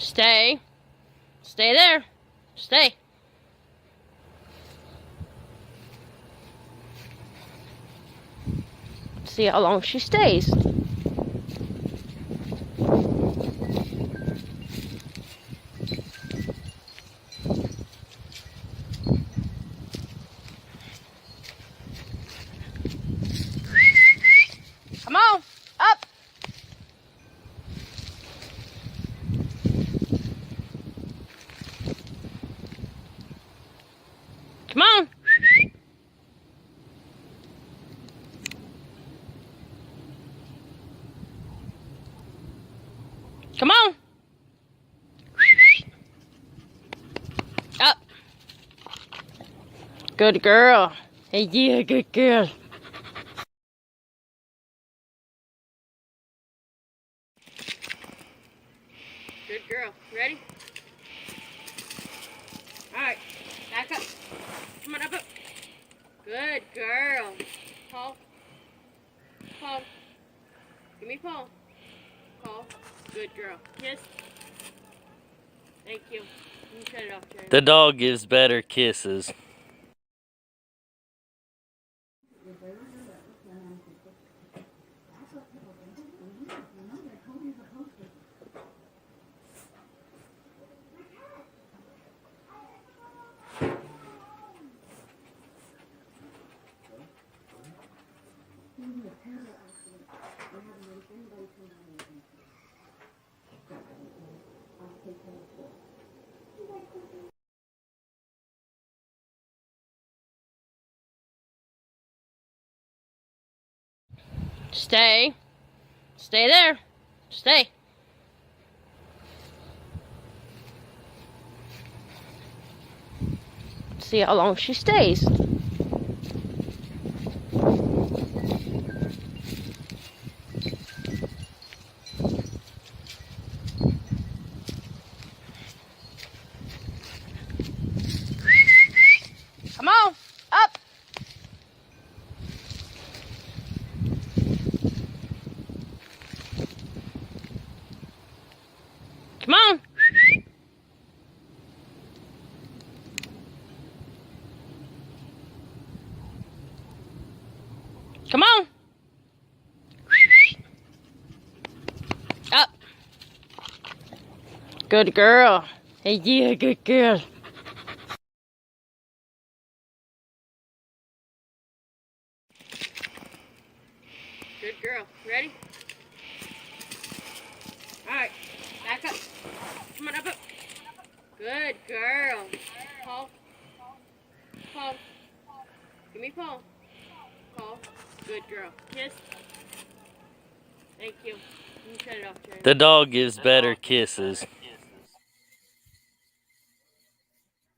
Stay. Stay there. Stay. See how long she stays. Come on, up. Come on. Come on. Up. Good girl. Hey, yeah, good girl. Good girl. Ready? Alright. Back up. Come on, up. Good girl. Paul. Paul. Give me Paul. Paul. Good girl. Kiss. Thank you. You can shut it off, Jerry. The dog gives better kisses. Stay. Stay there. Stay. See how long she stays. Come on, up. Come on. Come on. Up. Good girl. Hey, yeah, good girl. Good girl. Ready? Alright. Back up. Come on, up. Good girl. Paul. Paul. Give me Paul. Paul. Good girl. Kiss. Thank you. You can shut it off, Jerry. The dog gives better kisses.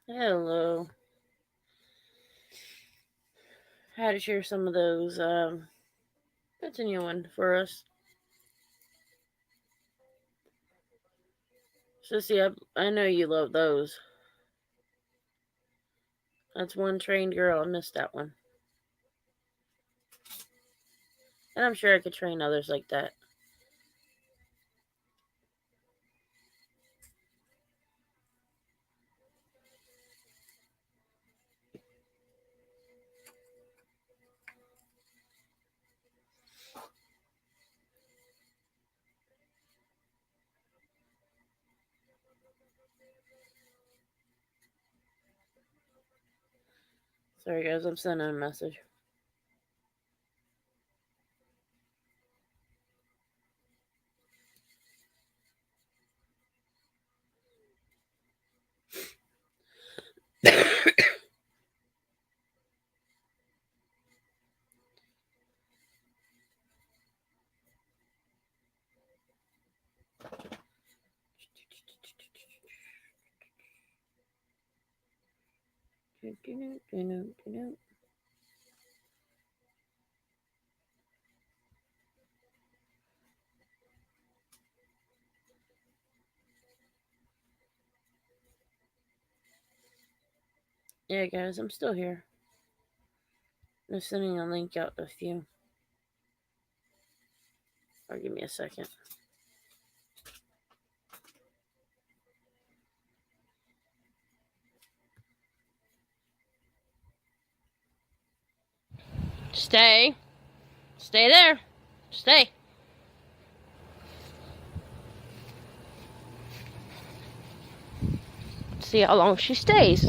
Hello. Had to share some of those. That's a new one for us. Sissy, I know you love those. That's one trained girl. I missed that one. And I'm sure I could train others like that. Sorry guys, I'm sending a message. Yeah, guys, I'm still here. Just sending a link out to a few. Or give me a second. Stay. Stay there. Stay. See how long she stays.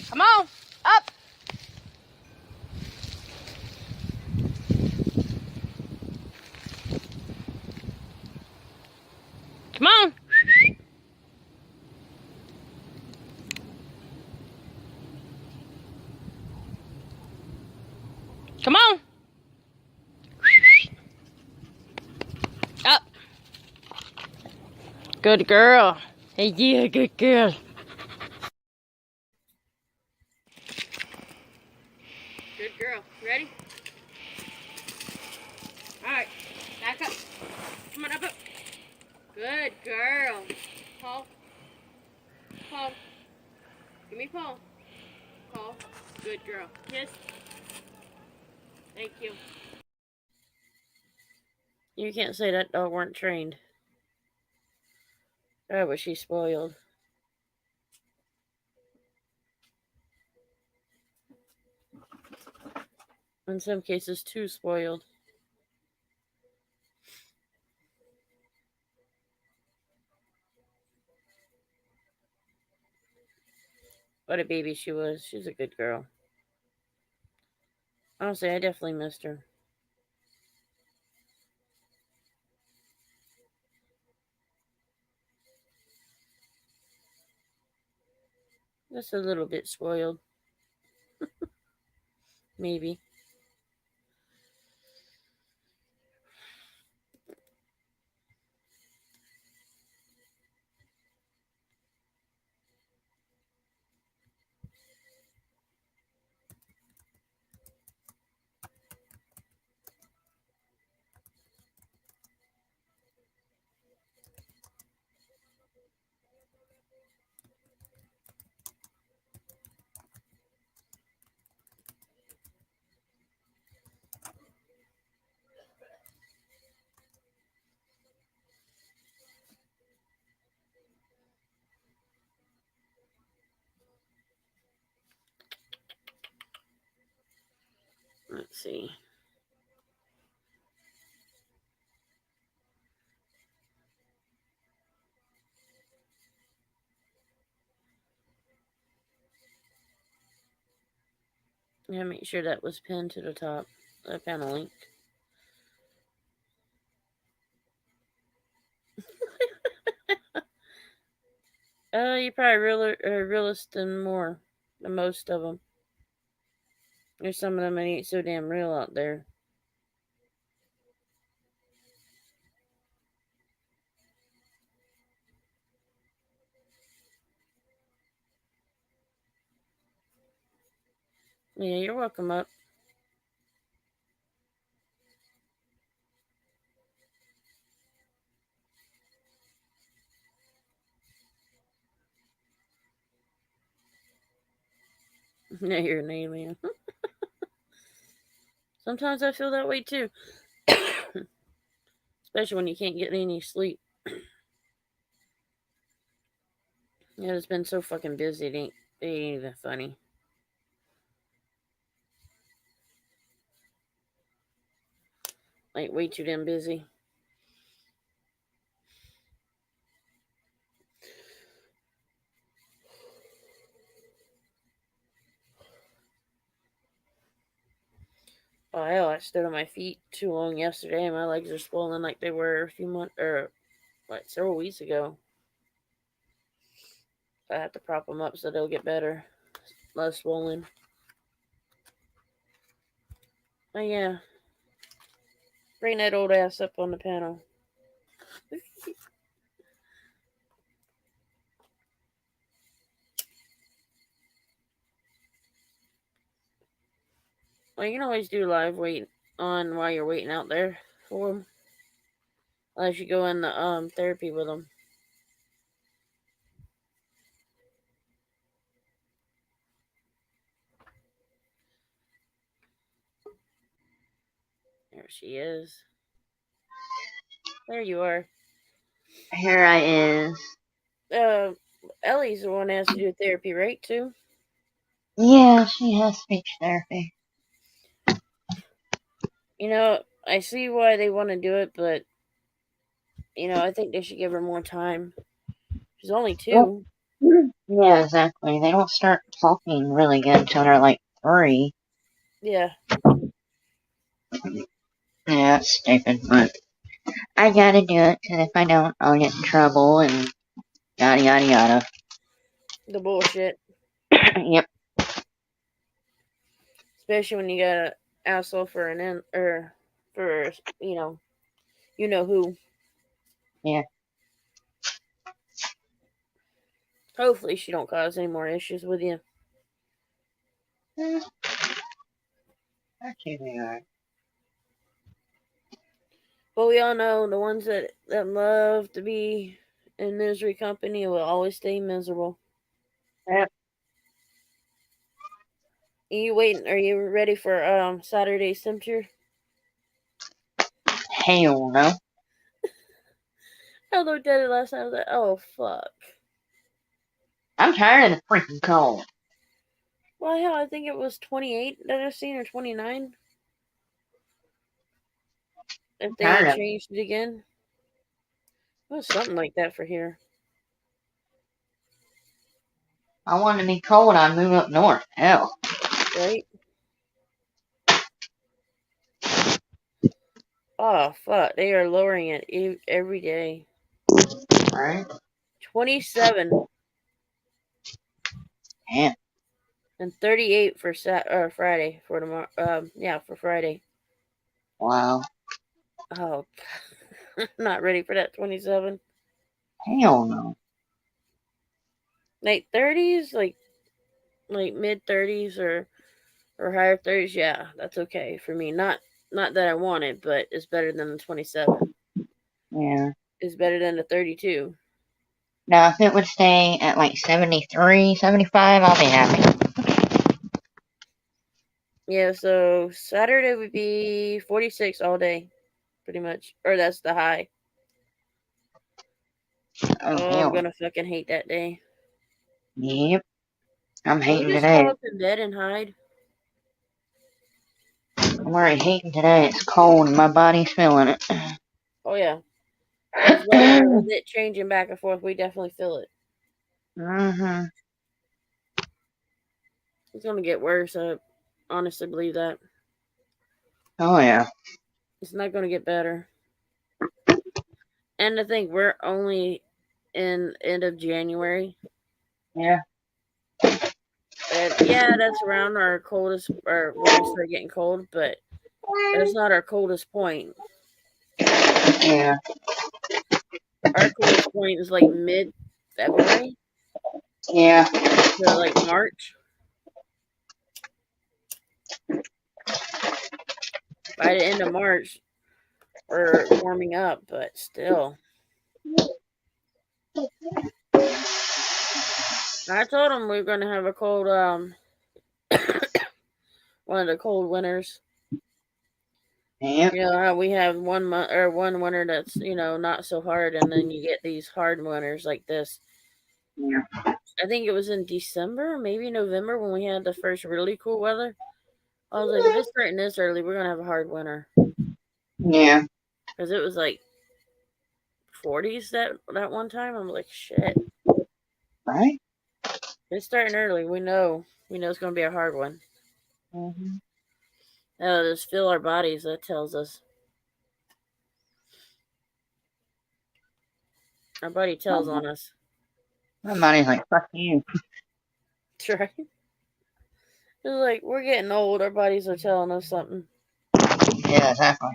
Come on, up. Come on. Come on. Up. Good girl. Hey, yeah, good girl. Good girl. Ready? Alright. Back up. Come on, up. Good girl. Paul. Paul. Give me Paul. Paul. Good girl. Kiss. Thank you. You can't say that dog weren't trained. Oh, but she's spoiled. In some cases, too spoiled. What a baby she was. She's a good girl. Honestly, I definitely missed her. Just a little bit spoiled. Maybe. Let's see. Yeah, make sure that was pinned to the top. The panel link. You probably realist than more than most of them. There's some of them that ain't so damn real out there. Yeah, you're welcome up. Yeah, you're an alien. Sometimes I feel that way too. Especially when you can't get any sleep. Yeah, it's been so fucking busy. It ain't even funny. Like, way too damn busy. Oh, hell, I stood on my feet too long yesterday, and my legs are swollen like they were a few months, or like several weeks ago. I have to prop them up so they'll get better, less swollen. Oh yeah, bring that old ass up on the panel. Well, you can always do live wait on while you're waiting out there for them, unless you go in the therapy with them. There There she is. There you are. Here I is. Ellie's the one that has to do therapy, right, too? Yeah, she has speech therapy. You know, I see why they want to do it, but, you know, I think they should give her more time. She's only 2. Yeah, exactly. They don't start talking really good until they're like 3. Yeah. Yeah, it's stupid, but I gotta do it, because if I don't, I'll get in trouble, and yada yada yada. The bullshit. Yep. Especially when you got an asshole for for, you know who. Yeah. Hopefully she don't cause any more issues with you. Actually, they are. But we all know the ones that love to be in misery company will always stay miserable. Yep. Are you ready for Saturday's temperature? Hell no. I looked at it last night, I was like, oh fuck. I'm tired of the freaking cold. Well, hell, I think it was 28 that I've seen, or 29. If they Tired ain't of it. changed it again. It was something like that for here. I want to be cold, I'd move up north. Hell. Right? Oh, fuck. They are lowering it every day. Right? 27 Damn. and 38 for Friday. For tomorrow. For Friday. Wow. Oh, I'm not ready for that 27. Hell no. Like 30s, like mid 30s or higher 30s. Yeah, that's okay for me. Not that I want it, but it's better than the 27. Yeah. It's better than the 32. Now, if it would stay at like 73, 75, I'll be happy. Yeah, so Saturday would be 46 all day, pretty much. Or that's the high. Oh, Oh, I'm hell. gonna fucking hate that day. Yep. I'm Can we hating just today. crawl up in bed and hide? I'm already hating today. It's cold and my body's feeling it. Oh yeah. This weather with it changing back and forth, we definitely feel it. Mm-hmm. It's gonna get worse. I honestly believe that. Oh, yeah. It's not gonna get better. And I think we're only in end of January. Yeah. And yeah, that's around our coldest, or when we start getting cold, but that's not our coldest point. Yeah. Our coldest point is like mid February Yeah. to like March. By the end of March, we're warming up, but still. I told them we were going to have a cold, one of the cold winters. Yep. You know how we have one month or one winter that's not so hard, and then you get these hard winters like this. Yeah. I think it was in December, maybe November, when we had the first really cool weather. I was like, if it's starting this early, we're gonna have a hard winter. Yeah. Because it was like 40s that one time. I'm like, shit. Right? It's starting early. We know it's gonna be a hard one. Mm-hmm. Just feel our bodies. That tells us. Our body tells on us. My body's like, fuck you. That's right. It's like we're getting old. Our bodies are telling us something. Yeah, exactly.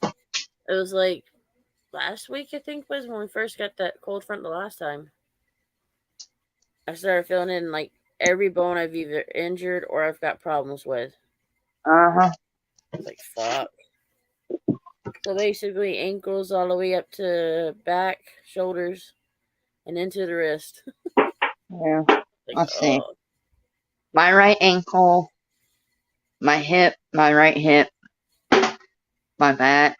It was like last week, I think, was when we first got that cold front the last time. I started feeling it in like every bone I've either injured or I've got problems with. Uh-huh. It's like, fuck. So basically, ankles all the way up to back, shoulders, and into the wrist. Yeah. Like, Let's see. My right ankle, my hip, my right hip, my back,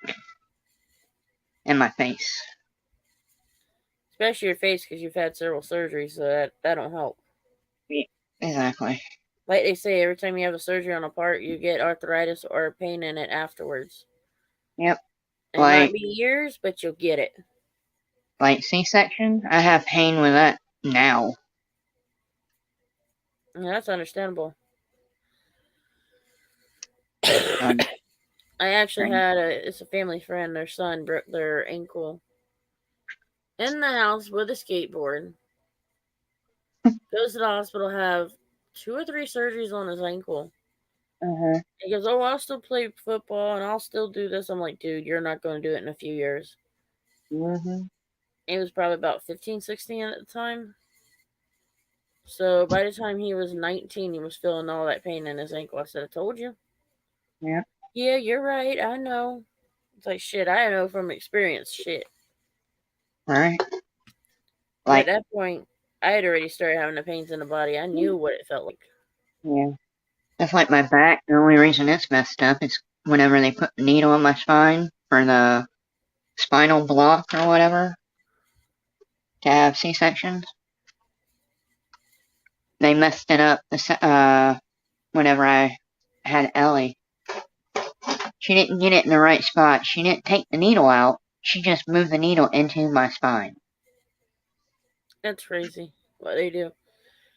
and my face. Especially your face, because you've had several surgeries, so that don't help. Exactly. Like they say, every time you have a surgery on a part, you get arthritis or pain in it afterwards. Yep. It might Like be years, but you'll get it. C-section, I have pain with that now. And that's understandable. Um, I actually had it's a family friend, their son broke their ankle in the house with a skateboard. Goes to the hospital, have 2 or 3 surgeries on his ankle. He goes, "Oh, I'll still play football and I'll still do this." I'm like, "Dude, you're not going to do it in a few years." He was probably about 15, 16 at the time. So by the time he was 19, he was feeling all that pain in his ankle. I said, "I told you." Yeah. Yeah, you're right. I know. It's like, shit, I know from experience. Shit. Right. But at that point, I had already started having the pains in the body. I knew what it felt like. Yeah. That's like my back. The only reason it's messed up is whenever they put the needle in my spine for the spinal block or whatever to have C-sections. They messed it up whenever I had Ellie. She didn't get it in the right spot. She didn't take the needle out. She just moved the needle into my spine. That's crazy what they do.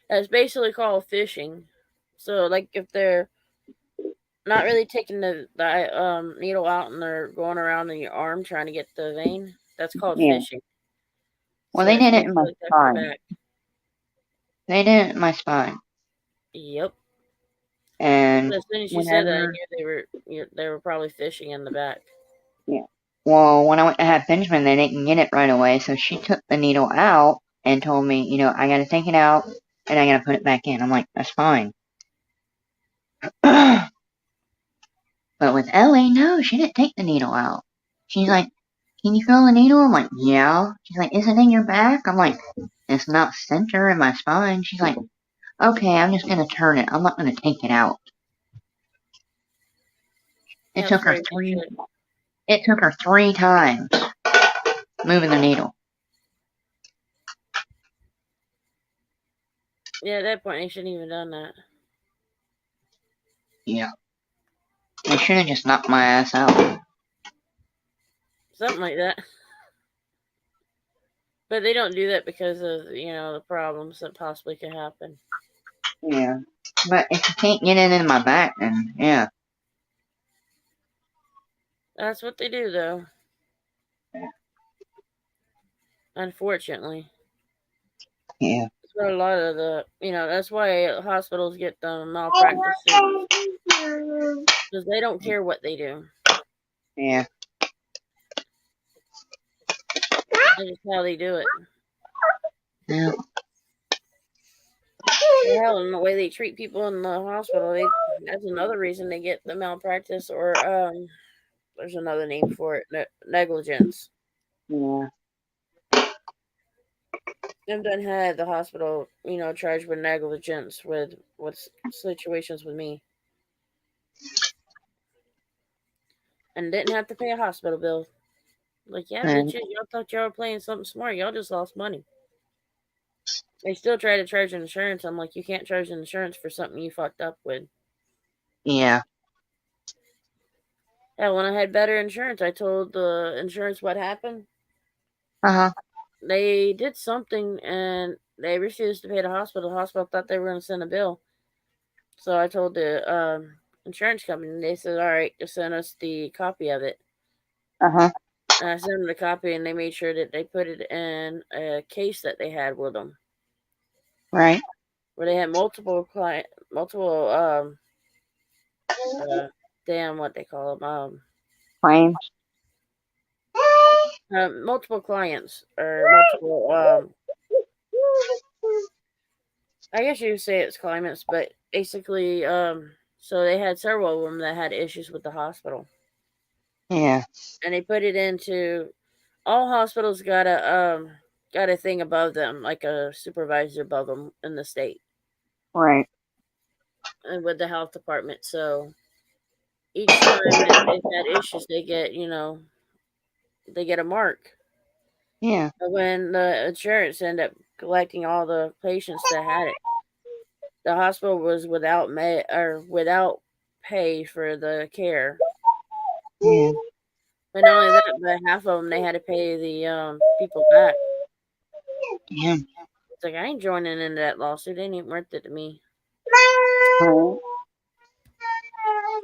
That's basically called fishing. So, like, if they're not really taking the needle out and they're going around in your arm trying to get the vein, that's called fishing. Well, So they did it in my like that for spine. back. They did it in my spine. Yep. And As soon as you said that, I knew they were probably fishing in the back. Yeah. Well, when I went to have Benjamin, they didn't get it right away, so she took the needle out and told me, I gotta take it out and I gotta put it back in. I'm like, that's fine. But with Ellie, no, she didn't take the needle out. She's like, can you feel the needle? I'm like, yeah. She's like, is it in your back? I'm like, it's not center in my spine. She's like, okay, I'm just gonna turn it. I'm not gonna take it out. It took her three times moving the needle. Yeah, at that point, they shouldn't even done that. Yeah. They should have just knocked my ass out. Something like that. But they don't do that because of, the problems that possibly could happen. Yeah. But if you can't get it in my back, then yeah. That's what they do, though. Yeah. Unfortunately. Yeah. That's what a lot of that's why hospitals get the malpractice suits. Because they don't care what they do. Yeah. That's just how they do it. Yeah. Hell, and the way they treat people in the hospital, that's another reason they get the malpractice, or there's another name for it, negligence. Yeah. I've done had the hospital, charged with negligence with situations with me, and didn't have to pay a hospital bill. Like, yeah, bitches, y'all thought y'all were playing something smart. Y'all just lost money. They still try to charge insurance. I'm like, you can't charge insurance for something you fucked up with. Yeah. Yeah, when I had better insurance, I told the insurance what happened. Uh-huh. They did something and they refused to pay the hospital. The hospital thought they were going to send a bill. So I told the insurance company, and they said, all right, just send us the copy of it. Uh-huh. And I sent them the copy, and they made sure that they put it in a case that they had with them. Right. Where they had multiple, what they call them, Claims. multiple clients, or multiple, I guess you would say it's claimants, but basically, so they had several of them that had issues with the hospital. Yeah. And they put it into, all hospitals got a thing above them, like a supervisor above them in the state. Right. And with the health department. So each time that they've had issues, they get, they get a mark. Yeah. But when the insurance ended up collecting all the patients that had it, the hospital was without pay for the care. Yeah. But not only that, but half of them they had to pay the people back. Damn. It's like I ain't joining into that lawsuit. It ain't even worth it to me. Right.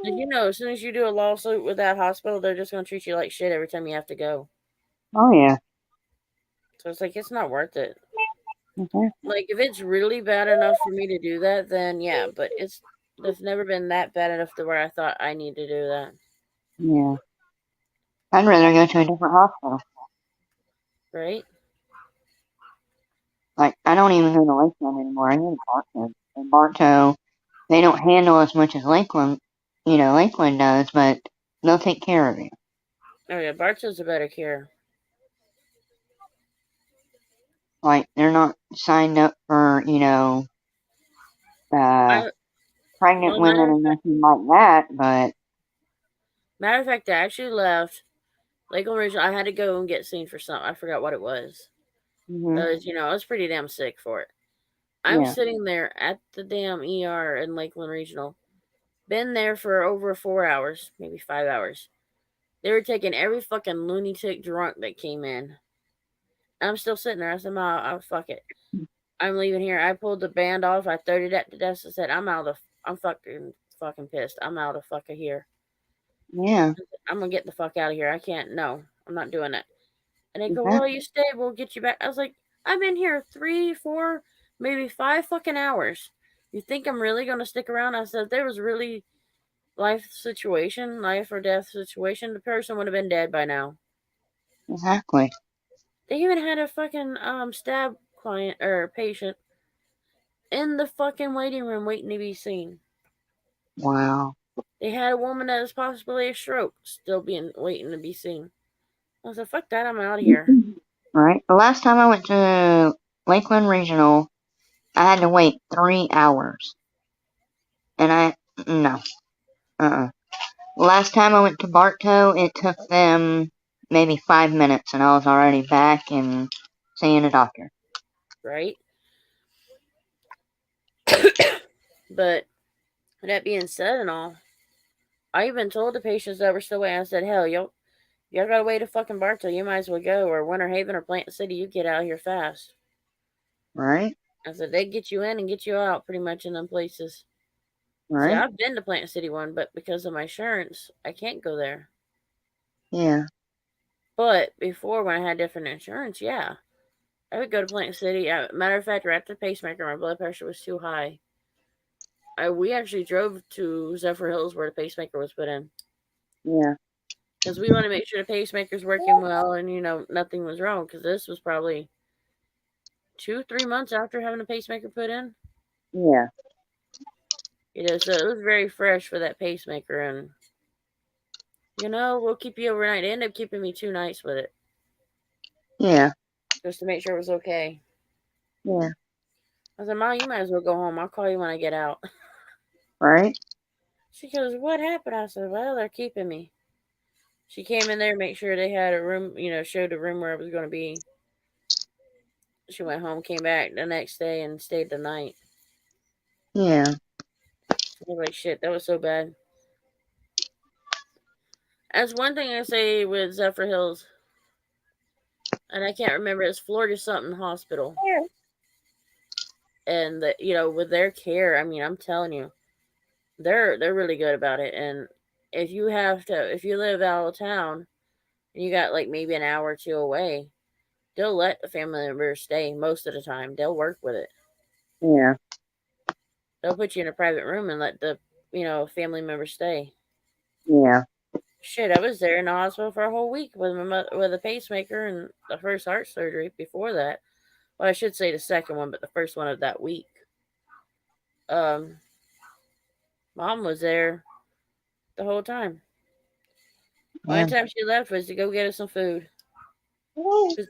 Did you know as soon as you do a lawsuit with that hospital, they're just gonna treat you like shit every time you have to go. Oh yeah. So it's like it's not worth it. Mhm. Like if it's really bad enough for me to do that, then yeah. But it's never been that bad enough to where I thought I need to do that. Yeah. I'd rather go to a different hospital. Right? Like I don't even go to Lakeland anymore. I go to Bartow. And Bartow, they don't handle as much as Lakeland, Lakeland does, but they'll take care of you. Oh yeah, Bartow's a better care. Like they're not signed up for, uh, I pregnant well, women and nothing like that. But matter of fact, I actually left Lakeland Regional. I had to go and get seen for something. I forgot what it was. mhm, I was pretty damn sick for it. I'm yeah, sitting there at the damn ER in Lakeland Regional. Been there for over 4 hours, maybe 5 hours. They were taking every fucking lunatic drunk that came in. I'm still sitting there. I said, "Ma, fuck it. I'm leaving here." I pulled the band off. I threw it at the desk and said, I'm fucking pissed. I'm out of fucking here. yeah, I'm gonna get the fuck out of here. I can't. No, I'm not doing that. And they go, "Well, exactly, you stay. We'll get you back." I was like, "I've been here 3, 4, maybe 5 fucking hours. You think I'm really gonna stick around?" I said, "There was really life or death situation. The person would have been dead by now." exactly. They even had a fucking stab client or patient in the fucking waiting room waiting to be seen. Wow. They had a woman that was possibly a stroke still being waiting to be seen. I said, "Fuck that, I'm out of here." Right. The last time I went to Lakeland Regional, I had to wait 3 hours, and no, Last time I went to Bartow, it took them maybe 5 minutes, and I was already back and seeing a doctor. Right? But that being said and all, I even told the patients that were still waiting, I said, "Hell, y'all gotta wait a fucking Bartow. You might as well go, or Winter Haven or Plant City. You get out of here fast." Right. I said, "They get you in and get you out pretty much in them places." See, Right. I've been to Plant City one, but because of my insurance, I can't go there. Yeah. But before, when I had different insurance, yeah, I would go to Plant City. Matter of fact, right after the pacemaker, my blood pressure was too high. We actually drove to Zephyr Hills where the pacemaker was put in Yeah. because we want to make sure the pacemaker's working well and nothing was wrong. Because this was probably 2, 3 months after having a pacemaker put in. Yeah. So it was very fresh for that pacemaker, and we'll keep you overnight. They ended up keeping me 2 nights with it Yeah. just to make sure it was okay. Yeah. I said, "Mom, you might as well go home. I'll call you when I get out." Right. She goes, "What happened?" I said, "Well, they're keeping me." She came in there, make sure they had a room, showed a room where I was going to be. She went home, came back the next day, and stayed the night. Yeah. I was like, shit, that was so bad. That's one thing I say with Zephyr Hills, and I can't remember, it's Florida something hospital. And with their care, I mean, I'm telling you, they're really good about it. And if you live out of town and you got like maybe an hour or two away, they'll let the family members stay most of the time. They'll work with it. Yeah. They'll put you in a private room and let the family member stay. Yeah. Shit, I was there in the hospital for a whole week with a pacemaker and the first heart surgery. Before that, well, I should say the second one, but the first one of that week. Um, Mom was there the whole time. Only Yeah. time she left was to go get us some food. 'Cause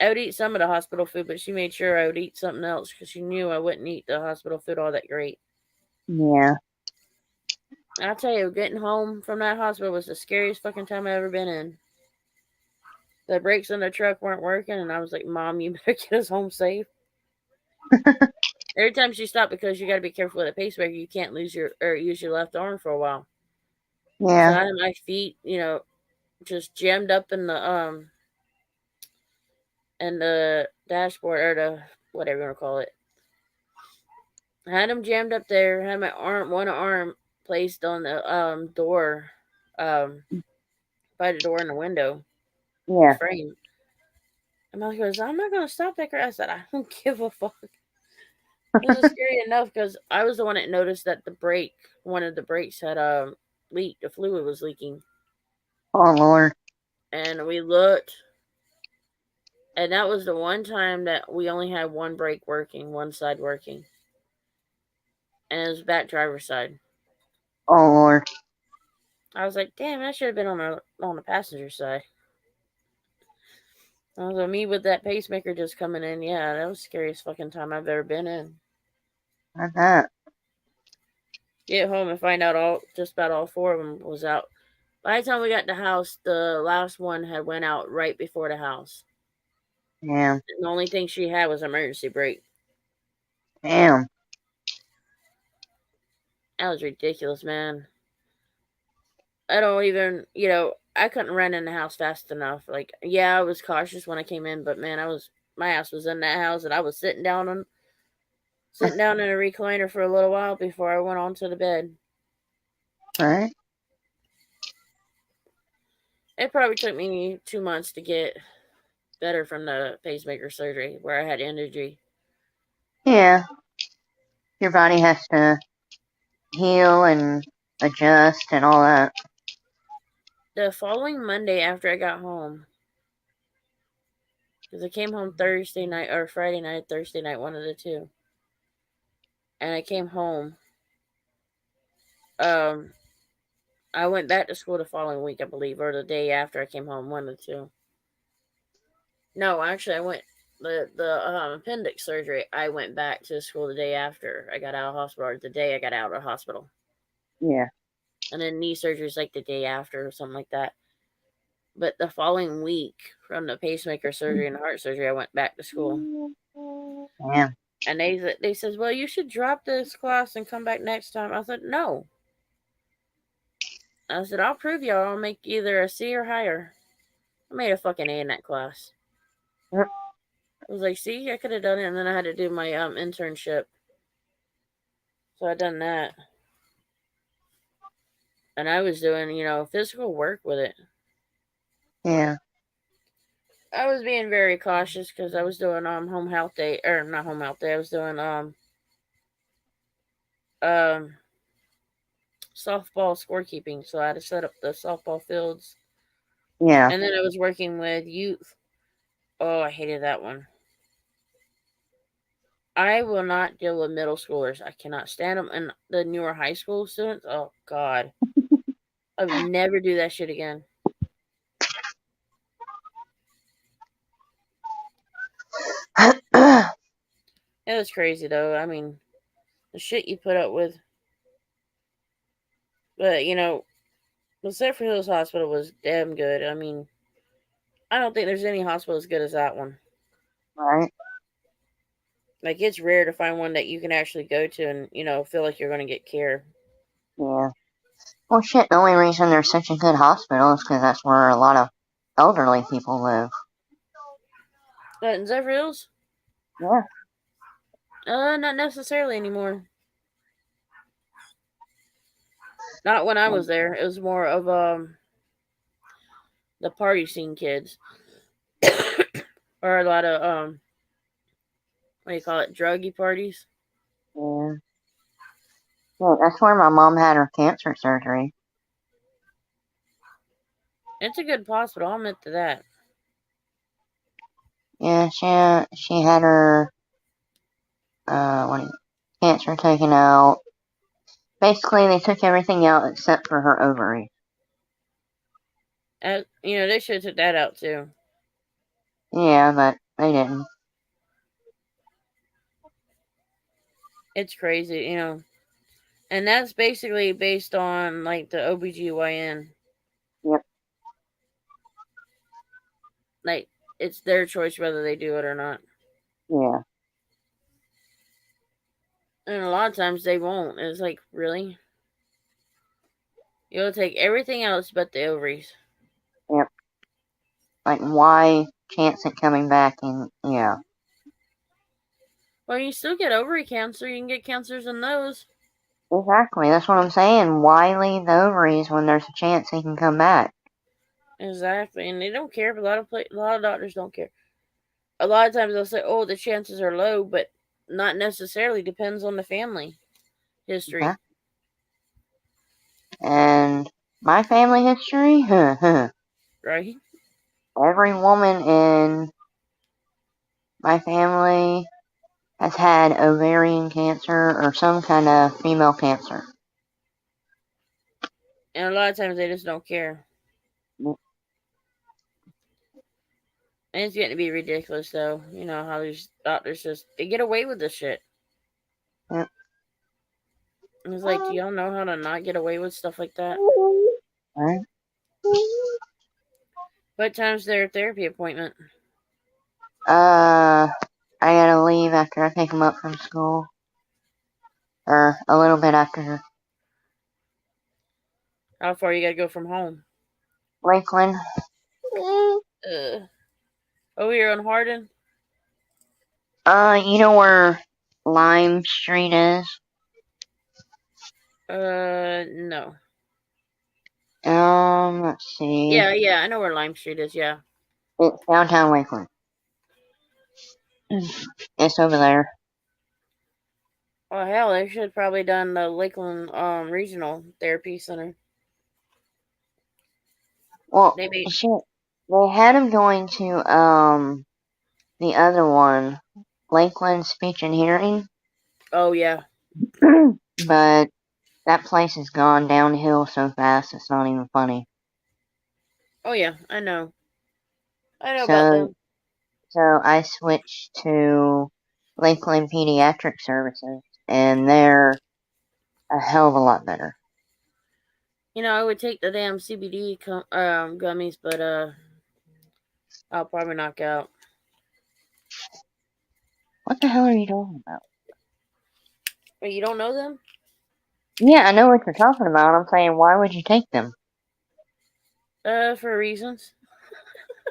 I would eat some of the hospital food, but she made sure I would eat something else because she knew I wouldn't eat the hospital food all that great. Yeah. I'll tell you, getting home from that hospital was the scariest fucking time I've ever been in. The brakes on the truck weren't working, and I was like, Mom, you better get us home safe. Every time she stopped, because you got to be careful with a pacemaker, you can't lose your or use your left arm for a while. So Yeah. I had my feet, just jammed up in the dashboard or the whatever you want to call it. I had them jammed up there. Had my one arm placed on the door, um, by the door in the window, the Yeah. frame. And Mom goes, "I'm not gonna stop that girl." I said, "I don't give a fuck." This is scary enough because I was the one that noticed that one of the brakes had leaked. The fluid was leaking, Oh Lord. and we looked, and that was the one time that we only had one brake working, one side working, and it was back driver's side. Oh Lord. I was like, "Damn, that should have been on the passenger side." I was like, me with that pacemaker just coming in. Yeah, that was the scariest fucking time I've ever been in. Like that. Get home and find out just about all four of them was out. By the time we got to the house, the last one had went out right before the house. Damn. The only thing she had was emergency brake. Damn. That was ridiculous, man. I don't even, I couldn't run in the house fast enough. Like, yeah, I was cautious when I came in, but man, my ass was in that house, and I was sitting down in a recliner for a little while before I went on to the bed. Right. It probably took me 2 months to get better from the pacemaker surgery where I had energy. Yeah. Your body has to heal and adjust and all that. The following Monday after I got home, because I came home Thursday night or Friday night, Thursday night, one of the two, and I came home. Um, I went back to school the following week, I believe, or the day after I came home, one of the two. No, actually, I went the appendix surgery. I went back to school the day after I got out of hospital, or the day I got out of hospital, Yeah. and then knee surgery is like the day after or something like that. But the following week from the pacemaker surgery and the heart surgery, I went back to school. Damn. And they says, "Well, you should drop this class and come back next time." I said, "No." I said, "I'll prove y'all. I'll make either a C or higher." I made a fucking A in that class. Yep. I was like, "See, I could have done it," and then I had to do my internship. So I done that, and I was doing physical work with it. Yeah. I was being very cautious because I was doing home health day, or not home health day. I was doing um softball scorekeeping, so I had to set up the softball fields, Yeah. and then I was working with youth. Oh, I hated that one. I will not deal with middle schoolers. I cannot stand them, and the newer high school students. Oh God, I would never do that shit again. It was crazy though. I mean, the shit you put up with. But the Zephyr Hills Hospital was damn good. I mean, I don't think there's any hospital as good as that one. Right. Like, it's rare to find one that you can actually go to and feel like you're going to get care. Yeah. Well, shit, the only reason there's such a good hospital is because that's where a lot of elderly people live. But in Zephyr Hills, Yeah. not necessarily anymore. Not when I was there. It was more of the party scene kids, or a lot of what do you call it, druggy parties. Yeah. Yeah, that's where my mom had her cancer surgery. It's a good hospital. I'll admit to that. Yeah, she had her cancer taken out. Basically, they took everything out except for her ovary. They should have took that out too. Yeah, but they didn't. It's crazy. And that's basically based on like the OBGYN. Yep. Like it's their choice whether they do it or not. Yeah. And a lot of times they won't. It's like, really? You'll take everything else but the ovaries. Yep. Like, why chance it coming back? And yeah. Well, you still get ovary cancer. You can get cancers in those. Exactly. That's what I'm saying. Why leave the ovaries when there's a chance he can come back? Exactly, and they don't care. But a lot of doctors don't care. A lot of times they'll say, "Oh, the chances are low," but not necessarily. Depends on the family history. Okay. And my family history, Right? every woman in my family has had ovarian cancer or some kind of female cancer. And a lot of times they just don't care. Yep. And it's getting to be ridiculous, though. You know how these doctors they get away with this shit. Yep. And it's like, do y'all know how to not get away with stuff like that? Right. What time's their therapy appointment? I gotta leave after I pick him up from school. Or a little bit after How far you gotta go from home? Lakeland. Over here on Hardin? You know where Lime Street is? No. Let's see. Yeah, I know where Lime Street is, yeah. It's downtown Lakeland. It's over there. Oh, hell, they should have probably done the Lakeland Regional Therapy Center. Well, Maybe. shit. They had him going to, the other one, Lakeland Speech and Hearing. Oh, yeah. But that place has gone downhill so fast it's not even funny. Oh, yeah, I know. I know about So, them. so I switched to Lakeland Pediatric Services, and they're a hell of a lot better. You know, I would take the damn CBD gummies, but I'll probably knock out. What the hell are you talking about? Wait, you don't know them? Yeah, I know what you're talking about. I'm saying, why would you take them? For reasons.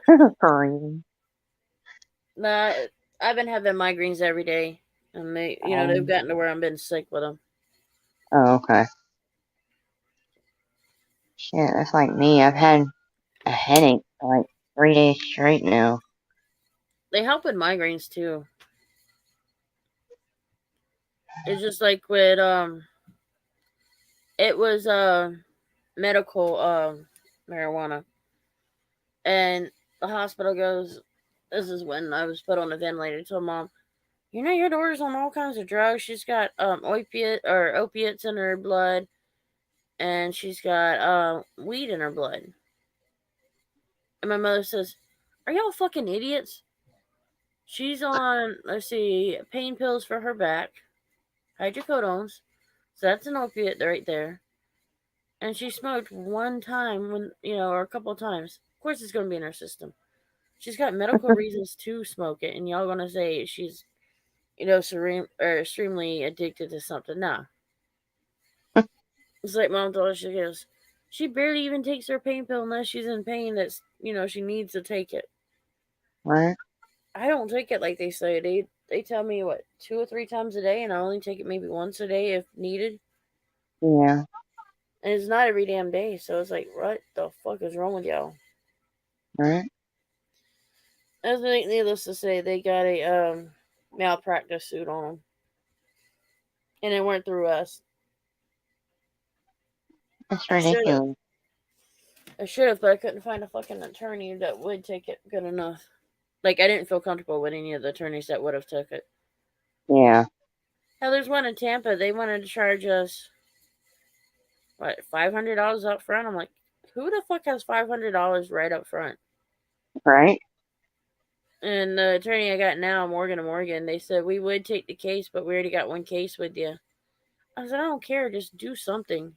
For a reason. Nah, I've been having migraines every day, and they've gotten to where I've been sick with them. Oh, okay. Shit, that's like me. I've had a headache for like 3 days straight now. They help with migraines too. It's just like with it was medical marijuana, and the hospital goes. This is when I was put on a ventilator. Told mom, you know, your daughter's on all kinds of drugs. She's got opiates in her blood, and she's got weed in her blood. And my mother says, "Are y'all fucking idiots? She's on, let's see, pain pills for her back, hydrocodones. So that's an opiate right there. And she smoked one time or a couple of times. Of course, it's going to be in her system. She's got medical reasons to smoke it, and y'all going to say she's, extremely addicted to something. Nah. It's like mom told us, she goes, she barely even takes her pain pill unless she's in pain that's, she needs to take it. Right? I don't take it like they say. They tell me, 2 or 3 times a day, and I only take it maybe once a day if needed. Yeah. And it's not every damn day, so it's like, what the fuck is wrong with y'all? Right? As needless to say, they got a malpractice suit on them. And it went through us. That's ridiculous. I should have, but I couldn't find a fucking attorney that would take it good enough. Like, I didn't feel comfortable with any of the attorneys that would have took it. Yeah. Hell, there's one in Tampa. They wanted to charge us, $500 up front? I'm like, who the fuck has $500 right up front? Right? And the attorney I got now, Morgan & Morgan, they said we would take the case, but we already got one case with you. I said, I don't care. Just do something.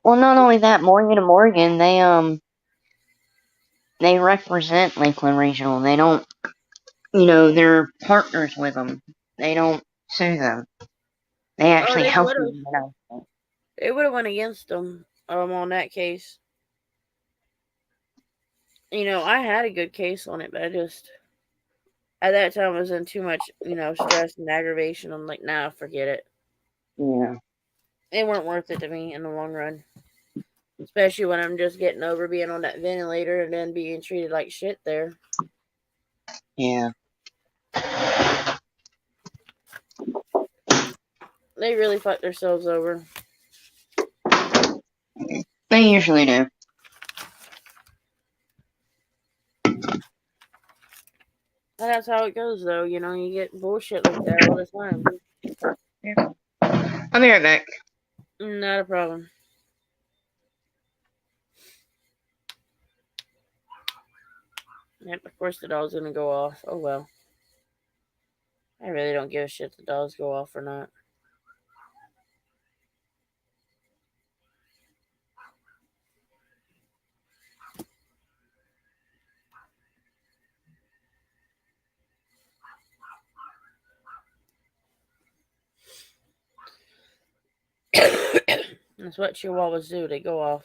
Well, not only that, Morgan and Morgan, they represent Lakeland Regional. They don't, they're partners with them. They don't sue them. They Oh, actually they help would have. them. They would have went against them. On that case. I had a good case on it, but I just at that time I was in too much, stress and aggravation. I'm like, nah, forget it. Yeah. They weren't worth it to me in the long run. Especially when I'm just getting over being on that ventilator and then being treated like shit there. Yeah. They really fucked themselves over. They usually do. And that's how it goes, though. You get bullshit like that all the time. I'll be right back. Not a problem. Yep, of course the dog's gonna go off. Oh well. I really don't give a shit if the dogs go off or not. That's what chihuahuas do. They go off.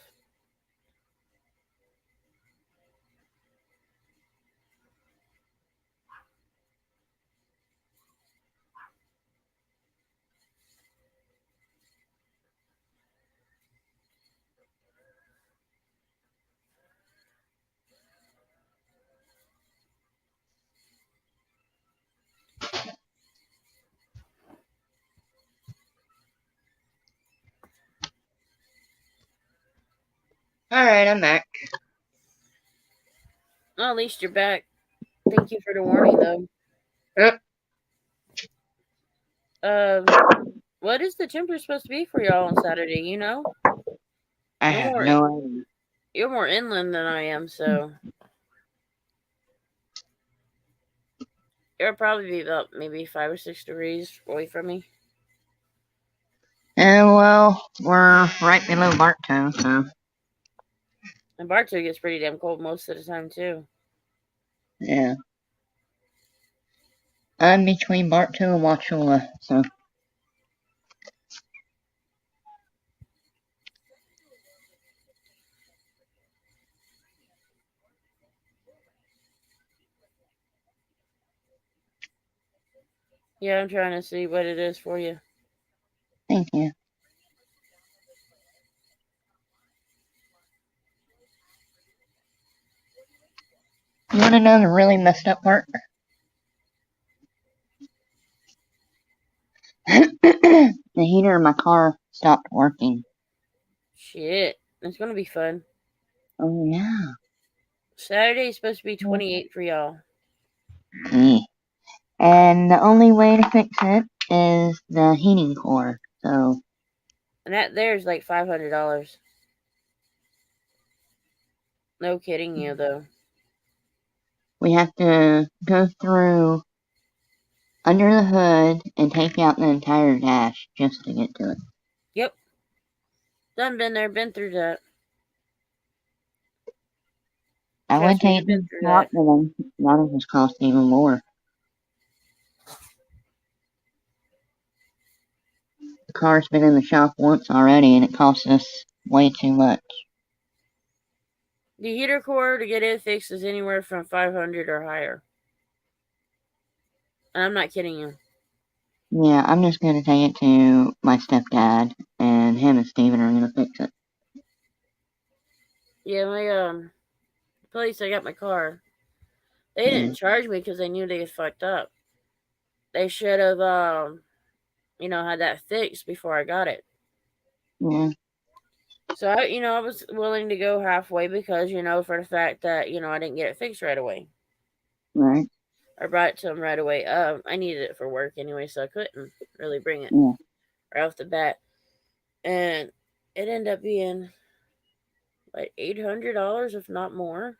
Alright, I'm back. Well, at least you're back. Thank you for the warning, though. Yep. What is the temperature supposed to be for y'all on Saturday? I You're have more no idea. you're more inland than I am, so it'll probably be about maybe 5 or 6 degrees away from me. And well, we're right below Bartow, so And Bartow gets pretty damn cold most of the time too. yeah. I'm between Bartow and Wauchula, so Yeah, I'm trying to see what it is for you. thank you. You want to know the really messed up part? The heater in my car stopped working. Shit, it's gonna be fun. Oh yeah. Saturday's supposed to be 28 for y'all. Yeah. And the only way to fix it is the heating cord. So And that there's like $500. No kidding you though. we have to go through under the hood and take out the entire dash just to get to it. Yep. Done been there, been through that. I went Trust to me, get I've been them through shop that. and then that was cost even more. The car's been in the shop once already and it cost us way too much. The heater core to get it fixed is anywhere from 500 or higher. And I'm not kidding you. Yeah, I'm just gonna take it to my stepdad and him and Steven are gonna fix it. Yeah, my place I got my car. They didn't charge me because they knew they had fucked up. They should have had that fixed before I got it. Yeah. So I was willing to go halfway because for the fact that I didn't get it fixed right away. Right. I brought it to them right away. I needed it for work anyway, so I couldn't really bring it Yeah. right off the bat. And it ended up being like $800, if not more.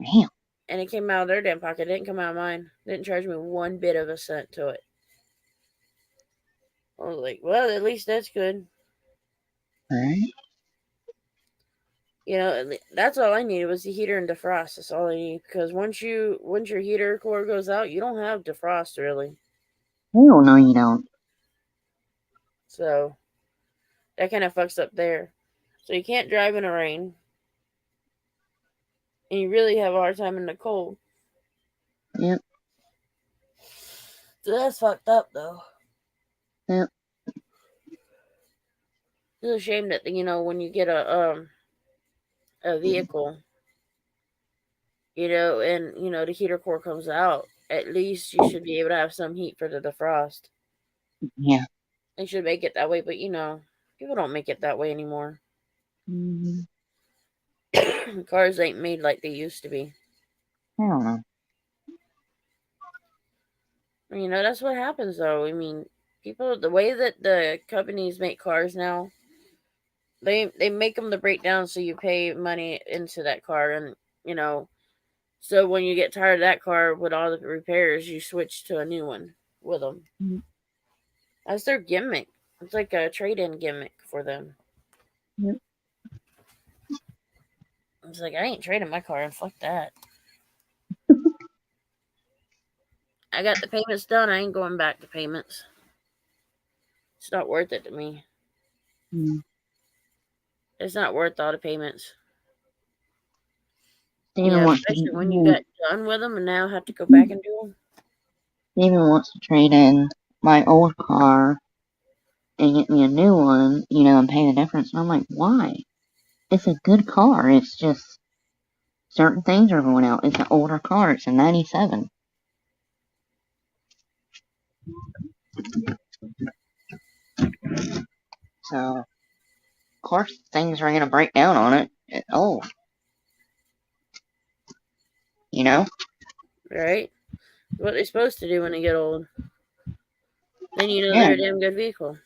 Damn. And it came out of their damn pocket. It didn't come out of mine. They didn't charge me one bit of a cent to it. I was like, well, at least that's good. Right? You know, that's all I needed was the heater and defrost. That's all I need because once your heater core goes out, you don't have defrost really. Hell no, you don't. So that kind of fucks up there. So you can't drive in the rain, and you really have a hard time in the cold. Yep. So that's fucked up though. Yep. It's a shame that when you get a vehicle, and the heater core comes out, at least you should be able to have some heat for the defrost. Yeah. They should make it that way, but people don't make it that way anymore. Mm-hmm. Cars ain't made like they used to be. Hell no. That's what happens though. I mean, people, the way that the companies make cars now, they make them to break down so you pay money into that car, and so when you get tired of that car with all the repairs, you switch to a new one with them. Mm-hmm. That's their gimmick. It's like a trade-in gimmick for them. Yep. It's like, I ain't trading my car in. Fuck that. I got the payments done. I ain't going back to payments. It's not worth it to me. Mm-hmm. It's not worth all the payments. Steven wants especially to, when you got done with them and now have to go back and do them. Steven wants to trade in my old car and get me a new one, and pay the difference. And I'm like, why? It's a good car. It's just certain things are going out. It's an older car. It's a 97. So, of course, things are going to break down on it. It's old. Right? What they're supposed to do when they get old. Then Yeah. they're a damn good vehicle.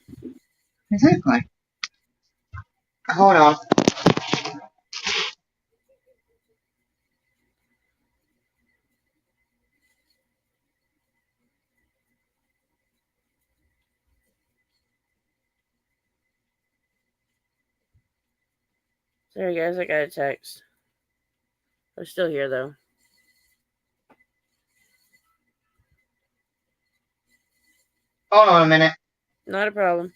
Exactly. Hold on. Sorry guys, I got a text. I'm still here though. Hold on a minute. Not a problem.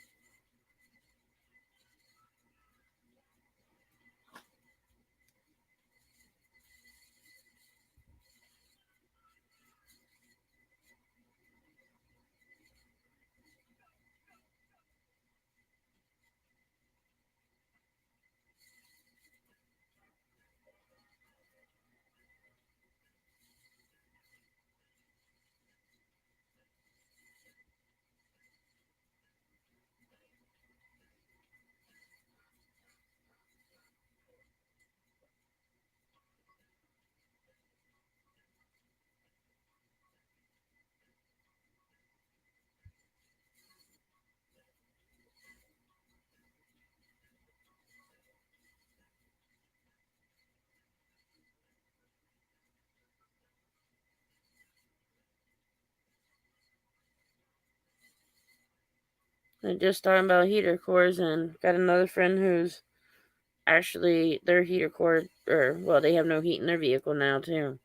I'm just talking about heater cores, and got another friend who's actually their heater core, they have no heat in their vehicle now too.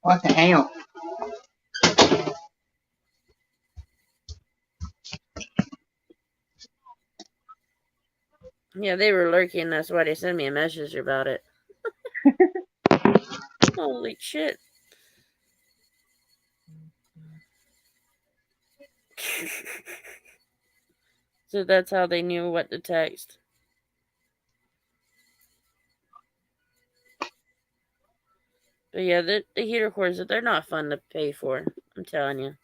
What the hell? Yeah, they were lurking. That's why they sent me a message about it. Holy shit. So that's how they knew what to text. But yeah, the heater cores, they're not fun to pay for. I'm telling you.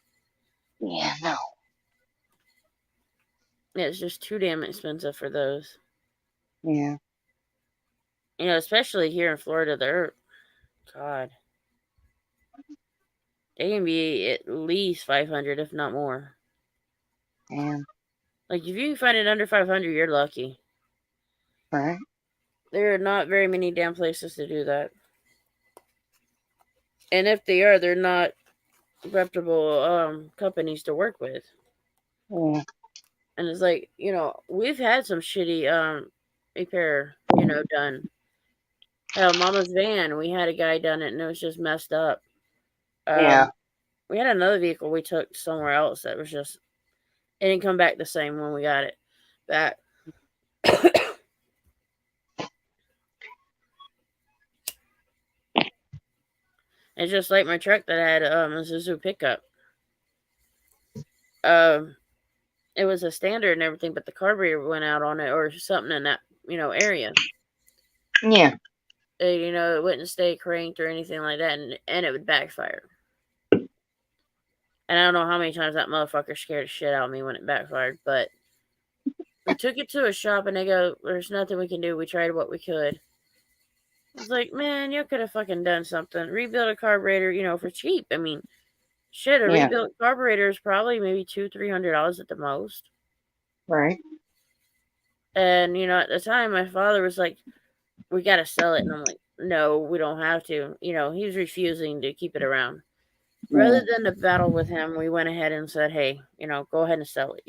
Yeah, no. Yeah, it's just too damn expensive for those. Yeah. Especially here in Florida, God. They can be at least 500, if not more. Damn. Like, if you can find it under 500, you're lucky. Right. There are not very many damn places to do that. And if they are, they're not reputable companies to work with. Yeah. And it's like, we've had some shitty repair, done. Hell, Mama's van, we had a guy done it and it was just messed up. Yeah. We had another vehicle we took somewhere else that was just, it didn't come back the same when we got it back. It's just like my truck that I had a Suzuki pickup. It was a standard and everything, but the carburetor went out on it or something in that, area. Yeah. It wouldn't stay cranked or anything like that, and it would backfire. And I don't know how many times that motherfucker scared the shit out of me when it backfired, but we took it to a shop and they go, "There's nothing we can do. We tried what we could." I was like, man, you could have fucking done something. Rebuild a carburetor, for cheap. I mean, shit, a Yeah. rebuilt carburetor is probably maybe $200-$300 at the most. Right. And, at the time, my father was like, we got to sell it. And I'm like, no, we don't have to. He was refusing to keep it around. Rather than to battle with him, we went ahead and said, hey, go ahead and sell it,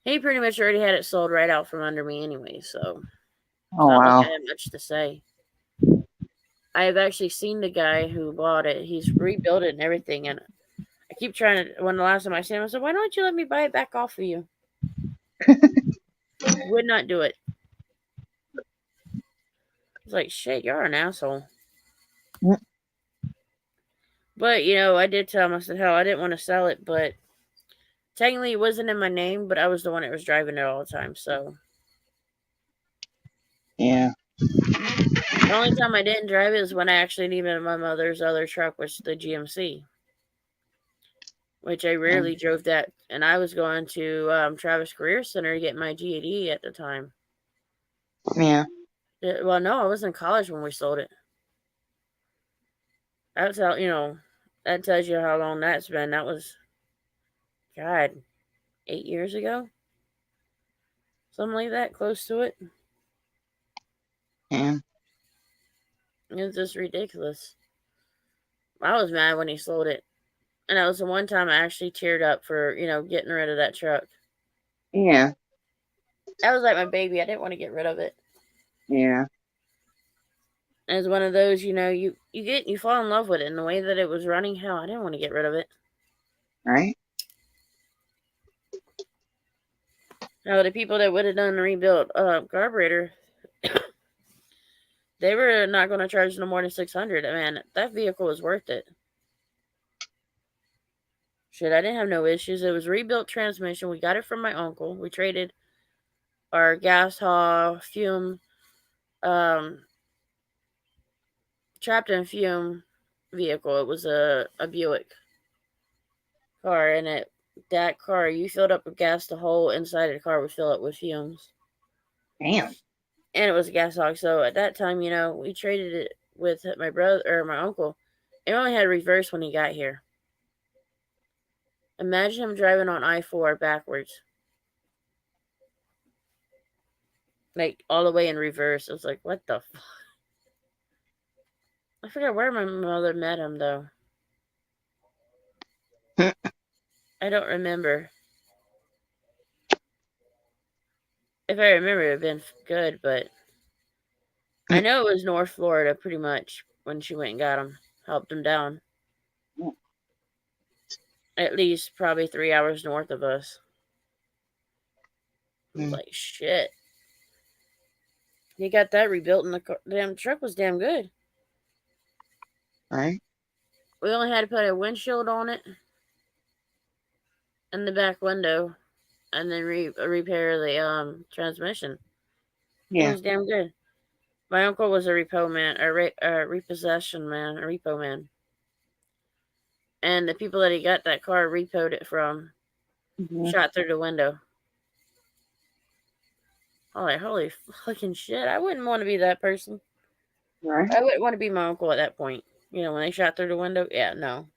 He pretty much already had it sold right out from under me anyway, so Oh, it's not like wow. I had much to say. I have actually seen the guy who bought it. He's rebuilt it and everything, and I keep trying to, when the last time I seen him, I said, why don't you let me buy it back off of you? Would not do it. It's like, shit, you're an asshole. Mm. But, I did tell him, I said, hell, I didn't want to sell it, but technically it wasn't in my name, but I was the one that was driving it all the time, so. Yeah. The only time I didn't drive it was when I actually needed my mother's other truck, which is the GMC, which I rarely drove that. And I was going to Travis Career Center to get my GED at the time. Yeah. Well, no, I was in college when we sold it. That's how, that tells you how long that's been. That was, God, 8 years ago? Something like that, close to it. Yeah. It was just ridiculous. I was mad when he sold it. And that was the one time I actually teared up for, getting rid of that truck. Yeah. That was like my baby. I didn't want to get rid of it. Yeah. And it's one of those, you fall in love with it. And the way that it was running, hell, I didn't want to get rid of it. Right. Now, the people that would have done the rebuilt carburetor, they were not going to charge no more than $600. Man, that vehicle was worth it. Shit, I didn't have no issues. It was rebuilt transmission. We got it from my uncle. We traded our gas haul, fume, trapped in fume vehicle. It was a Buick car, and that car, you filled up with gas, the whole inside of the car would fill up with fumes. Damn. And it was a gas hog. So at that time, we traded it with my brother or my uncle. It only had reverse when he got here. Imagine him driving on I-4 backwards. Like, all the way in reverse. I was like, what the fuck? I forgot where my mother met him, though. I don't remember. If I remember, it would have been good, but I know it was North Florida, pretty much, when she went and got him. Helped him down. At least probably 3 hours north of us. I was like, shit. He got that rebuilt, and the damn truck was damn good. Right. We only had to put a windshield on it and the back window, and then repair the transmission. Yeah. It was damn good. My uncle was a repo man, a repossession man, a repo man. And the people that he got that car repoed it from shot through the window. I'm like, holy fucking shit. I wouldn't want to be that person. Right. I wouldn't want to be my uncle at that point. When they shot through the window. Yeah, no.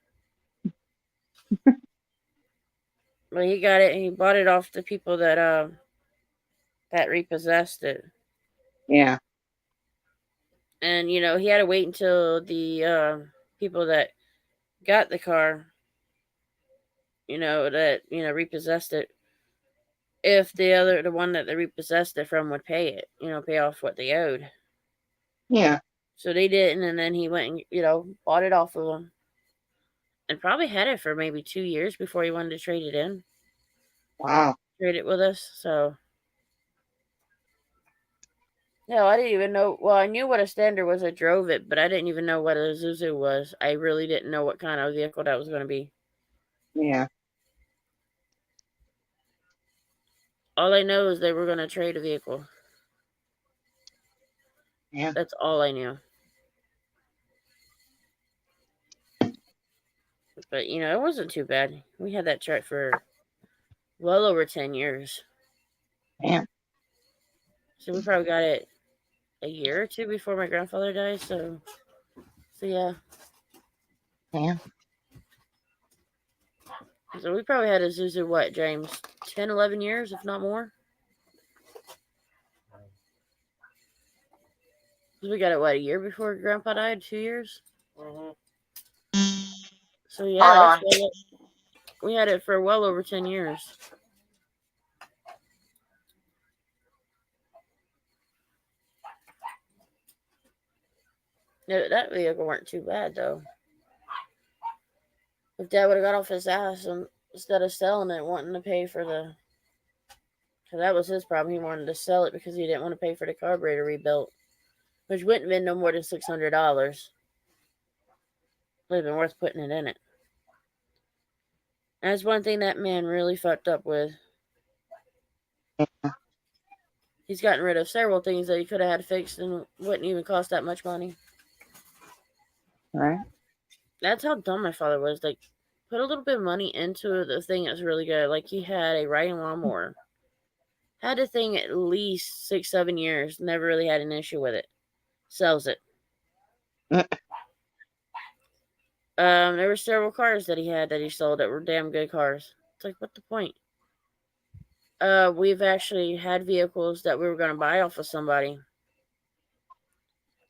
But he got it, and he bought it off the people that repossessed it. Yeah. And, he had to wait until the people that got the car, that repossessed it, if the one that they repossessed it from would pay it, pay off what they owed. Yeah. So they didn't, and then he went and bought it off of them, and probably had it for maybe 2 years before he wanted to trade it in, Wow. trade it with us. So no, I didn't even know. Well, I knew what a Standard was. I drove it, but I didn't even know what a Isuzu was. I really didn't know what kind of vehicle that was going to be. Yeah. All I know is they were going to trade a vehicle. Yeah. That's all I knew. But it wasn't too bad. We had that truck for well over 10 years. Yeah. So we probably got it a year or two before my grandfather died. So yeah. Yeah. So we probably had a Isuzu, what, James? 10, 11 years, if not more? We got it, what, a year before Grandpa died? 2 years? So yeah, Hold that's well, we had it for well over 10 years. No, that vehicle weren't too bad, though. If Dad would have got off his ass and instead of selling it, wanting to pay for because that was his problem. He wanted to sell it because he didn't want to pay for the carburetor rebuilt, which wouldn't have been no more than $600. Would have been worth putting it in it. And that's one thing that man really fucked up with. Yeah. He's gotten rid of several things that he could have had fixed and wouldn't even cost that much money. Right. That's how dumb my father was. Like, put a little bit of money into the thing that's really good. Like, he had a riding lawnmower. Had the thing at least 6, 7 years. Never really had an issue with it. Sells it. There were several cars that he had that he sold that were damn good cars. It's like, what the point? We've actually had vehicles that we were going to buy off of somebody.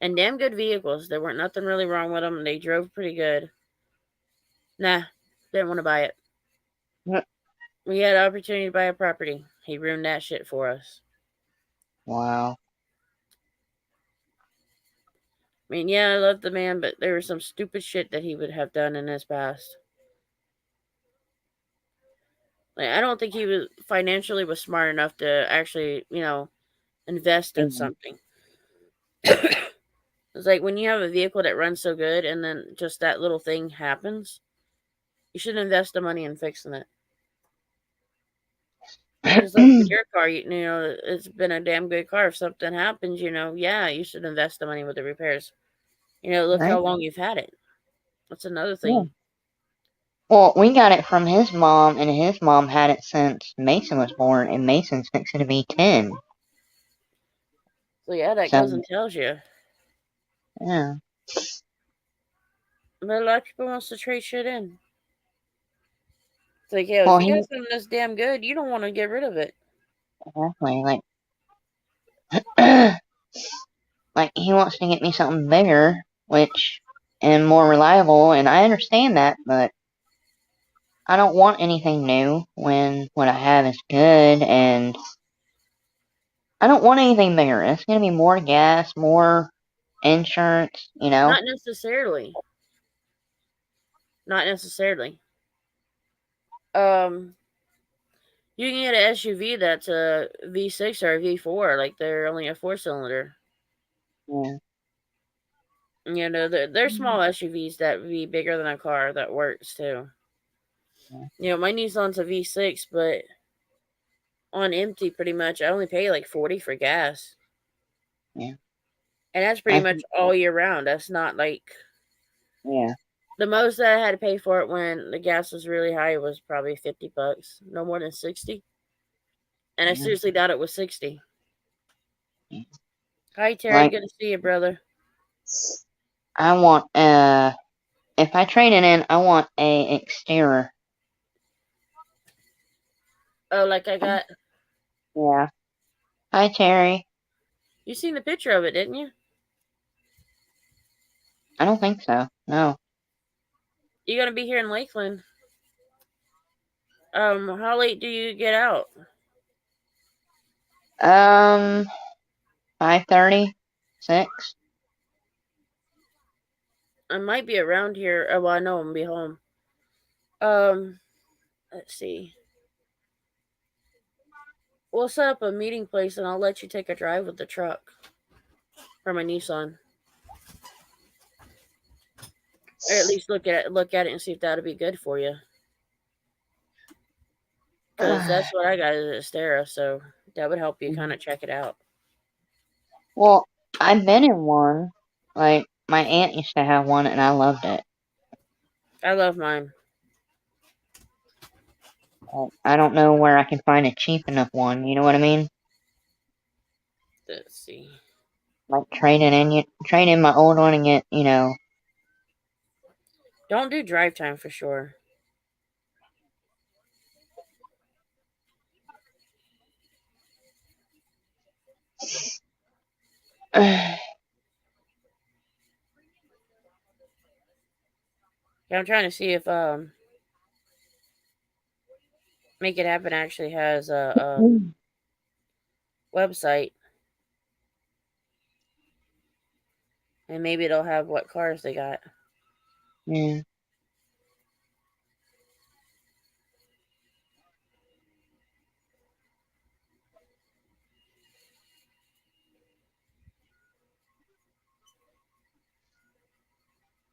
And damn good vehicles. There weren't nothing really wrong with them. They drove pretty good. Nah, didn't want to buy it. We had an opportunity to buy a property. He ruined that shit for us. Wow. I mean, yeah, I love the man, but there was some stupid shit that he would have done in his past. Like, I don't think he was financially was smart enough to actually, invest in something. It's like when you have a vehicle that runs so good and then just that little thing happens, you should invest the money in fixing it. Just like with your car, it's been a damn good car. If something happens, yeah, you should invest the money with the repairs. Look Right. how long you've had it. That's another thing. Yeah. Well, we got it from his mom, and his mom had it since Mason was born, and Mason's fixing to be 10. So yeah, that So- goes and tells you. Yeah. But a lot of people wants to trade shit in. It's like, yeah, Well, if you he- got something that's damn good, you don't want to get rid of it. Exactly. Like he wants to get me something bigger, and more reliable, and I understand that, but I don't want anything new when what I have is good, and I don't want anything bigger. It's gonna be more gas, more insurance, Not necessarily. Not necessarily. You can get an SUV that's a V6 or a V4, like they're only a 4-cylinder. Yeah. They're small SUVs that would be bigger than a car that works too. Yeah. My Nissan's a V6, but on empty, pretty much, I only pay like $40 for gas. Yeah. And that's pretty much all year round. That's not like... Yeah. The most that I had to pay for it when the gas was really high was probably $50. No more than 60. And I seriously doubt it was 60. Yeah. Hi, Terry. Good to see you, brother. I want if I trade it in, I want a exterior. Oh, like I got... Yeah. Hi, Terry. You seen the picture of it, didn't you? I don't think so. No. You gonna be here in Lakeland? How late do you get out? 5:30, 6. I might be around here. Oh, well, I know I'm gonna be home. Um, let's see. We'll set up a meeting place, and I'll let you take a drive with the truck for my Nissan, or at least look at it and see if that'll be good for you. Because that's what I got is a Stera, so that would help you kind of check it out. Well, I've been in one. Like, my aunt used to have one, and I loved it. I love mine. I don't know where I can find a cheap enough one. You know what I mean? Let's see. Like trade in my old one and get, Don't do drive time for sure. Yeah, I'm trying to see if Make It Happen actually has a website, and maybe it'll have what cars they got. yeah.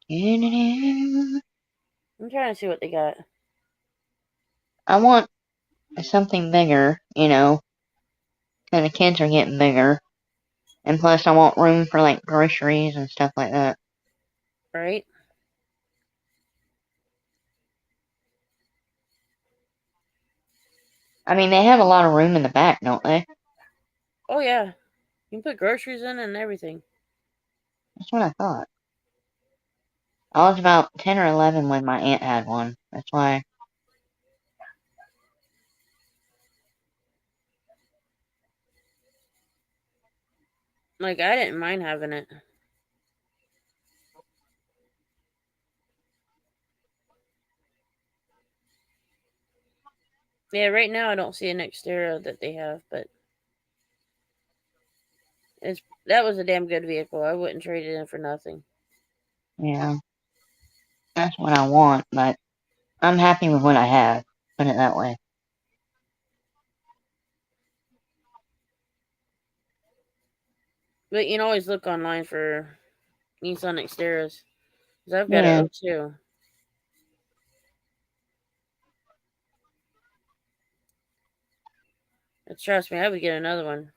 I'm trying to see what they got. I want something bigger, because the kids are getting bigger. And plus, I want room for, like, groceries and stuff like that. Right? I mean, they have a lot of room in the back, don't they? Oh yeah, you can put groceries in and everything. That's what I thought. I was about 10 or 11 when my aunt had one. That's why. Like I didn't mind having it. Yeah, right now I don't see an Xterra that they have, but that was a damn good vehicle. I wouldn't trade it in for nothing. Yeah, that's what I want, but I'm happy with what I have. Put it that way. But you can always look online for Nissan Xterras. Cause I've got Yeah. an 02. And trust me, I would get another one.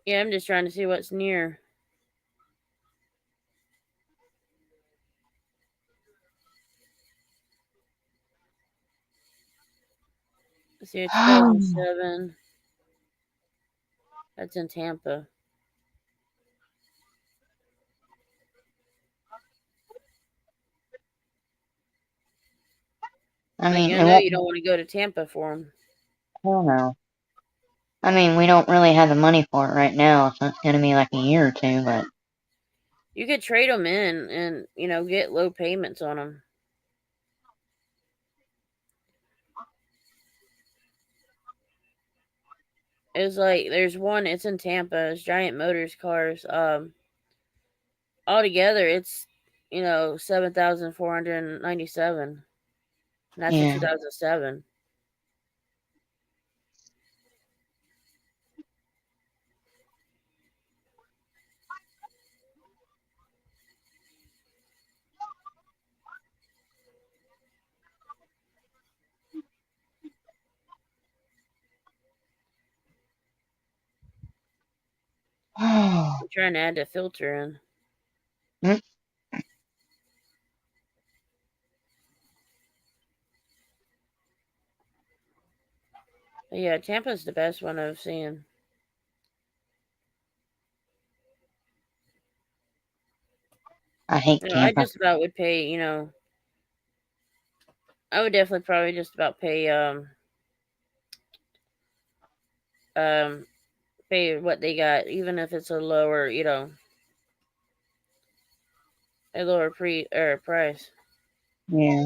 Yeah, I'm just trying to see what's near. Let's see, a 2007. That's in Tampa. I Like, mean, I it know won't. you don't want to go to Tampa for them. Hell no. I mean, we don't really have the money for it right now, so it's gonna be like a year or two, but. You could trade them in and, get low payments on them. It's like, there's one, it's in Tampa. It's Giant Motors cars. Altogether, it's, 7,497. And that's a Yeah. 2007. I'm trying to add the filter in. Mm. But yeah, Tampa's the best one I've seen. I hate I Tampa. just about would pay, I would definitely probably just about pay what they got, even if it's a lower, a lower price. Yeah.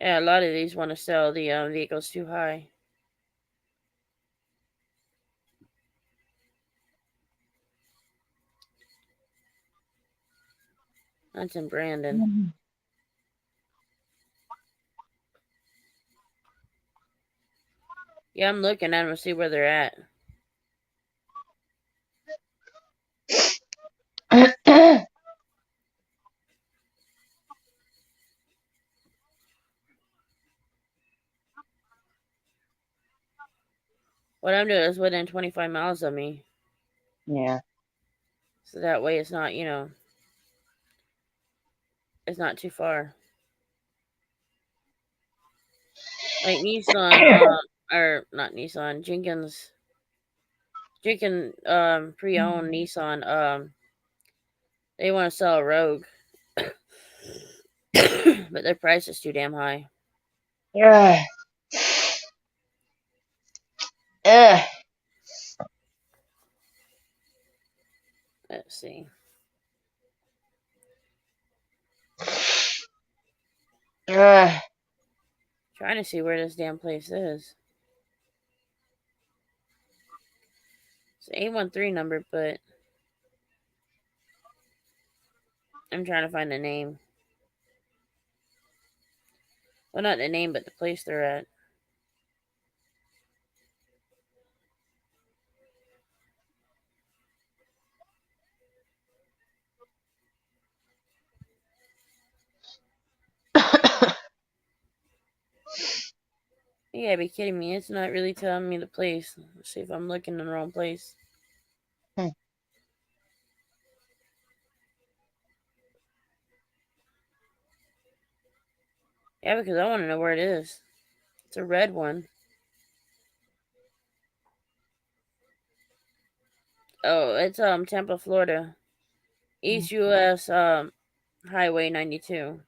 Yeah, a lot of these want to sell the vehicles too high. That's in Brandon. Yeah, I'm looking at them to see where they're at. What I'm doing is within 25 miles of me. Yeah. So that way it's not, it's not too far. Like Nissan, or not Nissan, Jenkins pre-owned Nissan, they want to sell a Rogue. But their price is too damn high. Yeah. Ugh. Let's see. Ugh. Trying to see where this damn place is. It's an 813 number, but I'm trying to find the name. Well, not the name, but the place they're at. You gotta be kidding me. It's not really telling me the place. Let's see if I'm looking in the wrong place. Hmm. Yeah, because I want to know where it is. It's a red one. Oh, it's Tampa, Florida. East US Highway 92.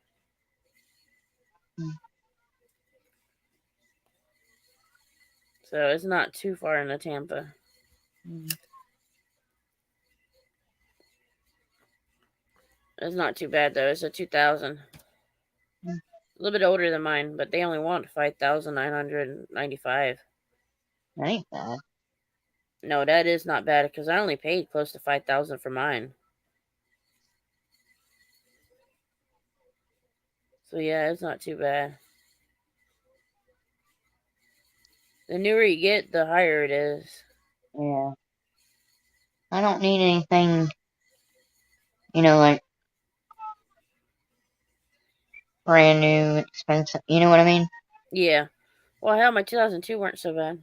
So it's not too far into Tampa. It's not too bad though. It's a 2000. A little bit older than mine, but they only want 5,995. That ain't bad. No, that is not bad because I only paid close to 5,000 for mine. So yeah, it's not too bad. The newer you get, the higher it is. Yeah. I don't need anything, like brand new, expensive. You know what I mean? Yeah. Well, hell, my 2002 weren't so bad.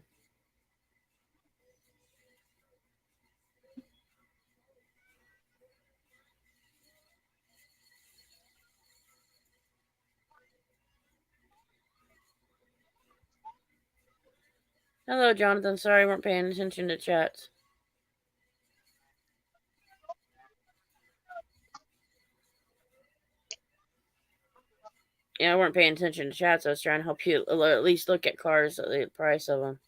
Hello, Jonathan. Sorry I weren't paying attention to chats. Yeah, I weren't paying attention to chats. I was trying to help you at least look at cars, the price of them.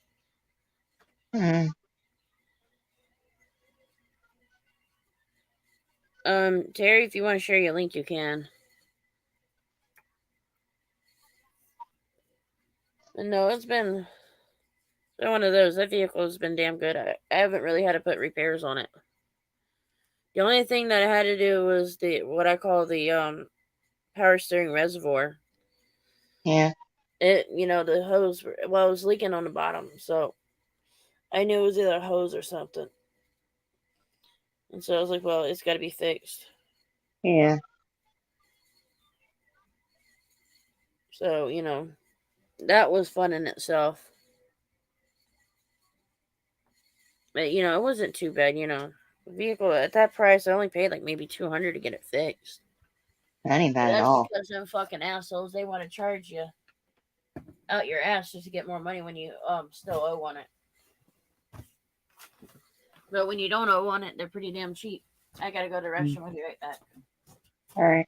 Hmm. Terry, if you want to share your link, you can. But no, it's been one of those. That vehicle has been damn good. I haven't really had to put repairs on it. The only thing that I had to do was what I call the power steering reservoir. Yeah. The hose, it was leaking on the bottom, so I knew it was either a hose or something. And so I was like, well, it's got to be fixed. Yeah. So, that was fun in itself. But, it wasn't too bad, The vehicle at that price, I only paid like maybe $200 to get it fixed. That ain't bad at That's all. because them fucking assholes, they want to charge you out your ass just to get more money when you still owe on it. But when you don't owe on it, they're pretty damn cheap. I gotta go to the restroom. I'll be right back. All right.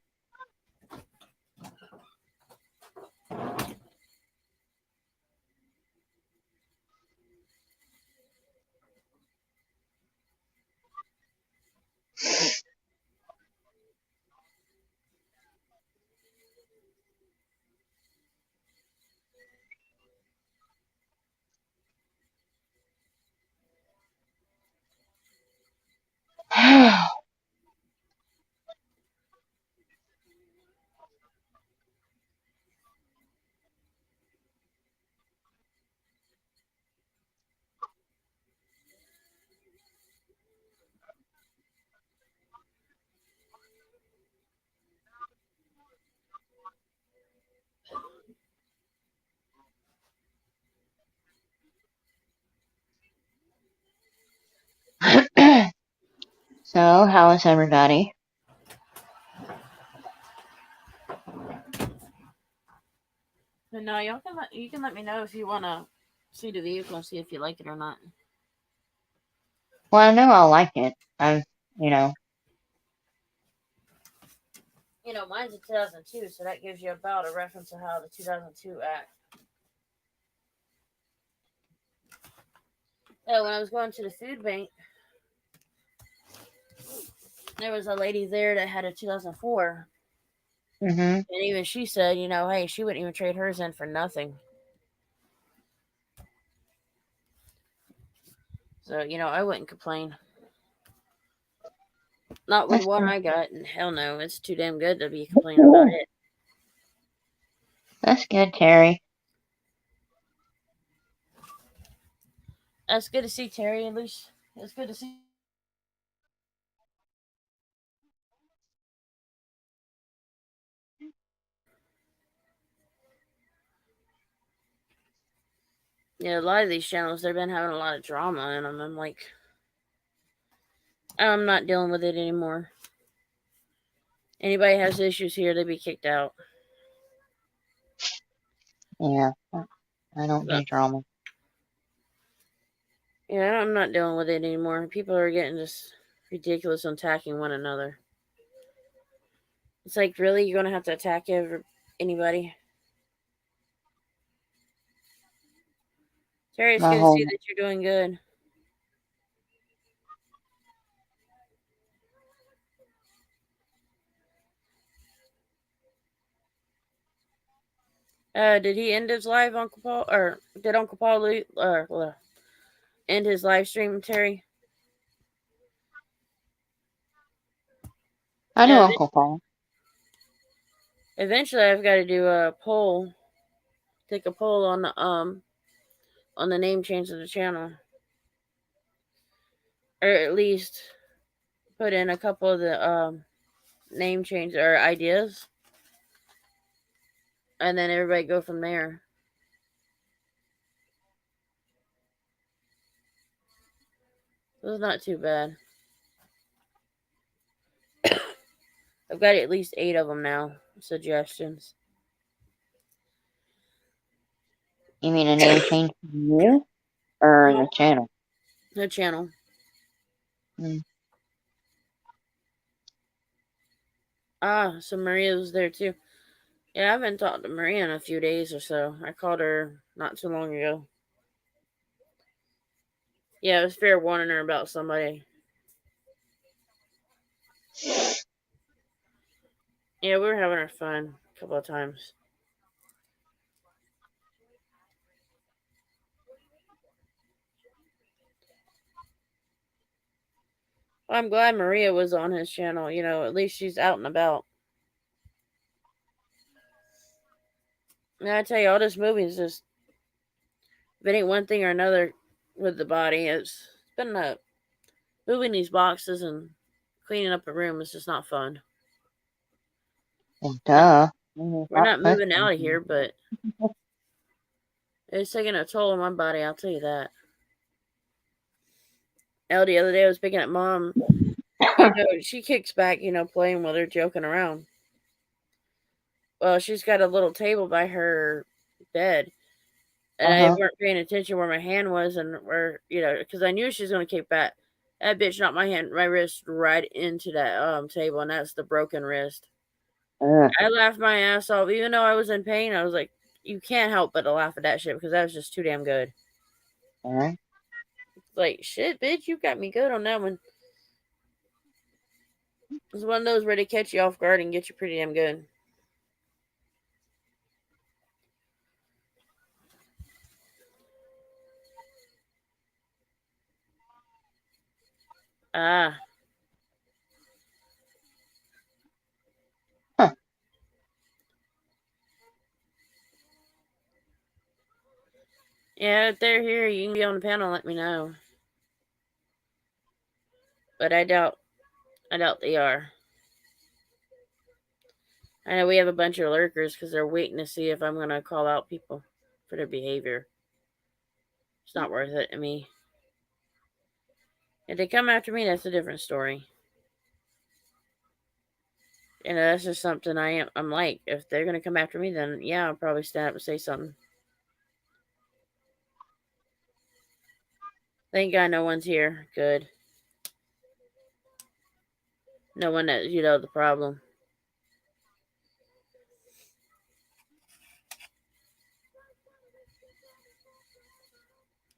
So, how is everybody? But no, you can let me know if you wanna see the vehicle and see if you like it or not. Well, I know I'll like it. You know. You know, mine's a 2002, so that gives you about a reference of how the 2002 act. Oh, when I was going to the food bank, there was a lady there that had a 2004. Mm-hmm. And even she said, you know, hey, she wouldn't even trade hers in for nothing. So, you know, I wouldn't complain. Not with That's one good. I got, and hell no, it's too damn good to be complaining about it. That's good, Terry. That's good to see, Terry, at least. It's good to see. Yeah, a lot of these channels, they've been having a lot of drama in them. I'm like, I'm not dealing with it anymore. Anybody has issues here, they be kicked out. Yeah. I don't do drama. Yeah, I'm not dealing with it anymore. People are getting just ridiculous and attacking one another. It's like, really? You're going to have to attack anybody? Terry, it's My good to see whole that you're doing good. Did he end his live, Uncle Paul? Or did Uncle Paul end his live stream, Terry? I know Yeah, Uncle Paul. eventually I've got to do a poll. Take a poll on the name change of the channel. Or at least put in a couple of the name change or ideas. And then everybody go from there. It was not too bad. I've got at least 8 of them now. Suggestions. You mean a name change for you? Or the channel? The channel. Ah, so Maria was there too. Yeah, I haven't talked to Maria in a few days or so. I called her not too long ago. Yeah, it was fair warning her about somebody. Yeah, we were having our fun a couple of times. I'm glad Maria was on his channel. You know, at least she's out and about. And I tell you, all this movie is just, if it ain't one thing or another with the body, it's been moving these boxes and cleaning up a room is just not fun. Well, duh. We're not moving out of here, but it's taking a toll on my body, I'll tell you that. Elle, the other day I was picking up Mom. You know, she kicks back, you know, playing with her, joking around. Well, she's got a little table by her bed, and I Uh-huh. weren't paying attention where my hand was and where, because I knew she was gonna kick back. That bitch knocked my wrist right into that table, and that's the broken wrist. Ugh. I laughed my ass off, even though I was in pain. I was like, you can't help but to laugh at that shit because that was just too damn good. Alright. Like, shit, bitch, you got me good on that one. It's one of those where they catch you off guard and get you pretty damn good. Ah. Huh. Yeah, if they're here, you can be on the panel, let me know. But I doubt they are. I know we have a bunch of lurkers because they're waiting to see if I'm going to call out people for their behavior. It's not worth it to me. If they come after me, that's a different story. That's just something I'm like. If they're going to come after me, then yeah, I'll probably stand up and say something. Thank God no one's here. Good. No one that, the problem.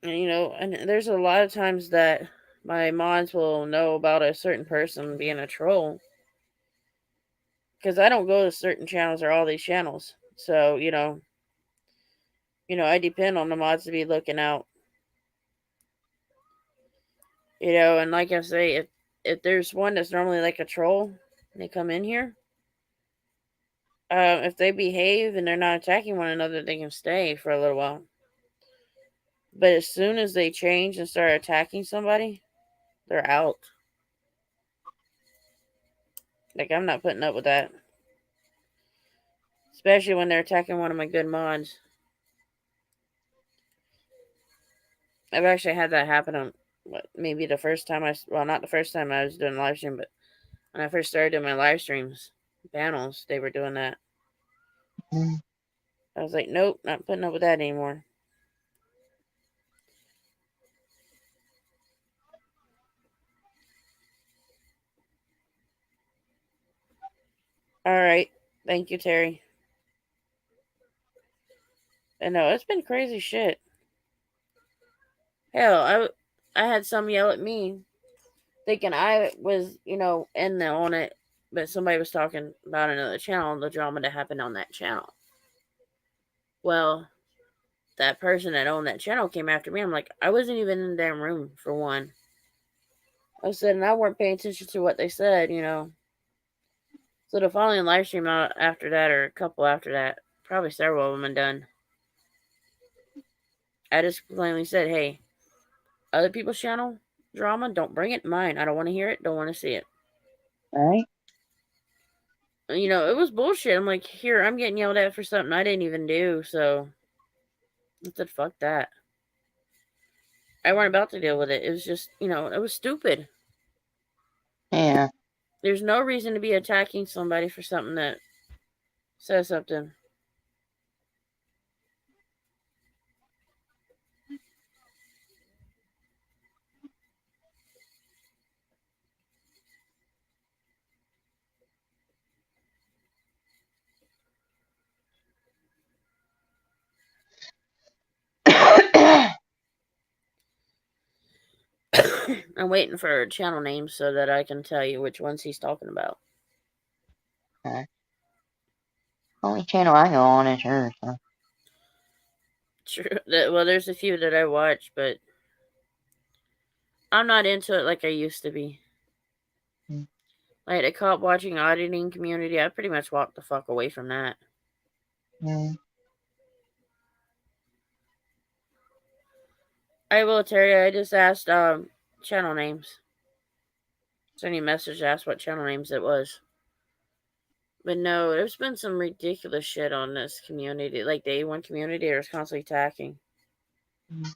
And there's a lot of times that my mods will know about a certain person being a troll. Because I don't go to certain channels or all these channels. So, I depend on the mods to be looking out. And like I say, if there's one that's normally like a troll and they come in here, if they behave and they're not attacking one another, they can stay for a little while. But as soon as they change and start attacking somebody, they're out. Like, I'm not putting up with that. Especially when they're attacking one of my good mods. I've actually had that happen on maybe the first time not the first time I was doing a live stream, but when I first started doing my live streams, panels, they were doing that. Mm. I was like, nope, not putting up with that anymore. All right. Thank you, Terry. I know, it's been crazy shit. Hell, I had some yell at me thinking I was, on it, but somebody was talking about another channel and the drama that happened on that channel. Well, that person that owned that channel came after me. I'm like, I wasn't even in the damn room, for one. I said, and I weren't paying attention to what they said, So the following live stream out after that, or a couple after that, probably several of them, are done. I just plainly said, hey, other people's channel drama, don't bring it to mine. I don't want to hear it, don't want to see it. Alright. It was bullshit. I'm like, here, I'm getting yelled at for something I didn't even do, so I said, fuck that. I weren't about to deal with it. It was just, it was stupid. Yeah. There's no reason to be attacking somebody for something that says something. I'm waiting for channel names so that I can tell you which ones he's talking about. Okay. Only channel I go on is hers, so. True. Well, there's a few that I watch, but I'm not into it like I used to be. Mm. Like the co-op watching auditing community, I pretty much walked the fuck away from that. Mm. I will, Terry. I just asked channel names. Sent you a message to ask what channel names it was. But no, there's been some ridiculous shit on this community. Like the A1 community, there's constantly attacking. Mm.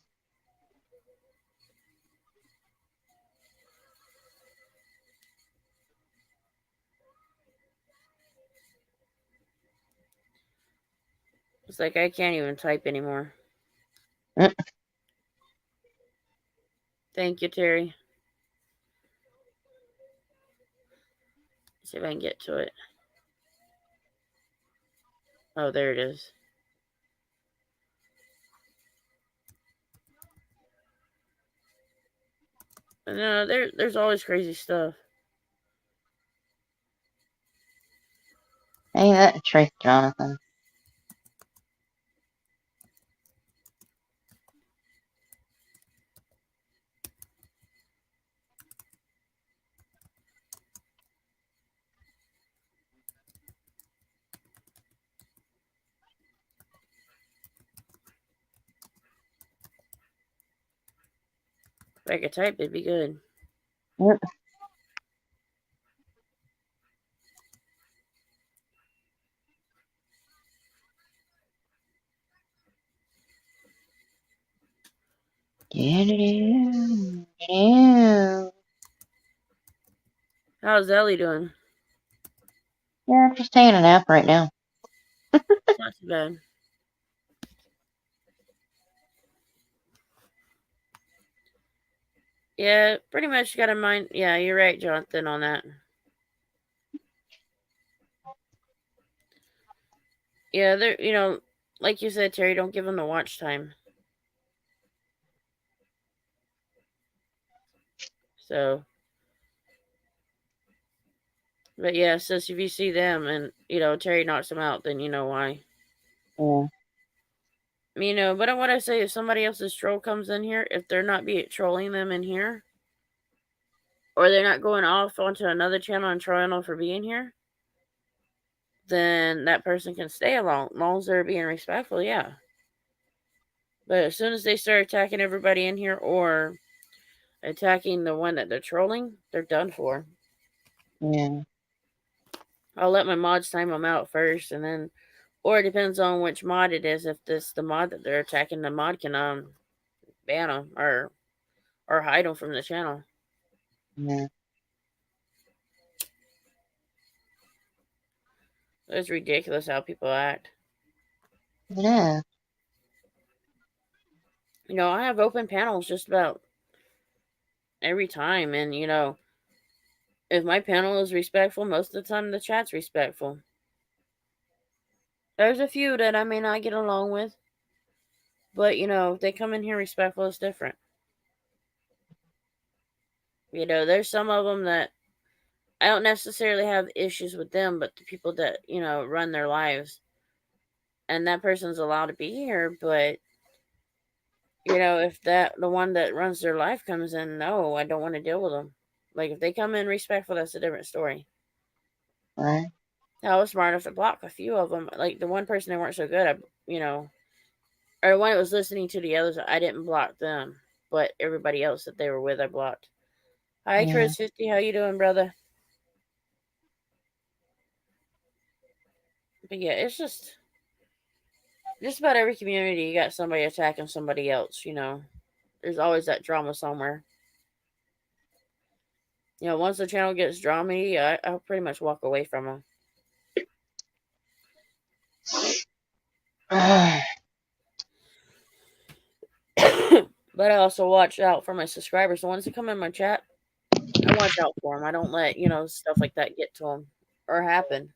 It's like I can't even type anymore. Mm. Thank you, Terry. Let's see if I can get to it. Oh, there it is. No, there's always crazy stuff. Ain't that the truth, Jonathan? If I could type, it'd be good. Mm. How's Ellie doing? Yeah, I'm just taking a nap right now. Not too bad. Yeah, pretty much got a mind. Yeah, you're right, Jonathan, on that. Yeah, they're, like you said, Terry, don't give them the watch time. So, but yeah, sis, if you see them and, Terry knocks them out, then you know why. Yeah. But what I say, if somebody else's troll comes in here, if they're not trolling them in here, or they're not going off onto another channel and trolling them for being here, then that person can stay along, as long as they're being respectful, yeah. But as soon as they start attacking everybody in here or attacking the one that they're trolling, they're done for. Yeah. I'll let my mods time them out first, and then, or it depends on which mod it is. If this the mod that they're attacking, the mod can ban them or hide them from the channel. Yeah. It's ridiculous how people act. Yeah. I have open panels just about every time, and if my panel is respectful, most of the time the chat's respectful. There's a few that I may not get along with, but if they come in here respectful, it's different. There's some of them that I don't necessarily have issues with them, but the people that run their lives, and that person's allowed to be here, but if the one that runs their life comes in, no, I don't want to deal with them. Like if they come in respectful, that's a different story. Right. I was smart enough to block a few of them. Like the one person they weren't so good, or one that was listening to the others, I didn't block them, but everybody else that they were with, I blocked. Hi, Yeah. Chris 50, how you doing, brother? But yeah, it's just about every community, you got somebody attacking somebody else. There's always that drama somewhere. Once the channel gets drama, I'll pretty much walk away from them. But I also watch out for my subscribers. The ones that come in my chat, I watch out for them. I don't let, stuff like that get to them or happen.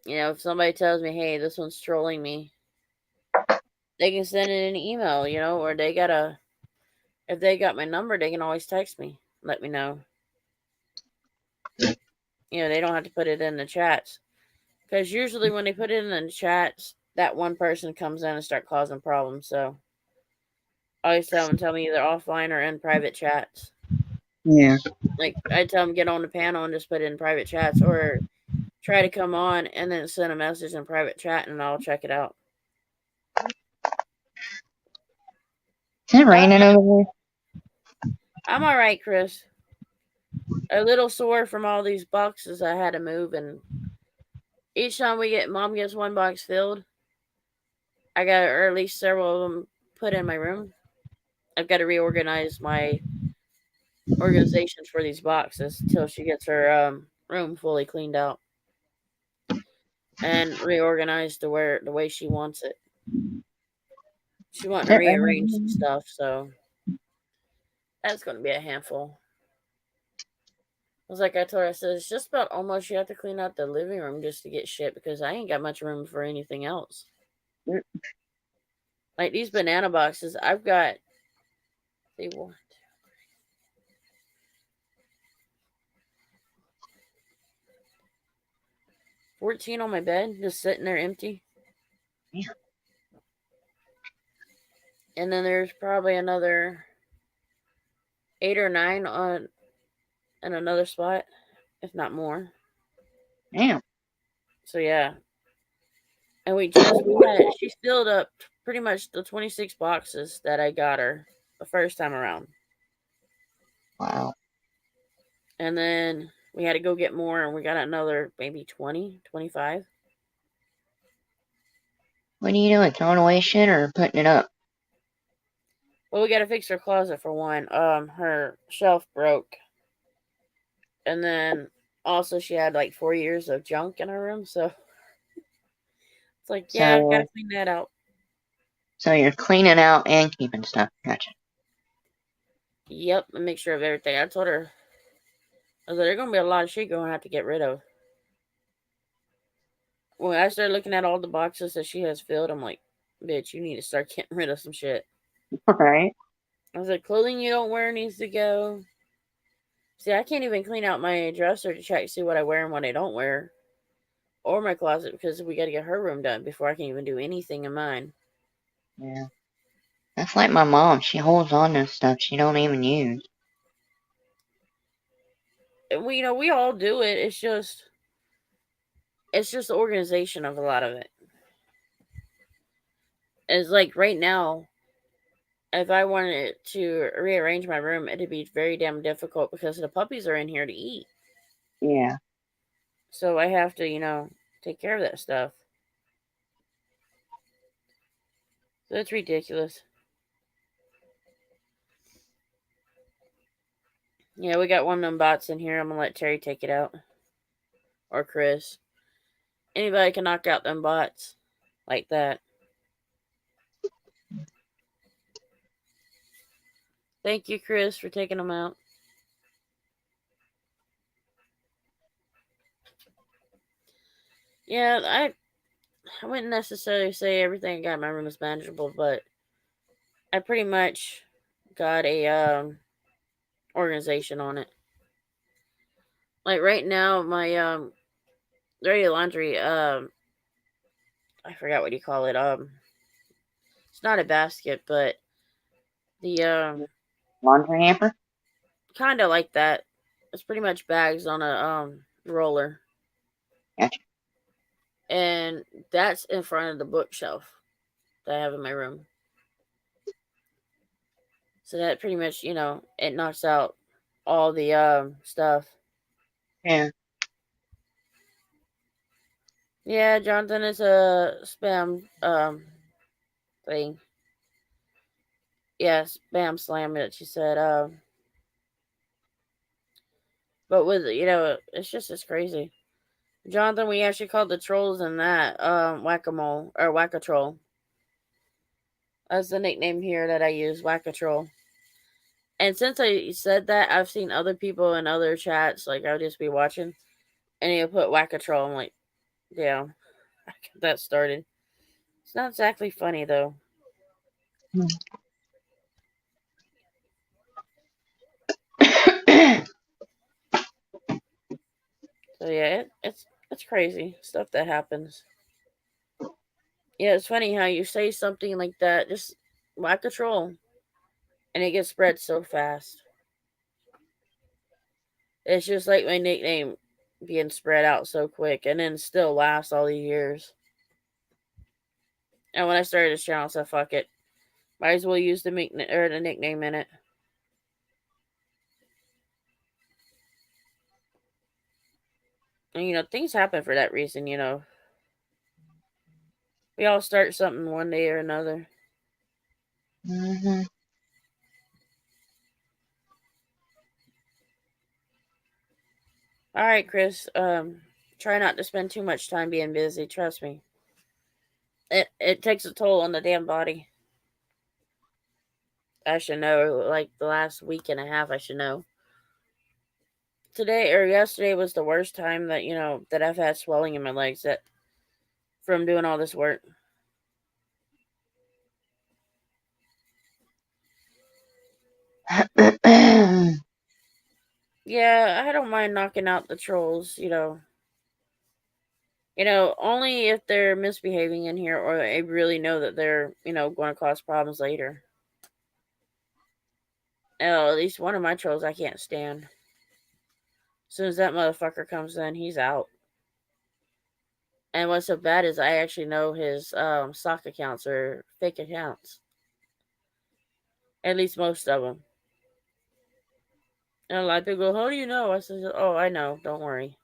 If somebody tells me, hey, this one's trolling me, they can send it an email, or if they got my number, they can always text me, let me know. They don't have to put it in the chats. Because usually when they put it in the chats, that one person comes in and start causing problems. So I always tell me either offline or in private chats. Yeah. Like I tell them get on the panel and just put it in private chats, or try to come on and then send a message in private chat and I'll check it out. Is it raining over there? I'm all right, Chris. A little sore from all these boxes I had to move, and each time Mom gets one box filled, I got or at least several of them put in my room. I've got to reorganize my organizations for these boxes till she gets her room fully cleaned out. and reorganize the way she wants it. She wanting to Sit right rearrange some here. stuff, so that's going to be a handful. I was like, I told her, I said, it's just about almost you have to clean out the living room just to get shit because I ain't got much room for anything else. Like these banana boxes, I've got, see, 14 on my bed, just sitting there empty. Yeah. And then there's probably another 8 or 9 on in another spot, if not more. Damn. So yeah. And she filled up pretty much the 26 boxes that I got her the first time around. Wow. And then we had to go get more, and we got another maybe 20, 25. What are you doing? Throwing away shit or putting it up? Well, we got to fix her closet for one. Her shelf broke. And then also she had like 4 years of junk in her room, so it's like, yeah, I gotta So, clean that out. so you're cleaning out and keeping stuff. Gotcha. Yep, and make sure of everything. I told her, I was like, there's gonna be a lot of shit you're gonna have to get rid of. When I started looking at all the boxes that she has filled, I'm like, bitch, you need to start getting rid of some shit. All right. I was like, clothing you don't wear needs to go. See, I can't even clean out my dresser to check to see what I wear and what I don't wear. Or my closet because we gotta get her room done before I can even do anything in mine. Yeah. That's like my mom. She holds on to stuff she don't even use. And we all do it. It's just the organization of a lot of it. It's like right now, if I wanted to rearrange my room, it'd be very damn difficult because the puppies are in here to eat. Yeah. So I have to, take care of that stuff. So it's ridiculous. Yeah, we got one of them bots in here. I'm gonna let Terry take it out. Or Chris. Anybody can knock out them bots like that. Thank you, Chris, for taking them out. Yeah, I wouldn't necessarily say everything I got in my room is manageable, but I pretty much got a organization on it. Like right now, my dirty laundry, I forgot what you call it. It's not a basket, but the Laundry hamper? kind of like that. It's pretty much bags on a roller, Gotcha. and that's in front of the bookshelf that I have in my room. So that pretty much, it knocks out all the stuff. Yeah. Yeah, Jonathan is a spam thing. Yeah, spam slam that she said. But with it's crazy. Jonathan, we actually called the trolls in that whack-a-mole or whack-a-troll. That's the nickname here that I use, whack-a-troll. And since I said that, I've seen other people in other chats, like I'll just be watching, and he'll put whack-a-troll. I'm like, yeah, I got that started. It's not exactly funny though. So yeah, it's crazy stuff that happens. Yeah, it's funny how you say something like that, just whack a troll, and it gets spread so fast. It's just like my nickname being spread out so quick, and then still lasts all these years. And when I started this channel, I said, "Fuck it, might as well use the nickname in it." And things happen for that reason. We all start something one day or another. Mm-hmm. All right, Chris. Try not to spend too much time being busy. Trust me. It takes a toll on the damn body. I should know. Like the last week and a half, I should know. Today or yesterday was the worst time that that I've had swelling in my legs that from doing all this work. Yeah, I don't mind knocking out the trolls. Only if they're misbehaving in here or I really know that they're going to cause problems later. Oh, at least one of my trolls I can't stand. As soon as that motherfucker comes in, he's out. And what's so bad is I actually know his sock accounts or fake accounts. At least most of them. And a lot of people go, how do you know? I said, oh, I know. Don't worry.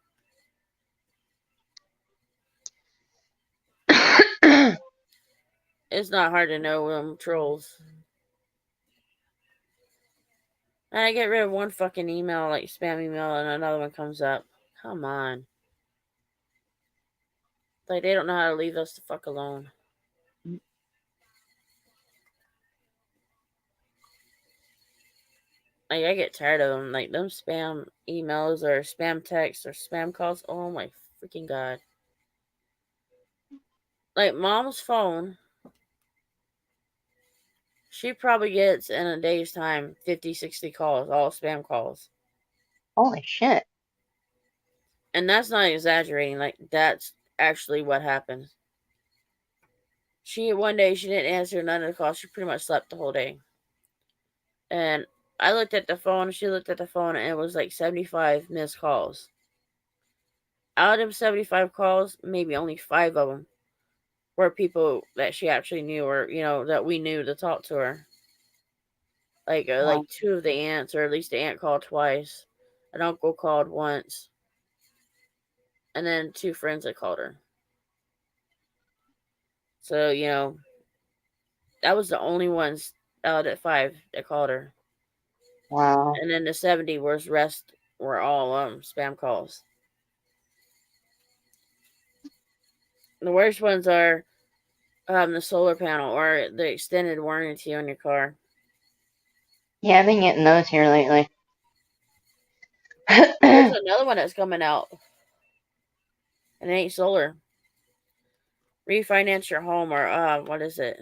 It's not hard to know trolls. And I get rid of one fucking email, like spam email, and another one comes up. Come on. Like, they don't know how to leave us the fuck alone. Like, I get tired of them. Like, them spam emails or spam texts or spam calls. Oh my freaking God. Like, mom's phone, she probably gets in a day's time 50, 60 calls, all spam calls. Holy shit. And that's not exaggerating. Like, that's actually what happens. One day, she didn't answer none of the calls. She pretty much slept the whole day. And I looked at the phone, she looked at the phone, and it was like 75 missed calls. Out of 75 calls, maybe only 5 of them were people that she actually knew or, that we knew to talk to her. Like 2 of the aunts, or at least the aunt called twice. An uncle called once. And then 2 friends that called her. So, that was the only ones out of 5 that called her. Wow. And then the 70 rest were all spam calls. The worst ones are the solar panel or the extended warranty on your car. Yeah, I've been getting those here lately. There's another one that's coming out. And it ain't solar. Refinance your home or what is it?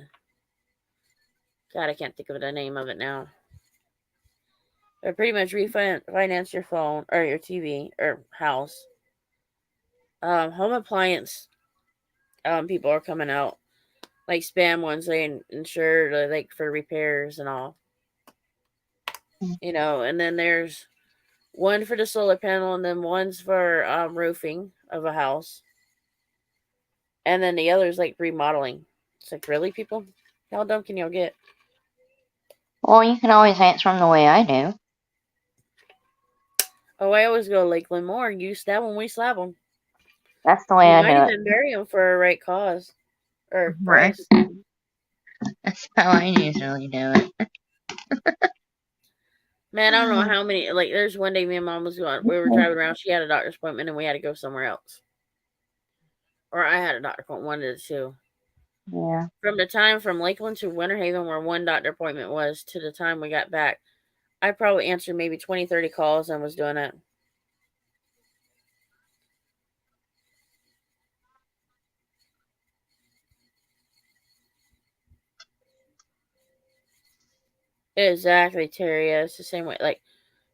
God, I can't think of the name of it now. But pretty much refinance your phone or your TV or house. Home appliance people are coming out. Like spam ones, they insure like for repairs and all. And then there's one for the solar panel, and then one's for roofing of a house. And then the other's like remodeling. It's like, really, people? How dumb can y'all get? Well, you can always answer them the way I do. Oh, I always go Lakeland Moore. You stab them, we slap them. That's the way I do it. Might even bury them for a right cause. Or price. Right. That's how I usually do it. Man, I don't know how many. Like, there's one day me and Mom was going. We were driving around. She had a doctor's appointment, and we had to go somewhere else. Or I had a doctor appointment. One of the two. Yeah. From the time from Lakeland to Winter Haven, where one doctor appointment was, to the time we got back, I probably answered maybe 20, 30 calls and was doing it. Exactly, Terry. Yeah, it's the same way. Like,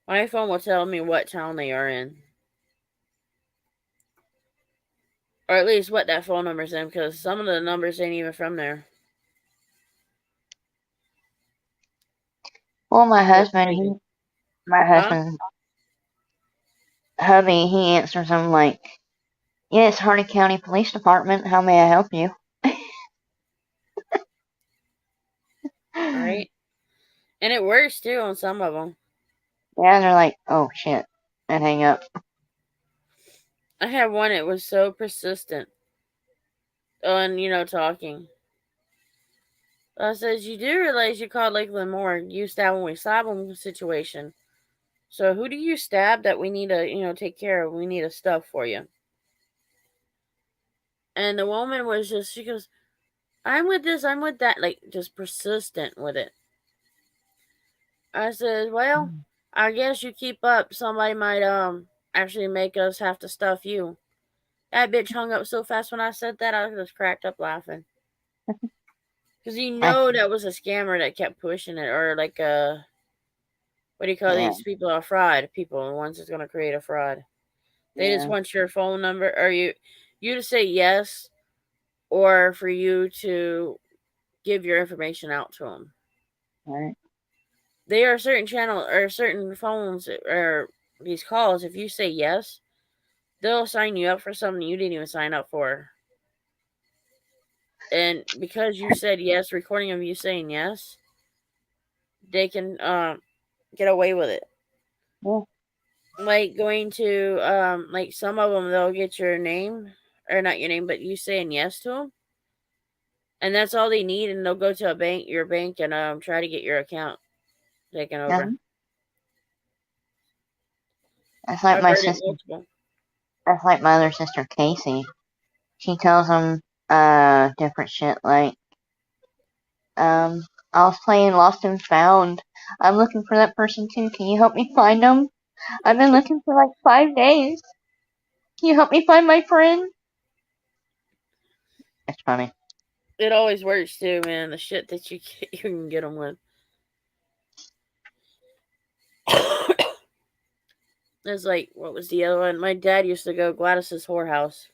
my phone will tell me what town they are in. Or at least what that phone number's in, because some of the numbers ain't even from there. Well, my husband, hubby, he answers them like, yes, Hardy County Police Department, how may I help you? Right? And it works, too, on some of them. Yeah, they're like, oh, shit, and hang up. I had one, it was so persistent on, talking. I says, you do realize you called Lakeland Moore, you stab when we slap them situation. So who do you stab that we need to, take care of? We need a stuff for you. And the woman was just, she goes, I'm with this, I'm with that, like just persistent with it. I said, well, I guess you keep up. Somebody might actually make us have to stuff you. That bitch hung up so fast when I said that, I just cracked up laughing. Because you I, know that was a scammer that kept pushing it, or like a, what do you call yeah, these people? A fraud people, the ones that's going to create a fraud. They just yeah, want your phone number, or you to say yes, or for you to give your information out to them. right. There are certain channel or certain phones or these calls. If you say yes, they'll sign you up for something you didn't even sign up for. And because you said yes, recording of you saying yes, they can get away with it. Yeah. Like going to like some of them, they'll get your name, or not your name, but you saying yes to them, and that's all they need, and they'll go to your bank, and try to get your account taken Yeah. over. That's like I've my heard it sister. multiple. That's like my other sister, Casey. She tells them different shit like I was playing Lost and Found. I'm looking for that person too. Can you help me find them? I've been looking for like 5 days. Can you help me find my friend? It's funny. It always works too, man. The shit that you can get them with. It's like, what was the other one? My dad used to go Gladys's whorehouse.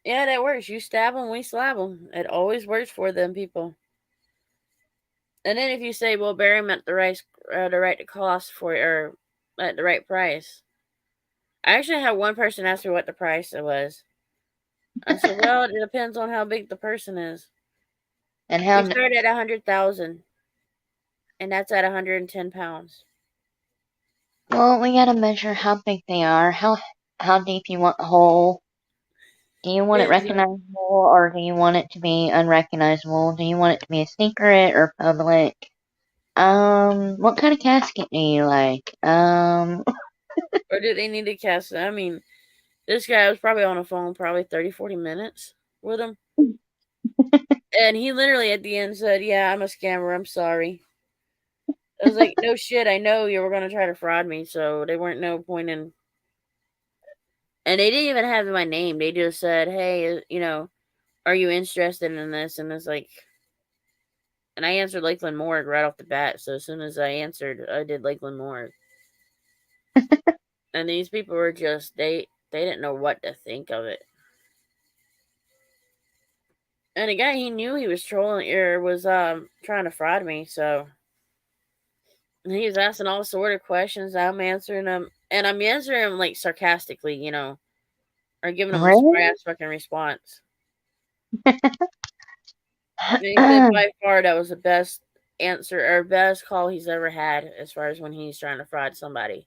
Yeah, that works. You stab them, we slap them. It always works for them people. And then if you say, well, bury them at the right cost for, or at the right price. I actually had one person ask me what the price it was. I said, well, it depends on how big the person is. And We how? start at 100,000, and that's at 110 pounds. Well, we gotta measure how big they are. How deep you want the hole. Do you want it recognizable or do you want it to be unrecognizable? Do you want it to be a secret or public? What kind of casket do you like? Or do they need to cast it? I mean, this guy was probably on the phone probably 30, 40 minutes with him. And he literally at the end said, yeah, I'm a scammer. I'm sorry. I was like, no shit. I know you were going to try to fraud me. So they weren't no point in. And they didn't even have my name. They just said, hey, are you interested in this? And it's like, and I answered Lakeland Morgue right off the bat. So as soon as I answered, I did Lakeland Morgue. And these people were just, they didn't know what to think of it. And the guy, he knew he was trolling or was trying to fraud me, so he was asking all sort of questions. I'm answering them, and I'm answering them like sarcastically, or giving him a spry really? ass fucking response. And he said by far that was the best answer or best call he's ever had as far as when he's trying to fraud somebody.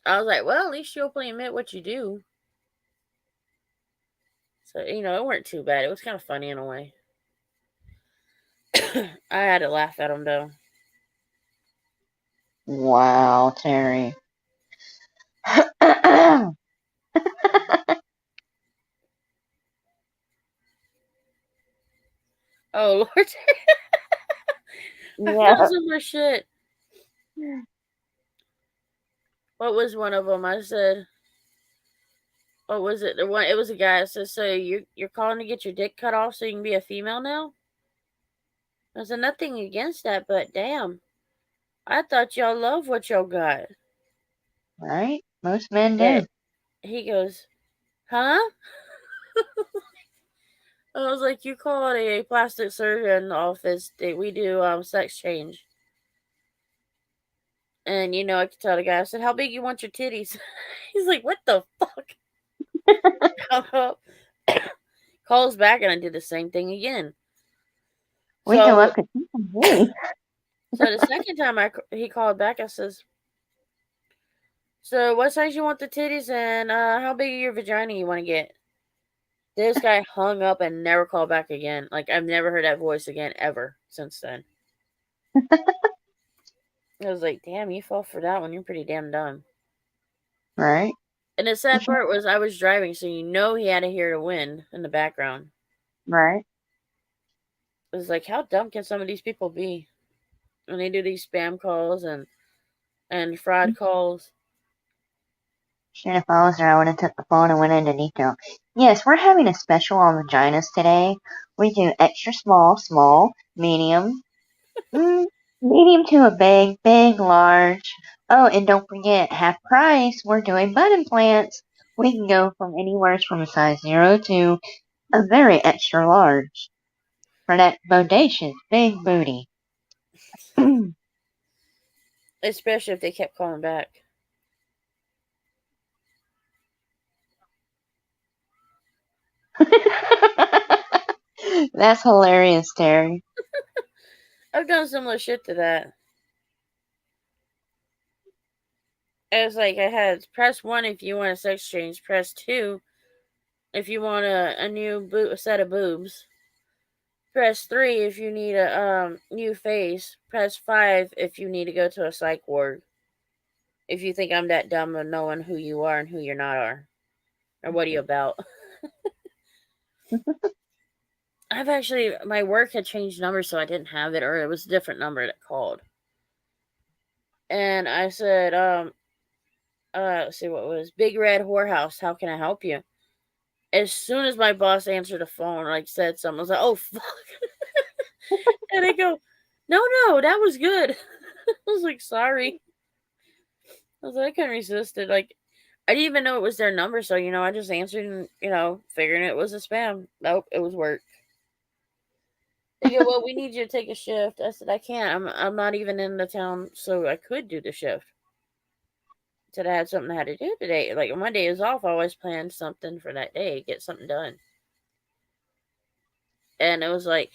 I was like, well, at least you openly admit what you do. So, it weren't too bad. It was kind of funny in a way. I had to laugh at him though. Wow, Terry. Oh Lord, I Yeah. found some more shit. What was one of them? I said, what was it? The one, it was a guy that says, so you're calling to get your dick cut off so you can be a female now? I said, nothing against that, but damn, I thought y'all love what y'all got. Right? Most men But do. he goes, huh? I was like, you call it a plastic surgeon office. We do sex change. And I could tell the guy, I said, how big you want your titties? He's like, what the fuck? Hung up. Calls back, and I did the same thing again. We go So, up to 2 so the second time he called back, I says, so what size you want the titties, and how big of your vagina you want to get? This guy hung up and never called back again. Like, I've never heard that voice again ever since then. I was like, damn, you fall for that one. You're pretty damn dumb. Right? And the sad part was I was driving, so you know he had to hear the wind in the background. Right? It was like, how dumb can some of these people be when they do these spam calls and fraud calls? Shit, if I was there, I would have took the phone and went into detail. Yes, we're having a special on vaginas today. We do extra small, small, medium, medium to a big, big, large. Oh, and don't forget, half price, we're doing butt implants. We can go from anywhere from a size 0 to a very extra large. For that bodacious big booty. Especially if they kept calling back. That's hilarious, Terry. I've done similar shit to that. It was like I had press 1 if you want a sex change, press 2 if you want a new set of boobs, press 3 if you need a new face, press 5 if you need to go to a psych ward. If you think I'm that dumb of knowing who you are and who you're not are. Or what are you about? I've actually, my work had changed numbers so I didn't have it, or it was a different number that called. And I said, let's see what it was. Big Red Whorehouse, how can I help you? As soon as my boss answered the phone, like said something, I was like, oh, fuck. And they go, no, that was good. I was like, sorry. I was like, I couldn't resist it. Like, I didn't even know it was their number, so, I just answered and, figuring it was a spam. Nope, it was work. They go, well, we need you to take a shift. I said, I can't. I'm not even in the town, so I could do the shift. I said I had something I had to do today. Like, when my day is off, I always plan something for that day, get something done. And it was like,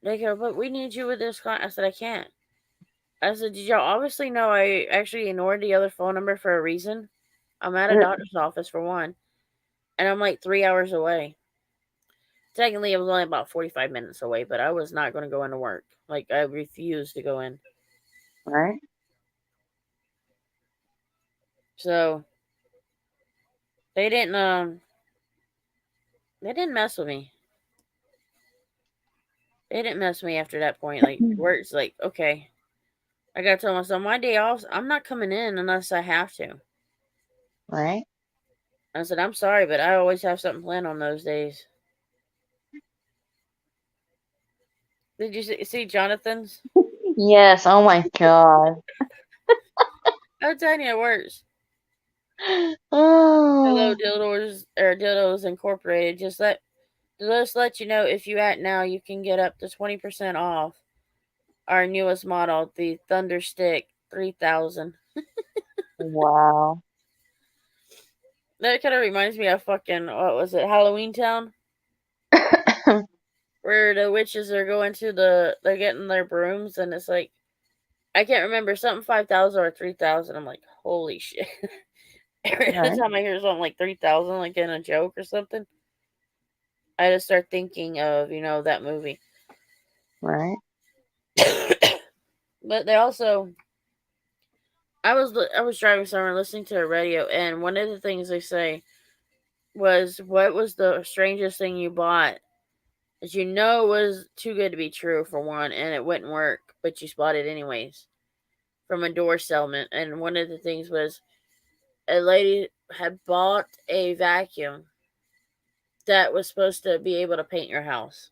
they go, but we need you with this client. I said, I can't. I said, did y'all obviously know I actually ignored the other phone number for a reason? I'm at a doctor's office for one, and I'm like 3 hours away. Technically, it was only about 45 minutes away, but I was not going to go into work. Like, I refused to go in. Right? So, they didn't mess with me. They didn't mess with me after that point. Like, work's like, okay. I got to tell myself, my day off, I'm not coming in unless I have to. Right? I said, I'm sorry, but I always have something planned on those days. Did you see Jonathan's? Yes, oh my god. I'm telling you, it works. Oh. Hello, Dildos Incorporated. Just let you know, if you act now, you can get up to 20% off our newest model, the Thunderstick 3000. Wow. That kind of reminds me of fucking, what was it, Halloween Town? Where the witches are going they're getting their brooms, and it's like, I can't remember, something 5,000 or 3,000. I'm like, holy shit. Every time I hear something like 3,000, like in a joke or something, I just start thinking of, that movie. Right? But they also, I was driving somewhere listening to a radio, and one of the things they say was, what was the strangest thing you bought that was too good to be true, for one, and it wouldn't work, but you bought it anyways from a door salesman. And one of the things was, a lady had bought a vacuum that was supposed to be able to paint your house.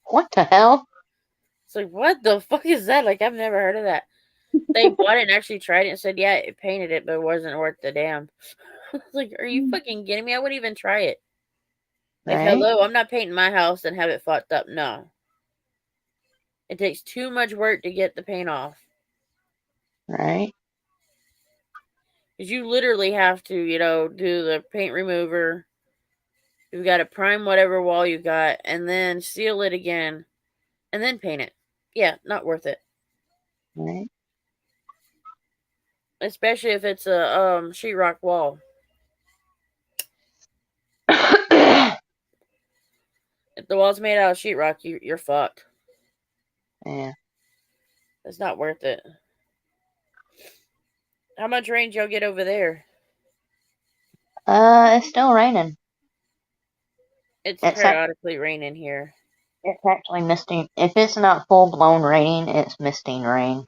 What the hell? It's like, what the fuck is that? Like, I've never heard of that. They bought it and actually tried it and said, yeah, it painted it, but it wasn't worth the damn. Like, are you fucking kidding me? I wouldn't even try it. Like, Right? hello, I'm not painting my house and have it fucked up. No. It takes too much work to get the paint off. Right? Because you literally have to, do the paint remover. You've got to prime whatever wall you got, and then seal it again, and then paint it. Yeah, not worth it. Right? Especially if it's a sheetrock wall. If the wall's made out of sheetrock, you're fucked. Yeah. It's not worth it. How much rain y'all get over there? It's still raining. It's It's periodically raining here. It's actually misting. If it's not full blown rain, it's misting rain.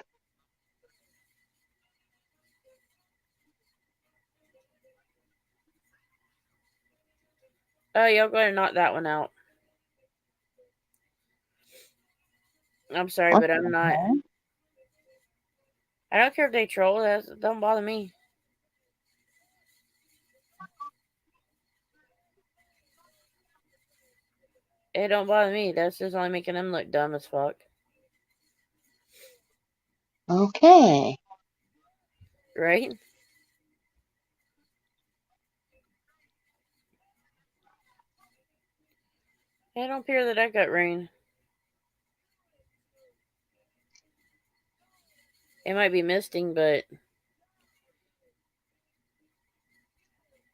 Oh, y'all go ahead and knock that one out. I'm sorry, What but I'm the not. hell? I don't care if they troll. That don't bother me. It don't bother me. That's just only making them look dumb as fuck. Okay. Right? It don't appear that I got rain. It might be misting, but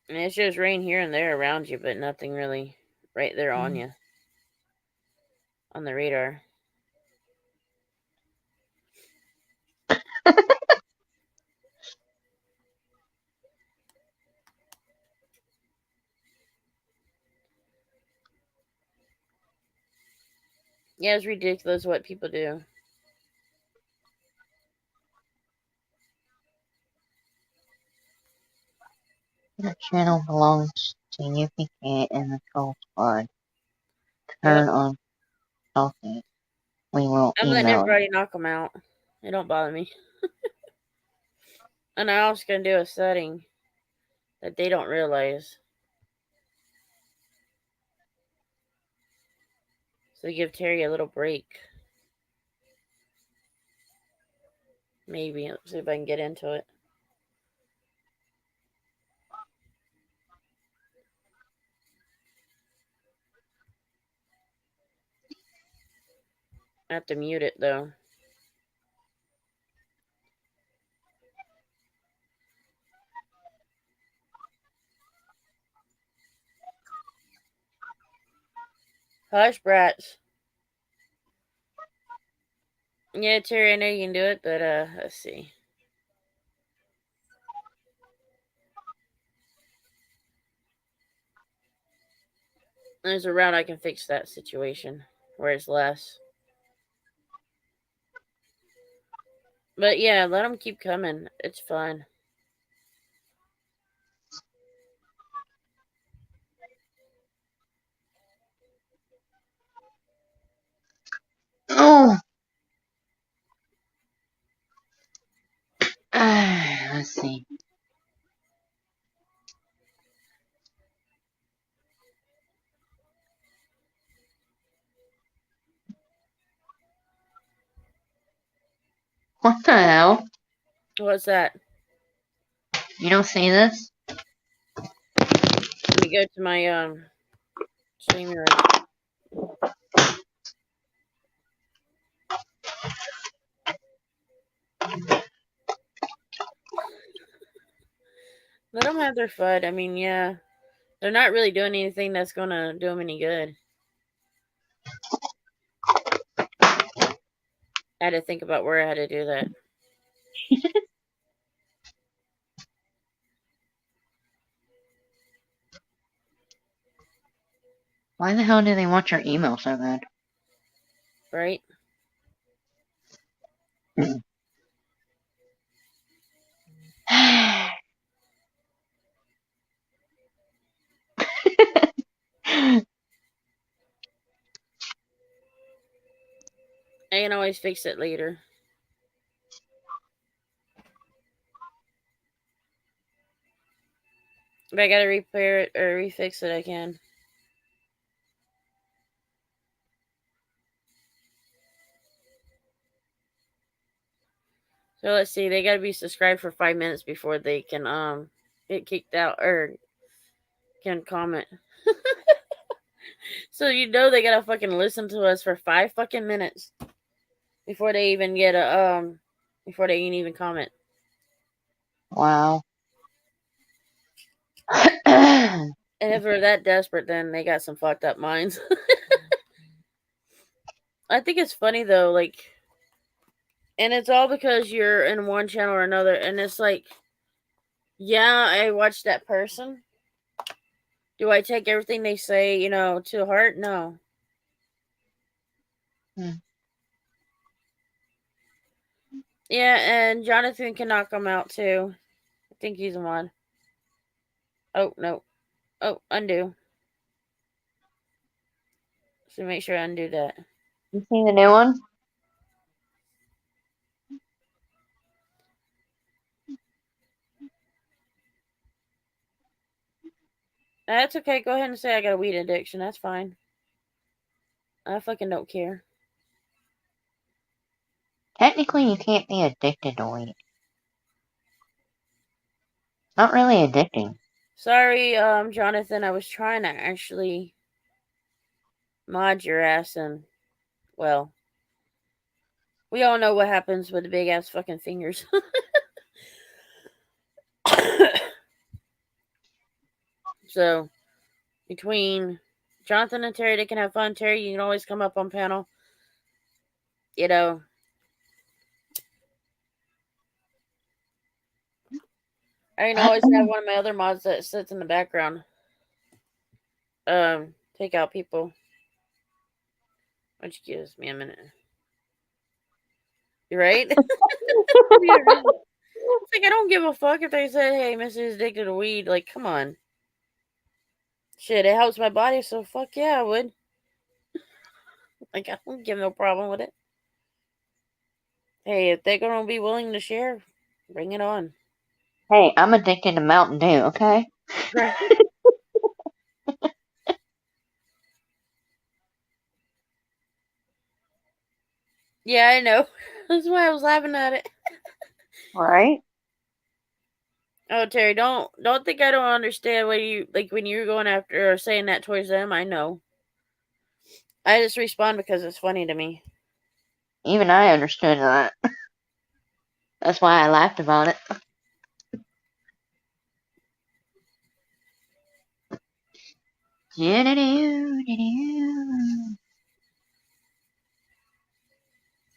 it's just rain here and there around you, but nothing really right there on you. On the radar. Yeah, it's ridiculous what people do. The channel belongs to UPK and the Troll Squad. Yep. Turn on talking. We will I'm letting email everybody knock them out. It don't bother me. And I also can do a setting that they don't realize. So give Terry a little break. Maybe. Let's see if I can get into it. I have to mute it though. Hush, brats. Yeah, Terry, I know you can do it, but let's see. There's a route I can fix that situation where it's less. But yeah, let them keep coming. It's fun. Oh. Let's see. What the hell? What's that? You don't see this? Let me go to my streamer. Let them have their fun. I mean, yeah. They're not really doing anything that's going to do them any good. I had to think about where I had to do that. Why the hell do they want your email so bad? Right? I can always fix it later. If I gotta repair it or refix it, I can. So let's see, they gotta be subscribed for 5 minutes before they can get kicked out or can comment. So you know they gotta fucking listen to us for 5 fucking minutes before they even get a before they can even comment. Wow. And if they're that desperate, then they got some fucked up minds. I think it's funny though, like And it's all because you're in one channel or another. And it's like, yeah, I watch that person. Do I take everything they say, to heart? No. Hmm. Yeah, and Jonathan can knock them out too. I think he's a mod. Oh, no. Oh, undo. So make sure I undo that. You see the new one? That's okay. Go ahead and say I got a weed addiction. That's fine. I fucking don't care. Technically, you can't be addicted to weed. It's not really addicting. Sorry, Jonathan. I was trying to actually mod your ass, and well, we all know what happens with the big ass fucking fingers. So, between Jonathan and Terry, they can have fun. Terry, you can always come up on panel. You know, I can always have one of my other mods that sits in the background. Take out people. Which gives me a minute. You right? It's like I don't give a fuck if they say, "Hey, Missy's addicted to weed." Like, come on. Shit, it helps my body, so fuck yeah, I would. Like, I don't give no problem with it. Hey, if they're gonna be willing to share, bring it on. Hey, I'm addicted to Mountain Dew, okay? Right. Yeah, I know. That's why I was laughing at it. Right? Oh, Terry, don't think I don't understand what you like when you're going after or saying that towards them. I know. I just respond because it's funny to me. Even I understood that. That's why I laughed about it.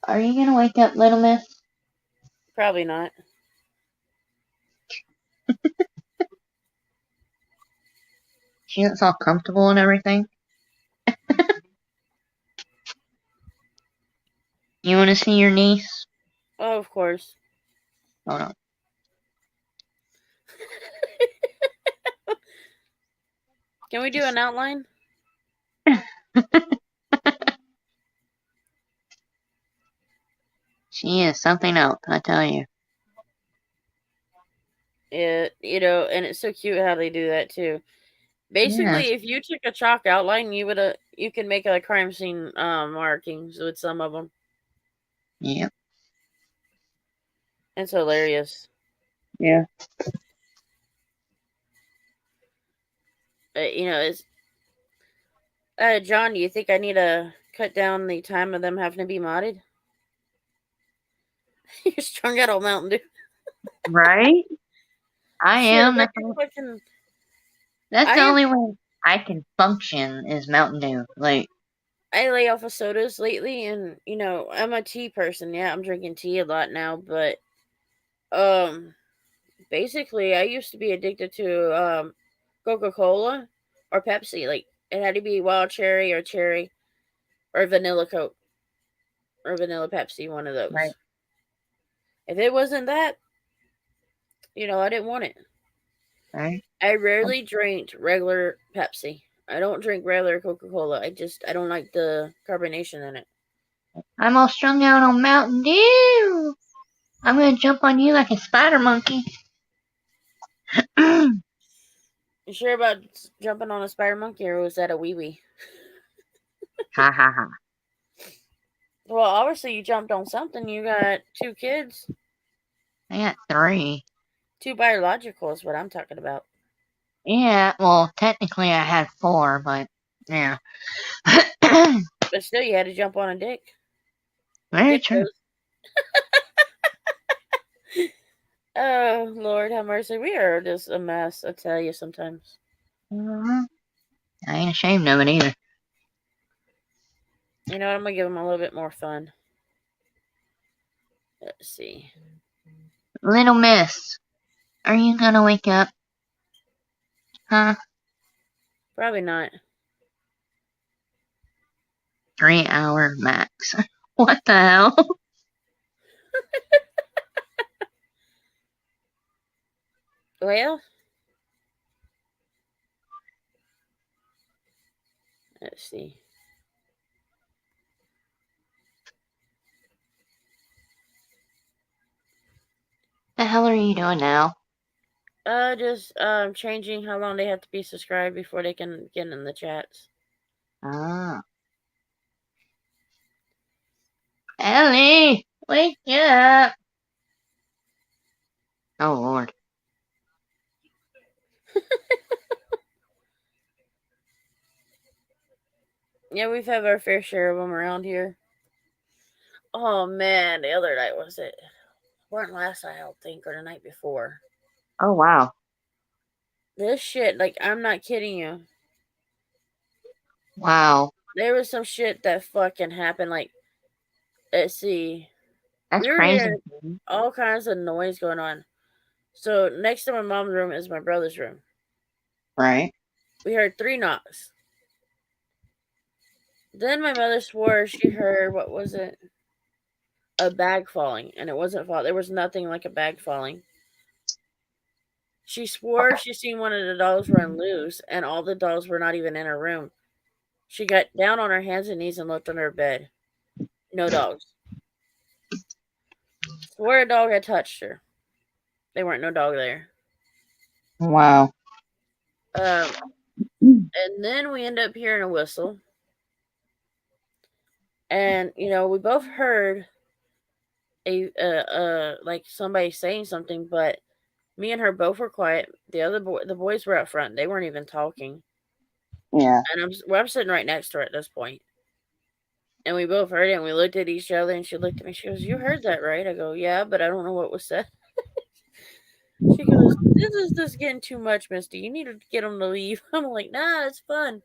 Are you gonna wake up, little miss? Probably not. She looks all comfortable and everything. You wanna see your niece? Oh, of course. Hold on. Can we do an outline? She is something else, I tell you. It, and it's so cute how they do that too. Basically, Yes. if you took a chalk outline, you can make a crime scene markings with some of them. Yep. It's hilarious. Yeah. It's John. Do you think I need to cut down the time of them having to be modded? You're strung out on Mountain Dew. Right? I Shit, am. like fucking. That's I the am. only way I can function is Mountain Dew. Like, I lay off of sodas lately, and I'm a tea person. Yeah, I'm drinking tea a lot now, but basically, I used to be addicted to Coca-Cola or Pepsi. Like, it had to be wild cherry or vanilla Coke or vanilla Pepsi, one of those. right. If it wasn't that, I didn't want it. Right? I rarely drank regular Pepsi. I don't drink regular Coca-Cola. I don't like the carbonation in it. I'm all strung out on Mountain Dew. I'm gonna jump on you like a spider monkey. Ha You sure about jumping on a spider monkey, or was that a wee-wee? ha ha. Well, obviously you jumped on something. You got 2 kids. I got 3. 2 biological is what I'm talking about. Yeah, well, technically I had 4, but yeah. But still, you had to jump on a dick. Very Dick true. goes. Oh, Lord have mercy. We are just a mess, I tell you sometimes. I ain't ashamed of it either. You know what? I'm going to give them a little bit more fun. Let's see. Little miss, are you gonna wake up? Huh? Probably not. 3 hour max. What the hell? Well, let's see. The hell are you doing now? Just changing how long they have to be subscribed before they can get in the chats. Ah. Ellie, wake up. Oh, Lord. Yeah, we've had our fair share of them around here. Oh man, the other night was it? Weren't last night, I don't think, or the night before. Oh, wow. This shit, like, I'm not kidding you. Wow. There was some shit that fucking happened. Like, let's see. That's We were crazy. hearing all kinds of noise going on. So next to my mom's room is my brother's room. Right. We heard 3 knocks. Then my mother swore she heard, what was it? A bag falling, and it wasn't falling. There was nothing like a bag falling. She swore she seen one of the dogs run loose, and all the dogs were not even in her room. She got down on her hands and knees and looked under her bed. No dogs. Swore a dog had touched her. There weren't no dog there. Wow. And then we end up hearing a whistle. And, we both heard like somebody saying something, but me and her both were quiet. The boys were up front. They weren't even talking. Yeah. And I'm sitting right next to her at this point. And we both heard it, and we looked at each other, and she looked at me. She goes, "You heard that, right?" I go, "Yeah, but I don't know what was said." She goes, "This is just getting too much, Misty. You need to get them to leave." I'm like, "Nah, it's fun."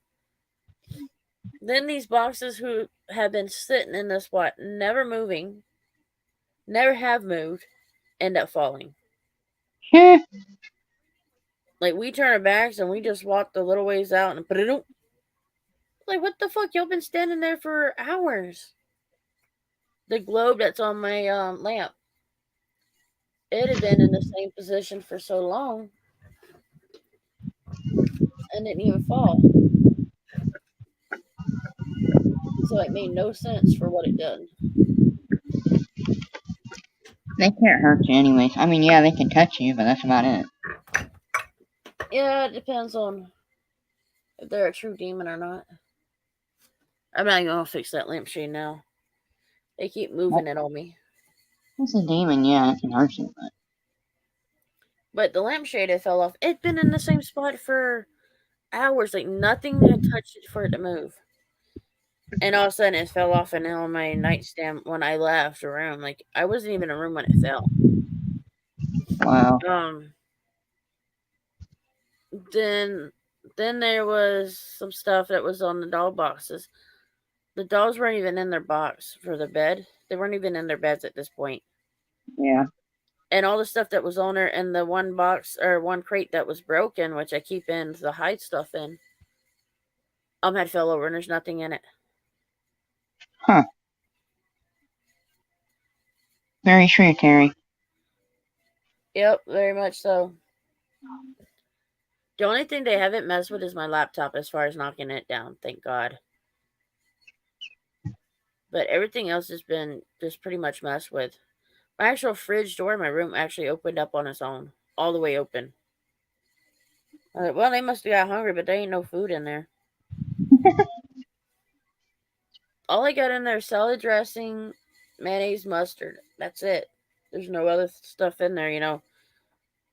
Then these boxes who have been sitting in this spot, never moving, never have moved, end up falling. Like, we turn our backs and we just walked a little ways out and like, what the fuck? Y'all been standing there for hours. The globe that's on my lamp, it had been in the same position for so long and didn't even fall. So it made no sense for what it did. They can't hurt you anyways. I mean, yeah, they can touch you, but that's about it. Yeah, it depends on if they're a true demon or not. I'm not gonna fix that lampshade now. They keep moving it on me. It's a demon, yeah, it can hurt you, But the lampshade, it fell off. It'd been in the same spot for hours. Like, nothing had touched it for it to move. And all of a sudden, it fell off and on my nightstand when I left the room. Like, I wasn't even in the room when it fell. Wow. Then there was some stuff that was on the doll boxes. The dolls weren't even in their box for the bed. They weren't even in their beds at this point. Yeah. And all the stuff that was on there, and the one box or one crate that was broken, which I keep in the hide stuff in, had fell over and there's nothing in it. Huh. Very true, Terry. Yep, very much so. The only thing they haven't messed with is my laptop as far as knocking it down, thank God. But everything else has been just pretty much messed with. My actual fridge door in my room actually opened up on its own, all the way open. Well, they must have got hungry, but there ain't no food in there. All I got in there is salad dressing, mayonnaise, mustard. That's it. There's no other stuff in there,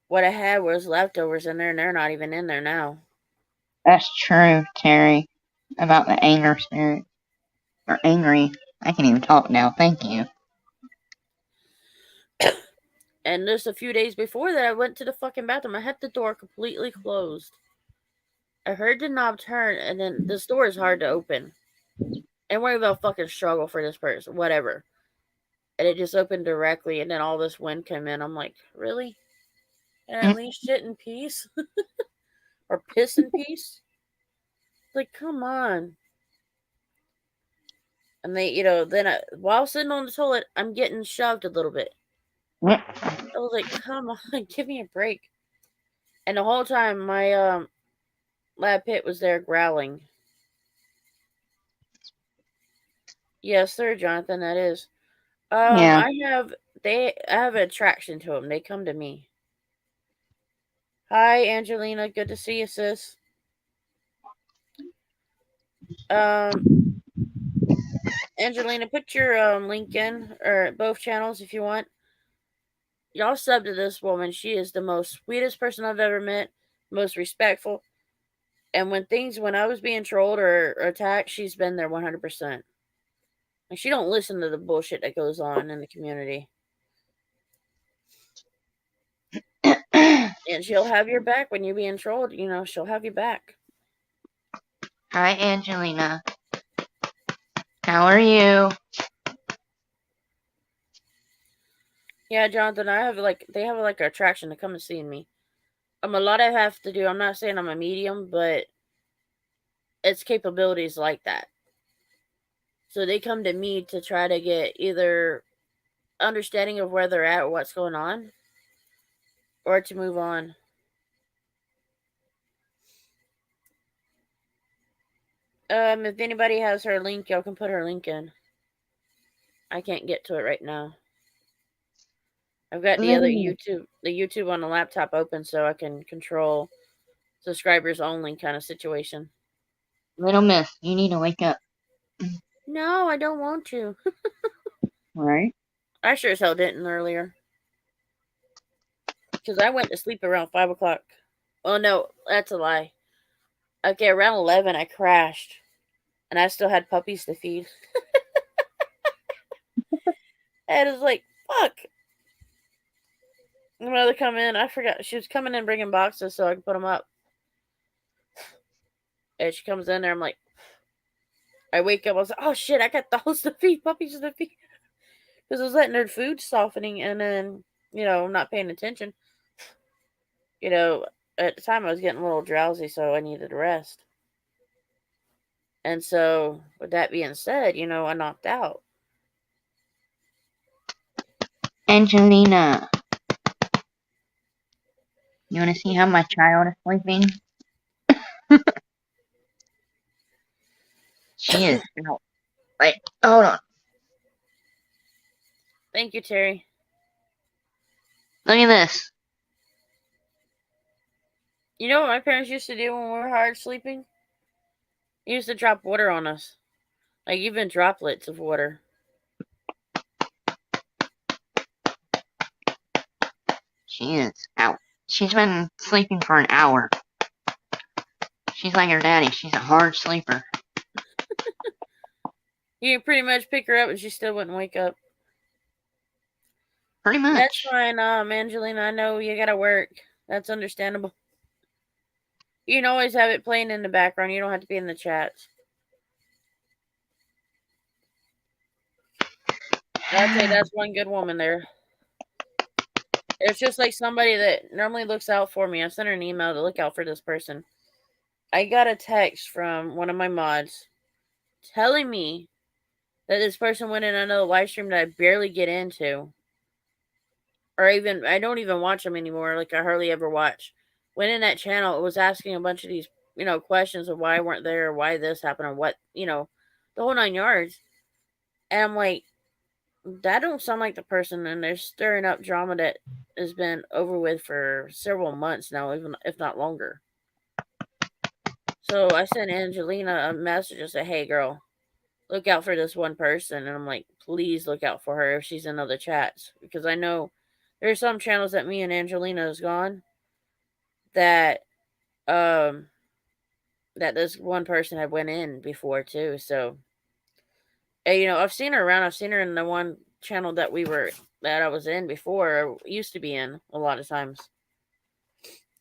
What I had was leftovers in there, and they're not even in there now. That's true, Terry. About the anger spirit. Or angry. I can even talk now, thank you. And just a few days before that, I went to the fucking bathroom. I had the door completely closed. I heard the knob turn, and then this door is hard to open. And we're gonna fucking struggle for this person. Whatever. and it just opened directly, and then all this wind came in. I'm like, really? And at least shit in peace? Or piss in peace? Like, come on. And they, then while sitting on the toilet, I'm getting shoved a little bit. I was like, come on, give me a break. And the whole time, my lab pit was there growling. Yes, sir, Jonathan, that is. Yeah. I have an attraction to them. They come to me. Hi, Angelina. Good to see you, sis. Angelina, put your link in, or both channels if you want. Y'all sub to this woman. She is the most sweetest person I've ever met, most respectful. And when I was being trolled or attacked, she's been there 100%. Like, she don't listen to the bullshit that goes on in the community. And she'll have your back when you're being trolled. She'll have you back. Hi, Angelina. How are you? Yeah, Jonathan, they have an attraction to come and see me. A lot I have to do. I'm not saying I'm a medium, but its capabilities like that. So they come to me to try to get either understanding of where they're at or what's going on, or to move on. If anybody has her link, y'all can put her link in. I can't get to it right now. I've got the other YouTube on the laptop open so I can control subscribers only kind of situation. Little miss, you need to wake up. No, I don't want to. Right? I sure as hell didn't earlier. Because I went to sleep around 5 o'clock. Oh, no, that's a lie. Okay, around 11, I crashed. And I still had puppies to feed. And it was like, fuck. My mother come in. I forgot. She was coming in bringing boxes so I could put them up. And she comes in there. I'm like, I wake up. I was like, oh shit, I got dolls to feed, puppies to feed. Because I was letting her food softening and then, not paying attention. At the time I was getting a little drowsy, so I needed rest. And so, with that being said, I knocked out. Angelina. You want to see how my child is sleeping? She is out. Wait, hold on. Thank you, Terry. Look at this. You know what my parents used to do when we were hard sleeping? They used to drop water on us. Like, even droplets of water. She is out. She's been sleeping for an hour. She's like her daddy. She's a hard sleeper. You can pretty much pick her up and she still wouldn't wake up. Pretty much. That's fine, Angelina. I know you gotta work. That's understandable. You can always have it playing in the background. You don't have to be in the chats. Okay, that's one good woman there. It's just like somebody that normally looks out for me. I sent her an email to look out for this person. I got a text from one of my mods telling me that this person went in another live stream that I barely get into. Or even, I don't even watch them anymore. Like, I hardly ever watch. Went in that channel, it was asking a bunch of these, questions of why I weren't there, why this happened, or what, the whole 9 yards. And I'm like, that don't sound like the person, and they're stirring up drama that has been over with for several months now, even if not longer. So I sent Angelina a message and said, hey girl, look out for this one person. And I'm like, please look out for her if she's in other chats. Because I know there's some channels that me and Angelina has gone that that this one person had went in before too. So I've seen her around. I've seen her in the one channel that I was in before, or used to be in a lot of times.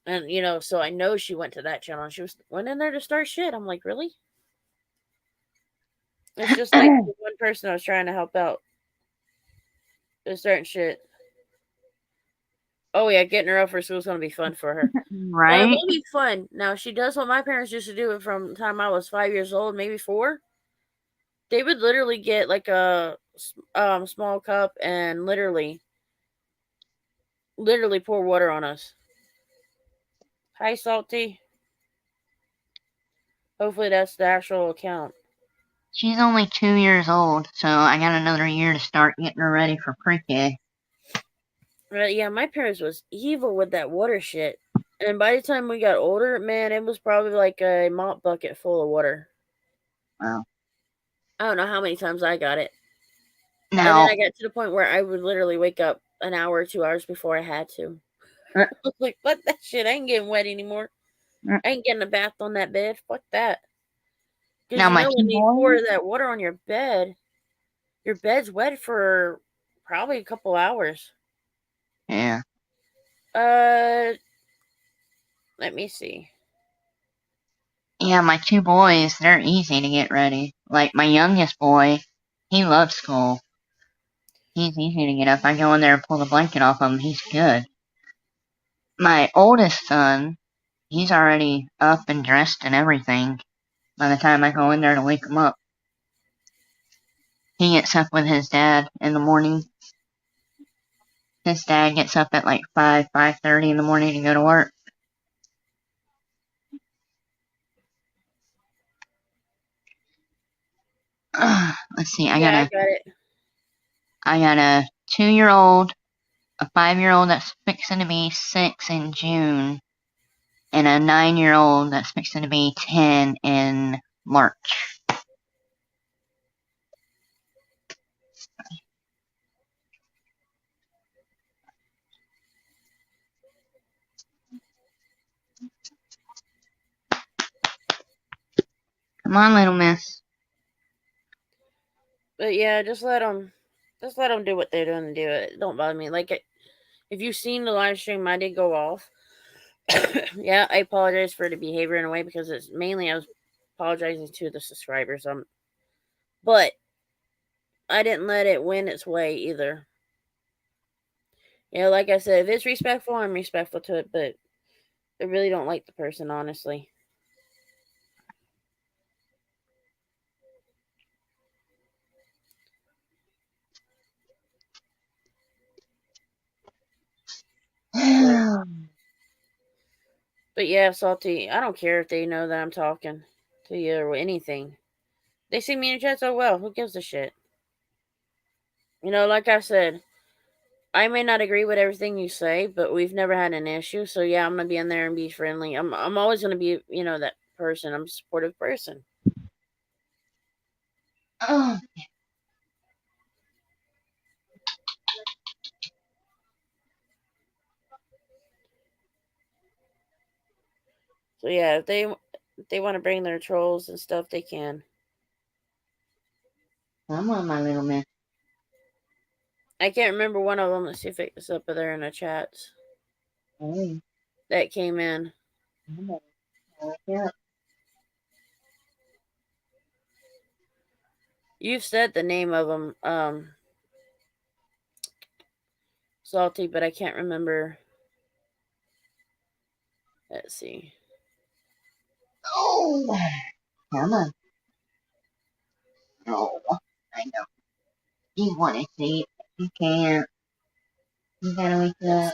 And so I know she went to that channel and she went in there to start shit. I'm like, really? It's just like the one person I was trying to help out. There's certain shit. Oh yeah, getting her up for school is gonna be fun for her. It Right? won't be fun. Now she does what my parents used to do from the time I was 5 years old, maybe 4. They would literally get like a small cup and literally pour water on us. Hi, Salty. Hopefully that's the actual account. She's only 2 years old, so I got another year to start getting her ready for pre-K. But yeah, my parents was evil with that water shit. And by the time we got older, man, it was probably like a mop bucket full of water. Wow. I don't know how many times I got it. And Now, then I got to the point where I would literally wake up an hour or 2 hours before I had to. Uh. I was like, fuck that shit. I ain't getting wet anymore. I ain't getting a bath on that bed. Fuck that. Because now you my know two when you pour boys, that water on your bed's wet for probably a couple hours. yeah. Let me see. Yeah, my 2 boys, they're easy to get ready. Like, my youngest boy, he loves school. He's easy to get up. I go in there and pull the blanket off him, he's good. My oldest son, he's already up and dressed and everything by the time I go in there to wake him up. He gets up with his dad in the morning. His dad gets up at like 5:30 in the morning to go to work. Let's see, I Yeah, I got it. got a 2-year-old, a 5-year-old that's fixing to be 6 in June, and a 9-year-old that's fixing to be 10 in March. Come on, little miss. But yeah, just let them do what they're doing to do it. Don't bother me. Like, if you've seen the live stream, I did go off. Yeah, I apologize for the behavior in a way because it's mainly I was apologizing to the subscribers. But I didn't let it win its way either. Yeah, like I said, if it's respectful, I'm respectful to it. But I really don't like the person, honestly. But yeah, Salty, I don't care if they know that I'm talking to you or anything. They see me in chat so well. Who gives a shit? You know, like I said, I may not agree with everything you say, but we've never had an issue. So yeah, I'm gonna be in there and be friendly. I'm always gonna be, that person. I'm a supportive person. Oh, So yeah, if they want to bring their trolls and stuff, they can. come on, my little miss. I can't remember one of them. Let's see if it's up there in the chats Hey, that came in. yeah. You've said the name of them, Salty, but I can't remember. Let's see. Oh, come on. Oh, I know. You want to see it, but you can't. You gotta wake up.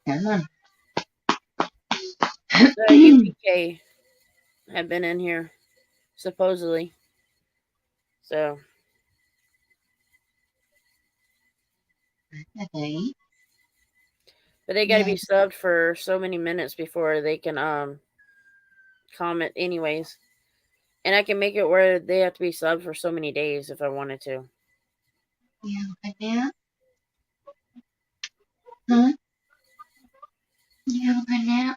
Come on. The UPK have been in here, supposedly. So. Okay. But they got to be subbed for so many minutes before they can comment anyways. And I can make it where they have to be subbed for so many days if I wanted to. You have a good nap? Huh? You have a good nap?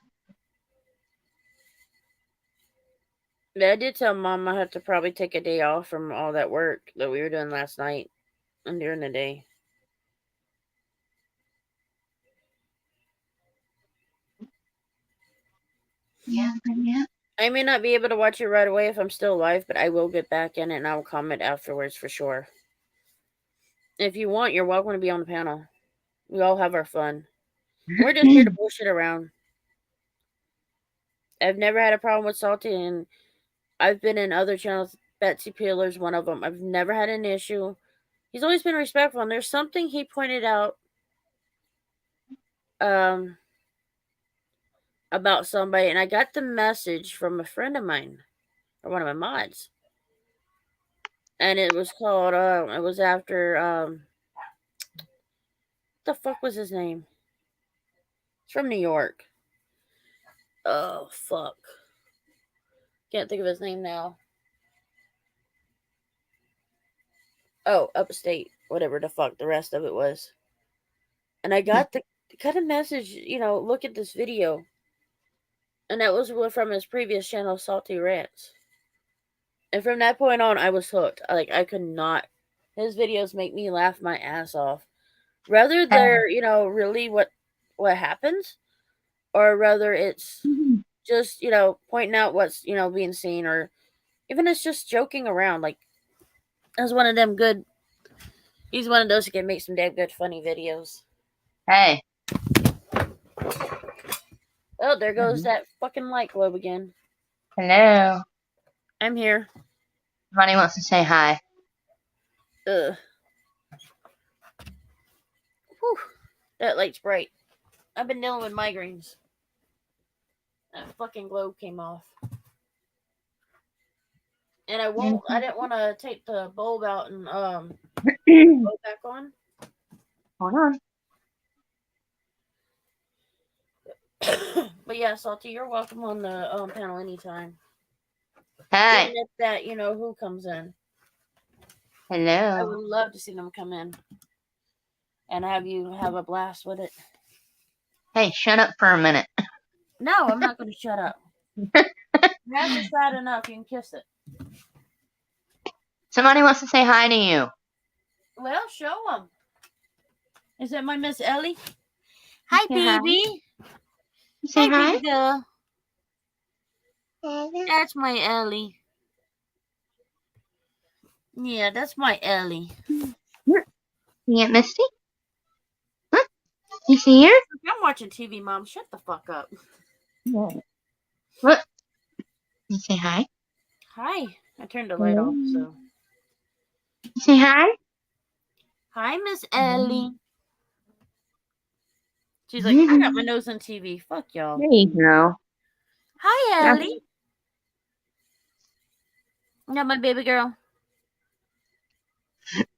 But I did tell Mom I had to probably take a day off from all that work that we were doing last night and during the day. You have a good nap? I may not be able to watch it right away if I'm still live, but I will get back in it and I will comment afterwards for sure. If you want, you're welcome to be on the panel. We all have our fun. We're just here to bullshit around. I've never had a problem with Salty, and I've been in other channels. Betsy Peeler's one of them. I've never had an issue. He's always been respectful, and there's something he pointed out about somebody, and I got the message from a friend of mine, or one of my mods, and it was called, it was after, what the fuck was his name? It's from New York. Oh, fuck. Can't think of his name now. Oh, Upstate, whatever the fuck the rest of it was. And I got the kind of message, look at this video. And that was from his previous channel, Salty Rants. And from that point on, I was hooked. I could not. His videos make me laugh my ass off. Whether they're, really what happens, or whether it's just, pointing out what's, being seen, or even it's just joking around. Like, that's one of them good. He's one of those who can make some damn good funny videos. Hey. Oh, there goes that fucking light globe again. Hello. I'm here. Somebody wants to say hi. Ugh. Whew. That light's bright. I've been dealing with migraines. That fucking globe came off. And I didn't want to take the bulb out and put it back on. Hold on. But yeah, Salty, you're welcome on the panel anytime. Hi. Even if that, who comes in. I Hello. would love to see them come in. And have you have a blast with it. Hey, shut up for a minute. No, I'm not going to shut up. Grass is fat enough. You can kiss it. Somebody wants to say hi to you. Well, show them. Is that my Miss Ellie? Hi, Say baby. Say hi. Baby girl. That's my Ellie. Yeah, that's my Ellie. You get Misty? Huh? You see her? I'm watching TV, Mom. Shut the fuck up. What? You say hi? Hi. I turned the light off, so. You say hi? Hi, Miss Ellie. She's like, I got my nose on TV. Fuck y'all. There you go. Hi, Ellie. Yeah, my baby girl.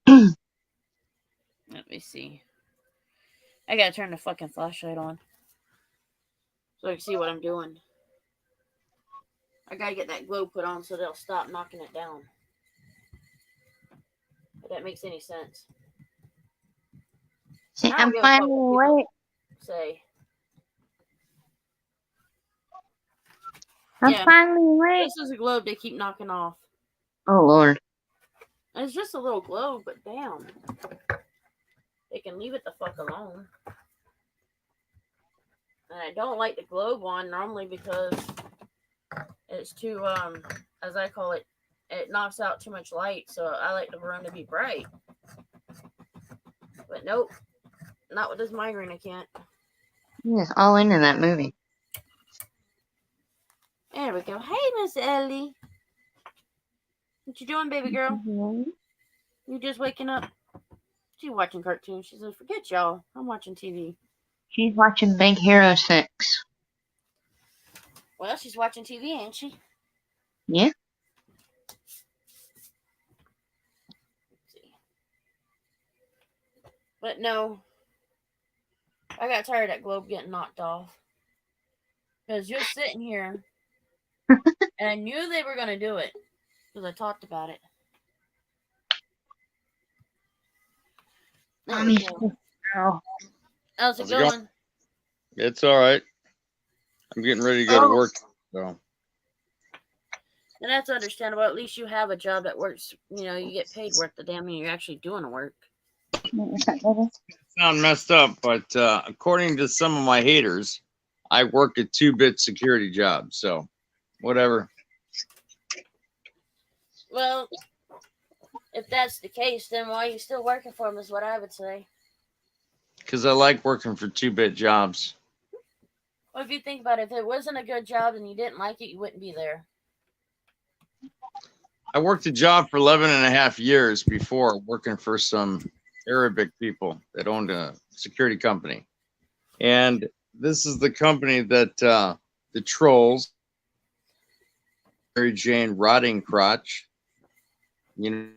Let me see. I gotta turn the fucking flashlight on so I can see what I'm doing. I gotta get that globe put on so they'll stop knocking it down. If that makes any sense. See, I don't I'm give a fuck finally what people awake. say. I'm Yeah. finally awake. This is a globe they keep knocking off. Oh, Lord. It's just a little globe, but damn. They can leave it the fuck alone. And I don't like the globe one normally because it's too, as I call it, it knocks out too much light. So I like the room to be bright. But nope. Not with this migraine, I can't. He is all into that movie. There we go. Hey, Miss Ellie. What you doing, baby girl? You just waking up? She's watching cartoons. She said, forget y'all. I'm watching TV. She's watching Big Hero 6. Well, she's watching TV, ain't she? Yeah. Let's see. But no. I got tired of that globe getting knocked off. Because you're sitting here. And I knew they were going to do it. Because I talked about it. There we go. Oh. How's it How's it going? going? It's all right. I'm getting ready to go to work. So And that's understandable. At least you have a job that works. You get paid worth the damn and you're actually doing the work. sound messed up, but according to some of my haters, I work a 2-bit security job. So whatever. Well, if that's the case, then why are you still working for him is what I would say. Because I like working for 2-bit jobs. Well, if you think about it, if it wasn't a good job and you didn't like it, you wouldn't be there. I worked a job for 11 and a half years before, working for some Arabic people that owned a security company. And this is the company that the trolls, Mary Jane Rotting Crotch, you know.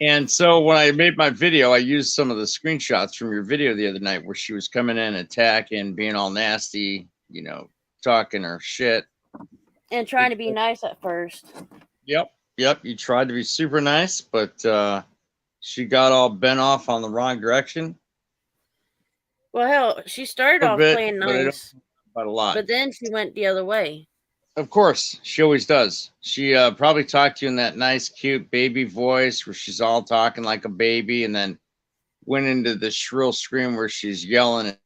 And so when I made my video, I used some of the screenshots from your video the other night where she was coming in, attacking, being all nasty, you know, talking her shit. And trying to be nice at first. Yep. You tried to be super nice, but she got all bent off on the wrong direction. Well, hell, she started off playing nice, But a lot. but then she went the other way. Of course, she always does. She probably talked to you in that nice, cute baby voice where she's all talking like a baby, and then went into the shrill scream where she's yelling.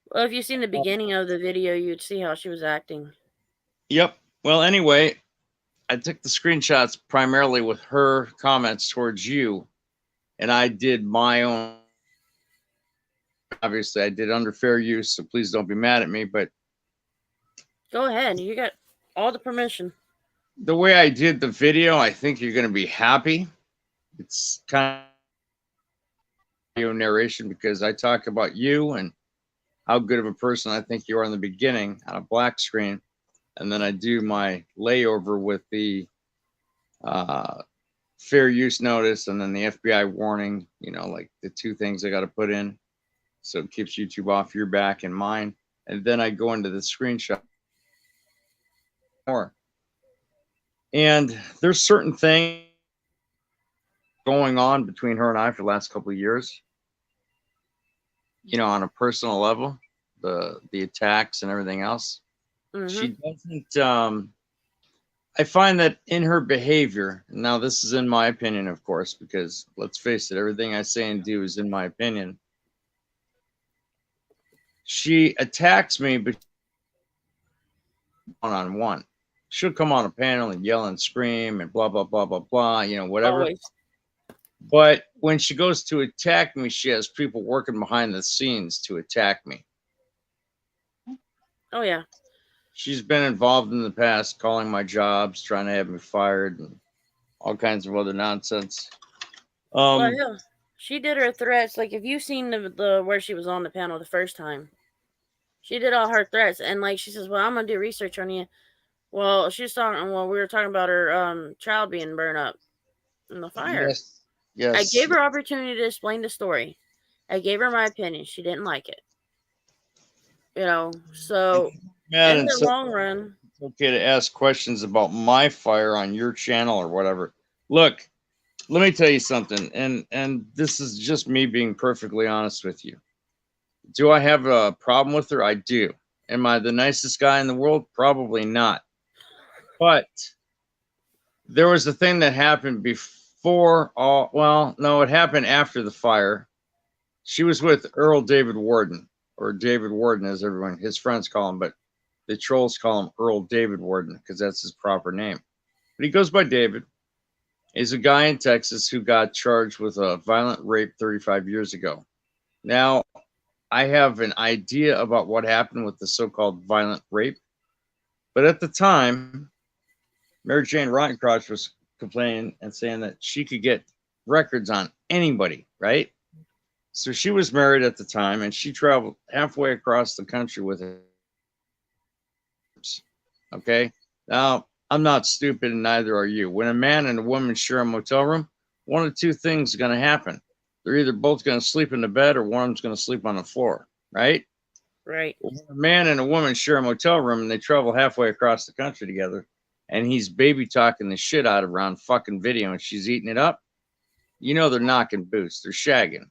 Well, if you've seen the beginning of the video, you'd see how she was acting. Yep. Well, anyway, I took the screenshots primarily with her comments towards you, and I did my own. Obviously, I did under fair use, so please don't be mad at me, but Go ahead. You got all the permission. the way I did the video, I think you're going to be happy. It's kind of video narration because I talk about you and how good of a person I think you are in the beginning on a black screen. And then I do my layover with the fair use notice and then the FBI warning, you know, like the two things I got to put in. So it keeps YouTube off your back and mine. And then I go into the screenshot more. And there's certain things going on between her and I for the last couple of years, you know, on a personal level, the attacks and everything else. Mm-hmm. She doesn't, I find that in her behavior, now this is in my opinion, of course, because let's face it, everything I say and do is in my opinion. She attacks me, but one-on-one. She'll come on a panel and yell and scream and blah, blah, blah, blah, blah, you know, whatever. Always. But when she goes to attack me, she has people working behind the scenes to attack me. Oh, yeah. She's been involved in the past, calling my jobs, trying to have me fired, and all kinds of other nonsense. Well, yeah. She did her threats. Like, if you've seen the where she was on the panel the first time, she did all her threats. And, like, she says, well, I'm going to do research on you. Well, she's talking, well, we were talking about her child being burned up in the fire. Yes. I gave her opportunity to explain the story. I gave her my opinion. She didn't like it. You know, so in the long run, it's okay to ask questions about my fire on your channel or whatever. Look, let me tell you something, and this is just me being perfectly honest with you. Do I have a problem with her? I do. Am I the nicest guy in the world? Probably not. But there was a thing that happened before all, well, no, it happened after the fire. She was with Earl David Warden, or David Warden as everyone, his friends call him, but the trolls call him Earl David Warden because that's his proper name. But he goes by David. He's a guy in Texas who got charged with a violent rape 35 years ago. Now, I have an idea about what happened with the so-called violent rape. But at the time, Mary Jane Rottencrotch was complaining and saying that she could get records on anybody, right? So she was married at the time, and she traveled halfway across the country with her. Okay? Now, I'm not stupid, and neither are you. When a man and a woman share a motel room, one of two things are going to happen. They're either both going to sleep in the bed or one of them's going to sleep on the floor, right? right. When a man and a woman share a motel room and they travel halfway across the country together, and he's baby talking the shit out of her on fucking video and she's eating it up, you know they're knocking boots. They're shagging.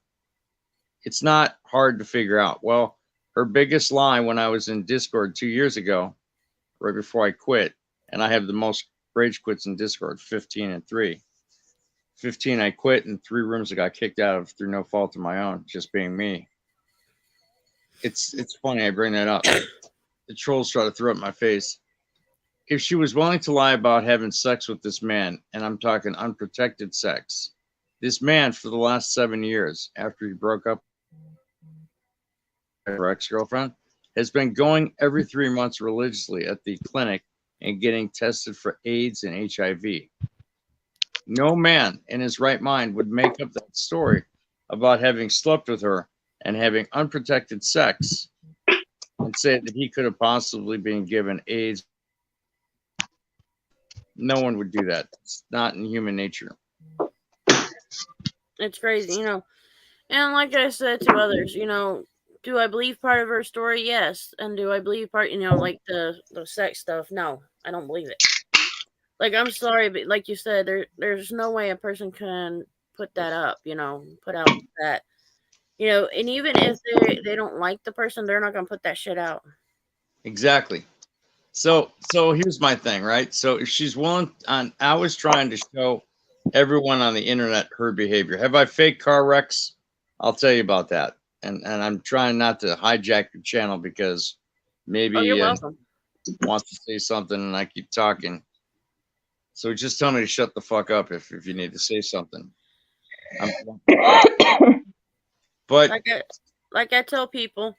It's not hard to figure out. Well, her biggest lie when I was in Discord 2 years ago, right before I quit, and I have the most rage quits in Discord, 15 and 3. 15 I quit, and 3 rooms I got kicked out of through no fault of my own, just being me. it's funny I bring that up. The trolls try to throw it in my face. If she was willing to lie about having sex with this man, and I'm talking unprotected sex, this man for the last 7 years after he broke up with her ex-girlfriend has been going every 3 months religiously at the clinic and getting tested for AIDS and HIV. No man in his right mind would make up that story about having slept with her and having unprotected sex and say that he could have possibly been given AIDS. No one would do that. It's not in human nature. It's crazy, you know. And like I said to others, you know, do I believe part of her story? Yes. And do I believe part, you know, like the sex stuff? No, I don't believe it. Like, I'm sorry, but like you said, there's no way a person can put that up, you know, put out that, you know, and even if they don't like the person, they're not gonna put that shit out. Exactly. So here's my thing, right? So if she's willing, I was trying to show everyone on the internet her behavior. Have I faked car wrecks? I'll tell you about that. And I'm trying not to hijack your channel because maybe Oh, you're welcome. wants to say something and I keep talking. So just tell me to shut the fuck up if you need to say something. But like I tell people,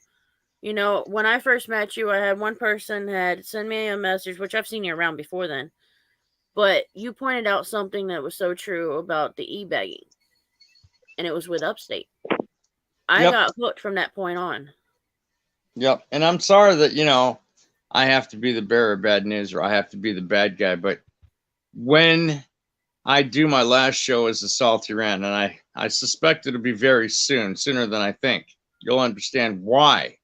you know, when I first met you, I had one person had sent me a message, which I've seen you around before then. But you pointed out something that was so true about the e-bagging. And it was with Upstate. I got hooked from that point on. Yep. And I'm sorry that, you know, I have to be the bearer of bad news or I have to be the bad guy. But when I do my last show as a Salty Rant, and I suspect it'll be very soon, sooner than I think, you'll understand why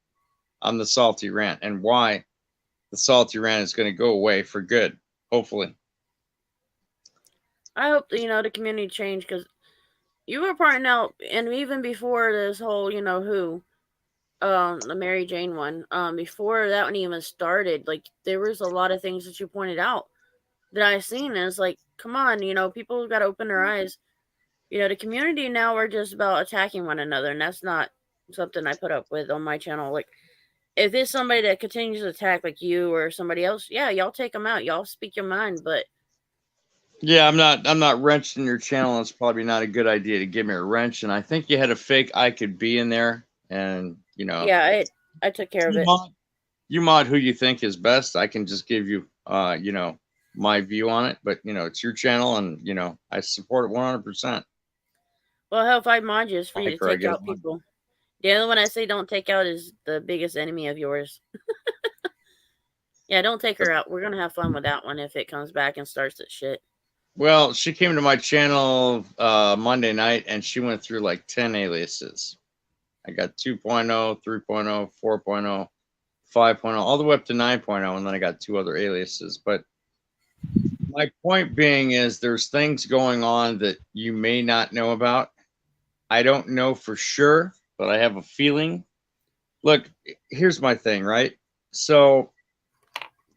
I'm the Salty Rant and why the Salty Rant is going to go away for good, hopefully. I hope that, you know, the community change because you were pointing out, and even before this whole, you know, the Mary Jane one, before that one even started, like, there was a lot of things that you pointed out that I seen, and it's like, come on, you know, people got to open their eyes. You know, the community now are just about attacking one another, and that's not something I put up with on my channel. Like, if it's somebody that continues to attack, like you or somebody else, yeah, y'all take them out. Y'all speak your mind, but yeah, I'm not wrenching your channel. It's probably not a good idea to give me a wrench. And I think you had a fake I could be in there, and you know, yeah, I took care of it. You mod who you think is best. I can just give you, you know, my view on it. But you know, it's your channel, and you know, I support it 100%. Well, hell, if I mod you, it's for you to take out people. The other one I say don't take out is the biggest enemy of yours. Yeah, don't take her out. We're gonna have fun with that one if it comes back and starts that shit. Well, she came to my channel Monday night, and she went through like 10 aliases. I got 2.0, 3.0, 4.0, 5.0, all the way up to 9.0, and then I got 2 other aliases. But my point being is there's things going on that you may not know about. I don't know for sure, but I have a feeling. Look, here's my thing, right? So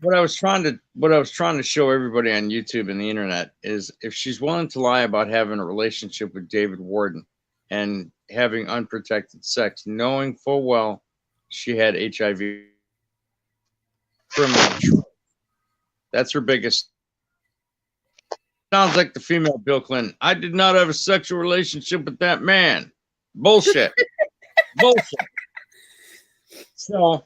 what I was trying to show everybody on YouTube and the internet is if she's willing to lie about having a relationship with David Warden and having unprotected sex, knowing full well she had HIV, that's her biggest. Sounds like the female Bill Clinton. I did not have a sexual relationship with that man. Bullshit. Bullshit. So,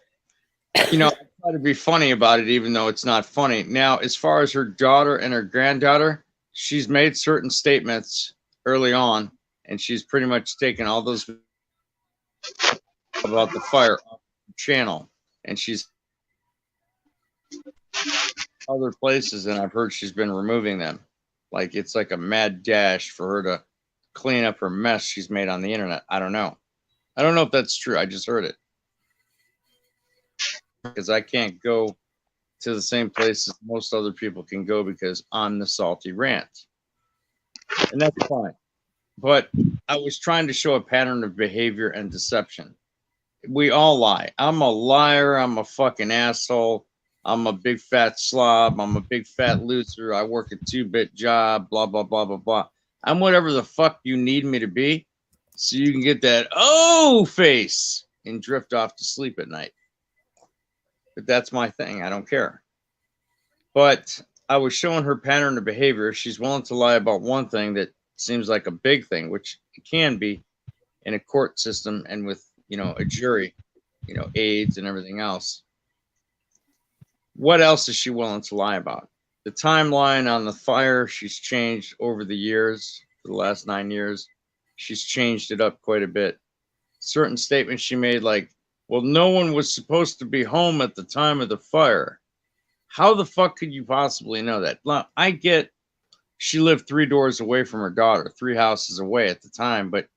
you know, I try to be funny about it, even though it's not funny. Now, as far as her daughter and her granddaughter, she's made certain statements early on, and she's pretty much taken all those about the fire off the channel, and she's other places, and I've heard she's been removing them. Like it's like a mad dash for her to clean up her mess she's made on the internet. I don't know. I don't know if that's true. I just heard it. Because I can't go to the same places most other people can go because I'm the Salty Rant. And that's fine. But I was trying to show a pattern of behavior and deception. We all lie. I'm a liar. I'm a fucking asshole. I'm a big fat slob. I'm a big fat loser. I work a 2-bit job, blah, blah, blah, blah, blah. I'm whatever the fuck you need me to be so you can get that oh face and drift off to sleep at night. But that's my thing. I don't care. But I was showing her pattern of behavior. She's willing to lie about one thing that seems like a big thing, which it can be in a court system and with, a jury, aides and everything else. What else is she willing to lie about? The timeline on the fire, she's changed over the years, for the last 9 years. She's changed it up quite a bit. Certain statements she made, like, well, no one was supposed to be home at the time of the fire. How the fuck could you possibly know that? Now, I get she lived 3 doors away from her daughter, 3 houses away at the time, but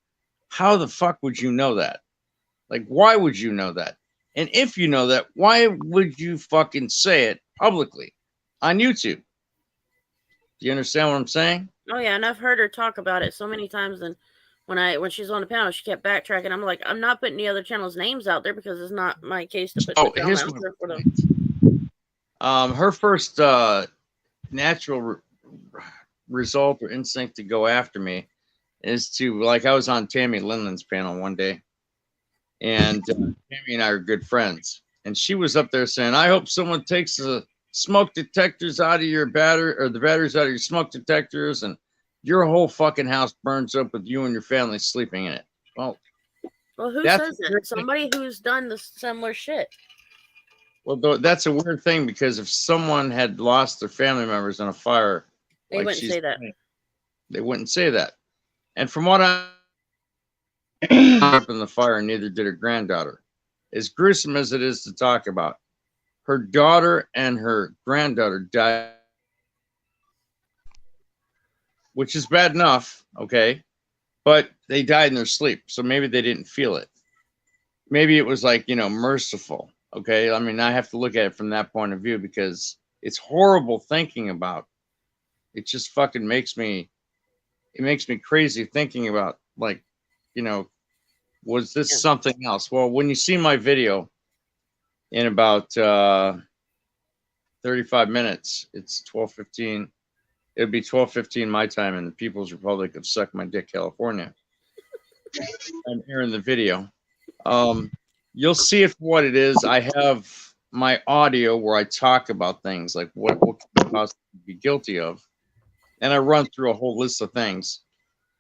how the fuck would you know that? Like, why would you know that? And if you know that, why would you fucking say it publicly on YouTube? Do you understand what I'm saying? Oh yeah, and I've heard her talk about it so many times. And when she's on the panel, she kept backtracking. I'm like, I'm not putting the other channels' names out there because it's not my case to put the here's out there for them. Her first natural result or instinct to go after me is to, like, I was on Tammy Linden's panel one day, and Tammy and I are good friends, and she was up there saying, I hope someone takes the smoke detectors out of your battery, or the batteries out of your smoke detectors, and your whole fucking house burns up with you and your family sleeping in it. Well, who says that? Somebody who's done the similar shit. Well, that's a weird thing, because if someone had lost their family members in a fire, they wouldn't say that. They wouldn't say that. And from what I up in the fire, neither did her granddaughter. As gruesome as it is to talk about, her daughter and her granddaughter died, which is bad enough, okay? But they died in their sleep, so maybe they didn't feel it. Maybe it was like, merciful, okay? I mean, I have to look at it from that point of view, because it's horrible thinking about. It just fucking makes me crazy thinking about, like, was this something else? Well, when you see my video in about 35 minutes, it's 12:15. It'll be 12:15 my time in the People's Republic of Suck My Dick, California. I'm airing the video. You'll see it for what it is. I have my audio where I talk about things like what can I possibly be guilty of, and I run through a whole list of things.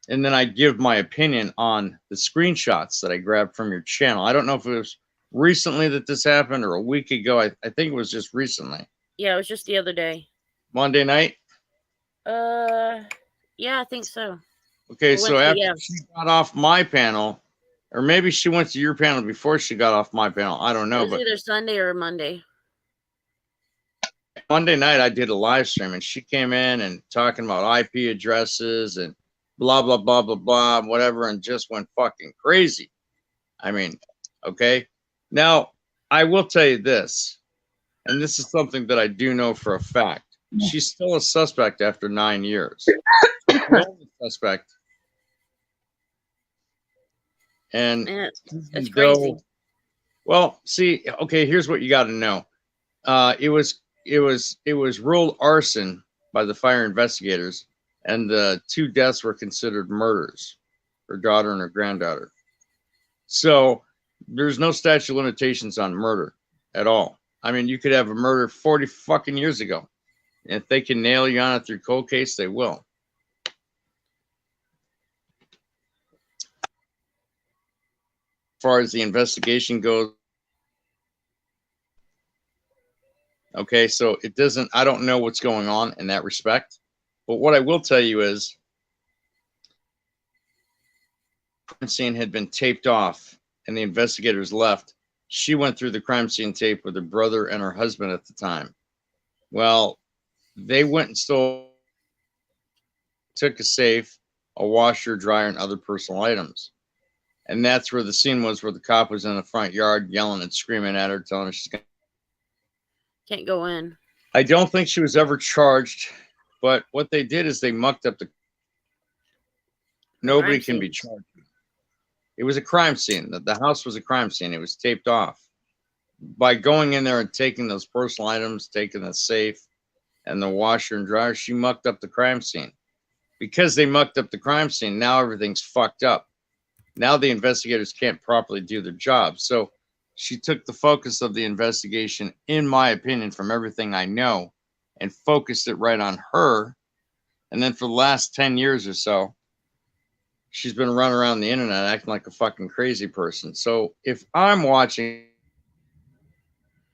And then I give my opinion on the screenshots that I grabbed from your channel. I don't know if it was recently that this happened or a week ago. I think it was just recently. Yeah, it was just the other day. Monday night? Yeah, I think so. Okay, so after she got off my panel, or maybe she went to your panel before she got off my panel. I don't know. It was either Sunday or Monday. Monday night, I did a live stream, and she came in and talking about IP addresses and blah, blah, blah, blah, blah, whatever, and just went fucking crazy. I mean, okay. Now, I will tell you this, and this is something that I do know for a fact. She's still a suspect after 9 years. Suspect. And it's crazy. Well, see, okay, here's what you got to know. It was ruled arson by the fire investigators, and the 2 deaths were considered murders, her daughter and her granddaughter. So there's no statute of limitations on murder at all. I mean, you could have a murder 40 fucking years ago. And if they can nail you on it through cold case, they will. As far as the investigation goes, okay, so it doesn't, I don't know what's going on in that respect. But what I will tell you is, the crime scene had been taped off and the investigators left. She went through the crime scene tape with her brother and her husband at the time. Well, they went and took a safe, a washer, dryer, and other personal items. And that's where the scene was, where the cop was in the front yard yelling and screaming at her, telling her she's can't go in. I don't think she was ever charged. But what they did is they mucked up nobody can be charged. It was a crime scene. The house was a crime scene. It was taped off. By going in there and taking those personal items, taking the safe and the washer and dryer, she mucked up the crime scene. Because they mucked up the crime scene, now everything's fucked up. Now the investigators can't properly do their job. So she took the focus of the investigation, in my opinion, from everything I know, and focused it right on her. And then for the last 10 years or so, she's been running around the internet acting like a fucking crazy person. So if I'm watching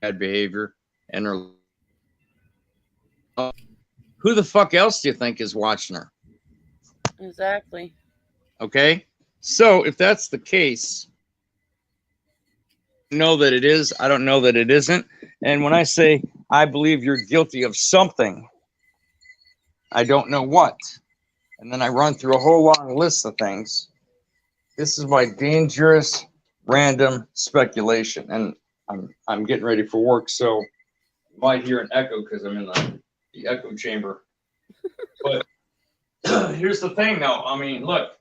bad behavior and her, who the fuck else do you think is watching her? Exactly. Okay. So if that's the case, I know that it is. I don't know that it isn't. And when I say I believe you're guilty of something, I don't know what. And then I run through a whole long list of things. This is my dangerous, random speculation. And I'm getting ready for work, so you might hear an echo because I'm in the echo chamber. But here's the thing, though. I mean, look,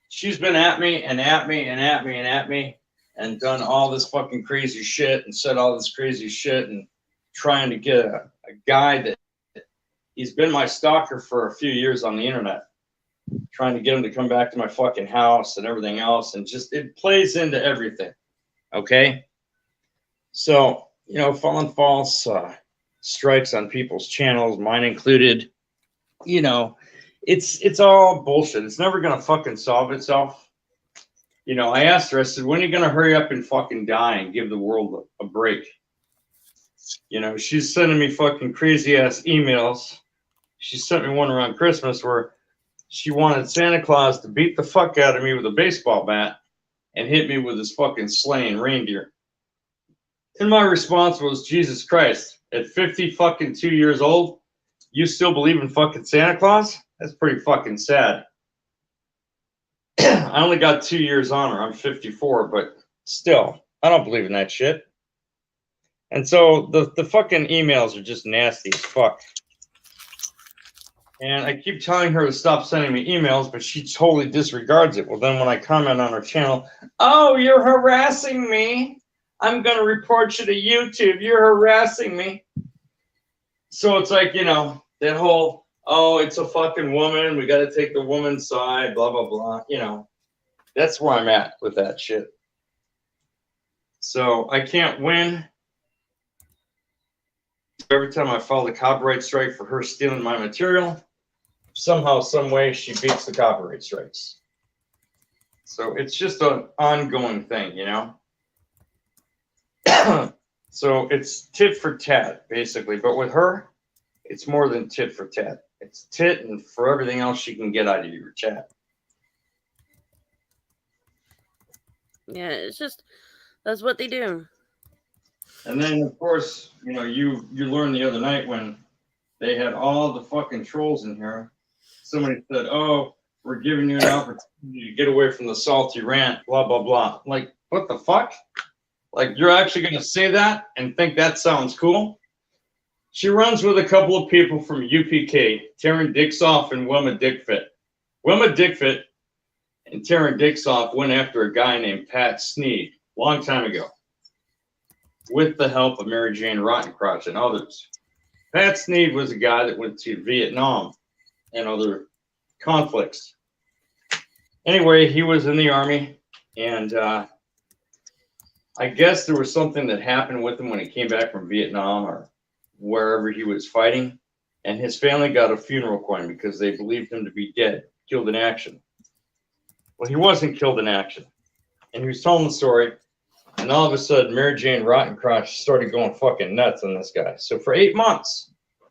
she's been at me and at me and at me and at me and done all this fucking crazy shit and said all this crazy shit and trying to get a guy that he's been my stalker for a few years on the internet, trying to get him to come back to my fucking house and everything else. And just, it plays into everything. Okay. So, you know, falling false strikes on people's channels, mine included, you know, it's all bullshit. It's never going to fucking solve itself. You know, I asked her, I said, when are you going to hurry up and fucking die and give the world a break? You know, she's sending me fucking crazy ass emails. She sent me one around Christmas where she wanted Santa Claus to beat the fuck out of me with a baseball bat and hit me with his fucking sleighing reindeer. And my response was, Jesus Christ, at 50 fucking 2 years old, you still believe in fucking Santa Claus? That's pretty fucking sad. I only got 2 years on her. I'm 54, but still, I don't believe in that shit. And so the fucking emails are just nasty as fuck. And I keep telling her to stop sending me emails, but she totally disregards it. Well, then when I comment on her channel, oh, you're harassing me. I'm going to report you to YouTube. You're harassing me. So it's like, you know, that whole, oh, it's a fucking woman. We got to take the woman's side, blah, blah, blah. You know, that's where I'm at with that shit. So I can't win. Every time I file a copyright strike for her stealing my material, somehow, some way, she beats the copyright strikes. So it's just an ongoing thing, you know? So it's tit for tat, basically. But with her, it's more than tit for tat. It's tit and for everything else she can get out of your chat. Yeah, it's just, that's what they do. And then, of course, you know, you learned the other night when they had all the fucking trolls in here. Somebody said, oh, we're giving you an opportunity to get away from the salty rant, blah, blah, blah. Like, what the fuck? Like, you're actually going to say that and think that sounds cool? She runs with a couple of people from UPK, Taryn Dixoff and Wilma Dickfit. Wilma Dickfit and Taryn Dixoff went after a guy named Pat Sneed a long time ago, with the help of Mary Jane Rottencrotch and others. Pat Sneed was a guy that went to Vietnam and other conflicts. Anyway, he was in the army, and I guess there was something that happened with him when he came back from Vietnam or wherever he was fighting, and his family got a funeral coin because they believed him to be dead, killed in action. Well, he wasn't killed in action, and he was telling the story. And all of a sudden, Mary Jane Rottencrotch started going fucking nuts on this guy. So for 8 months,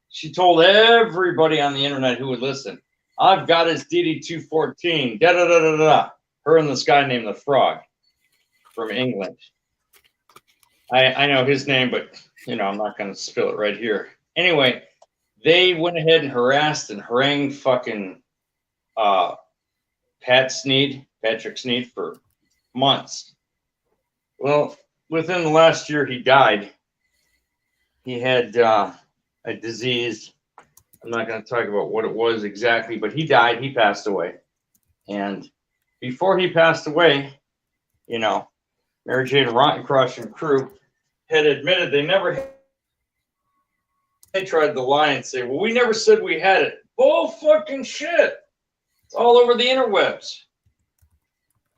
she told everybody on the internet who would listen, I've got his DD-214, da-da-da-da-da. Her and this guy named the Frog from England. I know his name, but, you know, I'm not going to spill it right here. Anyway, they went ahead and harassed and harangued fucking Patrick Sneed for months. Well, within the last year, he died. He had a disease. I'm not going to talk about what it was exactly, but he died. He passed away. And before he passed away, you know, Mary Jane Rottencrotch and crew had admitted they tried to lie and say, well, we never said we had it. Bull fucking shit. It's all over the interwebs.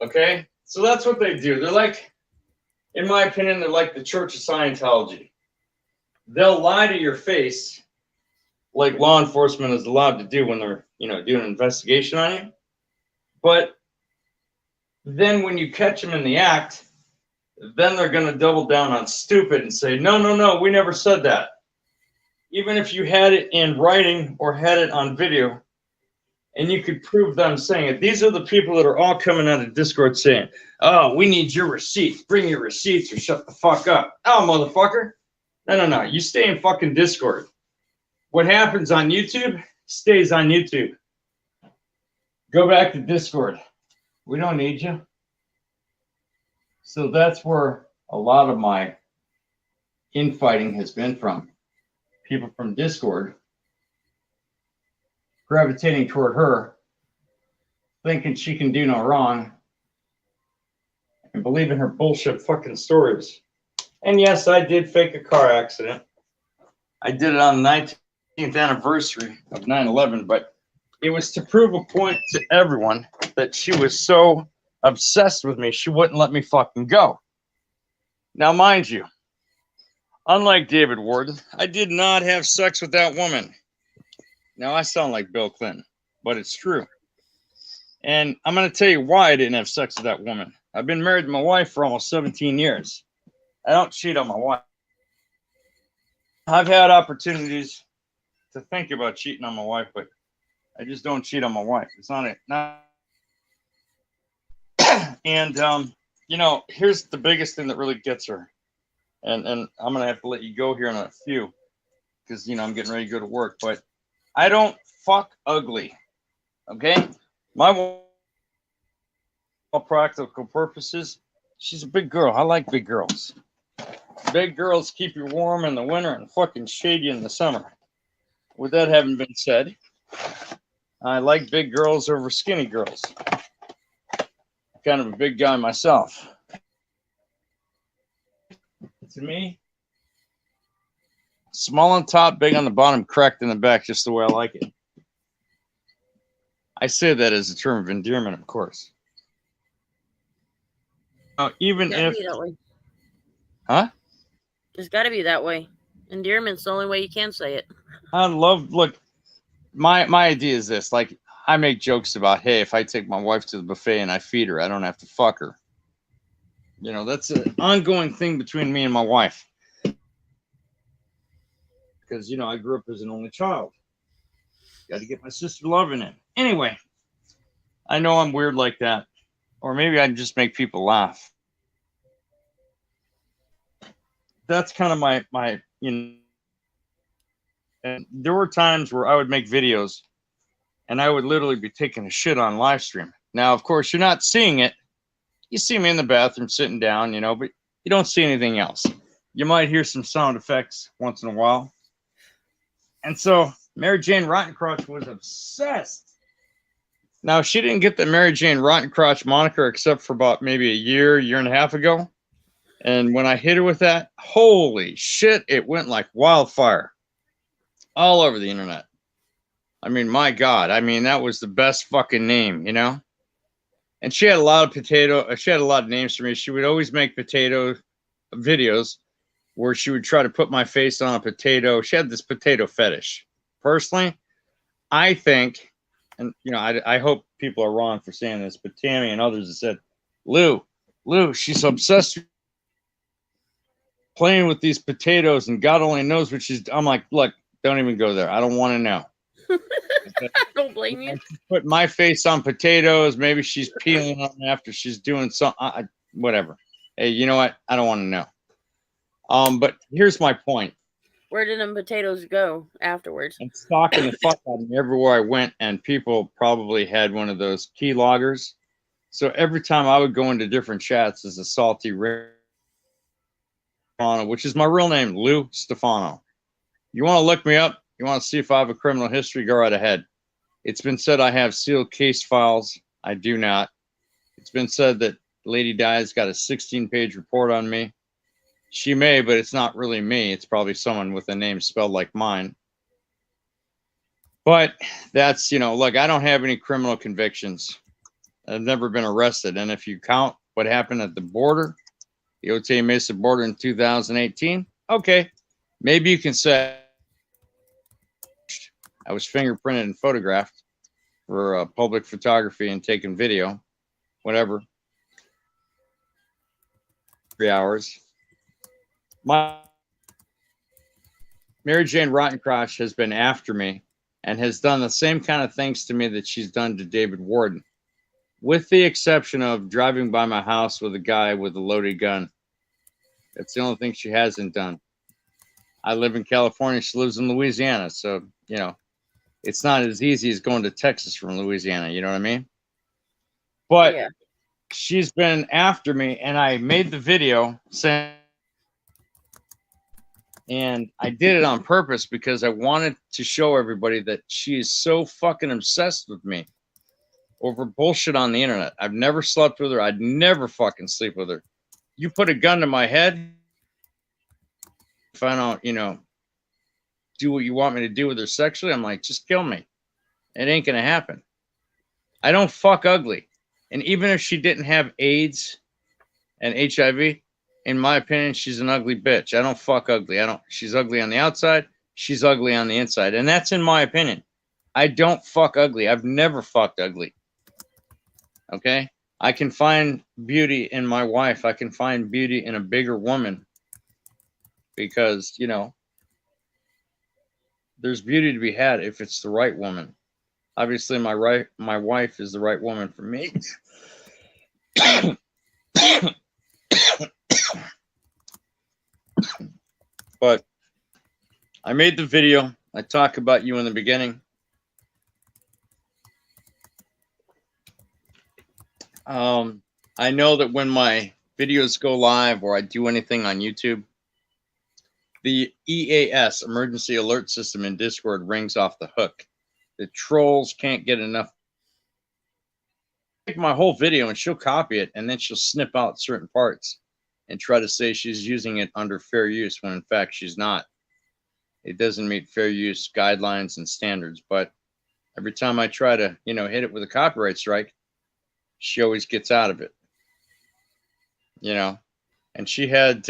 Okay? So that's what they do. They're like, in my opinion, they're like the Church of Scientology. They'll lie to your face, like law enforcement is allowed to do when they're, doing an investigation on you. But then when you catch them in the act, then they're going to double down on stupid and say, no, we never said that. Even if you had it in writing or had it on video, and you could prove them saying it. These are the people that are all coming out of Discord saying, oh, we need your receipts. Bring your receipts or shut the fuck up. Oh, motherfucker. No. You stay in fucking Discord. What happens on YouTube stays on YouTube. Go back to Discord. We don't need you. So that's where a lot of my infighting has been from. People from Discord gravitating toward her, thinking she can do no wrong, and believing her bullshit fucking stories. And yes, I did fake a car accident. I did it on the 19th anniversary of 9/11, but it was to prove a point to everyone that she was so obsessed with me, she wouldn't let me fucking go. Now, mind you, unlike David Ward, I did not have sex with that woman. Now, I sound like Bill Clinton, but it's true. And I'm going to tell you why I didn't have sex with that woman. I've been married to my wife for almost 17 years. I don't cheat on my wife. I've had opportunities to think about cheating on my wife, but I just don't cheat on my wife. It's not it. And, here's the biggest thing that really gets her. And I'm going to have to let you go here in a few because, I'm getting ready to go to work. But I don't fuck ugly, okay? My wife, for all practical purposes, she's a big girl. I like big girls. Big girls keep you warm in the winter and fucking shade you in the summer. With that having been said, I like big girls over skinny girls. Kind of a big guy myself. To me, small on top, big on the bottom, cracked in the back, just the way I like it. I say that as a term of endearment, of course. Even if, Be that way. huh? It's got to be that way. Endearment's the only way you can say it. Look, my idea is this. Like, I make jokes about, hey, if I take my wife to the buffet and I feed her, I don't have to fuck her. That's an ongoing thing between me and my wife. Because, I grew up as an only child. Got to get my sister loving in. Anyway, I know I'm weird like that. Or maybe I just make people laugh. That's kind of my and there were times where I would make videos and I would literally be taking a shit on live stream. Now, of course, you're not seeing it. You see me in the bathroom sitting down, but you don't see anything else. You might hear some sound effects once in a while. And so Mary Jane Rottencrotch was obsessed. Now, she didn't get the Mary Jane Rottencrotch moniker except for about maybe a year and a half ago. And when I hit her with that, holy shit, it went like wildfire all over the internet. I mean, my God. I mean, that was the best fucking name, And she had a lot of names for me. She would always make potato videos where she would try to put my face on a potato. She had this potato fetish. Personally, I think, and I hope people are wrong for saying this, but Tammy and others have said, Lou, she's obsessed with playing with these potatoes and God only knows what she's. I'm like, look, don't even go there. I don't want to know. I don't blame you. Put my face on potatoes. Maybe she's peeling them after she's doing something. Whatever. Hey, you know what? I don't want to know. But here's my point. Where did them potatoes go afterwards? And stalking the fuck out of me everywhere I went, and people probably had one of those key loggers. So every time I would go into different chats as a salty Stefano, which is my real name, Lou Stefano. You want to look me up? You want to see if I have a criminal history? Go right ahead. It's been said I have sealed case files. I do not. It's been said that Lady Di's got a 16-page report on me. She may, but it's not really me. It's probably someone with a name spelled like mine. But that's, look, I don't have any criminal convictions. I've never been arrested. And if you count what happened at the border, the Otay Mesa border in 2018. Okay, maybe you can say I was fingerprinted and photographed for public photography and taken video, whatever. 3 hours. My Mary Jane Rottencrosh has been after me and has done the same kind of things to me that she's done to David Warden, with the exception of driving by my house with a guy with a loaded gun. That's the only thing she hasn't done. I live in California. She lives in Louisiana. So, you know, it's not as easy as going to Texas from Louisiana. You know what I mean? But Yeah. she's been after me, and I made the video saying, and I did it on purpose because I wanted to show everybody that she is so fucking obsessed with me over bullshit on the internet. I've never slept with her. I'd never fucking sleep with her. You put a gun to my head, if I don't, you know, do what you want me to do with her sexually, I'm like, just kill me. It ain't gonna happen. I don't fuck ugly. And even if she didn't have AIDS and HIV, in my opinion, she's an ugly bitch. I don't fuck ugly. She's ugly on the outside. She's ugly on the inside. And that's in my opinion. I don't fuck ugly. I've never fucked ugly. Okay? I can find beauty in my wife. I can find beauty in a bigger woman because, you know, there's beauty to be had if it's the right woman. Obviously, my wife is the right woman for me. But I made the video. I talk about you in the beginning. I know that when my videos go live or I do anything on YouTube, the EAS, Emergency Alert System in Discord, rings off the hook. The trolls can't get enough. Take my whole video and she'll copy it, and then she'll snip out certain parts and try to say she's using it under fair use when in fact she's not. It doesn't meet fair use guidelines and standards. But every time I try to, you know, hit it with a copyright strike, she always gets out of it. You know, and she had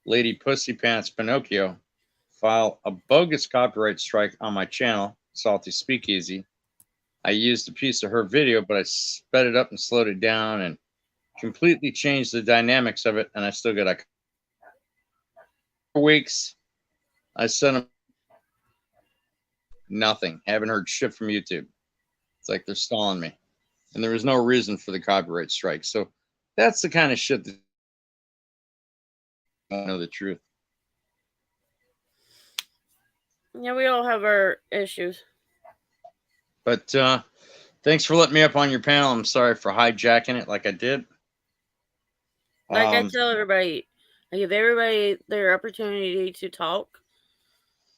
Lady Pussy Pants Pinocchio file a bogus copyright strike on my channel, Salty Speakeasy. I used a piece of her video, but I sped it up and slowed it down and completely changed the dynamics of it, and I still got 4 weeks. I sent them nothing. Haven't heard shit from YouTube. It's like they're stalling me, and there was no reason for the copyright strike. So that's the kind of shit that I don't know the truth. Yeah, we all have our issues. But thanks for letting me up on your panel. I'm sorry for hijacking it like I did. Like I tell everybody, I give everybody their opportunity to talk,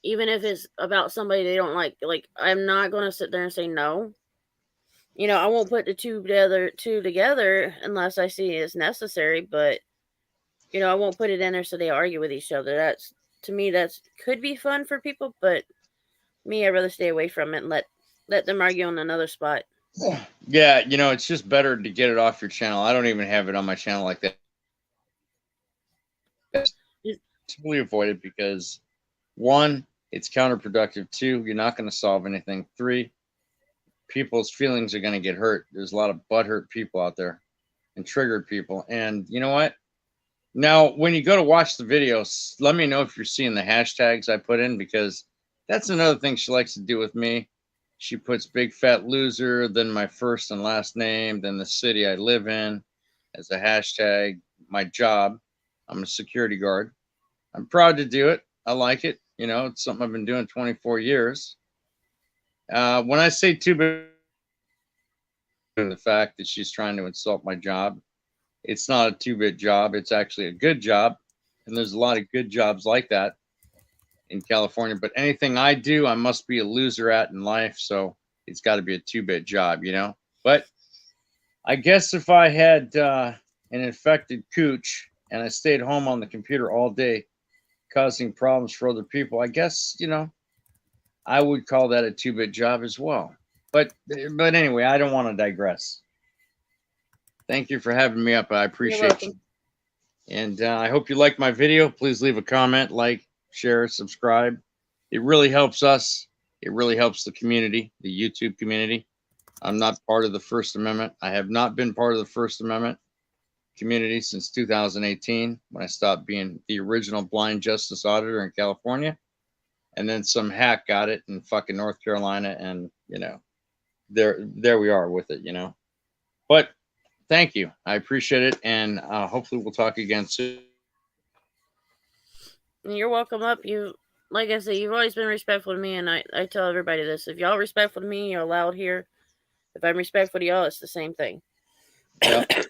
even if it's about somebody they don't like. Like, I'm not going to sit there and say no. You know, I won't put the two together unless I see it's necessary. But, you know, I won't put it in there so they argue with each other. That's, to me, that's could be fun for people. But me, I'd rather stay away from it and let them argue on another spot. Yeah, you know, it's just better to get it off your channel. I don't even have it on my channel like that. Totally avoid it because 1, it's counterproductive. 2, you're not going to solve anything. 3, people's feelings are going to get hurt. There's a lot of butthurt people out there and triggered people. And you know what? Now, when you go to watch the videos, let me know if you're seeing the hashtags I put in, because that's another thing she likes to do with me. She puts big fat loser, then my first and last name, then the city I live in as a hashtag. My job, I'm a security guard. I'm proud to do it. I like it. You know, it's something I've been doing 24 years. When I say too big, the fact that she's trying to insult my job, it's not a 2-bit job. It's actually a good job. And there's a lot of good jobs like that in California. But anything I do, I must be a loser at in life. So it's got to be a 2-bit job, you know. But I guess if I had an infected cooch and I stayed home on the computer all day causing problems for other people, I guess, you know, I would call that a 2-bit job as well. But anyway, I don't want to digress. Thank you for having me up. I appreciate you. welcome. And I hope you liked my video. Please leave a comment, like, share, subscribe. It really helps us. It really helps the community, the YouTube community. I'm not part of the First Amendment. I have not been part of the First Amendment community since 2018 when I stopped being the original blind justice auditor in California. And then some hack got it in fucking North Carolina. And, you know, there we are with it, you know. But thank you. I appreciate it. And hopefully we'll talk again soon. You're welcome up. You, like I said, you've always been respectful to me, and I tell everybody this. If y'all respectful to me, you're allowed here. If I'm respectful to y'all, it's the same thing. Yep.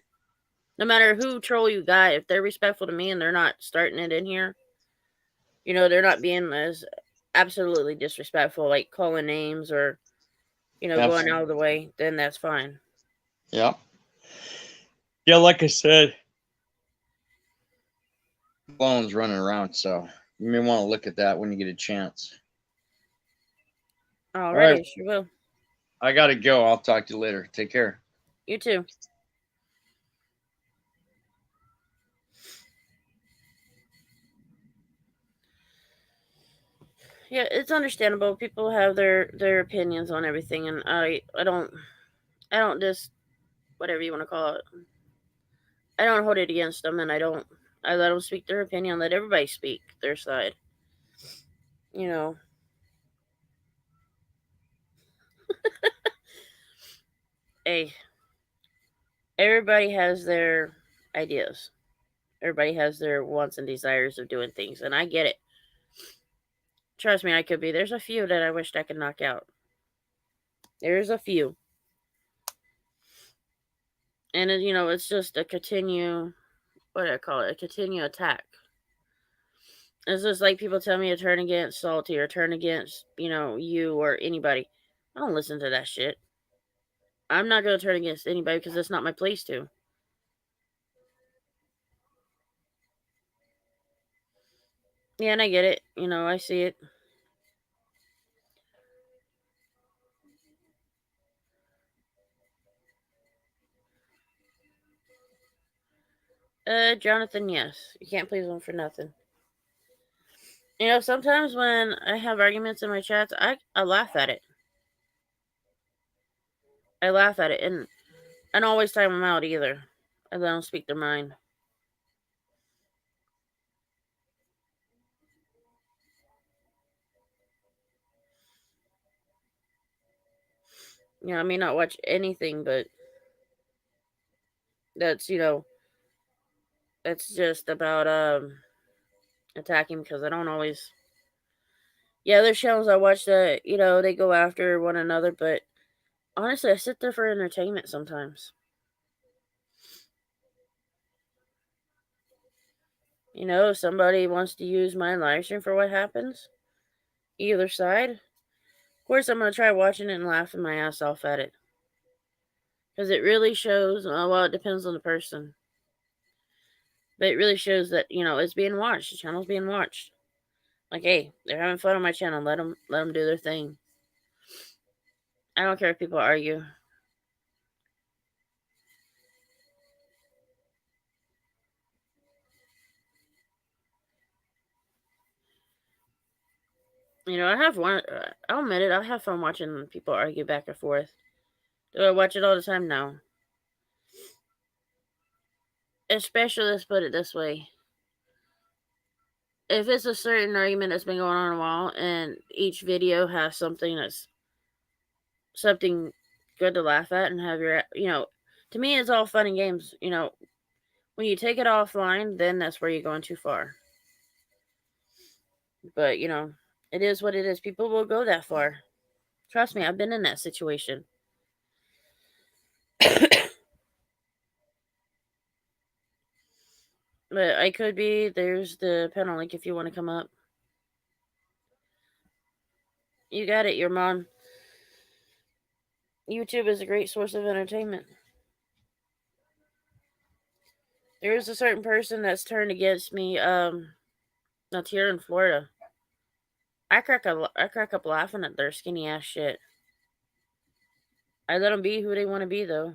No matter who troll you got, if they're respectful to me and they're not starting it in here, you know, they're not being as absolutely disrespectful, like calling names or, you know, going out of the way, then that's fine. Yeah. Yeah, like I said, phone's running around, so you may want to look at that when you get a chance. Alrighty, right. Sure will. I gotta go. I'll talk to you later. Take care. You too. Yeah, it's understandable. People have their opinions on everything, and I don't just whatever you want to call it. I don't hold it against them, and I let them speak their opinion. Let everybody speak their side. You know. Hey, everybody has their ideas. Everybody has their wants and desires of doing things, and I get it. Trust me, I could be. There's a few that I wished I could knock out. There's a few. And, you know, it's just a continue, what do I call it? A continue attack. It's just like people tell me to turn against Salty or turn against, you know, you or anybody. I don't listen to that shit. I'm not going to turn against anybody because that's not my place to. Yeah, and I get it. You know, I see it. Jonathan, yes. You can't please him for nothing. You know, sometimes when I have arguments in my chats, I laugh at it. I laugh at it, and I don't always time them out either. I let them speak their mind. You know, I may not watch anything, but that's, you know, that's just about attacking because I don't always. Yeah, there's channels I watch that, you know, they go after one another, but honestly, I sit there for entertainment sometimes. You know, if somebody wants to use my live stream for what happens, either side, of course, I'm going to try watching it and laughing my ass off at it. Because it really shows, well, it depends on the person. But it really shows that, you know, it's being watched. The channel's being watched. Like, hey, they're having fun on my channel. Let them do their thing. I don't care if people argue. You know, I'll admit it, I have fun watching people argue back and forth. Do I watch it all the time? No. Especially, let's put it this way. If it's a certain argument that's been going on a while, and each video has something good to laugh at and have your, you know, to me it's all fun and games. You know, when you take it offline, then that's where you're going too far. But, you know, it is what it is. People will go that far. Trust me, I've been in that situation. But I could be. There's the panel link if you want to come up. You got it, your mom. YouTube is a great source of entertainment. There is a certain person that's turned against me. That's here in Florida. I crack up laughing at their skinny ass shit. I let them be who they want to be, though.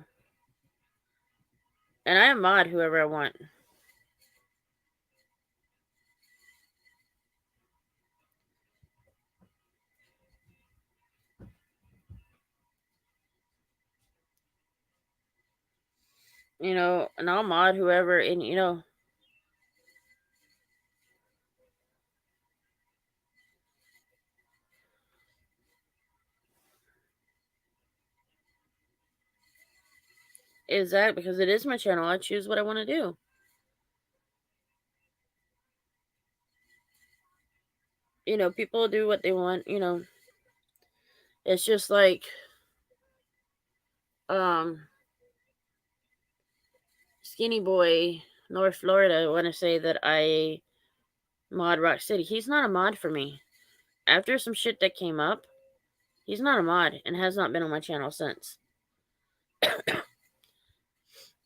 And I mod whoever I want. You know, and I'll mod whoever, and you know, is that because it is my channel? I choose what I want to do. You know, people do what they want. You know, it's just like, Skinny Boy, North Florida. I want to say that I mod Rock City. He's not a mod for me. After some shit that came up, he's not a mod and has not been on my channel since.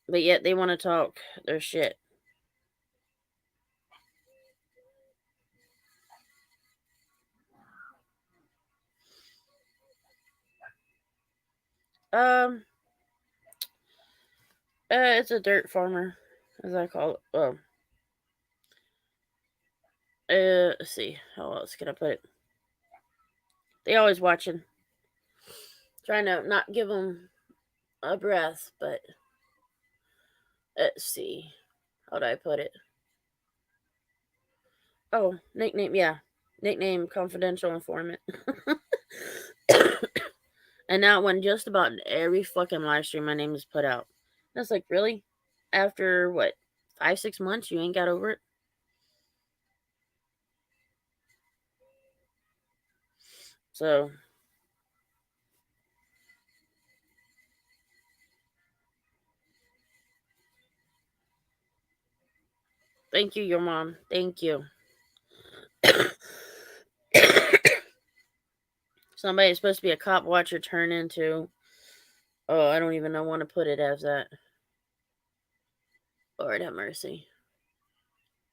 But yet they want to talk their shit. It's a dirt farmer, as I call it. Well, let's see, how else can I put it? They always watching. Trying to not give them a breath, but let's see, how do I put it? Oh, nickname, yeah, nickname confidential informant. And that one, just about every fucking live stream, my name is put out. That's like, really? After what, 5-6 months, you ain't got over it? So, thank you, your mom. Thank you. Somebody's supposed to be a cop watcher turn into, oh, I don't even know want to put it as that. Lord have mercy.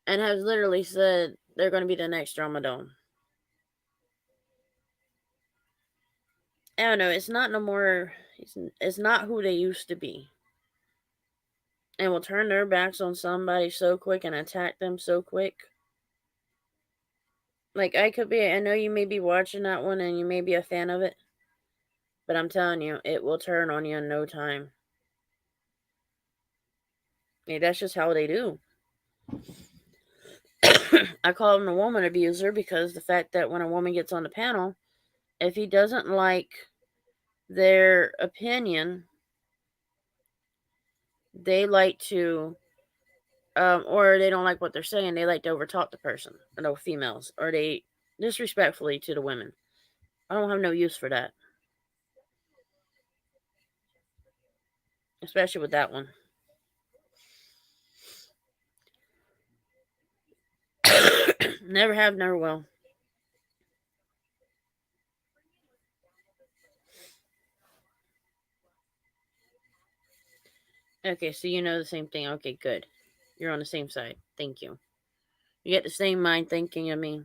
And has literally said they're going to be the next Drama Dome. I don't know. It's not no more. It's not who they used to be. And will turn their backs on somebody so quick and attack them so quick. Like, I know you may be watching that one and you may be a fan of it. But I'm telling you, it will turn on you in no time. Yeah, that's just how they do. I call him a woman abuser because the fact that when a woman gets on the panel, if he doesn't like their opinion, they like to, or they don't like what they're saying, they like to overtalk the person, or no females, or they disrespectfully to the women. I don't have no use for that. Especially with that one. Never have, never will. Okay, so you know the same thing. Okay, good. You're on the same side. Thank you. You get the same mind thinking of me.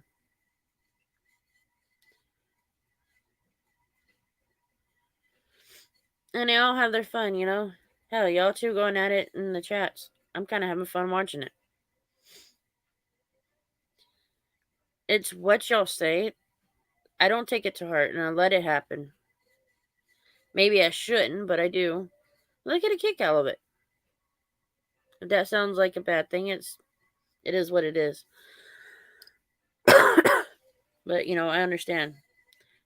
And they all have their fun, you know? Hell, y'all two going at it in the chats. I'm kind of having fun watching it. It's what y'all say. I don't take it to heart, and I let it happen. Maybe I shouldn't, but I do. I get a kick out of it. If that sounds like a bad thing, it is what it is. But, you know, I understand.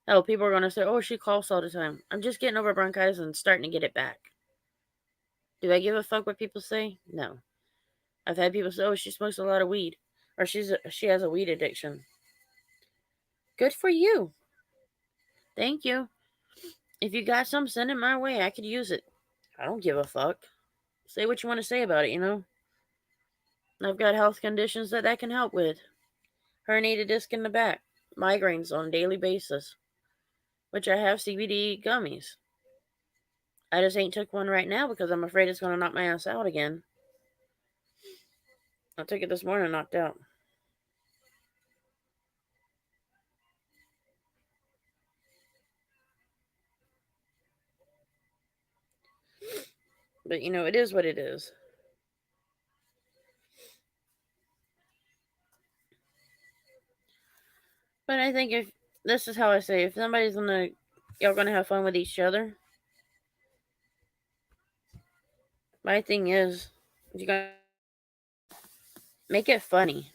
Hell, people are going to say, oh, she coughs all the time. I'm just getting over bronchitis and starting to get it back. Do I give a fuck what people say? No. I've had people say, oh, she smokes a lot of weed. Or she has a weed addiction. Good for you. Thank you. If you got some, send it my way. I could use it. I don't give a fuck. Say what you want to say about it, you know? I've got health conditions that can help with. Herniated disc in the back. Migraines on a daily basis. Which I have CBD gummies. I just ain't took one right now because I'm afraid it's going to knock my ass out again. I took it this morning, knocked out. But, you know, it is what it is. But I think if this is how I say, if somebody's y'all gonna have fun with each other. My thing is, you gotta make it funny.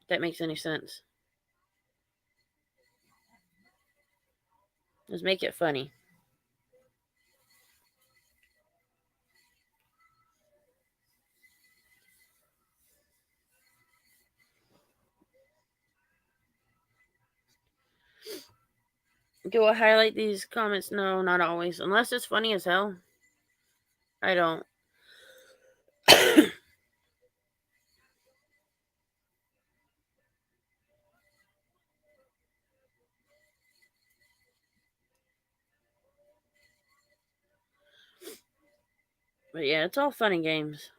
If that makes any sense. Just make it funny. Do I highlight these comments? No, not always. Unless it's funny as hell. I don't. But yeah, it's all fun and games.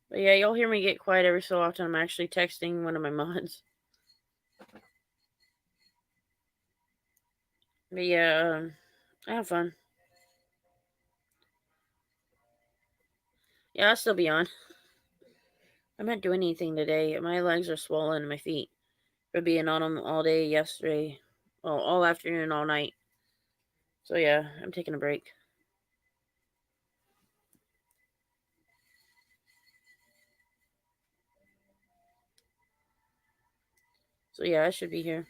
But yeah, you'll hear me get quiet every so often. I'm actually texting one of my mods. But yeah, I have fun. Yeah, I'll still be on. I'm not doing anything today. My legs are swollen and my feet for being on them all day yesterday. Well, all afternoon, all night. So yeah, I'm taking a break. So yeah, I should be here.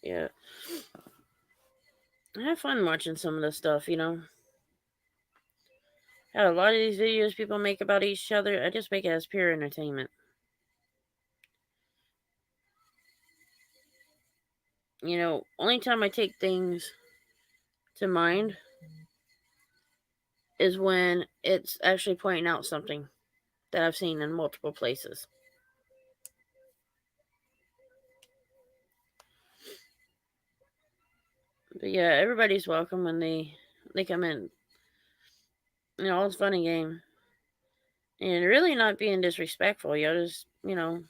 Yeah. I have fun watching some of this stuff, you know. Yeah, a lot of these videos people make about each other, I just make it as pure entertainment. You know, only time I take things to mind is when it's actually pointing out something that I've seen in multiple places. But yeah, everybody's welcome when they come in. You know, it's a funny game. And really not being disrespectful, you're just, you know,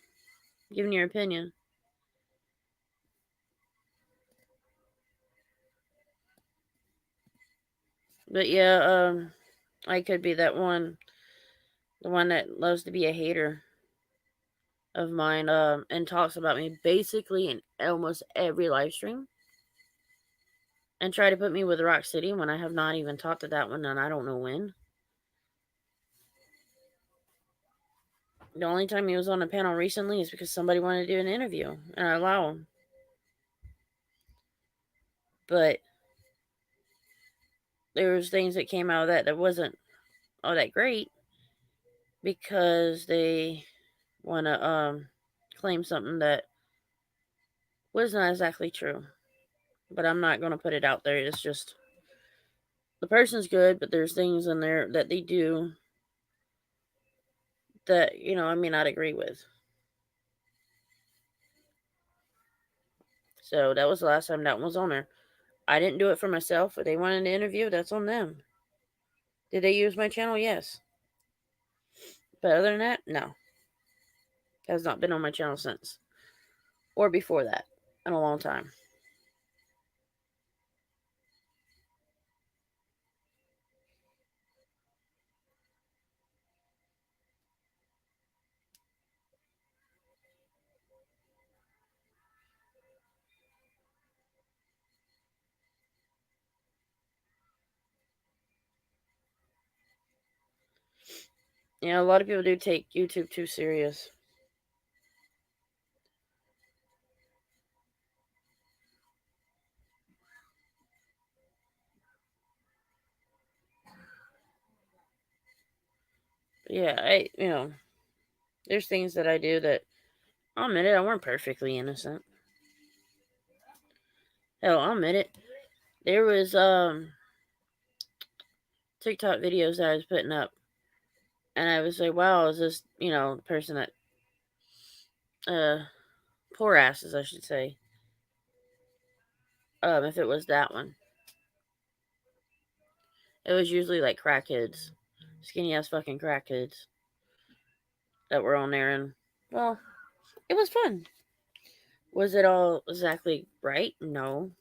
giving your opinion. But yeah, I could be that one, the one that loves to be a hater of mine, and talks about me basically in almost every live stream. And try to put me with Rock City when I have not even talked to that one and I don't know when. The only time he was on a panel recently is because somebody wanted to do an interview, and I allow him. But there was things that came out of that wasn't all that great because they want to claim something that was not exactly true. But I'm not going to put it out there. It's just the person's good, but there's things in there that they do that, you know, I may not agree with. So that was the last time that one was on there. I didn't do it for myself. If they wanted an interview, that's on them. Did they use my channel? Yes. But other than that, no. Has not been on my channel since. Or before that. In a long time. You know, a lot of people do take YouTube too serious. But yeah, there's things that I do that I'll admit it, I weren't perfectly innocent. Hell, I'll admit it. There was TikTok videos that I was putting up, and I was like, wow, is this, the person that poor asses, I should say. If it was that one. It was usually like crackheads. Skinny ass fucking crackheads that were on there, and well, it was fun. Was it all exactly right? No.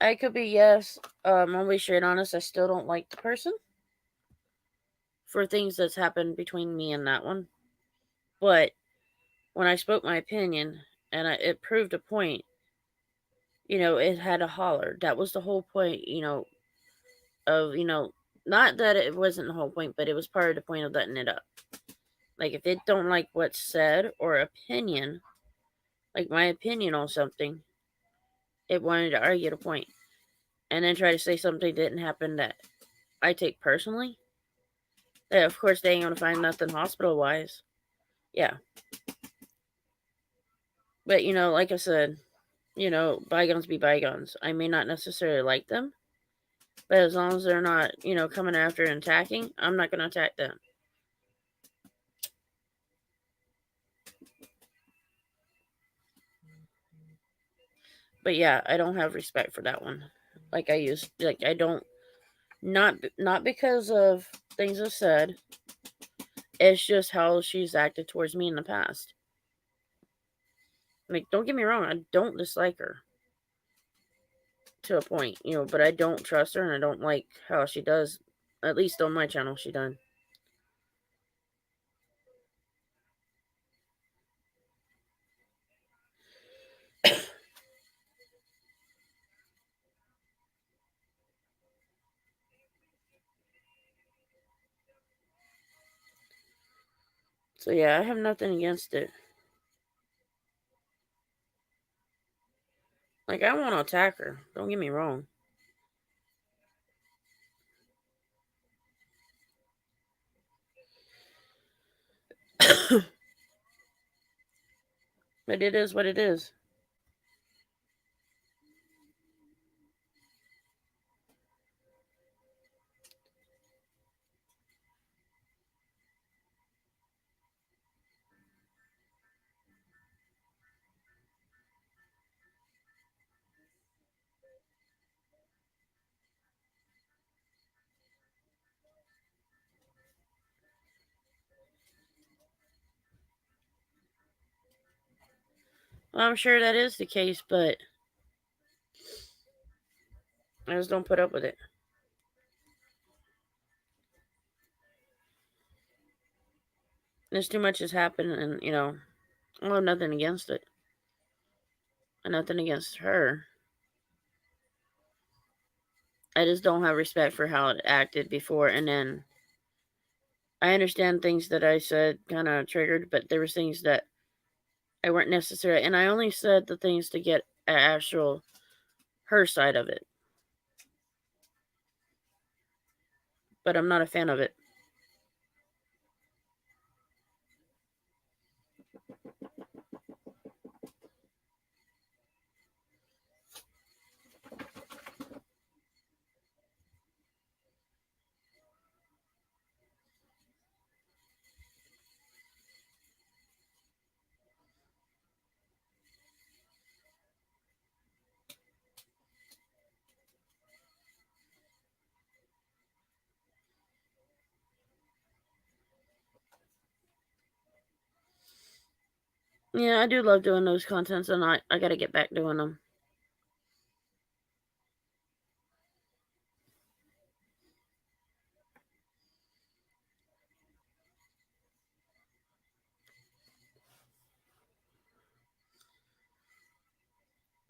I could be yes. I'll be straight honest, I still don't like the person for things that's happened between me and that one. But when I spoke my opinion and it proved a point, it had a holler. That was the whole point, of, not that it wasn't the whole point, but it was part of the point of letting it up. Like, if it don't like what's said or opinion, like my opinion on something, it wanted to argue the point. And then try to say something didn't happen that I take personally. That, of course, they ain't going to find nothing hospital-wise. Yeah. But, like I said, bygones be bygones. I may not necessarily like them, but as long as they're not, coming after and attacking, I'm not going to attack them. But yeah, I don't have respect for that one. Like I don't, not because of things I've said. It's just how she's acted towards me in the past. Like, don't get me wrong, I don't dislike her. To a point, but I don't trust her and I don't like how she does. At least on my channel, she done. So yeah, I have nothing against it. Like, I want to attack her. Don't get me wrong. But it is what it is. Well, I'm sure that is the case, but I just don't put up with it. There's too much has happened, and I have nothing against it. And nothing against her. I just don't have respect for how it acted before, and then I understand things that I said kind of triggered, but there was things that I weren't necessary, and I only said the things to get actual her side of it. But I'm not a fan of it. Yeah, I do love doing those contents, and I gotta get back doing them.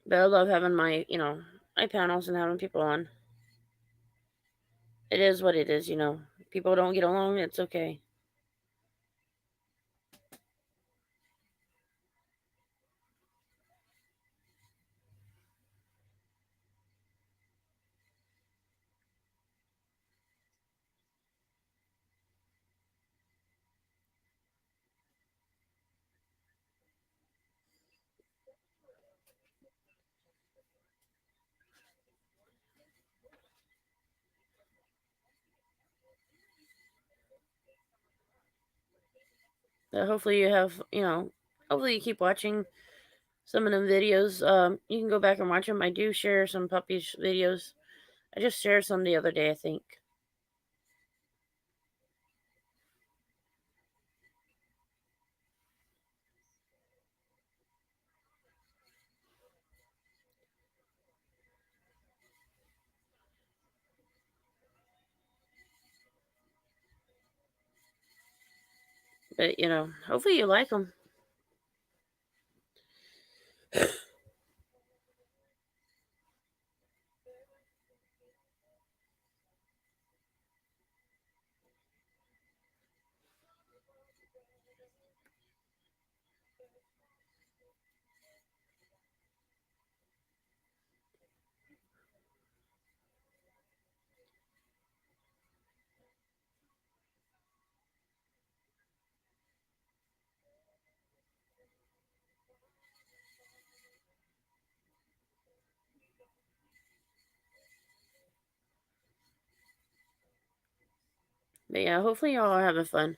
But I love having my, my panels and having people on. It is what it is, you know. People don't get along, it's okay. But hopefully you have, you know, hopefully you keep watching some of them videos. You can go back and watch them. I do share some puppies videos. I just shared some the other day, I think. But, you know, hopefully you like them. But yeah, hopefully y'all are having fun.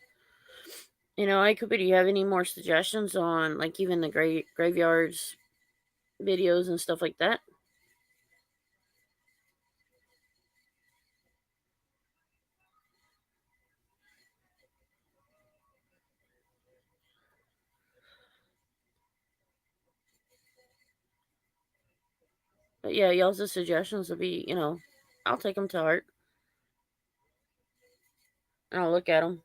You know, I could. Do you have any more suggestions on, like, even the graveyards videos and stuff like that? But yeah, y'all's suggestions will be, you know, I'll take them to heart. And I'll look at them.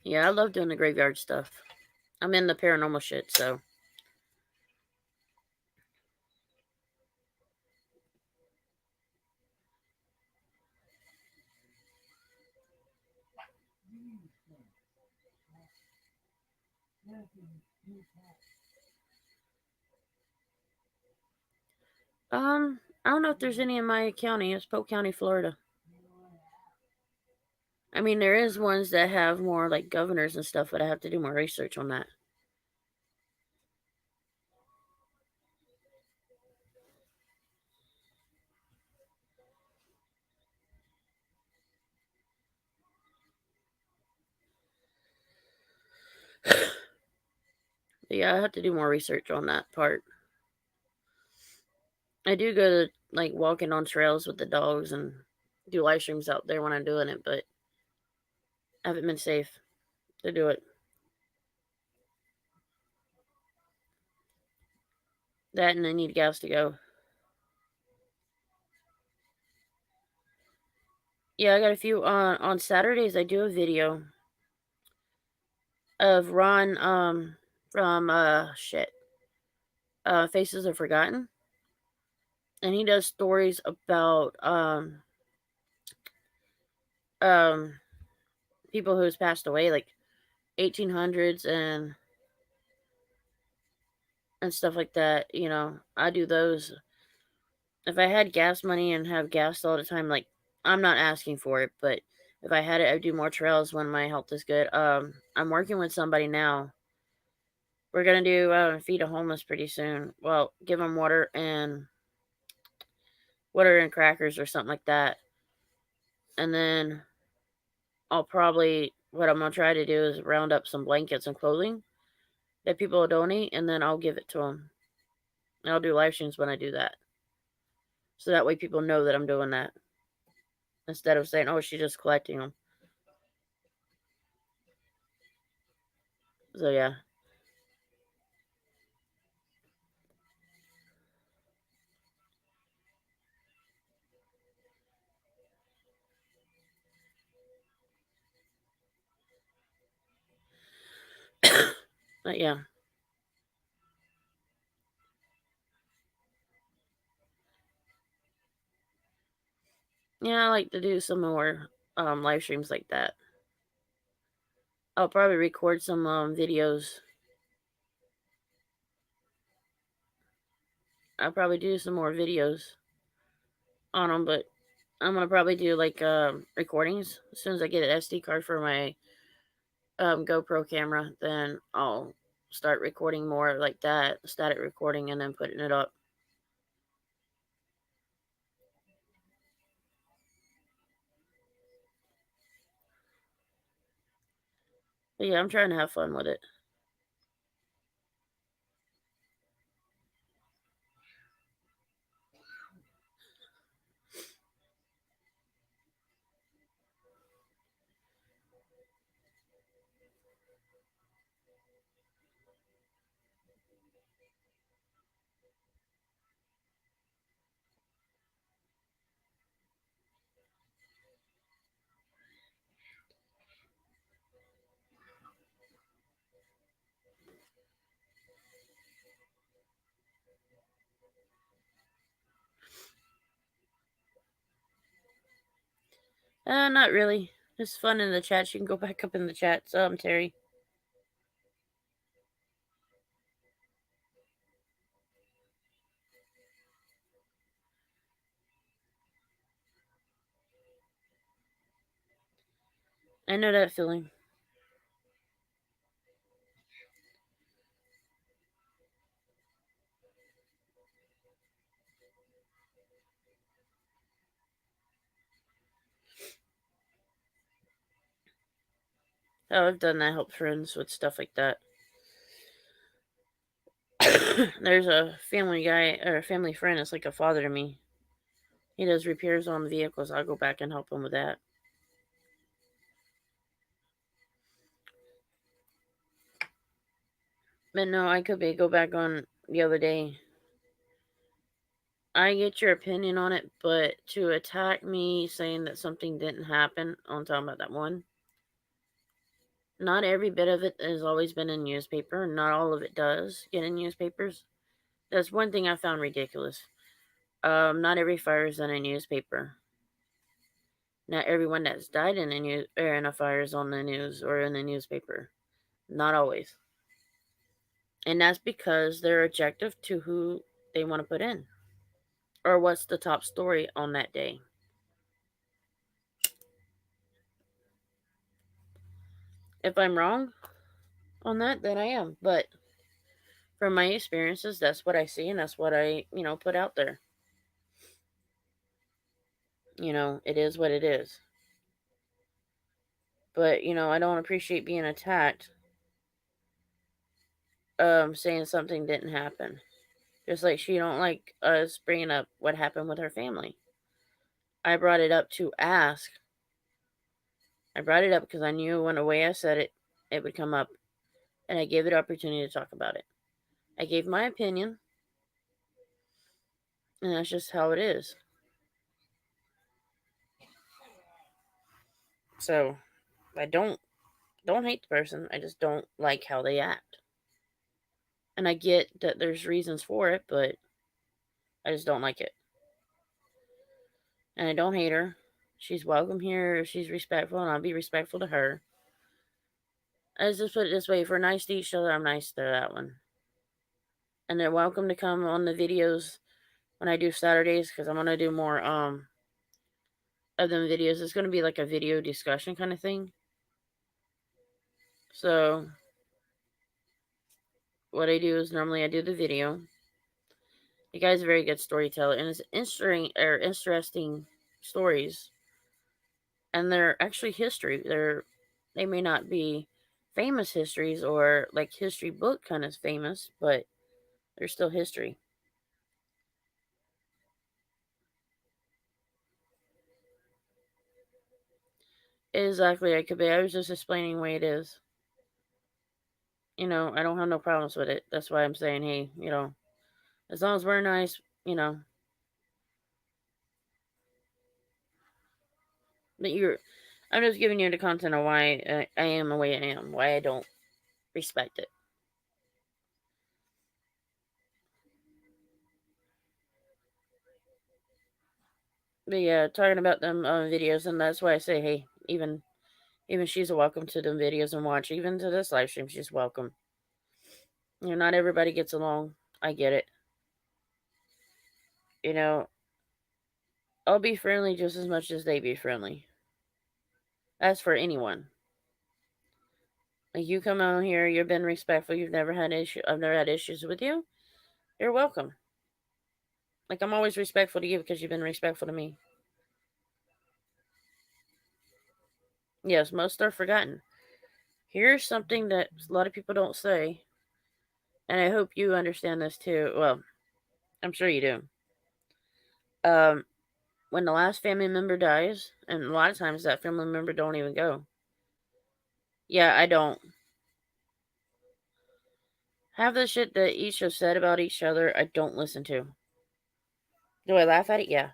Yeah, I love doing the graveyard stuff. I'm in the paranormal shit, so. I don't know if there's any in my county. It's Polk County, Florida. I mean, there is ones that have more like governors and stuff, but I have to do more research on that. But yeah, I have to do more research on that part. I do go to like walking on trails with the dogs and do live streams out there when I'm doing it, but I haven't been safe to do it. That and I need gas to go. Yeah, I got a few on Saturdays. I do a video of Ron from Faces of Forgotten, and he does stories about um people who's passed away, like 1800s and stuff like that. You know, I do those. If I had gas money and have gas all the time, like, I'm not asking for it, but if I had it, I'd do more trails when my health is good. I'm working with somebody now. We're gonna do feed a homeless pretty soon. Well, give them water and crackers or something like that, and then I'll probably what I'm gonna try to do is round up some blankets and clothing that people will donate, and then I'll give it to them. And I'll do live streams when I do that, so that way people know that I'm doing that instead of saying, "Oh, she's just collecting them." So yeah. But yeah. Yeah, I like to do some more live streams like that. I'll probably record some videos. I'll probably do some more videos on them, but I'm gonna probably do like recordings as soon as I get an SD card for my GoPro camera. Then I'll start recording more like that, static recording, and then putting it up. But yeah, I'm trying to have fun with it. Not really. It's fun in the chat. You can go back up in the chat. Terry. I know that feeling. Oh, I've done that. Help friends with stuff like that. There's a family guy or a family friend that's like a father to me. He does repairs on vehicles. I'll go back and help him with that. But no, I could go back on the other day. I get your opinion on it, but to attack me saying that something didn't happen, I'm talking about that one. Not every bit of it has always been in newspaper. Not all of it does get in newspapers. That's one thing I found ridiculous. Not every fire is in a newspaper. Not everyone that's died in a fire is on the news or in the newspaper. Not always. And that's because they're objective to who they want to put in. Or what's the top story on that day. If I'm wrong on that, then I am. But from my experiences, that's what I see and that's what I, put out there. It is what it is. But, I don't appreciate being attacked saying something didn't happen. Just like she don't like us bringing up what happened with her family. I brought it up to ask. I brought it up because I knew when the way I said it, it would come up. And I gave it opportunity to talk about it. I gave my opinion. And that's just how it is. So, I don't hate the person. I just don't like how they act. And I get that there's reasons for it, but I just don't like it. And I don't hate her. She's welcome here. She's respectful, and I'll be respectful to her. Let's just put it this way. If we're nice to each other, I'm nice to that one. And they're welcome to come on the videos when I do Saturdays, because I'm going to do more of them videos. It's going to be like a video discussion kind of thing. So what I do is normally I do the video. The guy's a very good storyteller, and it's interesting stories. And they're actually history. They may not be famous histories or like history book kind of famous, but they're still history. Exactly, I could be. I was just explaining the way it is. I don't have no problems with it. That's why I'm saying, hey, as long as we're nice, But I'm just giving you the content of why I am the way I am, why I don't respect it. But yeah, talking about them videos, and that's why I say, hey, even she's welcome to them videos and watch. Even to this live stream, she's welcome. You know, not everybody gets along. I get it. You know, I'll be friendly just as much as they be friendly. As for anyone. Like, you come out here, you've been respectful, I've never had issues with you, you're welcome. Like, I'm always respectful to you because you've been respectful to me. Yes, most are forgotten. Here's something that a lot of people don't say, and I hope you understand this too. Well, I'm sure you do. When the last family member dies, and a lot of times that family member don't even go. Yeah, I don't. Half the shit that each have said about each other, I don't listen to. Do I laugh at it? Yeah.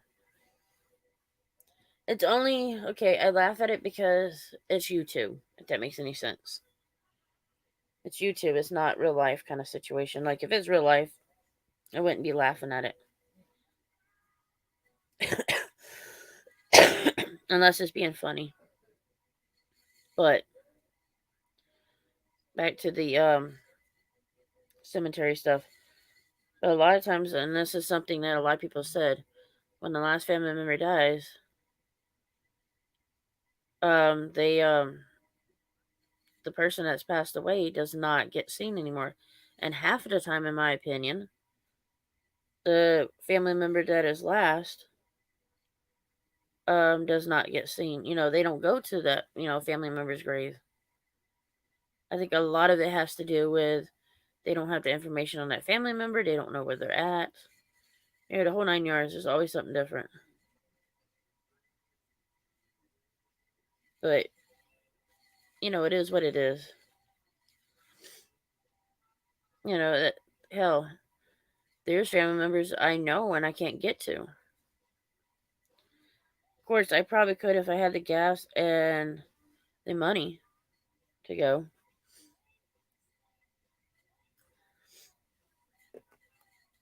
It's only, okay, I laugh at it because it's YouTube, if that makes any sense. It's YouTube, it's not real life kind of situation. Like, if it's real life, I wouldn't be laughing at it. Unless it's being funny. But back to the cemetery stuff. But a lot of times, and this is something that a lot of people said, when the last family member dies, the person that's passed away does not get seen anymore. And half of the time, in my opinion, the family member that is last does not get seen. You know, they don't go to that, family member's grave. I think a lot of it has to do with they don't have the information on that family member. They don't know where they're at. The whole 9 yards. There's always something different. But, it is what it is. Hell, there's family members I know and I can't get to. Of course, I probably could if I had the gas and the money to go.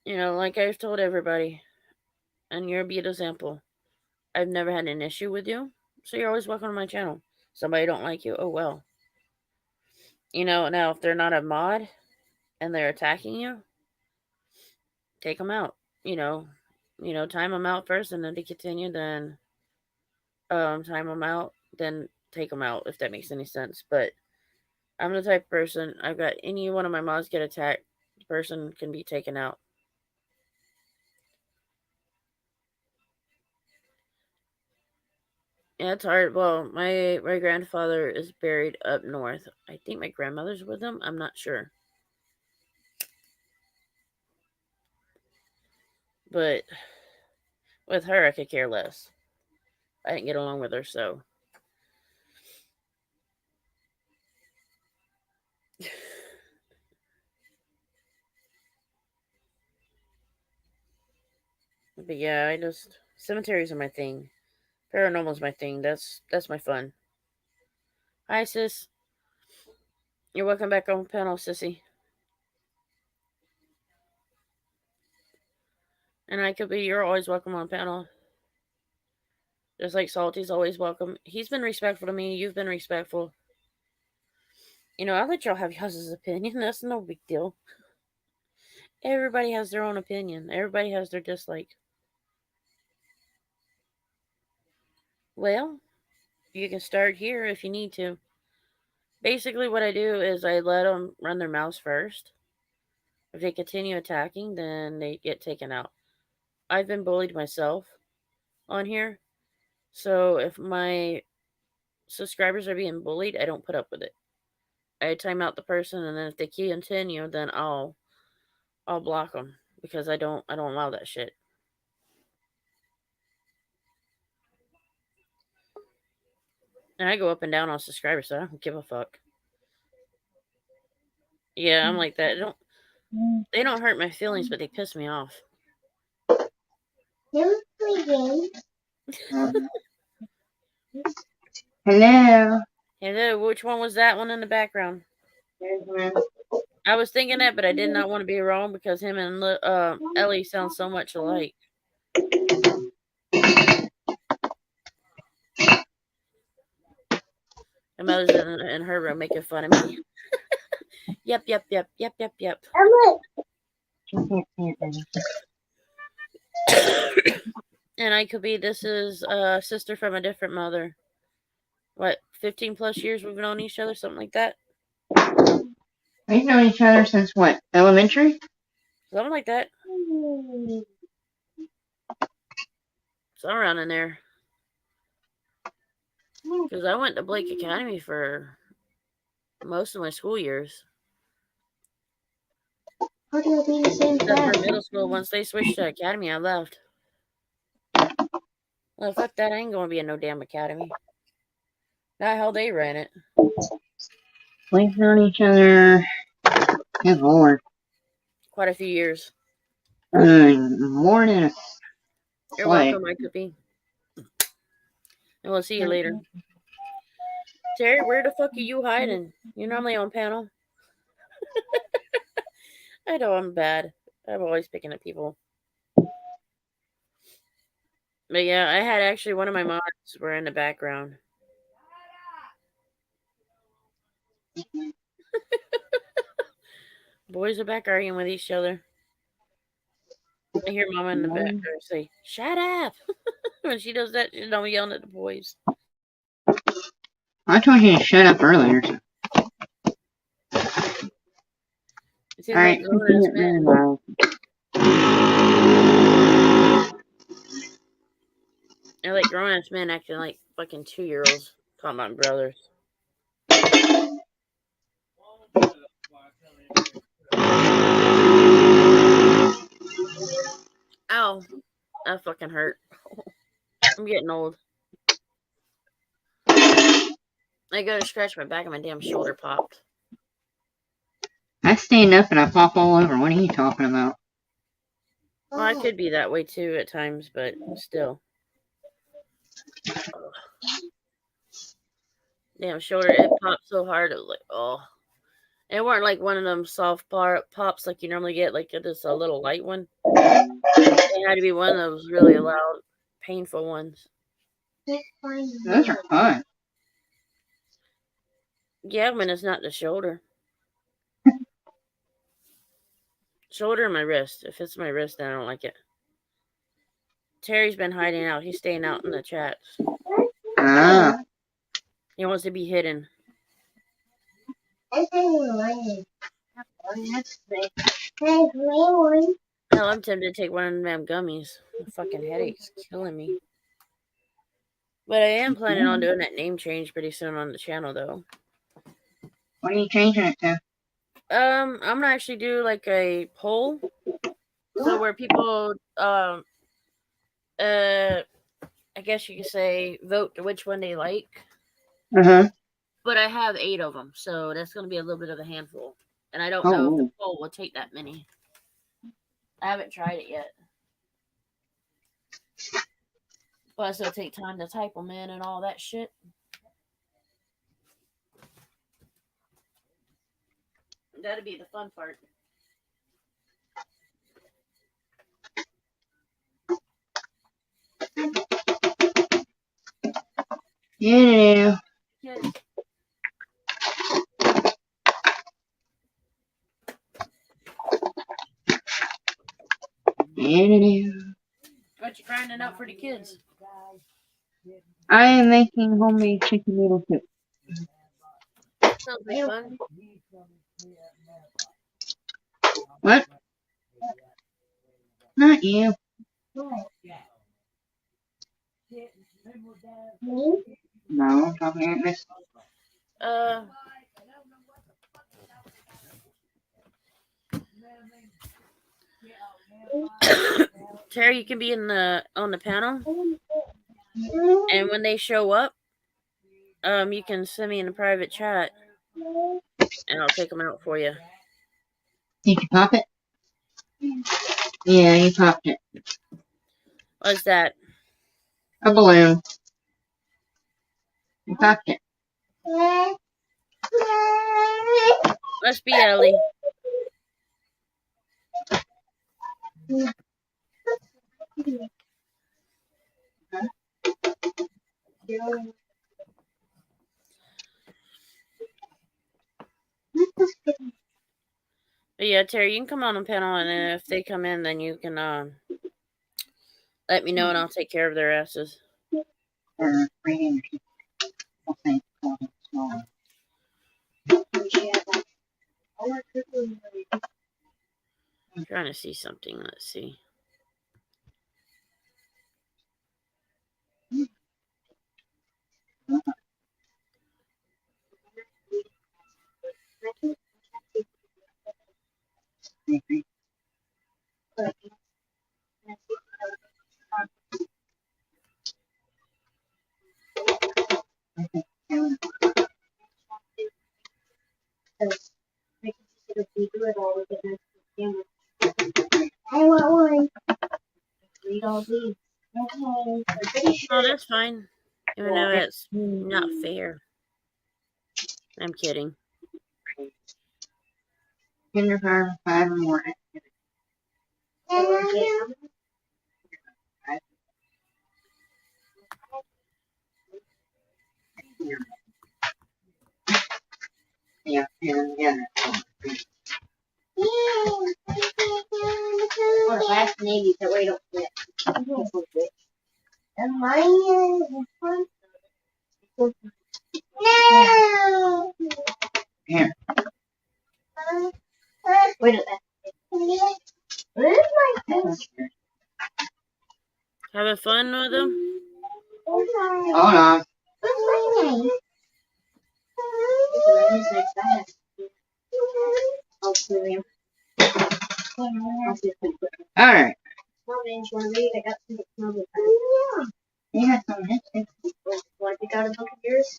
Like I've told everybody, and you're a good example. I've never had an issue with you, so you're always welcome to my channel. Somebody don't like you, oh well. Now if they're not a mod and they're attacking you, take them out. Time them out first, and then to continue, then time them out, then take them out, if that makes any sense. But I'm the type of person, I've got any one of my mods get attacked, the person can be taken out. Yeah, it's hard. Well, my grandfather is buried up north. I think my grandmother's with him. I'm not sure. But with her, I could care less. I didn't get along with her, so. But yeah, cemeteries are my thing. Paranormal's my thing. That's my fun. Hi, sis. You're welcome back on panel, sissy. And you're always welcome on panel. Just like Salty's always welcome. He's been respectful to me. You've been respectful. I'll let y'all have y'all's opinion. That's no big deal. Everybody has their own opinion. Everybody has their dislike. Well, you can start here if you need to. Basically, what I do is I let them run their mouths first. If they continue attacking, then they get taken out. I've been bullied myself on here. So if my subscribers are being bullied, I don't put up with it. I time out the person, and then if they continue, then I'll block them because I don't allow that shit. And I go up and down on subscribers, so I don't give a fuck. Yeah, I'm like that. They don't hurt my feelings, but they piss me off. Hello. Hello, which one was that one in the background? I was thinking that, but I did not want to be wrong because him and Ellie sound so much alike. My mother's in her room making fun of me. Yep. And I could be, this is a sister from a different mother. What, 15 plus years we've known each other, something like that? We've known each other since what? Elementary? Something like that. Somewhere around in there. Because I went to Blake Academy for most of my school years. How do I be in the same Except for class? middle school. Once they switched to academy, I left. Well, fuck that. I ain't going to be in no damn academy. Not how they ran it. We've known each other. Good lord. Quite a few years. More than a You're slight. welcome, my cookie. And we'll see you later. Terry, where the fuck are you hiding? You're normally on panel. I know I'm bad. I'm always picking at people. But yeah, I had actually one of my mods were in the background. Boys are back arguing with each other. I hear Mama in the background say, "Shut up!" When she does that, she's not yelling at the boys. I told you to shut up earlier. It seems Alright. like grown-ass men. I like grown-ass men acting like fucking 2-year-olds. Talking about brothers. Ow. That fucking hurt. I'm getting old. I go to scratch my back and my damn shoulder popped. I stand up and I pop all over. What are you talking about? Well, I could be that way too at times, but still. Damn shoulder, it popped so hard, it was like, oh. It weren't like one of them soft pops like you normally get, like just a little light one. It had to be one of those really loud, painful ones. Those are fun. Yeah, when it's not the shoulder. Shoulder and my wrist. If it's my wrist, then I don't like it. Terry's been hiding out. He's staying out in the chats. Ah. He wants to be hidden. Hell, I'm tempted to take one of them gummies. The fucking headache's killing me. But I am planning on doing that name change pretty soon on the channel, though. What are you changing it to? I'm gonna actually do like a poll, so where people, I guess you could say, vote to which one they like. Uh-huh. But I have 8 of them, so that's gonna be a little bit of a handful. And I don't know if the poll will take that many. I haven't tried it yet. Plus, it'll take time to type them in and all that shit. That'd be the fun part. Yeah. Yes. What you grinding up for the kids? I am making homemade chicken noodle soup. Sounds like fun. What? Not you. No, I'm talking at Miss. Terry, you can be in on the panel, and when they show up, you can send me in a private chat, and I'll take them out for you. Did you pop it? Yeah, you popped it. What's that? A balloon. You popped it. Must be Ellie. But yeah, Terry, you can come on the panel, and then if they come in, then you can let me know, and I'll take care of their asses. Or reading. I'll say small. I'm trying to see something. Let's see. I want one. Read all these. Okay. I'm pretty sure. Oh, that's fine. Even though it's not fair. I'm kidding. Kindergarten 5 or more. Yeah. Or last Navy, that way don't flip. And mine is this one. No! Here. Wait a minute. Where's my pencil? Having fun with them? Hold on. Where's my name? Alright. I got some. You got some history. Want to pick out a book of yours?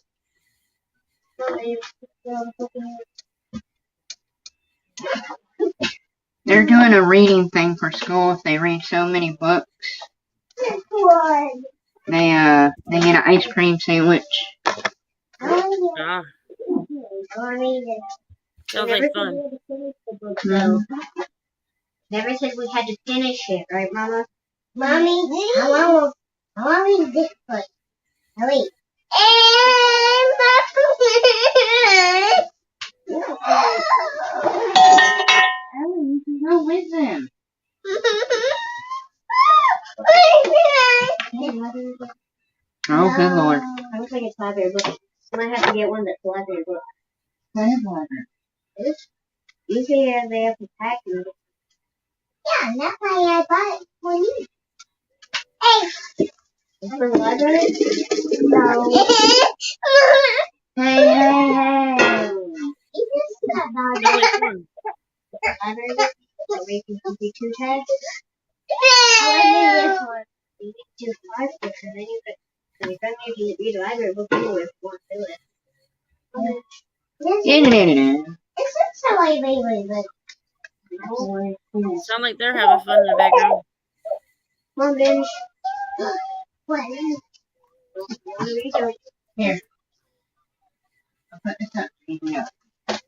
They're doing a reading thing for school. If they read so many books, they get an ice cream sandwich. Ah, sounds like fun. Never said we had to finish it, right, Mama? Mommy, I want to read this book. Ellie. Ellie, you can go with them. Oh, good lord. I looks like it's library book. I might have to get one that's library book. That is library. This? Usually they have to pack them. Yeah, and that's why I bought it for you. Hey! Is it for the library? No. Hey! Is this the Sounds like fun. library book? So we can complete 2 tags? I need this one. You can do 5 books and then you can. So if I'm using the library book anyway, if you want to do it. It says so I really but Sound like they're having fun in the background. Mom, binge. What? Here. I'll put this up. Yeah. Okay.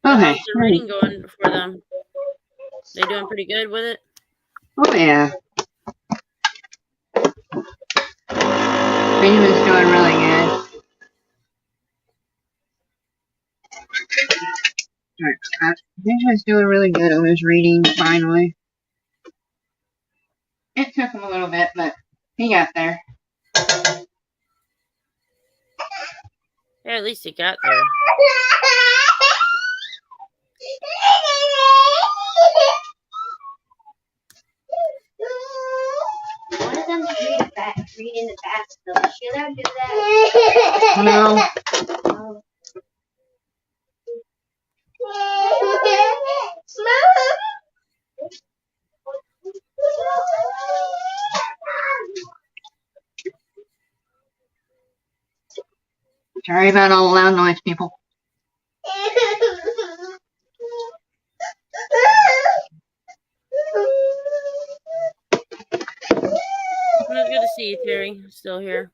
How's the reading going for them? They doing pretty good with it? Oh, yeah. Benjamin's doing really good. Benjamin's doing really good on his reading, finally. It took him a little bit, but he got there. Yeah, at least he got there. One of them read in the bath still. Is she allowed to do that? No. Oh. Sorry about all the loud noise, people. Well, it's good to see you, Terry. Still here.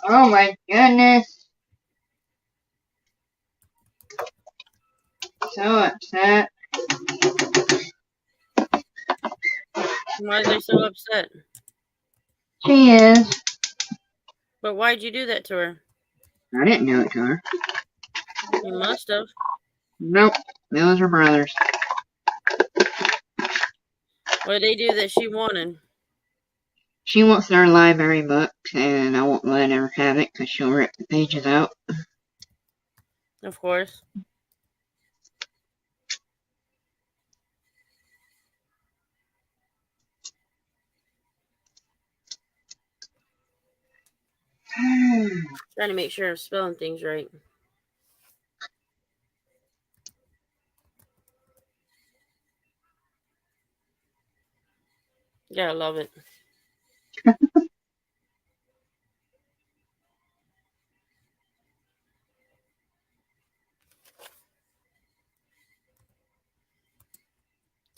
Oh my goodness. So upset. Why are they so upset? She is. But why'd you do that to her? I didn't do it to her. You must have. Nope. Those are brothers. What did they do that she wanted? She wants their library books, and I won't let her have it because she'll rip the pages out. Of course. Trying to make sure I'm spelling things right. Yeah, I love it.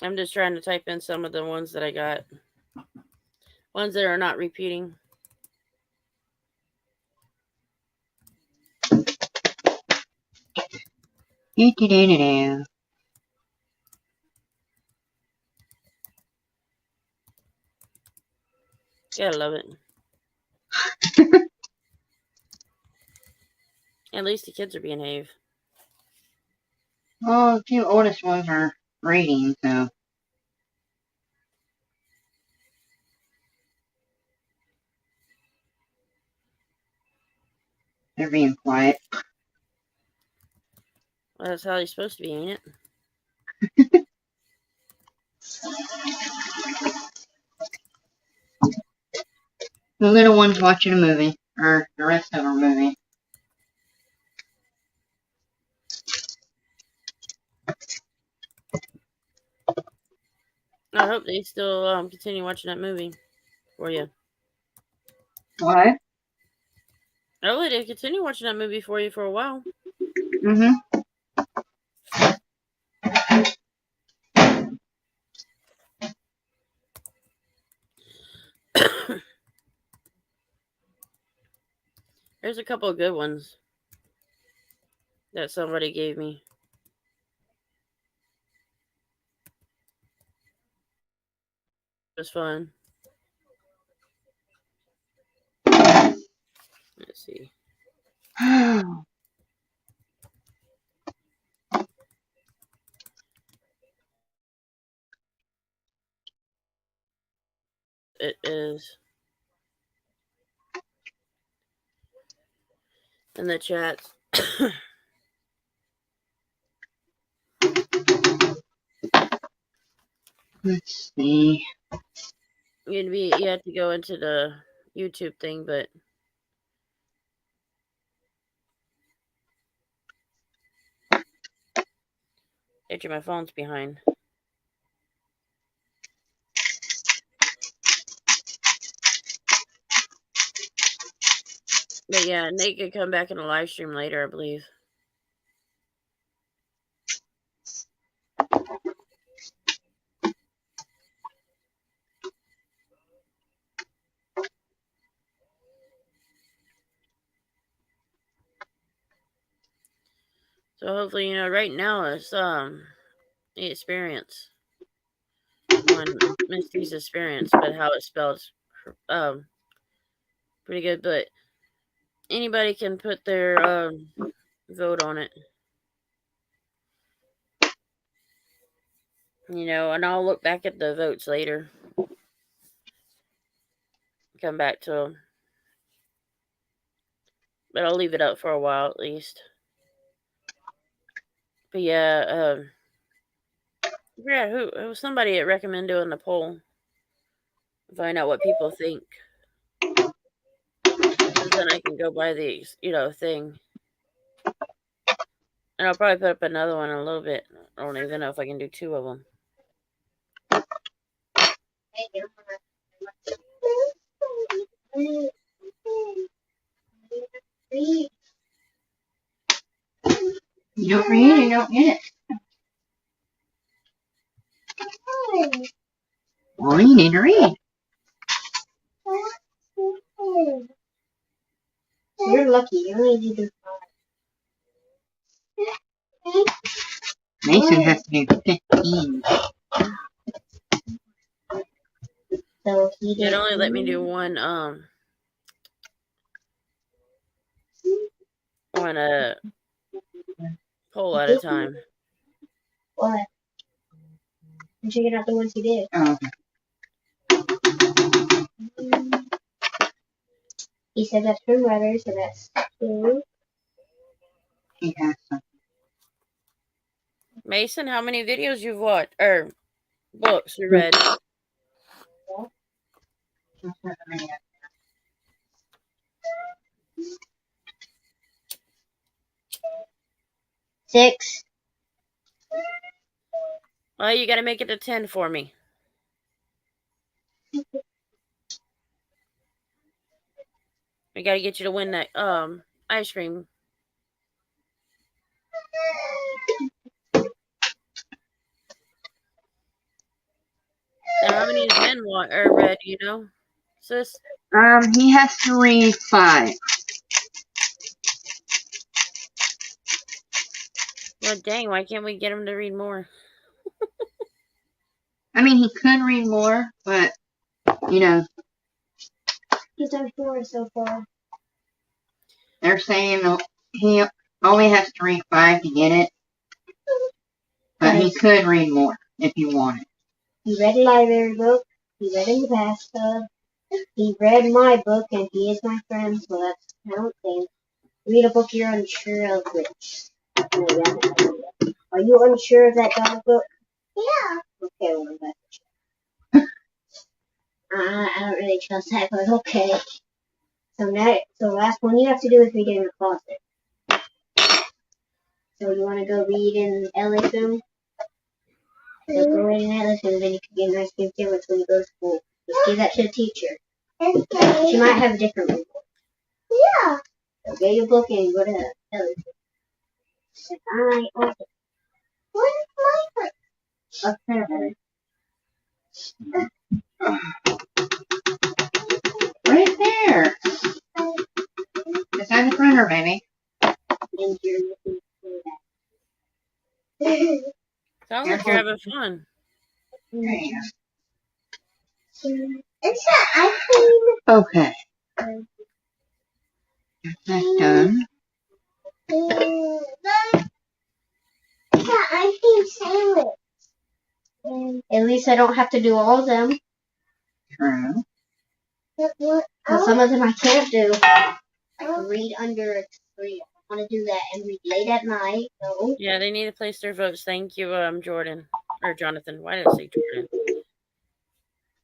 I'm just trying to type in some of the ones that I got. Ones that are not repeating. Do-do-do-do-do. Yeah, I love it. At least the kids are being behave. Well, the two oldest ones are reading, so. They're being quiet. Well, that's how they're supposed to be, ain't it? The little one's watching a movie, or the rest of a movie. I hope they still continue watching that movie for you. What? Oh, they continue watching that movie for you for a while. Mm-hmm. There's a couple of good ones that somebody gave me. It was fun. Let's see. It is in the chat. Let's see. You have to go into the YouTube thing, but actually my phone's behind. But yeah, Nate could come back in a live stream later, I believe. So hopefully, right now it's the experience on Misty's experience, but how it's spelled pretty good. But anybody can put their vote on it. And I'll look back at the votes later. Come back to them. But I'll leave it up for a while at least. But yeah, who was somebody that recommended doing the poll. Find out what people think. And then I can go by the, thing. And I'll probably put up another one in a little bit. I don't even know if I can do 2 of them. You don't read, you don't get it. Well, you need to read. You're lucky. You only need to do 5. Mason has to do 15. So he he It did. only let me do one poll at a time. What? I'm checking out the ones he did. Oh, He said that's screwdriver, so that's 2. he has some. Mason, how many videos you've watched or books you read? Six. Well, you gotta make it to 10 for me. We gotta get you to win that ice cream. Now, how many has Ben read? You know, sis. He has to read 5. Well, dang, why can't we get him to read more? I mean, he could read more, but, you know, He's done 4 so far. they're saying he only has to read 5 to get it. But he could read more if you wanted. He read a library book. He read in the bathtub. He read my book, and he is my friend, so that's counting. Read a book you're unsure of which. No, you haven't read it yet. Are you unsure of that dog book? Yeah. Okay, well, that's I don't really trust that, but okay. So last one you have to do is read it in the closet. So you want to go read in Ellie's room? So go read in Ellie's room, then you can get an ice cream sandwich when you go to school. Just give that to the teacher. She might have a different one. Yeah. So get your book and go to Ellie's room. Alright, okay. What is my book? Right there. Beside the printer, baby. And you're looking for that. Sounds like you're having fun. There you It's an ice cream. go. Okay. That's done. It's an ice cream sandwich. At least I don't have to do all of them. True. Well, some of them I can't do. I can read under a tree. I want to do that and read late at night. No. Yeah, they need to place their votes. Thank you, Jordan or Jonathan. Why did I say Jordan?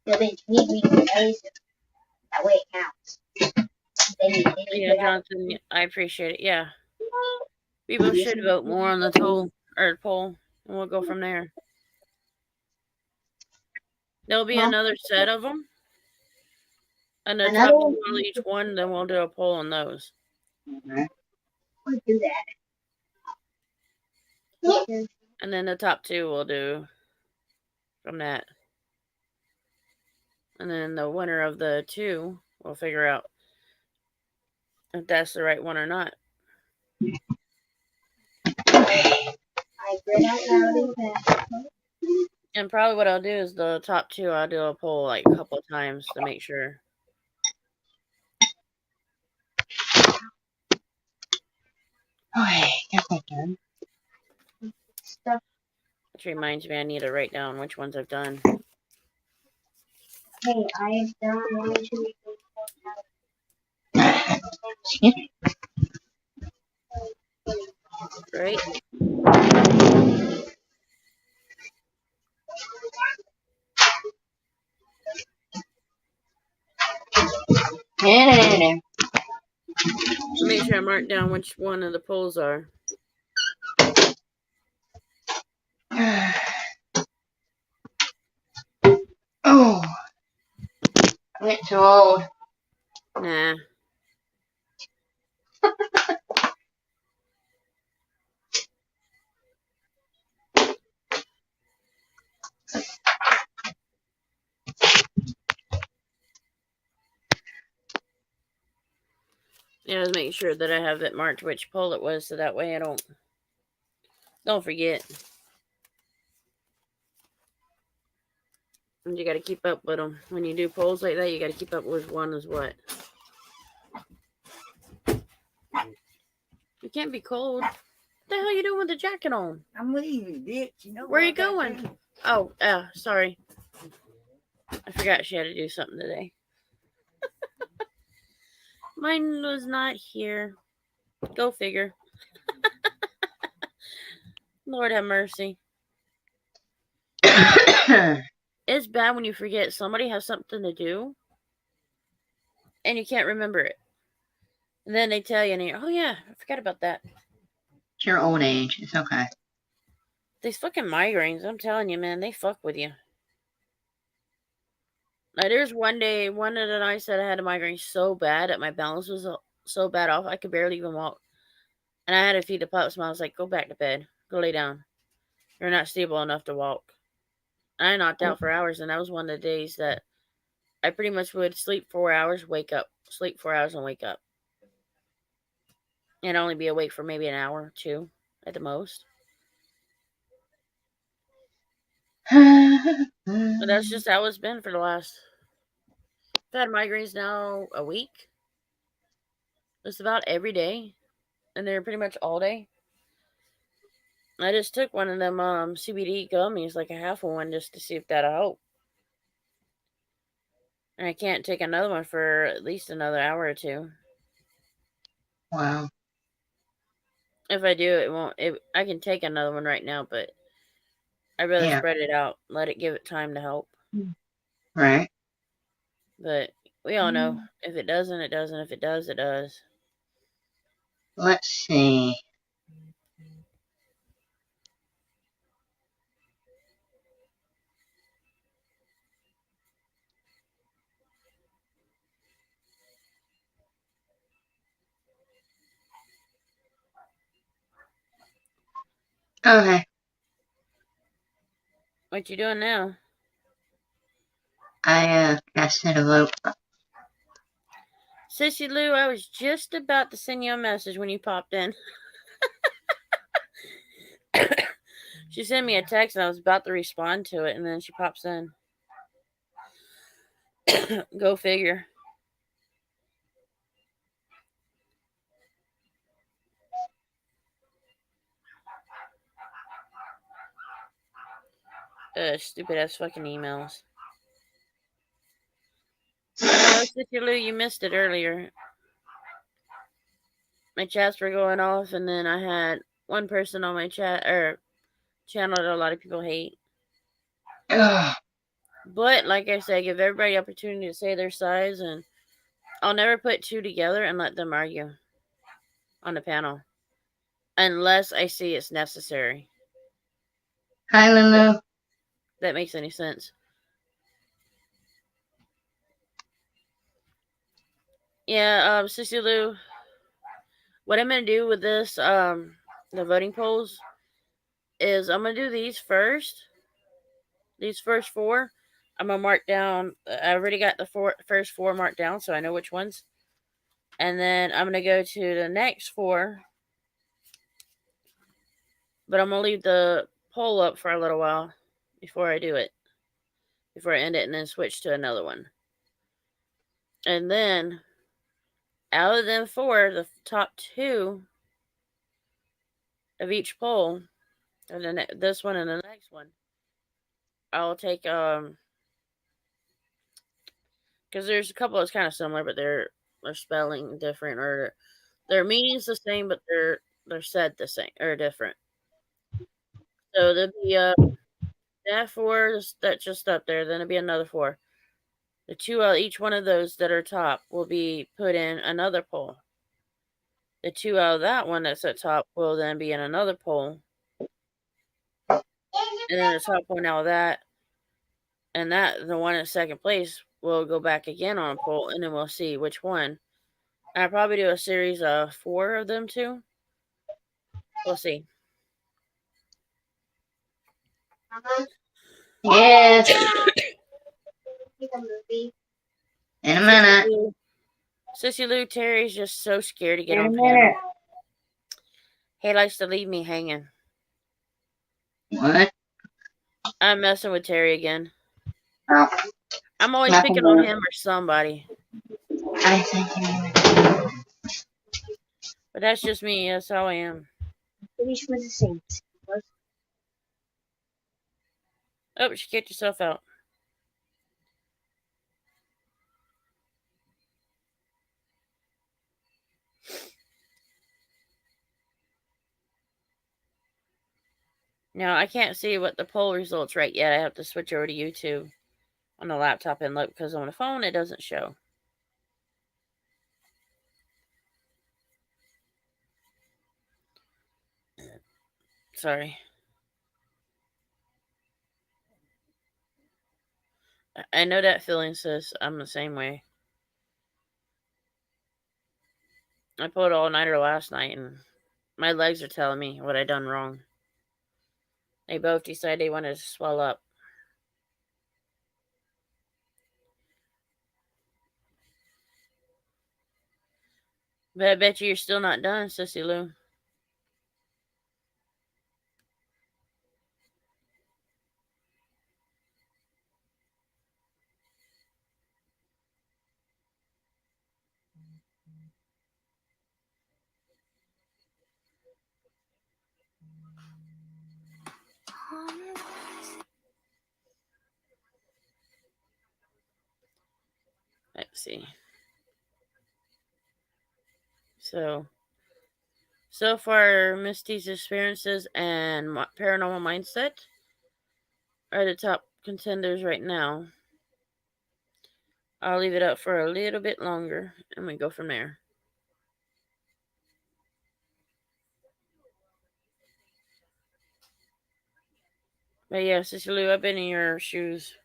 No, they need me to read Ellie's. That way it counts. They need Yeah, Jonathan, I appreciate it. Yeah, people should vote more on the poll, and we'll go from there. There'll be another set of them, and the top two on each one. Then we'll do a poll on those. Okay. We'll do that. And then the top 2 we'll do from that. And then the winner of the 2, we'll figure out if that's the right one or not. I read out loud in that. And probably what I'll do is the top 2, I'll do a poll like a couple of times to make sure. Okay, got that done. Stuff. Which reminds me, I need to write down which ones I've done. Hey, I have done 1, 2, 3, 4, 5. Excuse me. Right? Make sure I mark down which one of the polls are. Oh. I went too old. Nah. Yeah, I was making sure that I have it marked which poll it was, so that way I don't forget. And you got to keep up with them. When you do polls like that, you got to keep up with one is what. You can't be cold. What the hell you doing with the jacket on? I'm leaving, bitch. You know Where what you I gotta going? do. Oh, sorry. I forgot she had to do something today. Mine was not here. Go figure. Lord have mercy. It's bad when you forget somebody has something to do and you can't remember it. And then they tell you, and you're, oh yeah, I forgot about that. It's your old age. It's okay. These fucking migraines, I'm telling you, man, they fuck with you. Like, there's one day, one of the nights that I had a migraine so bad that my balance was so bad off, I could barely even walk. And I had to feed the pups, and I was like, go back to bed. Go lay down. You're not stable enough to walk. And I knocked out for hours, and that was one of the days that I pretty much would sleep 4 hours, wake up. Sleep 4 hours and wake up. And only be awake for maybe an hour or two at the most. But that's just how it's been for the last... I've had migraines now a week. Just about every day. And they're pretty much all day. I just took one of them CBD gummies, like a half of one, just to see if that'll help. And I can't take another one for at least another hour or two. Wow. If I do, it won't. I can take another one right now, but I'd rather Yeah. spread it out, let it give it time to help. Right. But we all know, if it doesn't, it doesn't. If it does, it does. Let's see. Okay. What you doing now? I casted a vote. Sissy Lou, I was just about to send you a message when you popped in. She sent me a text and I was about to respond to it, and then she pops in. Go figure. Stupid ass fucking emails. Oh, Sissy Lou, you missed it earlier. My chats were going off, and then I had one person on my chat or channel that a lot of people hate. Ugh. But like I said, give everybody the opportunity to say their sides, and I'll never put two together and let them argue on the panel unless I see it's necessary. Hi, Lulu. That makes any sense. Yeah, Sissy Lou, what I'm gonna do with this, the voting polls, is I'm gonna do these first. These first four, I'm gonna mark down. I already got the first four marked down, so I know which ones. And then I'm gonna go to the next four, but I'm gonna leave the poll up for a little while before I do it, before I end it, and then switch to another one. And then, out of them four, the top two of each poll, and then this one and the next one, I'll take because there's a couple that's kind of similar, but they're spelling different, or their meaning's the same, but they're said the same or different. So there'll be that four that's just up there. Then there'll be another four. The two out each one of those that are top will be put in another poll. The two out of that one that's at top will then be in another poll. And then the top one out of that, and that the one in second place will go back again on a poll, and then we'll see which one. And I'll probably do a series of 4 of them too. We'll see. Yes. Pick a movie. In a minute. Sissy Lou, Terry's just so scared to get In a on minute. panel. He likes to leave me hanging. What? I'm messing with Terry again. Well, I'm always nothing picking on more. him or somebody. I think anyway. But that's just me. That's how I am. Finish with the Saints. Oh, she kicked herself out. Now, I can't see what the poll results right yet. I have to switch over to YouTube on the laptop and look because on the phone it doesn't show. Sorry. I know that feeling, sis. I'm the same way. I pulled all-nighter last night and my legs are telling me what I done wrong. They both decided they wanted to swell up. But I bet you're still not done, Sissy Lou. Let's see. So far, Misty's experiences and paranormal mindset are the top contenders right now. I'll leave it up for a little bit longer and we go from there. But yeah, Sister Lou, I've been in your shoes.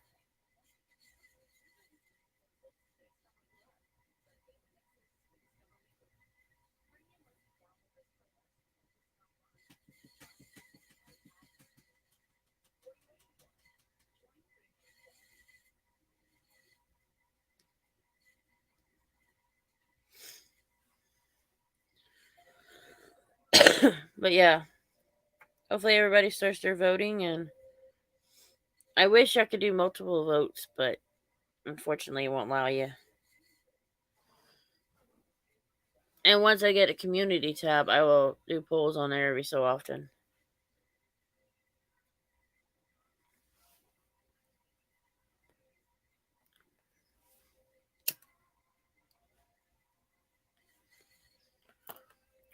But yeah, hopefully everybody starts their voting, and I wish I could do multiple votes, but unfortunately it won't allow you. And once I get a community tab, I will do polls on there every so often.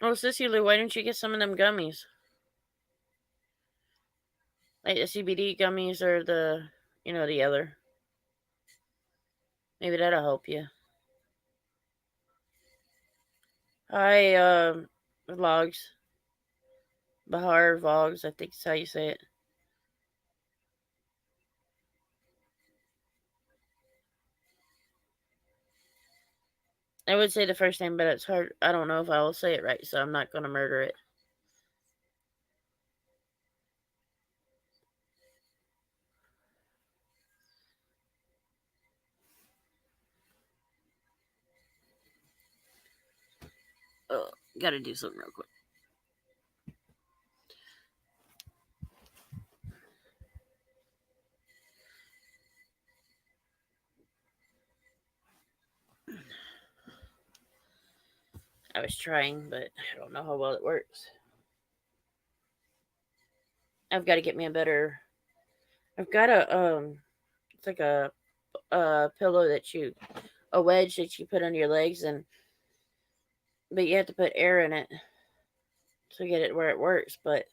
Oh, Sissy Lou, why don't you get some of them gummies? Like the CBD gummies or the other. Maybe that'll help you. Hi, Vlogs. Bahar Vlogs, I think is how you say it. I would say the first name, but it's hard. I don't know if I will say it right, so I'm not going to murder it. Oh, gotta do something real quick. I was trying, but I don't know how well it works. I've got to get me a better. I've got it's like a pillow a wedge that you put under your legs, but you have to put air in it to get it where it works. But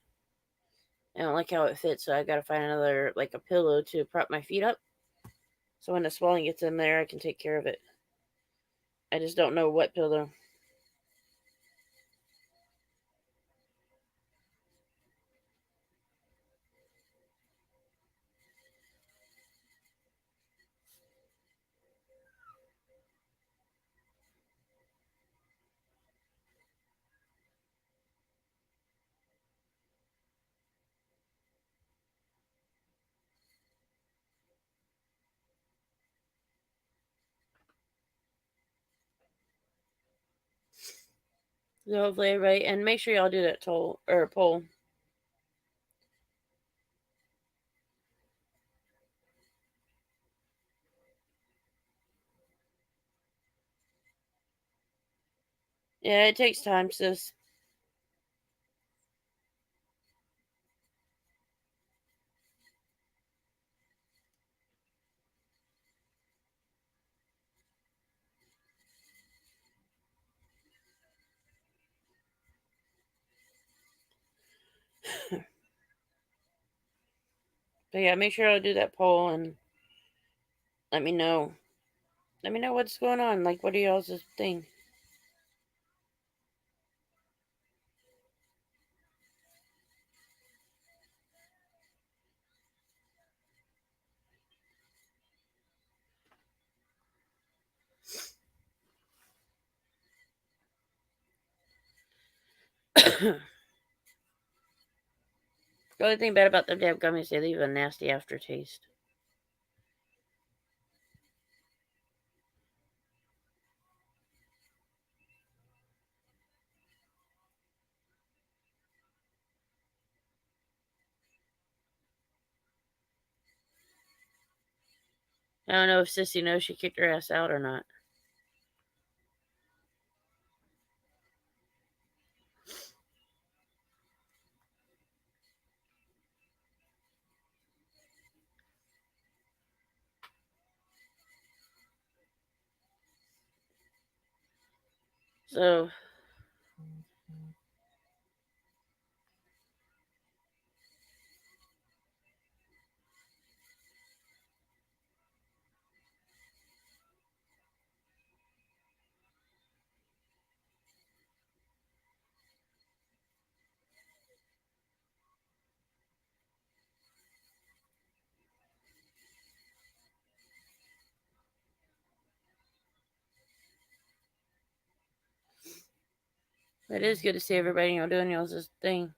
I don't like how it fits, so I got to find another like a pillow to prop my feet up. So when the swelling gets in there, I can take care of it. I just don't know what pillow. So hopefully everybody, and make sure y'all do that poll. Yeah, it takes time, sis. But yeah, make sure I do that poll and let me know. Let me know what's going on. Like, what are y'all's thing? The only thing bad about them damn gummies, they leave a nasty aftertaste. I don't know if Sissy knows she kicked her ass out or not. So, it is good to see everybody, doing y'all's thing.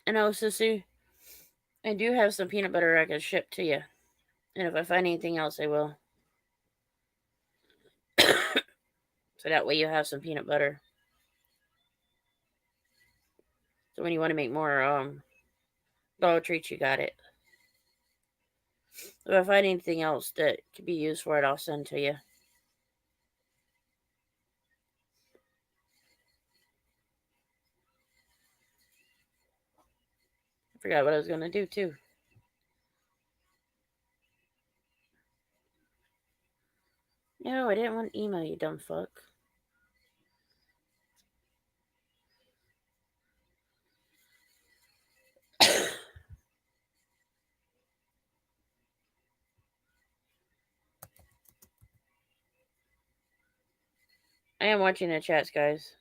And oh, Sissy, I do have some peanut butter I can ship to you. And if I find anything else, I will. So that way you have some peanut butter. So when you want to make more Dollar Treats, you got it. If I find anything else that could be used for it, I'll send to you. I forgot what I was going to do, too. No, I didn't want to email you, dumb fuck. I am watching the chats, guys.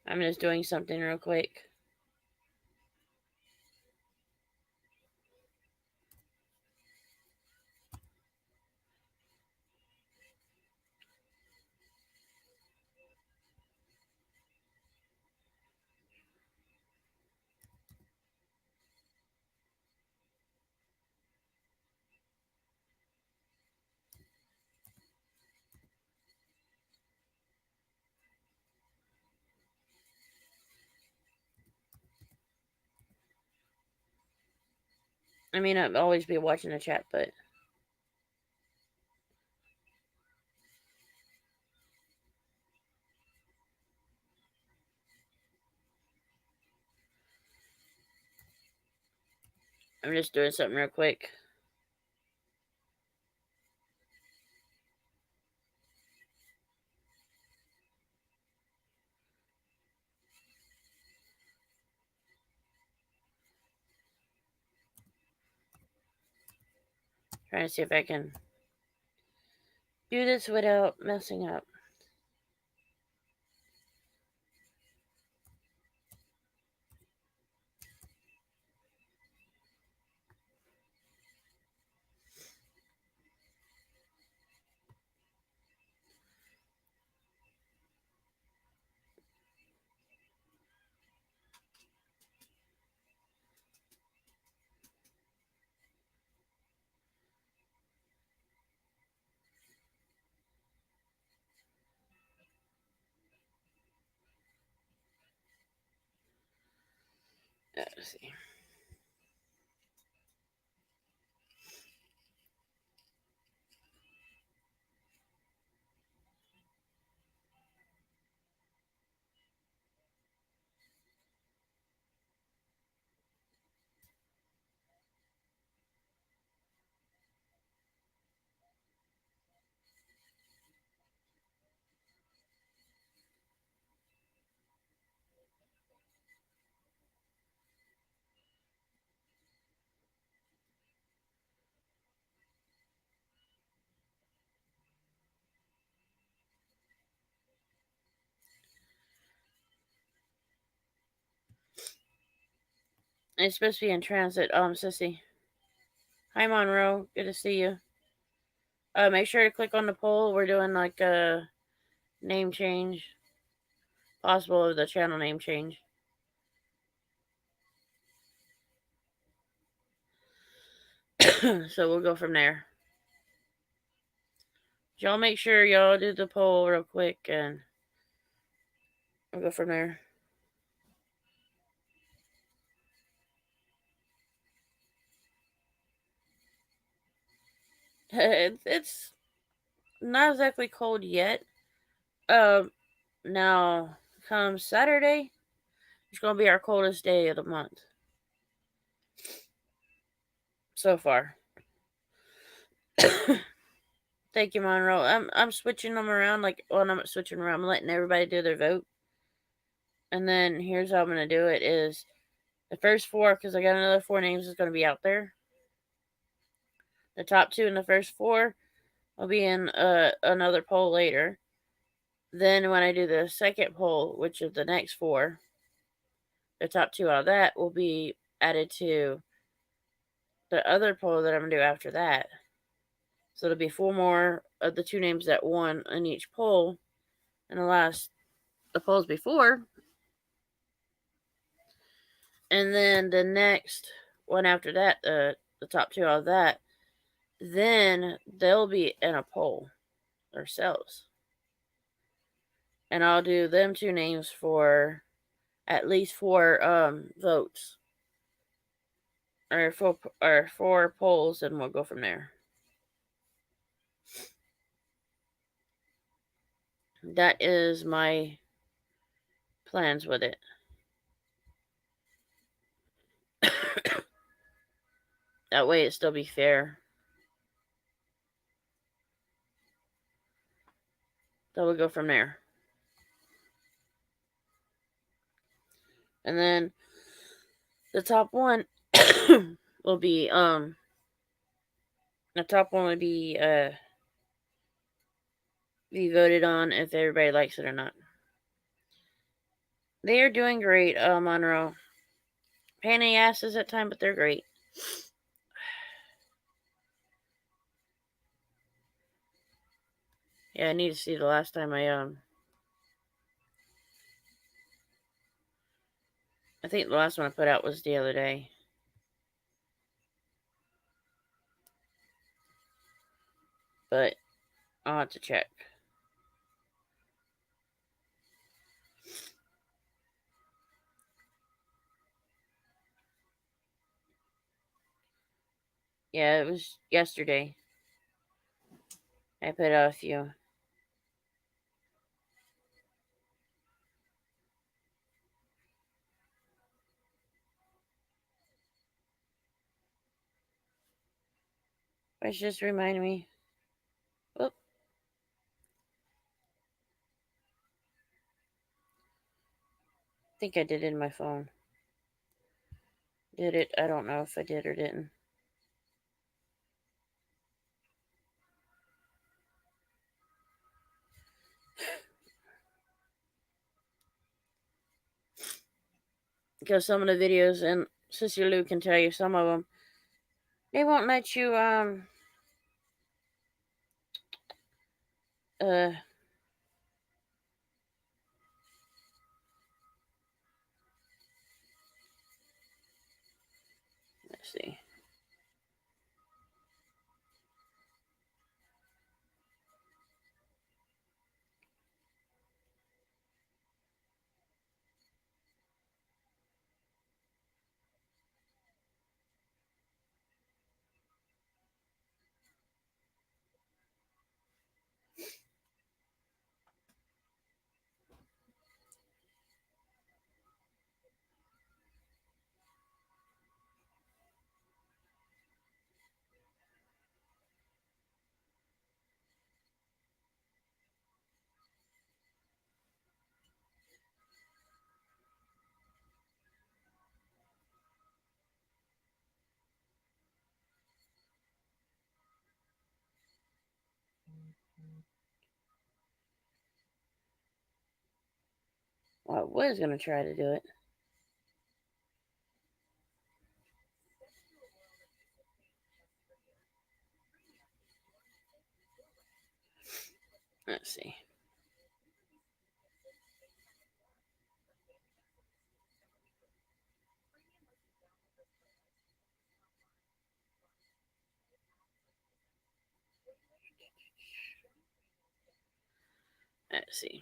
I'm just doing something real quick. I may not always be watching the chat, but I'm just doing something real quick. Trying to see if I can do this without messing up. Let's see. It's supposed to be in transit, Sissy. Hi, Monroe. Good to see you. Make sure to click on the poll. We're doing like a name change. Possible of the channel name change. So we'll go from there. Y'all make sure y'all do the poll real quick and we'll go from there. It's not exactly cold yet. Now come Saturday, it's gonna be our coldest day of the month so far. Thank you, Monroe. I'm switching them around. I'm not switching around. I'm letting everybody do their vote. And then here's how I'm gonna do it: is the first 4, because I got another 4 names is gonna be out there. The top 2 in the first 4 will be in another poll later. Then when I do the second poll, which is the next 4, the top 2 out of that will be added to the other poll that I'm gonna do after that. So it'll be 4 more of the 2 names that won in each poll. And the polls before. And then the next one after that, the top 2 out of that, then they'll be in a poll themselves. And I'll do them 2 names for at least 4 votes. Or 4 polls, and we'll go from there. That is my plans with it. That way it still be fair. So we'll go from there. And then the top one will be be voted on if everybody likes it or not. They are doing great, Monroe. Pain in the asses at time, but they're great. Yeah, I need to see the last time I think the last one I put out was the other day. But I'll have to check. Yeah, it was yesterday. I put out a few. Which just reminded me. Whoop. I think I did it in my phone. Did it? I don't know if I did or didn't. because some of the videos, and Sister Lou can tell you some of them, they won't let you let's see. Well, I was gonna try to do it. Let's see. Let's see.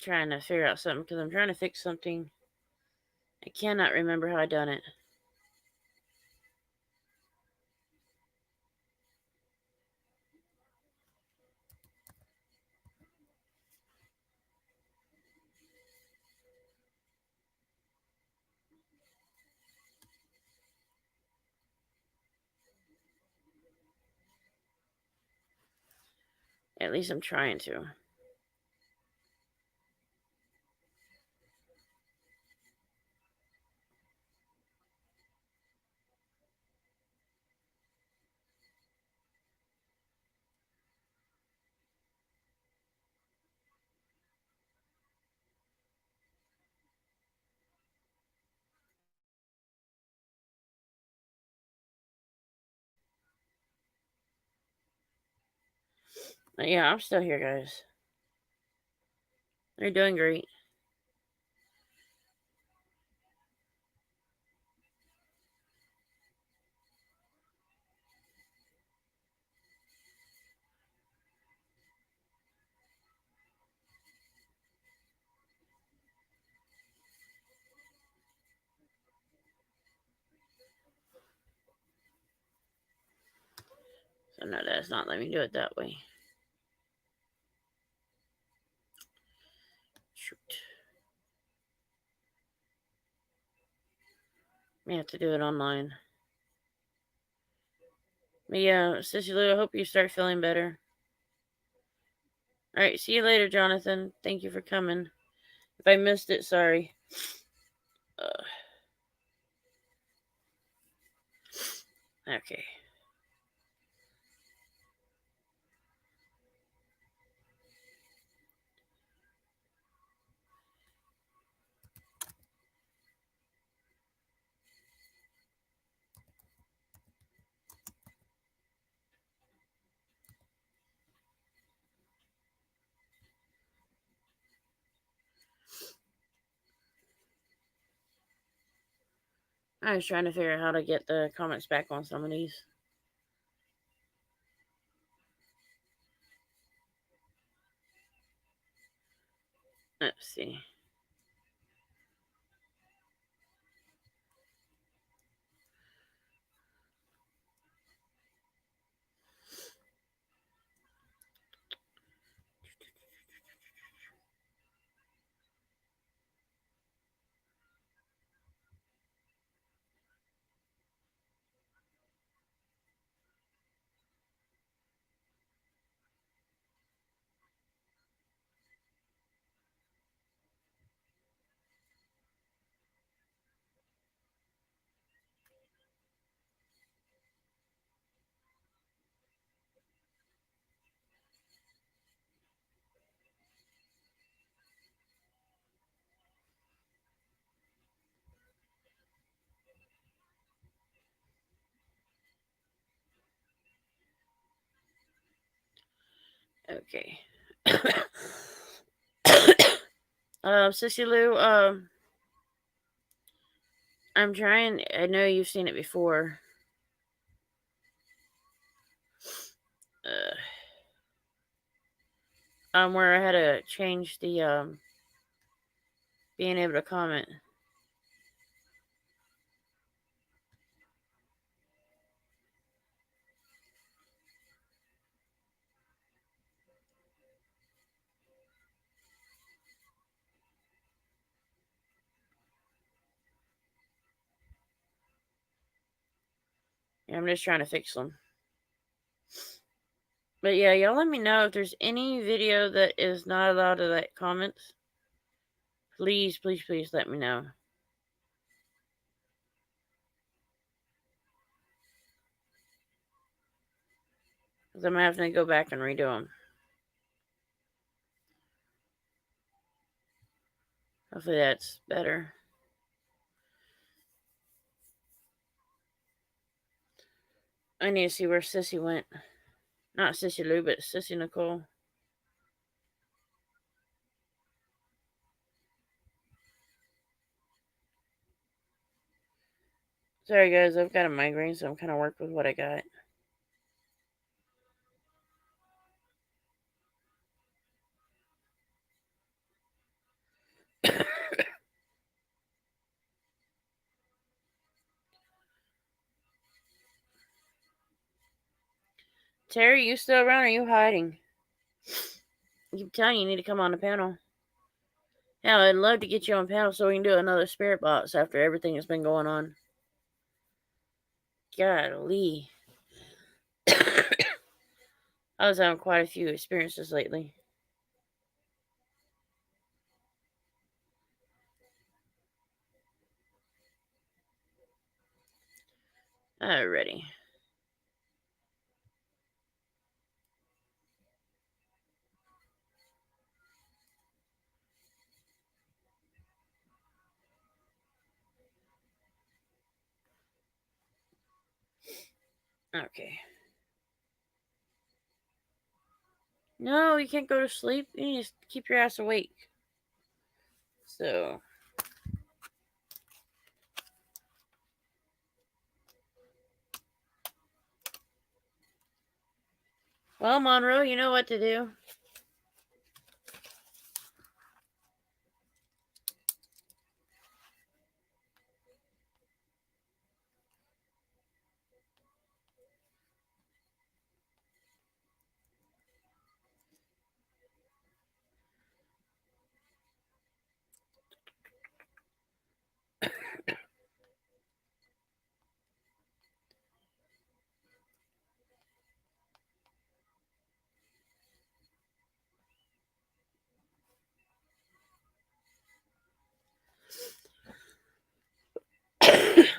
Trying to figure out something because I'm trying to fix something. I cannot remember how I done it. At least I'm trying to. But yeah, I'm still here, guys. They're doing great. So no, that's not letting me do it that way. Shoot. May have to do it online. But yeah, Sissy Lou, I hope you start feeling better. Alright, see you later, Jonathan. Thank you for coming. If I missed it, sorry. Okay. I was trying to figure out how to get the comments back on some of these. Let's see. Okay. Sissy Lou, I'm trying. I know you've seen it before. Where I had to change the being able to comment. Yeah, I'm just trying to fix them. But yeah, y'all let me know if there's any video that is not allowed to let comments. Please, please, please let me know. Because I'm having to go back and redo them. Hopefully that's better. I need to see where Sissy went. Not Sissy Lou, but Sissy Nicole. Sorry guys, I've got a migraine, so I'm kind of working with what I got. Terry, you still around or are you hiding? I keep telling you, you need to come on the panel. Yeah, I'd love to get you on panel so we can do another spirit box after everything that's been going on. Golly. I was having quite a few experiences lately. Alrighty. Okay. No, you can't go to sleep. You need to keep your ass awake. So. Well, Monroe, you know what to do.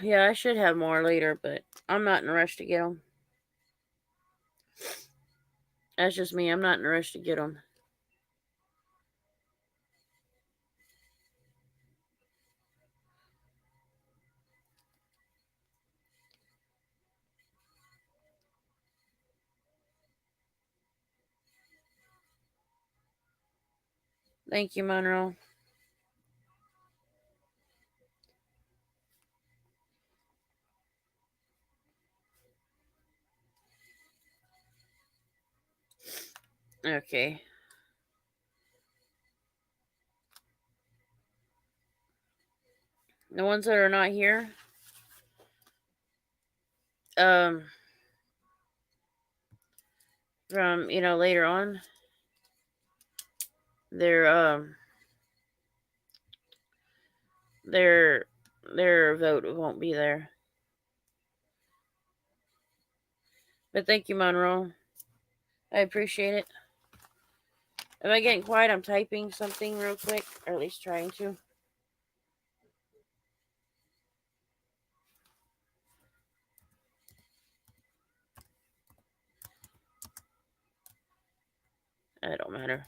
Yeah, I should have more later, but I'm not in a rush to get them. That's just me. I'm not in a rush to get them. Thank you, Monroe. Okay. The ones that are not here, from, later on, their vote won't be there. But thank you, Monroe. I appreciate it. Am I getting quiet? I'm typing something real quick, or at least trying to. It don't matter.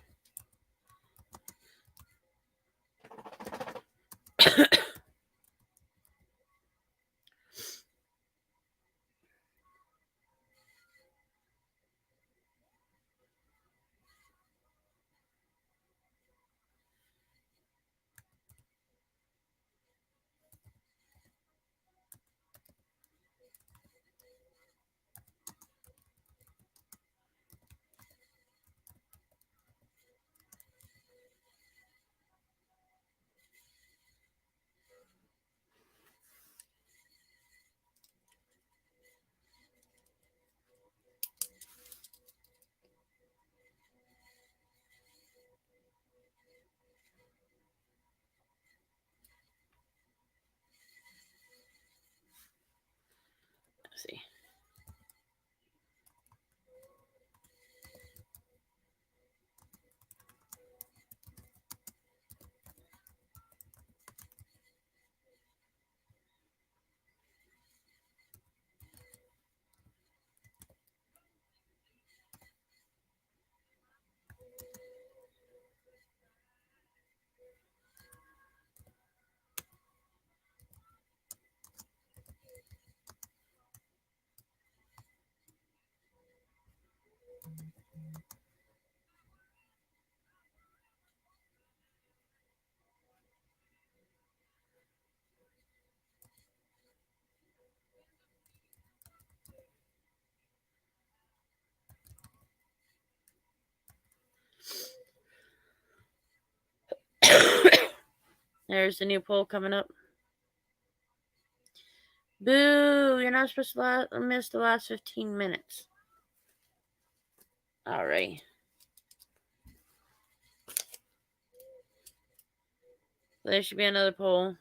There's the new poll coming up. Boo! You're not supposed to miss the last 15 minutes. Alrighty. There should be another poll.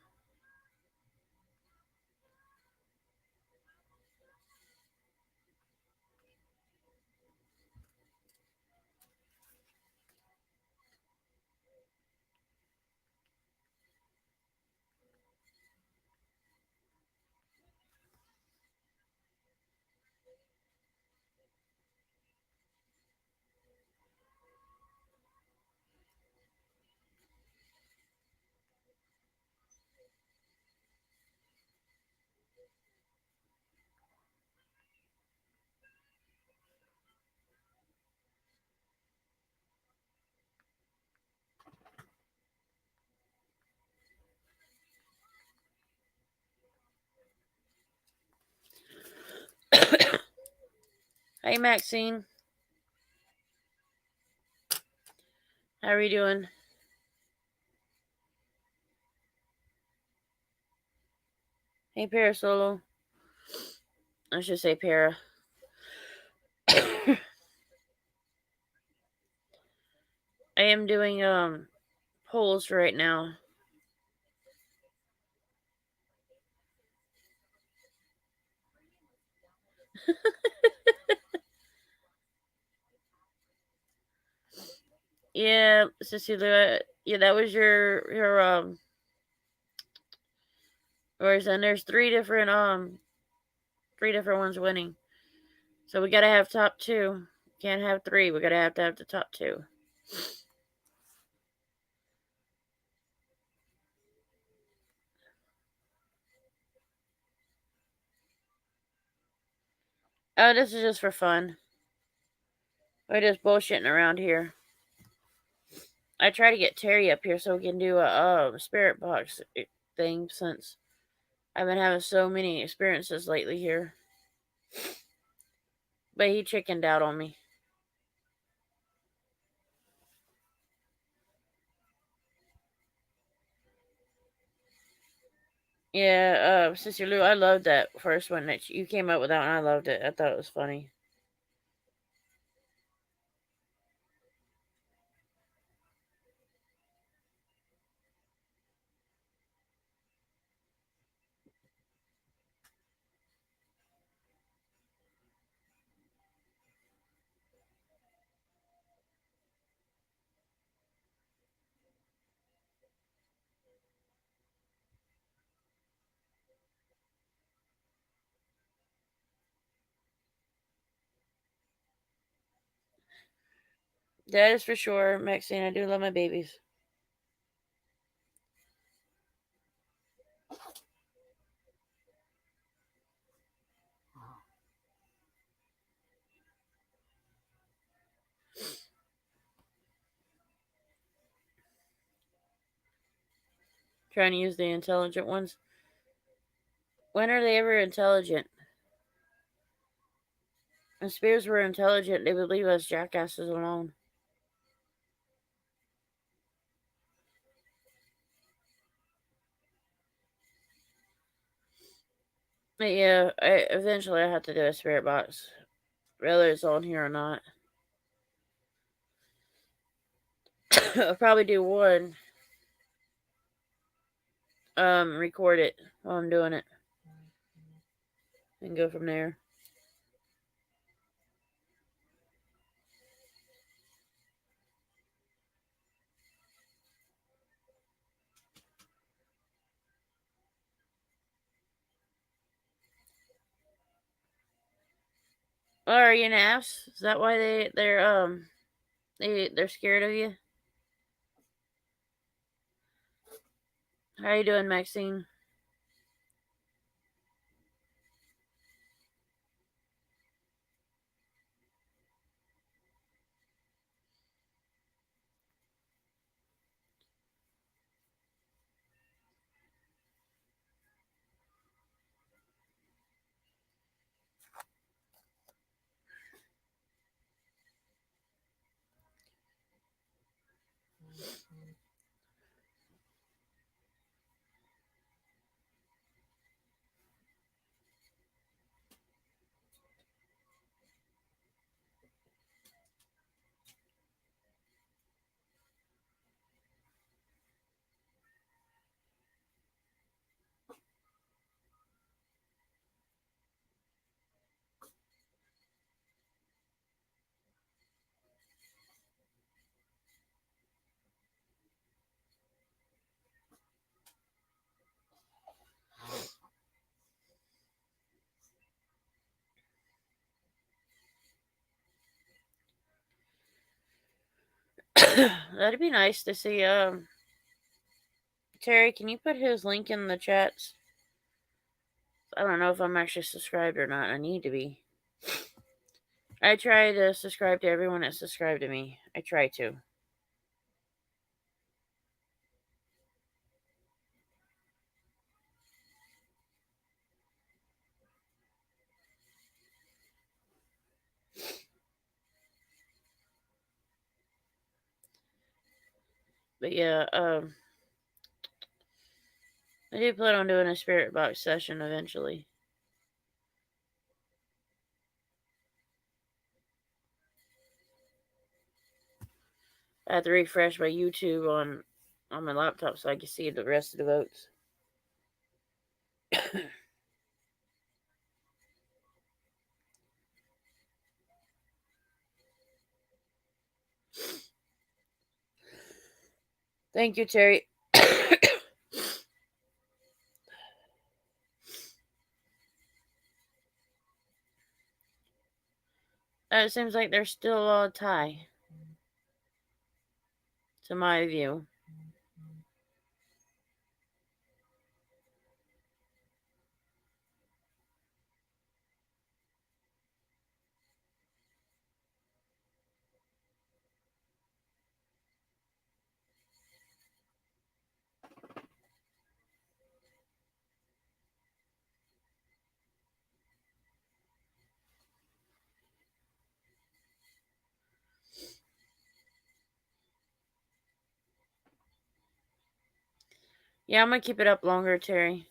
Hey, Maxine. How are you doing? Hey, Parasolo. I should say Para. I am doing polls right now. Yeah, Cecilia. Yeah, that was your Whereas then there's three different ones winning. So we gotta have top two. Can't have three. We gotta have to have the top two. Oh, this is just for fun. We're just bullshitting around here. I try to get Terry up here so we can do a spirit box thing since I've been having so many experiences lately here. But he chickened out on me. Yeah, Sister Lou, I loved that first one that you came up with that one. I loved it. I thought it was funny. That is for sure, Maxine. I do love my babies. Trying to use the intelligent ones. When are they ever intelligent? If spirits were intelligent, they would leave us jackasses alone. But yeah, eventually I have to do a spirit box. Whether it's on here or not. I'll probably do one. Record it while I'm doing it. And go from there. Oh, are you naps? Is that why they're scared of you? How you doing, Maxine? That'd be nice to see. Terry, can you put his link in the chats? I don't know if I'm actually subscribed or not. I need to be. I try to subscribe to everyone that's subscribed to me. I try to. But yeah, I do plan on doing a spirit box session eventually. I have to refresh my YouTube on my laptop so I can see the rest of the votes. Thank you, Terry. It seems like there's still a tie, to my view. Yeah, I'm going to keep it up longer, Terry.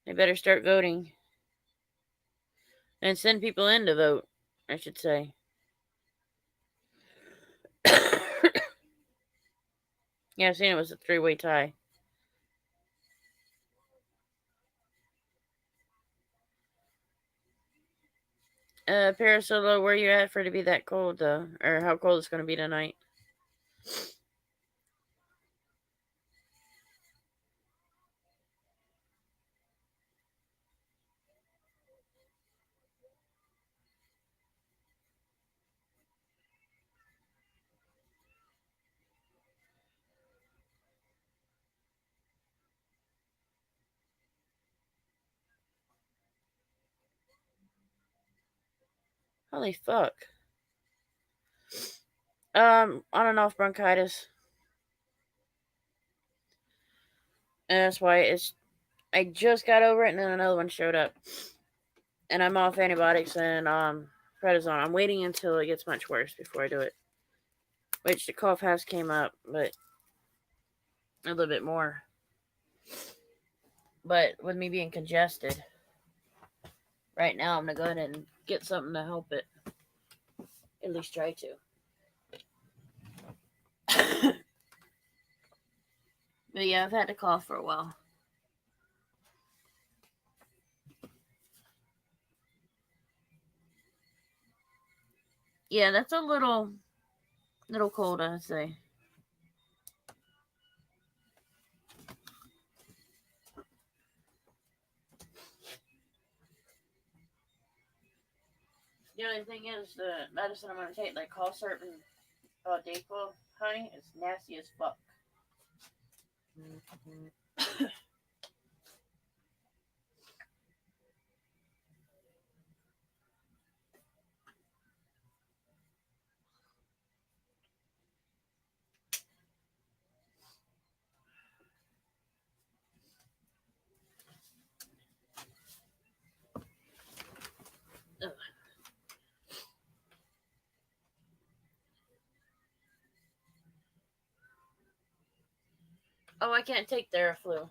They better start voting. And send people in to vote, I should say. Yeah, I've seen it was a 3-way tie. Parasolo, where you at for it to be that cold, or how cold it's going to be tonight? Holy fuck. On and off bronchitis. And that's why I just got over it and then another one showed up. And I'm off antibiotics and prednisone. I'm waiting until it gets much worse before I do it. Which the cough has came up, but a little bit more. But with me being congested, right now I'm going to go ahead and get something to help it. At least try to. But yeah, I've had to cough for a while. Yeah, that's a little cold, I'd say. The only thing is the medicine I'm going to take, like cough syrup and Dayquil, honey, is nasty as fuck. Ugh. Oh, I can't take Theraflu.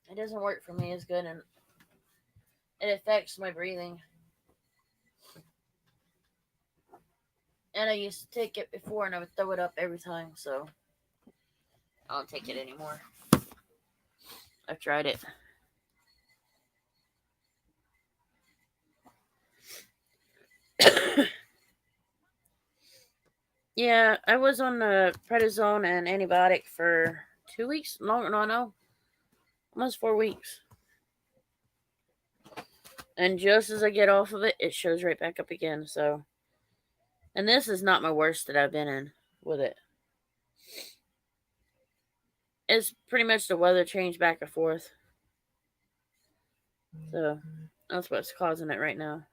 It doesn't work for me as good, and it affects my breathing. And I used to take it before, and I would throw it up every time, so I don't take it anymore. I've tried it. Yeah, I was on the prednisone and antibiotic for 2 weeks. No, almost 4 weeks. And just as I get off of it, it shows right back up again. So And this is not my worst that I've been in with it. It's pretty much the weather change back and forth. So that's what's causing it right now.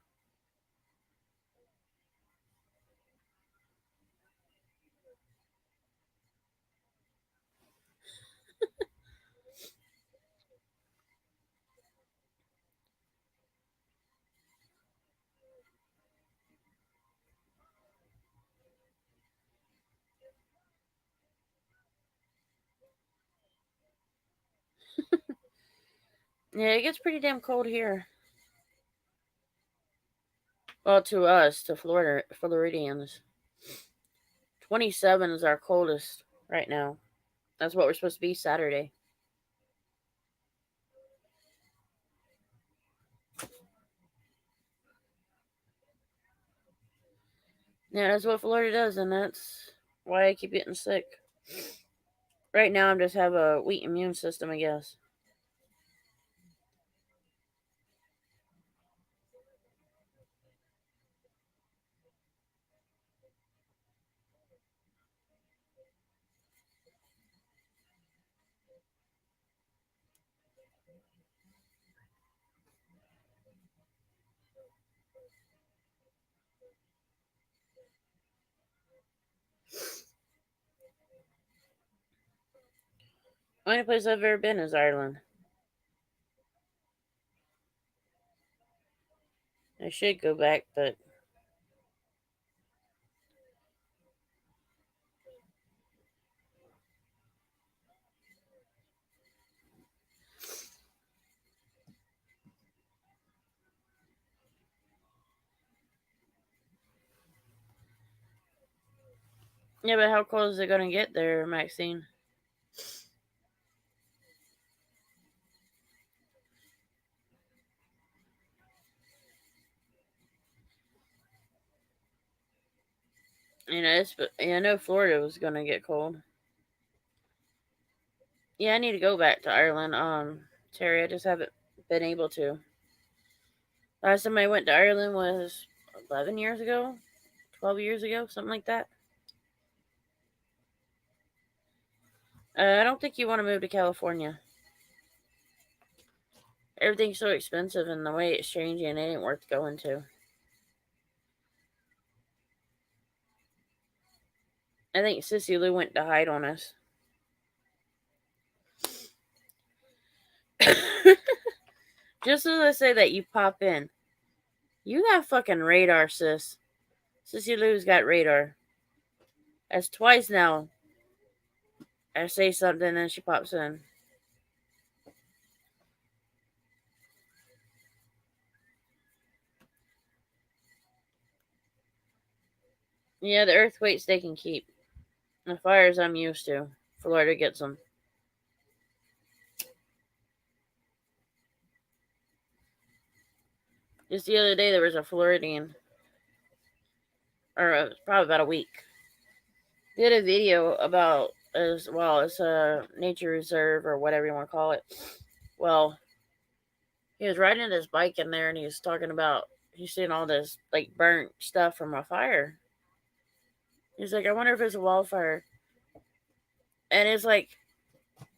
Yeah, it gets pretty damn cold here. Well, to us, to Floridians. 27 is our coldest right now. That's what we're supposed to be Saturday. Yeah, that's what Florida does, and that's why I keep getting sick. Right now, I just have a weak immune system, I guess. The only place I've ever been is Ireland. I should go back, but yeah, but how cold is it gonna get there, Maxine? You know, I know Florida was gonna get cold. Yeah, I need to go back to Ireland. Terry, I just haven't been able to. Last time I went to Ireland was 11 years ago, 12 years ago, something like that. I don't think you want to move to California. Everything's so expensive, and the way it's changing, it ain't worth going to. I think Sissy Lou went to hide on us. Just as I say that, you pop in. You got fucking radar, sis. Sissy Lou's got radar. That's twice now. I say something and she pops in. Yeah, the earthquakes they can keep. The fires I'm used to. Florida gets them. Just the other day, there was a Floridian, or probably about a week, did a video about as well as a nature reserve or whatever you want to call it. Well, he was riding his bike in there and he was talking about he's seeing all this like burnt stuff from a fire. He's like, I wonder if it's a wildfire. And it's like,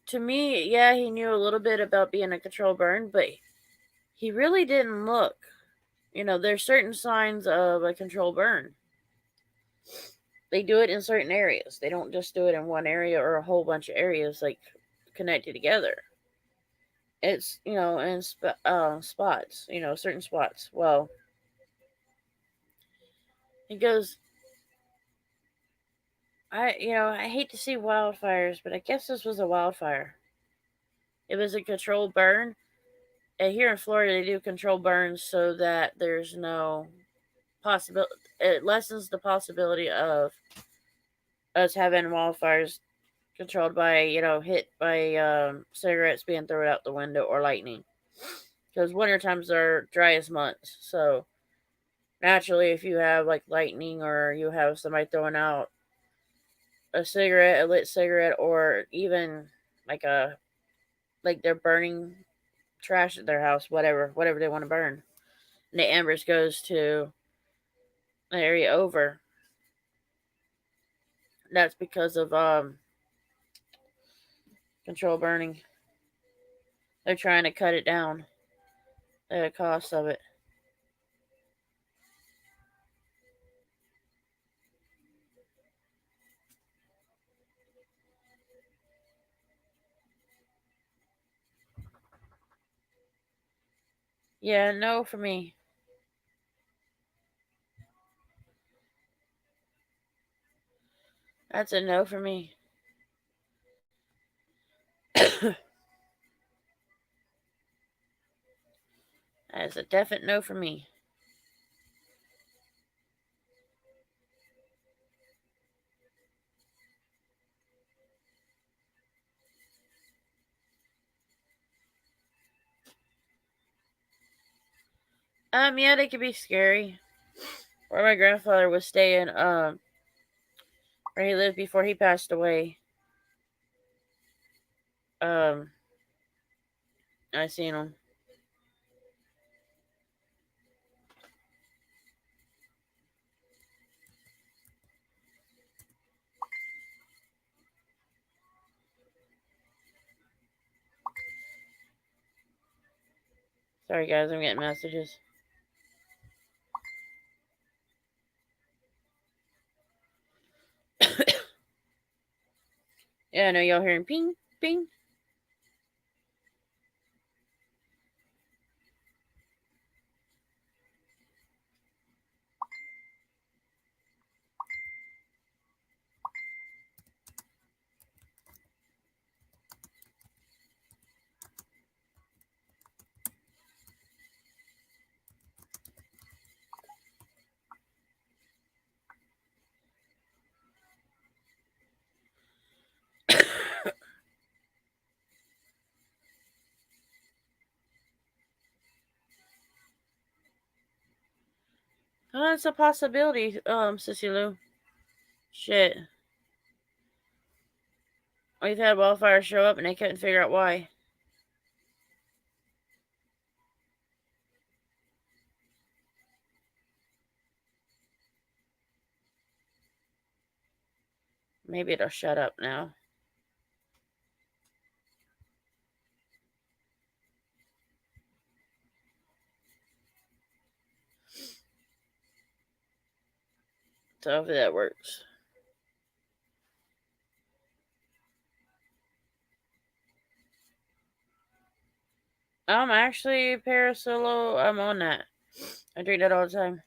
to me, yeah, he knew a little bit about being a controlled burn, but he really didn't look. You know, there's certain signs of a controlled burn. They do it in certain areas. They don't just do it in one area or a whole bunch of areas like connected together. It's, you know, in spots, you know, certain spots. Well, he goes, I hate to see wildfires, but I guess this was a wildfire. It was a controlled burn. And here in Florida, they do controlled burns so that there's no possibility. It lessens the possibility of us having wildfires controlled by, hit by cigarettes being thrown out the window or lightning. Because winter times are driest months. So naturally, if you have like lightning or you have somebody throwing out a lit cigarette, or even like they're burning trash at their house, whatever they want to burn, and the embers goes to the area over, that's because of control burning. They're trying to cut it down, the cost of it. Yeah, no for me. That's a no for me. That's a definite no for me. Yeah, they could be scary. Where my grandfather was staying, where he lived before he passed away. I seen him. Sorry guys, I'm getting messages. Yeah, I know y'all hearing ping, ping. Oh, it's a possibility, Sissy Lou. Shit. We've had wildfires show up and they couldn't figure out why. Maybe it'll shut up now. So hopefully that works. Actually, Parasolo, I'm on that. I drink that all the time.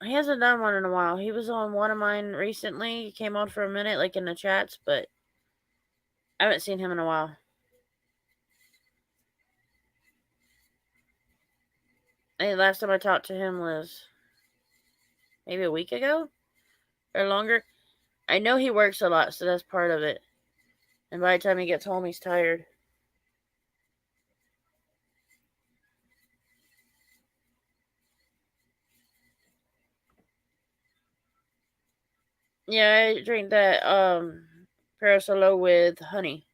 He hasn't done one in a while. He was on one of mine recently. He came on for a minute, like in the chats, but I haven't seen him in a while. I think the last time I talked to him was maybe a week ago or longer. I know he works a lot, so that's part of it. And by the time he gets home, he's tired. Yeah, I drink that Parasolo with honey.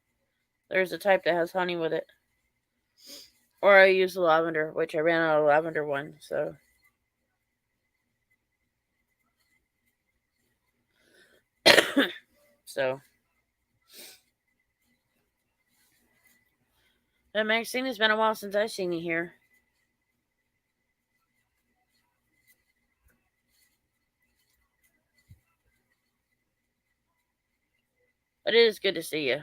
There's a type that has honey with it. Or I use the lavender, which I ran out of lavender one, so. So. And Maxine, it's been a while since I've seen you here. But it is good to see you.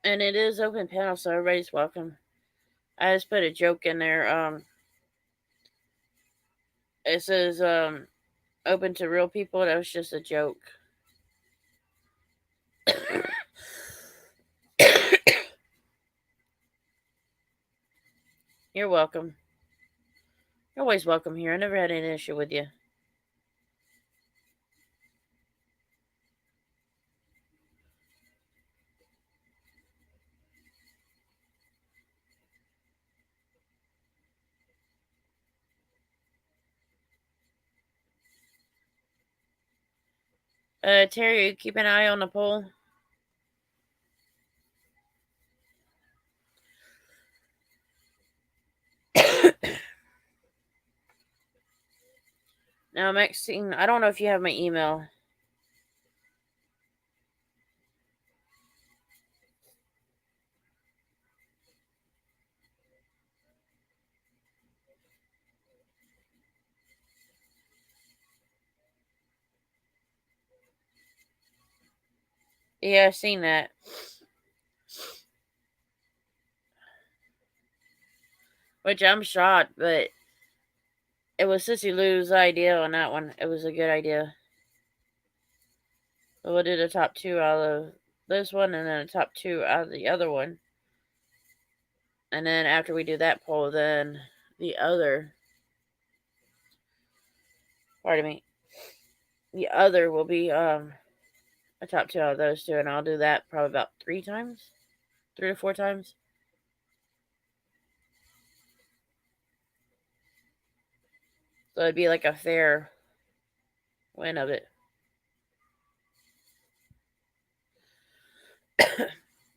And it is open panel, so everybody's welcome. I just put a joke in there. It says open to real people. That was just a joke. You're welcome. You're always welcome here. I never had any issue with you. Terry, keep an eye on the poll. Now, Maxine, I don't know if you have my email. Yeah, I've seen that. Which I'm shocked, but it was Sissy Lou's idea on that one. It was a good idea. So we'll do the top 2 out of this one and then the top 2 out of the other one. And then after we do that poll, then the other, pardon me, the other will be a top 2 out of those 2, and I'll do that probably about 3 to 4 times. So it'd be like a fair win of it.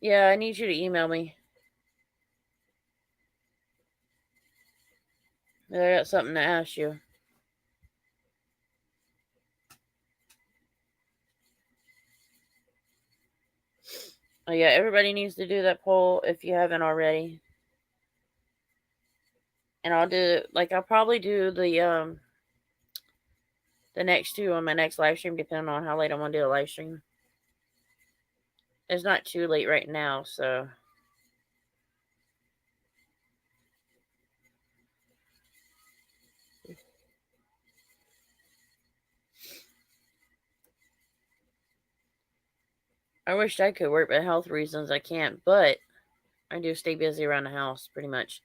Yeah, I need you to email me. I got something to ask you. Oh yeah, everybody needs to do that poll if you haven't already. And I'll probably do the next 2 on my next live stream, depending on how late I want to do a live stream. It's not too late right now, so. I wish I could work, but health reasons I can't, but I do stay busy around the house pretty much.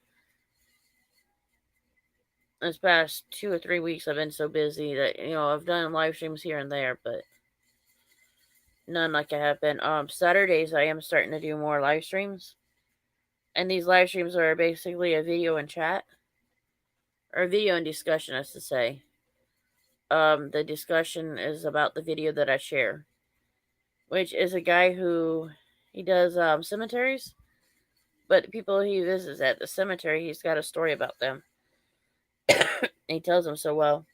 This past 2 or 3 weeks I've been so busy that, I've done live streams here and there, but none like I have been. Saturdays I am starting to do more live streams. And these live streams are basically a video and chat. Or video and discussion, as to say. The discussion is about the video that I share. Which is a guy who, he does cemeteries. But the people he visits at the cemetery, he's got a story about them. He tells them so well.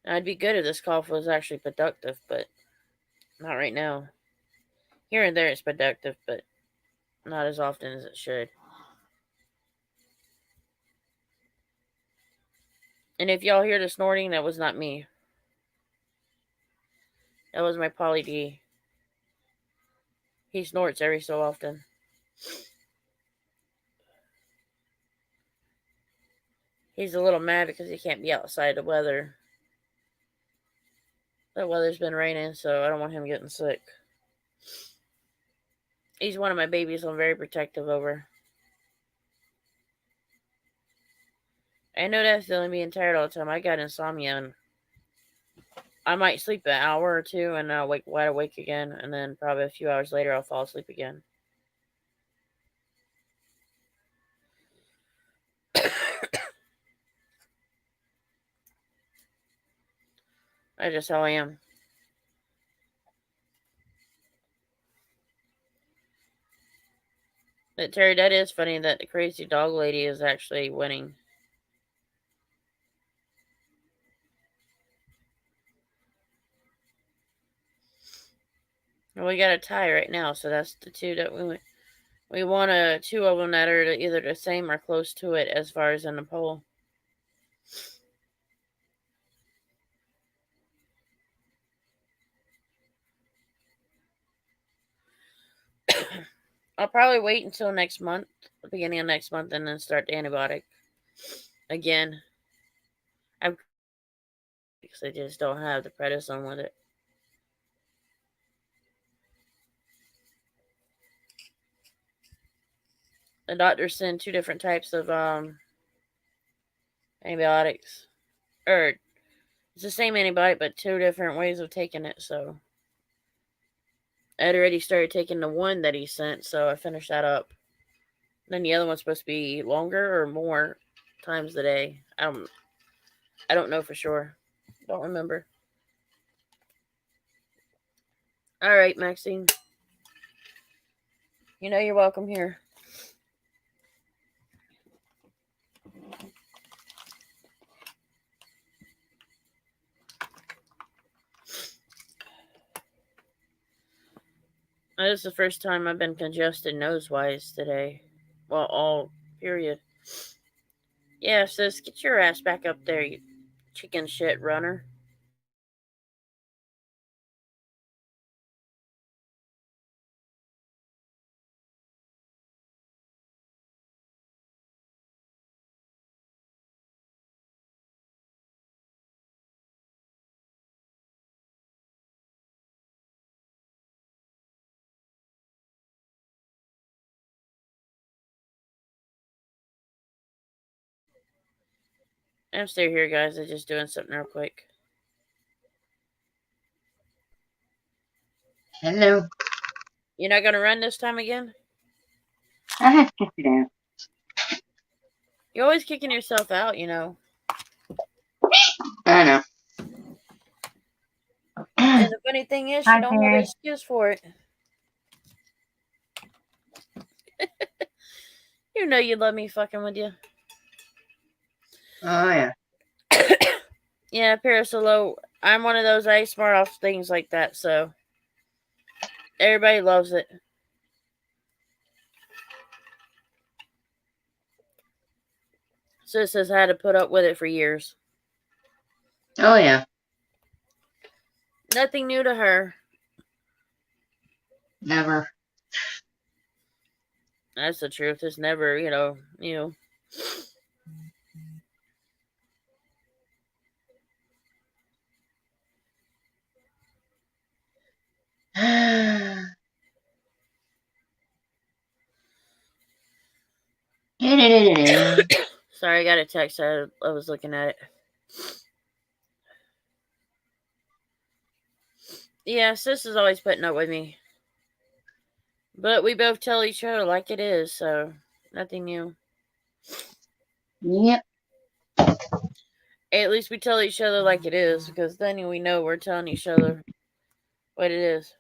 I'd be good if this cough was actually productive, but not right now. Here and there it's productive, but not as often as it should. And if y'all hear the snorting, that was not me. That was my Polly D. He snorts every so often. He's a little mad because he can't be outside the weather. The weather's been raining, so I don't want him getting sick. He's one of my babies I'm very protective over. I know that feeling, being tired all the time. I got insomnia, and I might sleep an hour or 2, and I'll wake wide awake again, and then probably a few hours later I'll fall asleep again. That's just how I am. But Terry, that is funny that the crazy dog lady is actually winning. Well, we got a tie right now, so that's the 2 that we want 2 of them that are either the same or close to it as far as in the poll. I'll probably wait until next month, the beginning of next month, and then start the antibiotic again. Because I just don't have the prednisone with it. The doctors send 2 different types of antibiotics. Or it's the same antibiotic, but 2 different ways of taking it, so I'd already started taking the one that he sent, so I finished that up. Then the other one's supposed to be longer or more times a day. I don't know for sure. Don't remember. All right, Maxine. You know you're welcome here. This is the first time I've been congested nose-wise today. Well, all period. Yeah, sis, get your ass back up there, you chicken shit runner. I'm still here, guys. I'm just doing something real quick. Hello. You're not gonna run this time again? I have to check it out. You're always kicking yourself out, you know. I know. And the funny thing is, Hi, you don't have an Terry. excuse for it. You know you love me fucking with you. Oh, yeah. Yeah, Parasolo, I'm one of those I smart off things like that, so everybody loves it. Sis has had to put up with it for years. Oh, yeah. Nothing new to her. Never. That's the truth. It's never, you. Sorry, I got a text. I was looking at it. Yeah, sis is always putting up with me. But we both tell each other like it is, so nothing new. Yep. At least we tell each other like it is, because then we know we're telling each other what it is.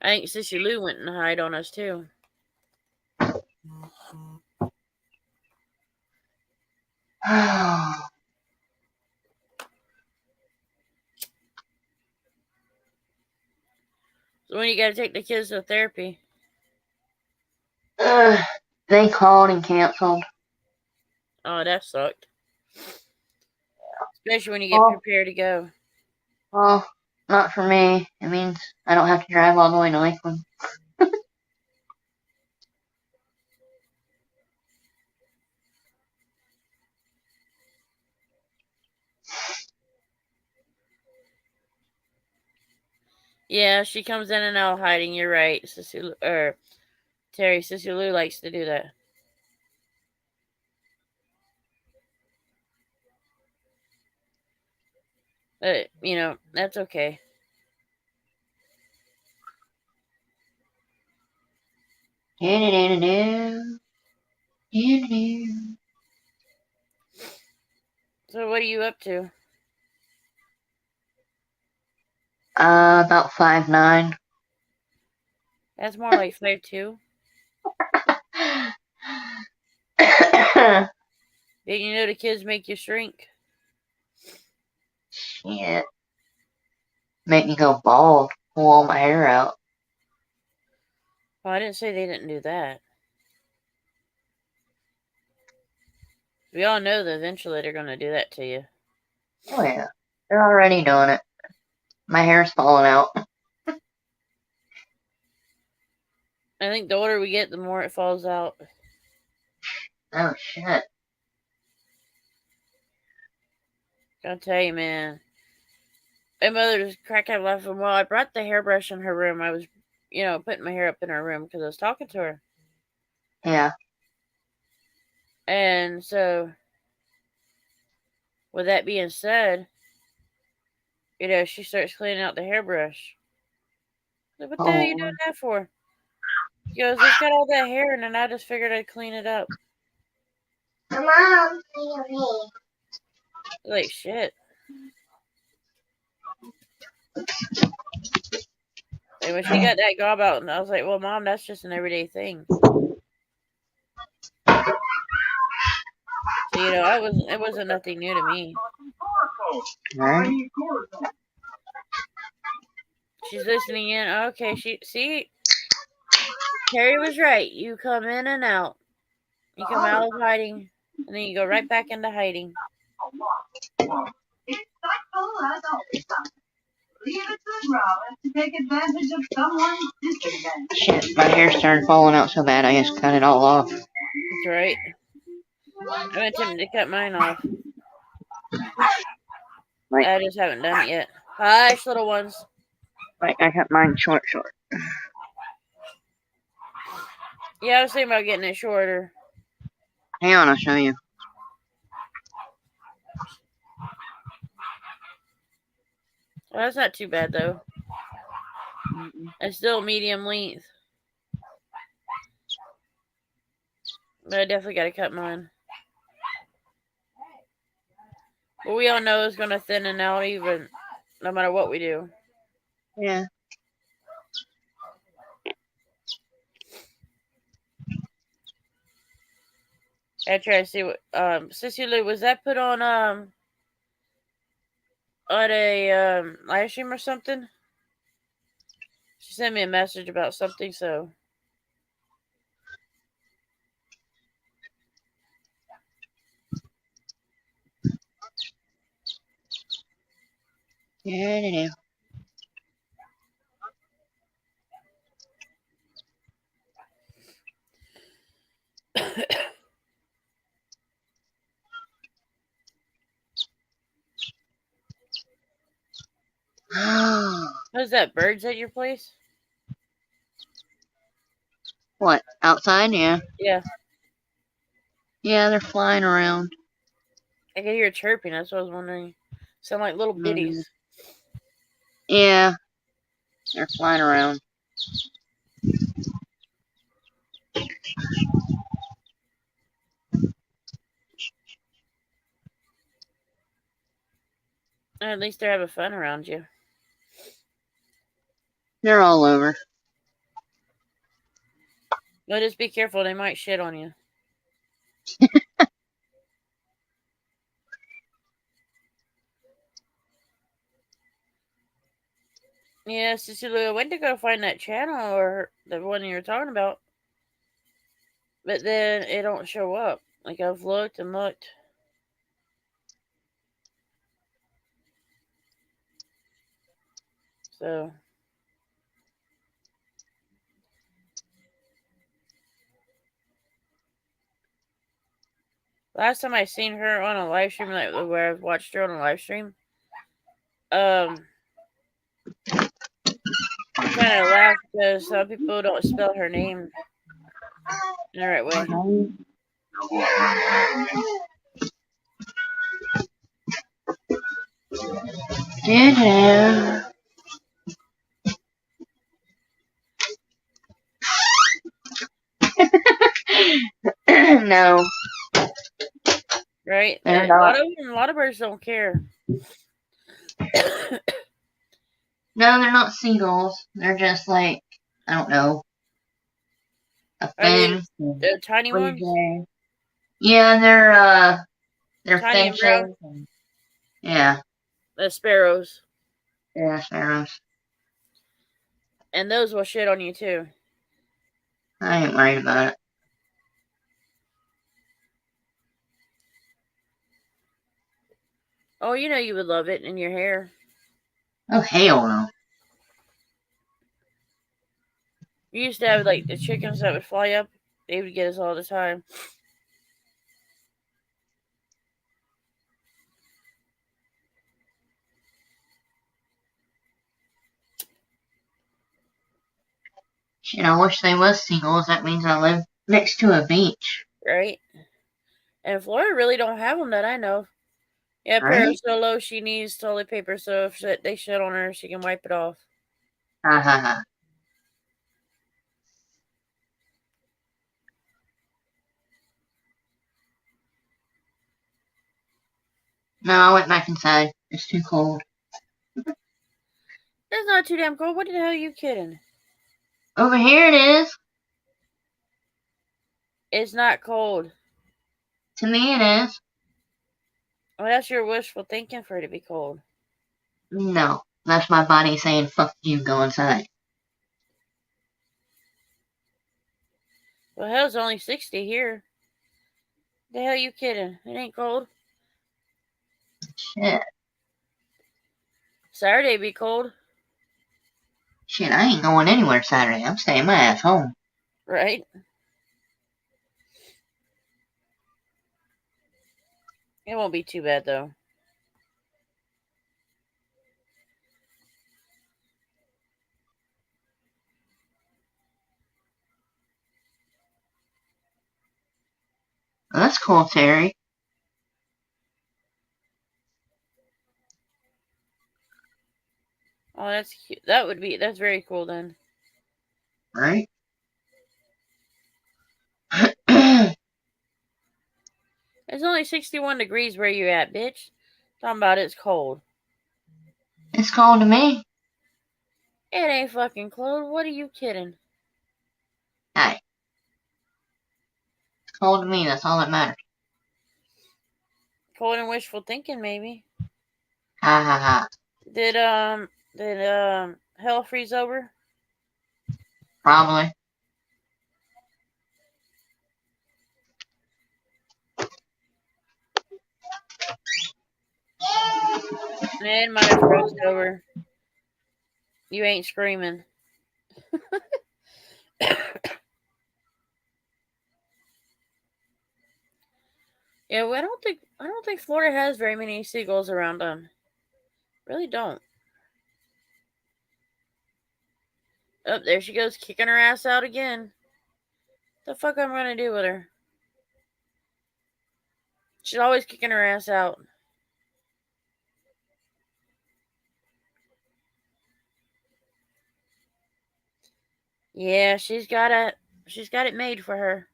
I think Sissy Lou went and hide on us too. So when you gotta take the kids to therapy? They called and canceled. Oh, that sucked. Especially when you get prepared to go. Well, not for me. It means I don't have to drive all the way to Lakeland. Yeah, she comes in and out hiding. You're right, Terry. Sissy Lou likes to do that. But, that's okay. So what are you up to? About 5'9". That's more like 5'2". Didn't you know the kids make you shrink? Shit. Make me go bald. Pull all my hair out. Well, I didn't say they didn't do that. We all know that eventually they're going to do that to you. Oh, yeah. They're already doing it. My hair's falling out. I think the older we get, the more it falls out. Oh, shit. Gotta tell you, man. My mother just cracked up laughing. Well, I brought the hairbrush in her room. I was, putting my hair up in her room because I was talking to her. Yeah. And so, with that being said, You know, she starts cleaning out the hairbrush. Like, what the hell are you doing that for? He goes, it's got all that hair, and then I just figured I'd clean it up. Mom, clean your hair. Like, shit. And when she got that gob out, and I was like, well, Mom, that's just an everyday thing. So, you know, it wasn't nothing new to me. Right? She's listening in. Okay, see, Carrie was right. You come in and out. You come out of hiding, and then you go right back into hiding. Shit, my hair started falling out so bad I just cut it all off. That's right. I'm attempting to cut mine off. Right. I just haven't done it yet. Hush, little ones. Like, I cut mine short. Yeah, I was thinking about getting it shorter. Hang on, I'll show you. Well, that's not too bad, though. It's still medium length. But I definitely got to cut mine. But we all know it's going to thin out even, no matter what we do. Yeah. I try to see what, Sissy Lou, was that put on a live stream or something? She sent me a message about something, so. Yeah. Was that birds at your place? What? Outside? Yeah. Yeah. Yeah, they're flying around. I could hear chirping. That's what I was wondering. Sound like little bitties. Yeah. They're flying around. At least they're having fun around you. They're all over. But just be careful. They might shit on you. Yeah, Cecilia, I went to go find that channel or the one you were talking about. But then it don't show up. Like, I've looked and looked. So. Last time I seen her on a live stream, like where I've watched her on a live stream, I kind of laughed because some people don't spell her name in the right way. No. Right? They're And not. a lot of birds don't care. No, they're not seagulls. They're just like, I don't know. A Are they fin. the tiny ones? Yeah, they're Tiny and brown? finches. Yeah. The sparrows. Yeah, sparrows. And those will shit on you too. I ain't worried about it. Oh, you know you would love it in your hair. Oh, hell no. We used to have like the chickens that would fly up. They would get us all the time. Shit, I wish they was seagulls. That means I live next to a beach. Right? And Florida really don't have them that I know. Yeah, Right? Parasolo, she needs toilet paper, so if they shit on her, she can wipe it off. Ha ha ha. No, I went back inside. It's too cold. It's not too damn cold. What the hell are you kidding? Over here it is. It's not cold. To me it is. Well, that's your wishful thinking for it to be cold. No. That's my body saying, fuck you, go inside. Well, hell's only 60 here. The hell you kidding? It ain't cold. Shit. Saturday be cold, Shit, I ain't going anywhere Saturday. I'm staying my ass home. right? It won't be too bad though. Well, that's cool, Terry. Oh, that's cute. That's very cool then. Right? It's only 61 degrees where you at, bitch. Talking about it's cold. It's cold to me. It ain't fucking cold. What are you kidding? Hey. It's cold to me, that's all that matters. Cold and wishful thinking, maybe. Ha ha ha. Did hell freeze over? Probably. It might have froze over. You ain't screaming. Yeah, well, I don't think Florida has very many seagulls around them. Really don't. Oh, there she goes, kicking her ass out again. The fuck I'm gonna do with her? She's always kicking her ass out. Yeah, she's got it made for her.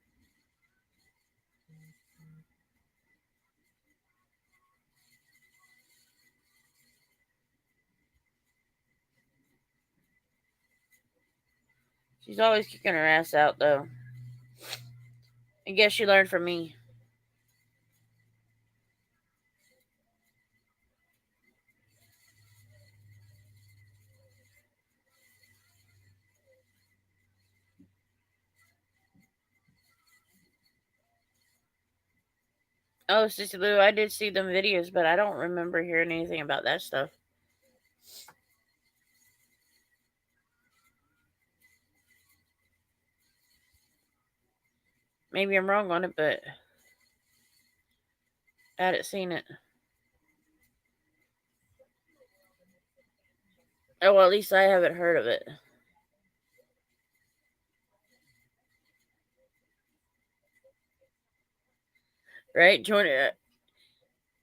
She's always kicking her ass out, though. I guess she learned from me. Oh, Sissy Lou, I did see them videos, but I don't remember hearing anything about that stuff. Maybe I'm wrong on it, but I hadn't seen it. Oh, well, at least I haven't heard of it. Right? Join it.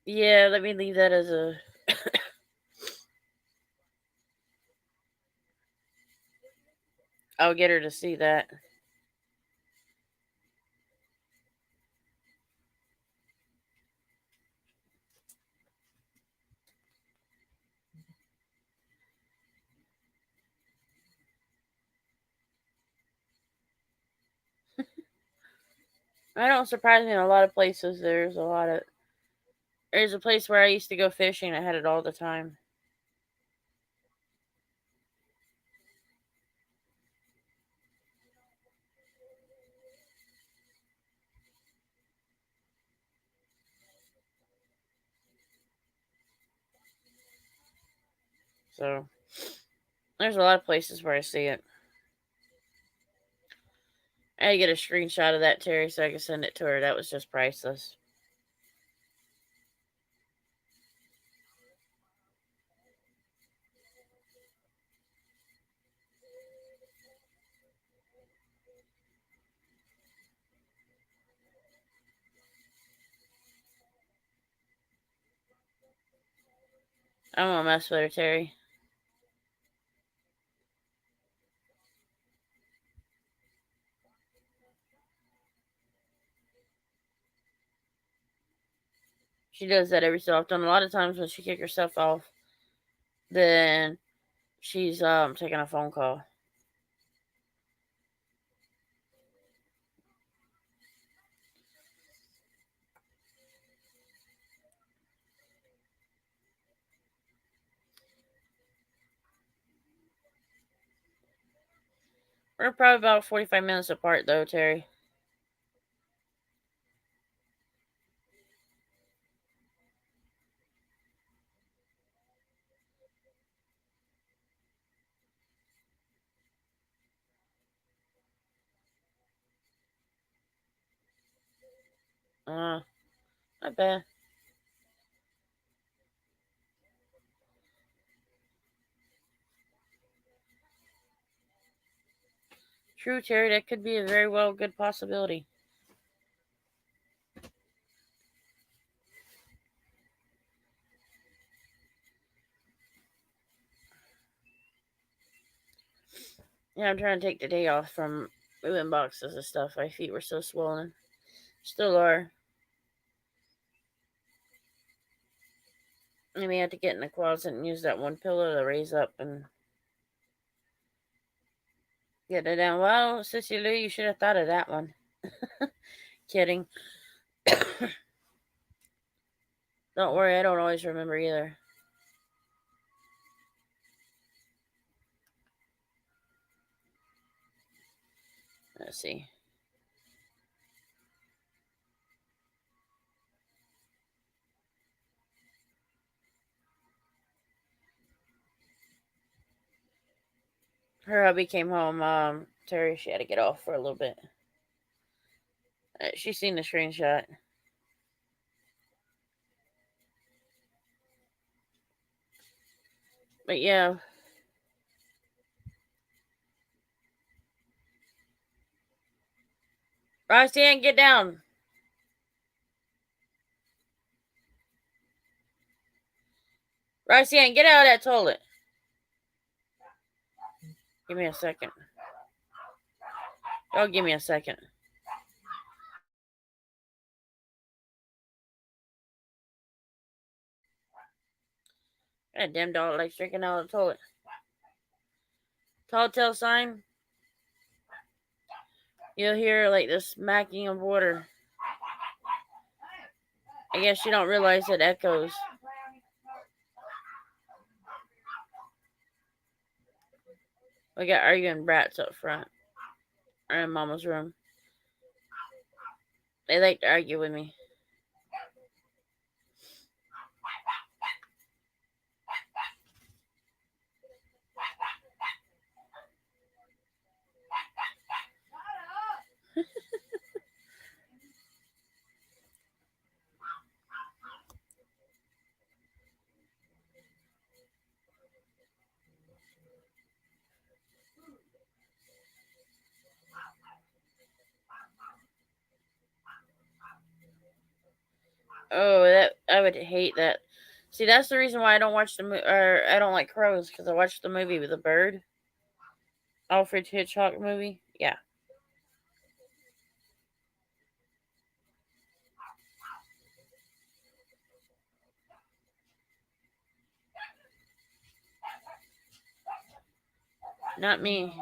Yeah, let me leave that as a... I'll get her to see that. I don't surprise me in a lot of places. There's a place where I used to go fishing. I had it all the time. So there's a lot of places where I see it. I had to get a screenshot of that, Terry, so I could send it to her. That was just priceless. I don't want to mess with her, Terry. She does that every so often. A lot of times when she kicks herself off, then she's taking a phone call. We're probably about 45 minutes apart, though, Terry. Not bad. True, Terry. That could be a very well good possibility. Yeah, I'm trying to take the day off from moving boxes and stuff. My feet were so swollen. Still are. I may have to get in the closet and use that one pillow to raise up and get it down. Well, Sissy Lou, you should have thought of that one. Kidding. Don't worry, I don't always remember either. Let's see. Her hubby came home. Terry, she had to get off for a little bit. She's seen the screenshot. But yeah. Roxanne, get down. Roxanne, get out of that toilet. Give me a second. Oh, give me a second. That damn dog likes drinking out of the toilet. Tall tale sign. You'll hear like the smacking of water. I guess you don't realize it echoes. We got arguing brats up front. Or in Mama's room. They like to argue with me. Oh, that I would hate that. See, that's the reason why I don't watch or I don't like crows, because I watched the movie with the bird. Alfred Hitchcock movie. Yeah. Not me.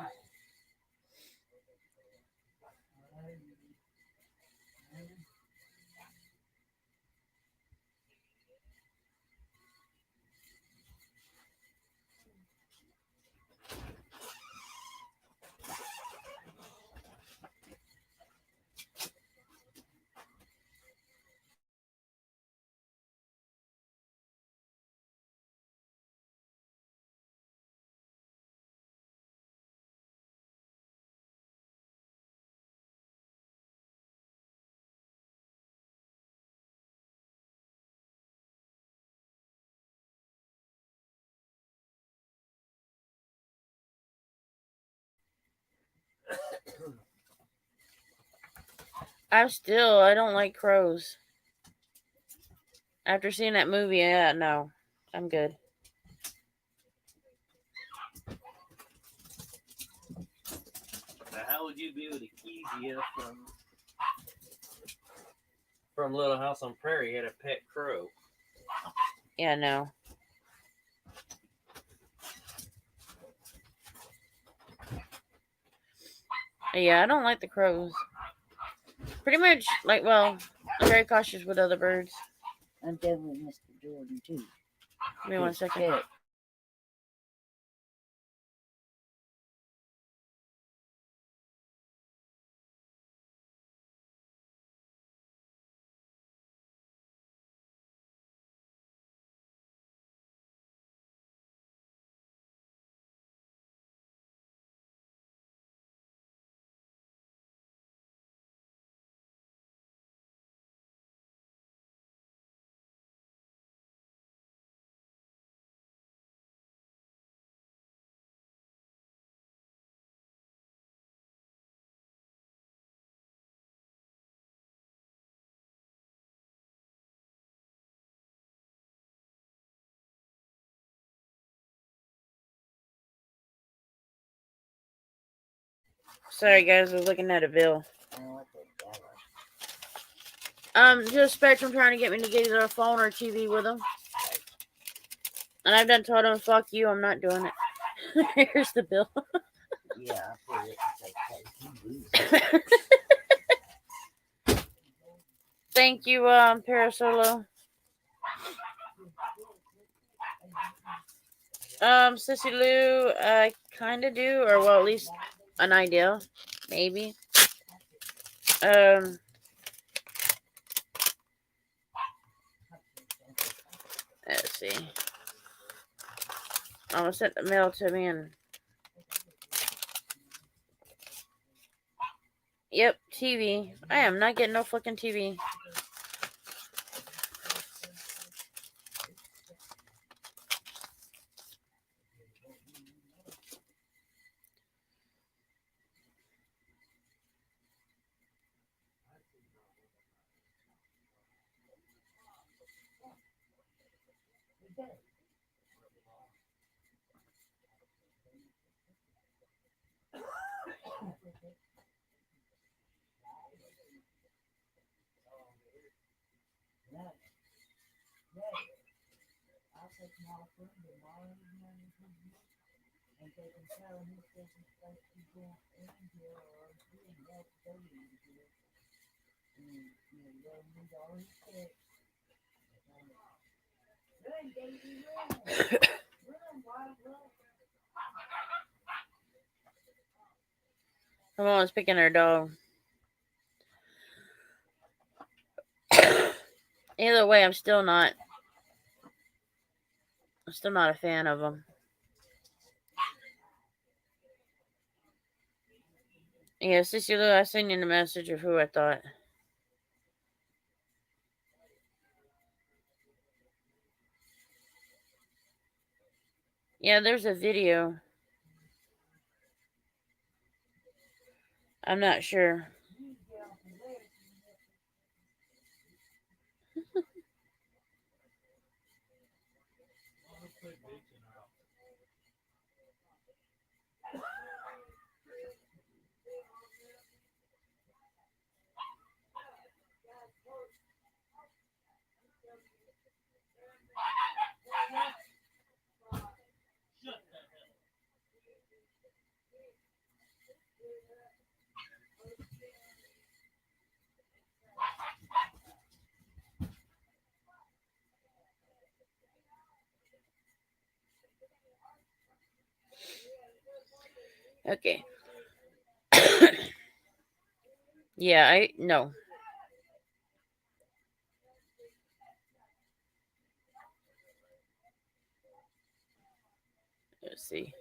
I don't like crows. After seeing that movie, yeah, no. I'm good. How would you be with a Kezia from Little House on Prairie? He had a pet crow. Yeah, no. Yeah, I don't like the crows. Pretty much, like, well, I'm very cautious with other birds. I'm done with Mr. Jordan too. Give me 1 His second. pet. Sorry, guys, I was looking at a bill. I don't like that guy. Just Spectrum trying to get me to get either a phone or a TV with them. And I've done told him, fuck you, I'm not doing it. Here's the bill. Yeah, I put it and say, hey, you lose. Thank you, Parasolo. Sissy Lou, I kind of do, or well, at least an idea, maybe. Let's see. I'm gonna send the mail to me and. Yep, TV. I am not getting no fucking TV. My mom's picking her dog. Either way, I'm still not a fan of them. Yeah, Sissy Lou, I sent you a message of who I thought. Yeah, there's a video. I'm not sure. Okay. Yeah, no. Let's see.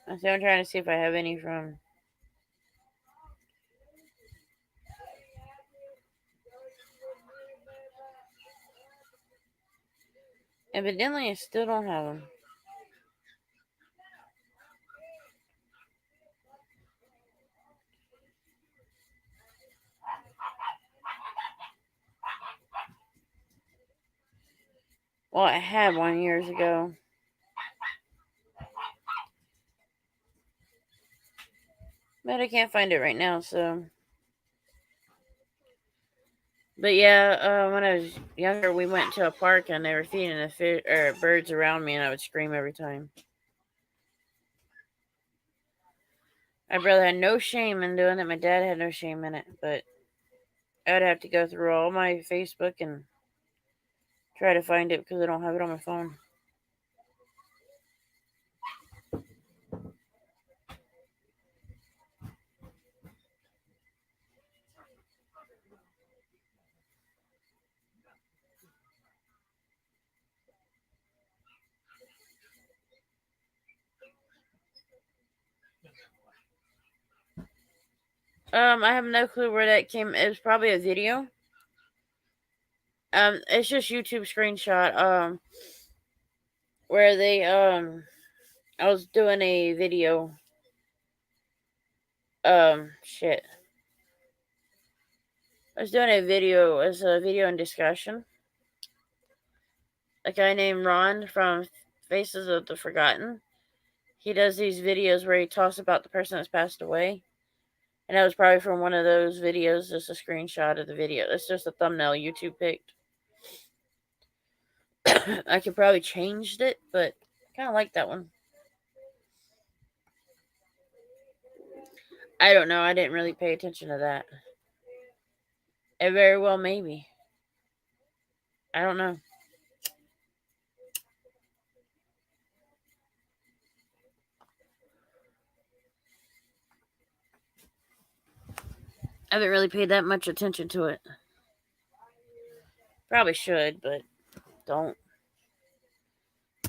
I'm trying to see if I have any from. Evidently, I still don't have them. Well, I had one years ago. But I can't find it right now, so. But yeah, when I was younger, we went to a park and they were feeding the birds around me, and I would scream every time. My brother had no shame in doing it. My dad had no shame in it, but I would have to go through all my Facebook and try to find it because I don't have it on my phone. I have no clue where that came. It was probably a video. It's just YouTube screenshot. Where they I was doing a video. Shit. I was doing a video as a video in discussion. A guy named Ron from Faces of the Forgotten. He does these videos where he talks about the person that's passed away. And that was probably from one of those videos, just a screenshot of the video. It's just a thumbnail YouTube picked. I could probably changed it, but I kind of like that one. I don't know. I didn't really pay attention to that. It very well maybe. I don't know. I haven't really paid that much attention to it. Probably should, but don't.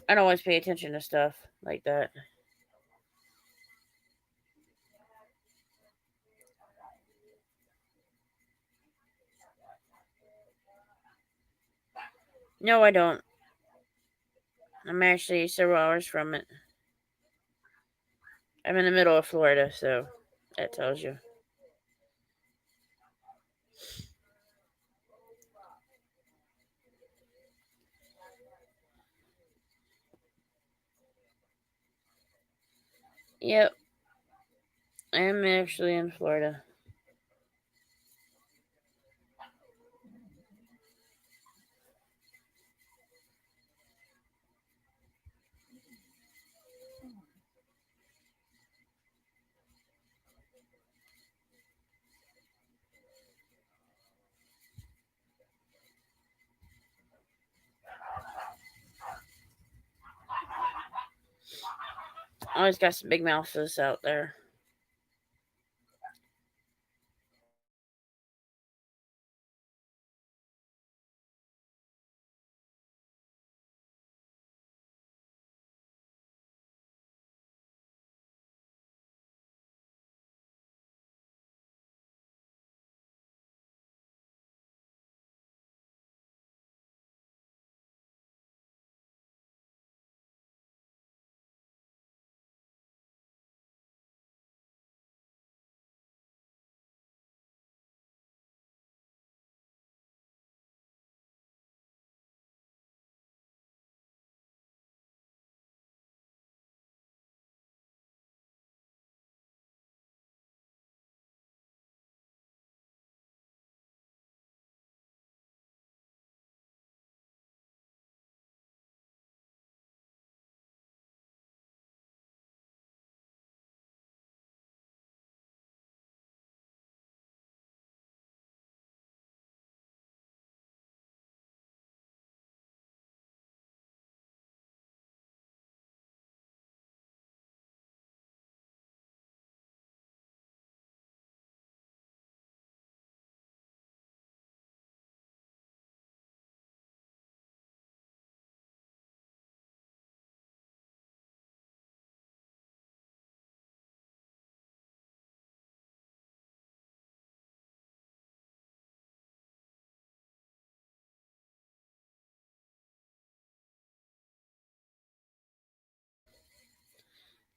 I don't always pay attention to stuff like that. No, I don't. I'm actually several hours from it. I'm in the middle of Florida, so that tells you. Yep. I am actually in Florida. Always got some big mouses out there.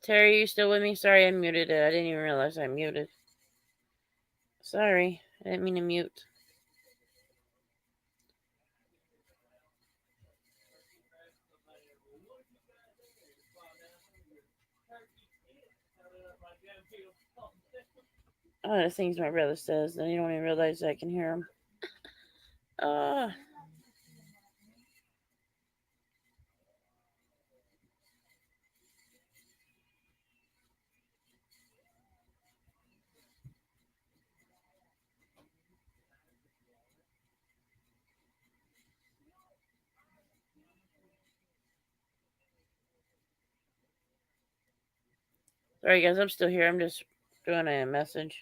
Terry, you still with me? Sorry, I muted it. I didn't even realize I muted. Sorry, I didn't mean to mute. Oh, the things my brother says, then you don't even realize I can hear him. Sorry, guys, I'm still here. I'm just doing a message.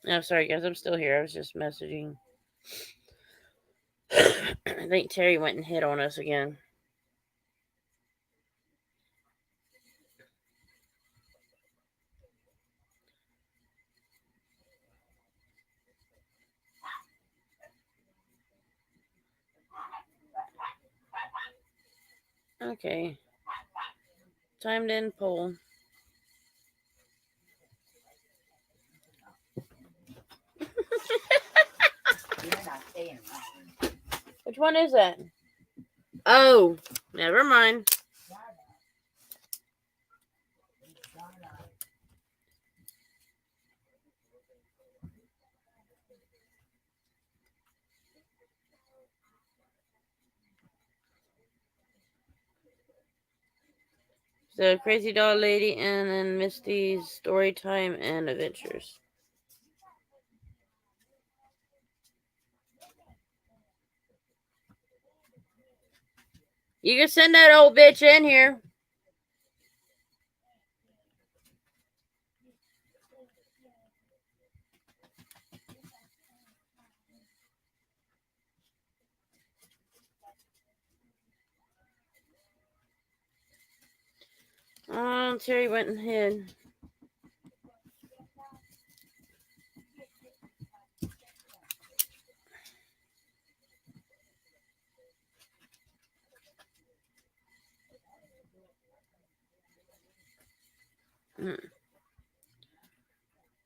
No, sorry, guys, I'm still here. I was just messaging. I think Terry went and hit on us again. Okay. Time to end poll. Which one is that? Oh, never mind. The Crazy Doll Lady and then Misty's Story Time and Adventures. You can send that old bitch in here. Terry went and hid.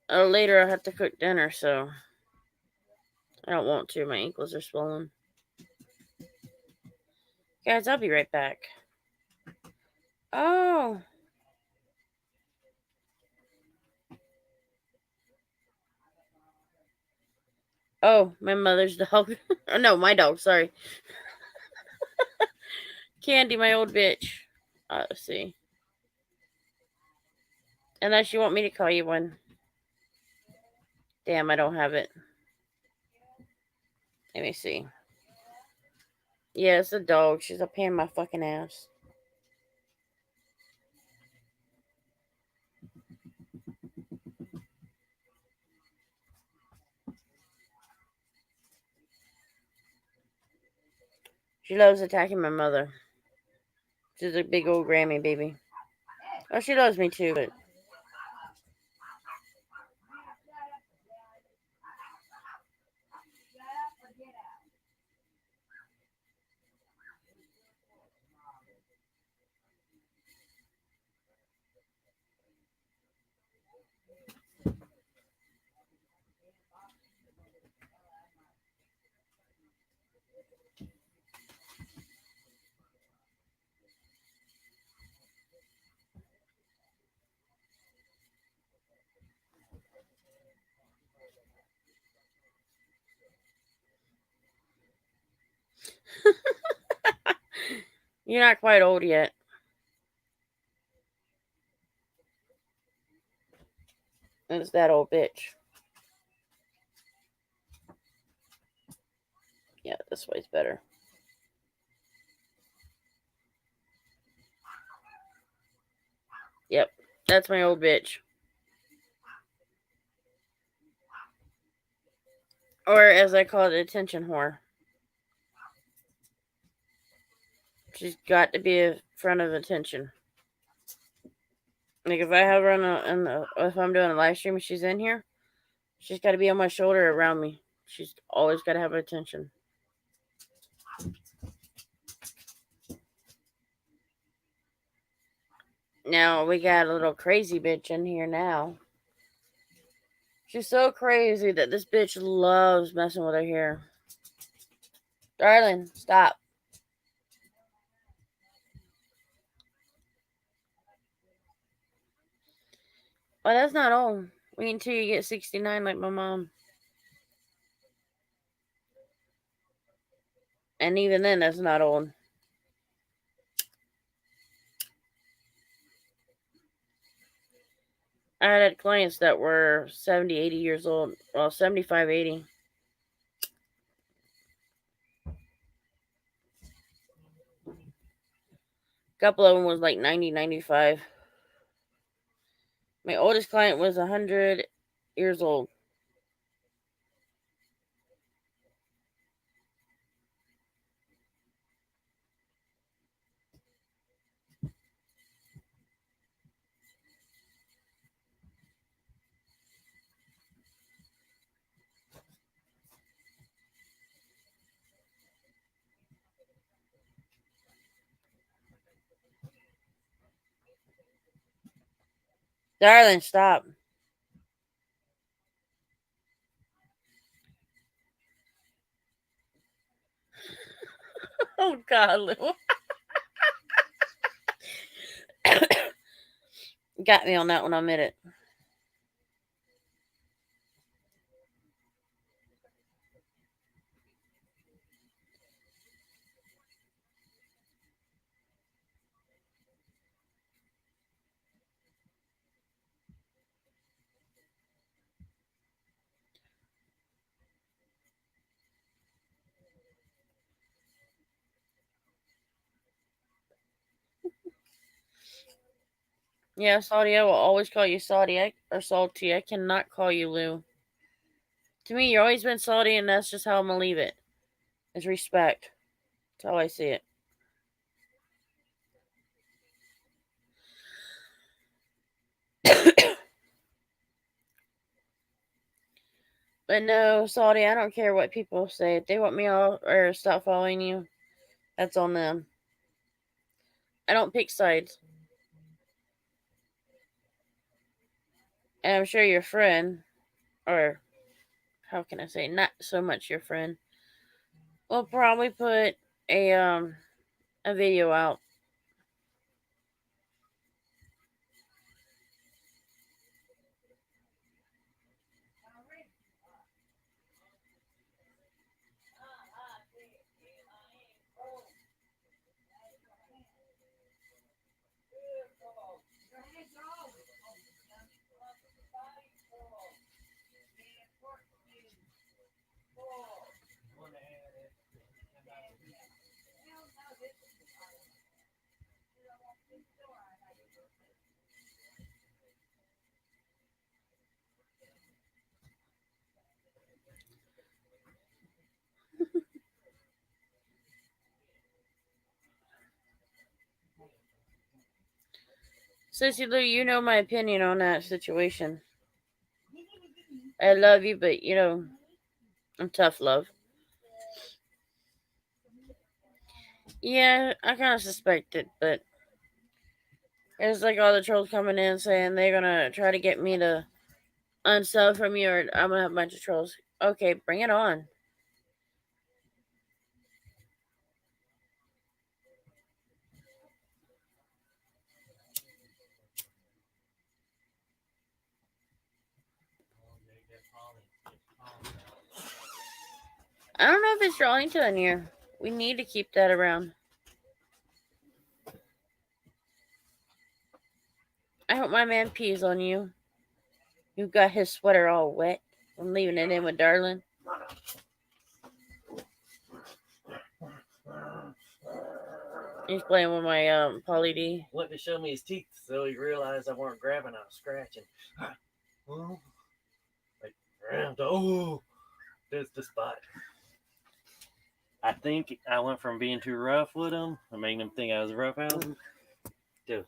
Later I have to cook dinner, so I don't want to. My ankles are swollen. Guys, I'll be right back. Oh. Oh, my mother's dog. Oh, no, my dog, sorry. Candy, my old bitch. Let's see. Unless you want me to call you one. Damn, I don't have it. Let me see. Yeah, it's a dog. She's a pain in my fucking ass. She loves attacking my mother. She's a big old Grammy baby. Oh, she loves me too, but... You're not quite old yet. And it's that old bitch. Yeah, this way's better. Yep, that's my old bitch. Or as I call it, attention whore. She's got to be in front of attention. Like if I have her if I'm doing a live stream and she's in here, she's got to be on my shoulder around me. She's always got to have attention. Now we got a little crazy bitch in here now. She's so crazy that this bitch loves messing with her hair. Darling, stop. Oh, that's not old. Wait until you get 69 like my mom. And even then, that's not old. I had clients that were 70, 80 years old. Well, 75, 80. A couple of them was like 90, 95. My oldest client was 100 years old. Darling, stop. Oh, God, Lou. Got me on that one, I'll admit it. Yeah, Saudi, I will always call you Saudi or Salty. I cannot call you Lou. To me, you've always been Salty, and that's just how I'm going to leave it. It's respect. That's how I see it. But no, Saudi, I don't care what people say. If they want me all or stop following you, that's on them. I don't pick sides. And I'm sure your friend, or how can I say, not so much your friend, will probably put a video out. Sissy Lou, you know my opinion on that situation. I love you, but I'm tough love. Yeah, I kind of suspected, but it's like all the trolls coming in saying they're gonna try to get me to unsub from you, or I'm gonna have a bunch of trolls. Okay, bring it on. I don't know if it's Darlington in here. We need to keep that around. I hope my man pees on you. You got his sweater all wet from leaving it in with Darlin. He's playing with my Polly D. Went to show me his teeth so he realized I weren't grabbing, I was scratching. Like, oh, there's the spot. I think I went from being too rough with him and making him think I was a roughhouse to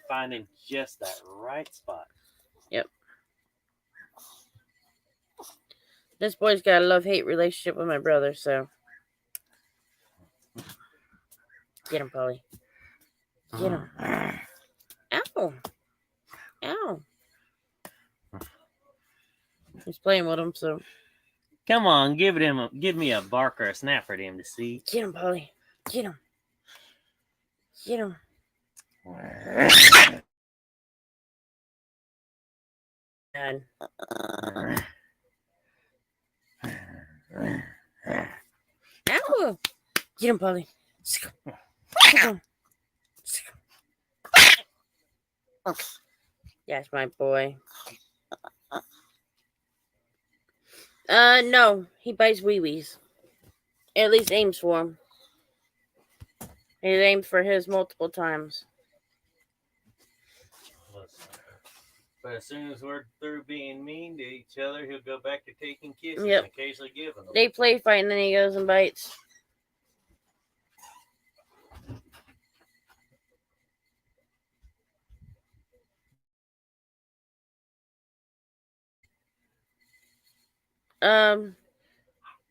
finding just that right spot. This boy's got a love-hate relationship with my brother, so. Get him, Polly. Get him. Ow. Ow. He's playing with him, so. Come on, give me a bark or a snap for him to see. Get him, Polly. Get him. Get him. God. Ow! Get him, Polly. Get him. That's my boy. No, he bites wee-wees. At least aims for him. He aimed for his multiple times. But as soon as we're through being mean to each other, he'll go back to taking kisses Yep. and occasionally giving them. They play fight and then he goes and bites.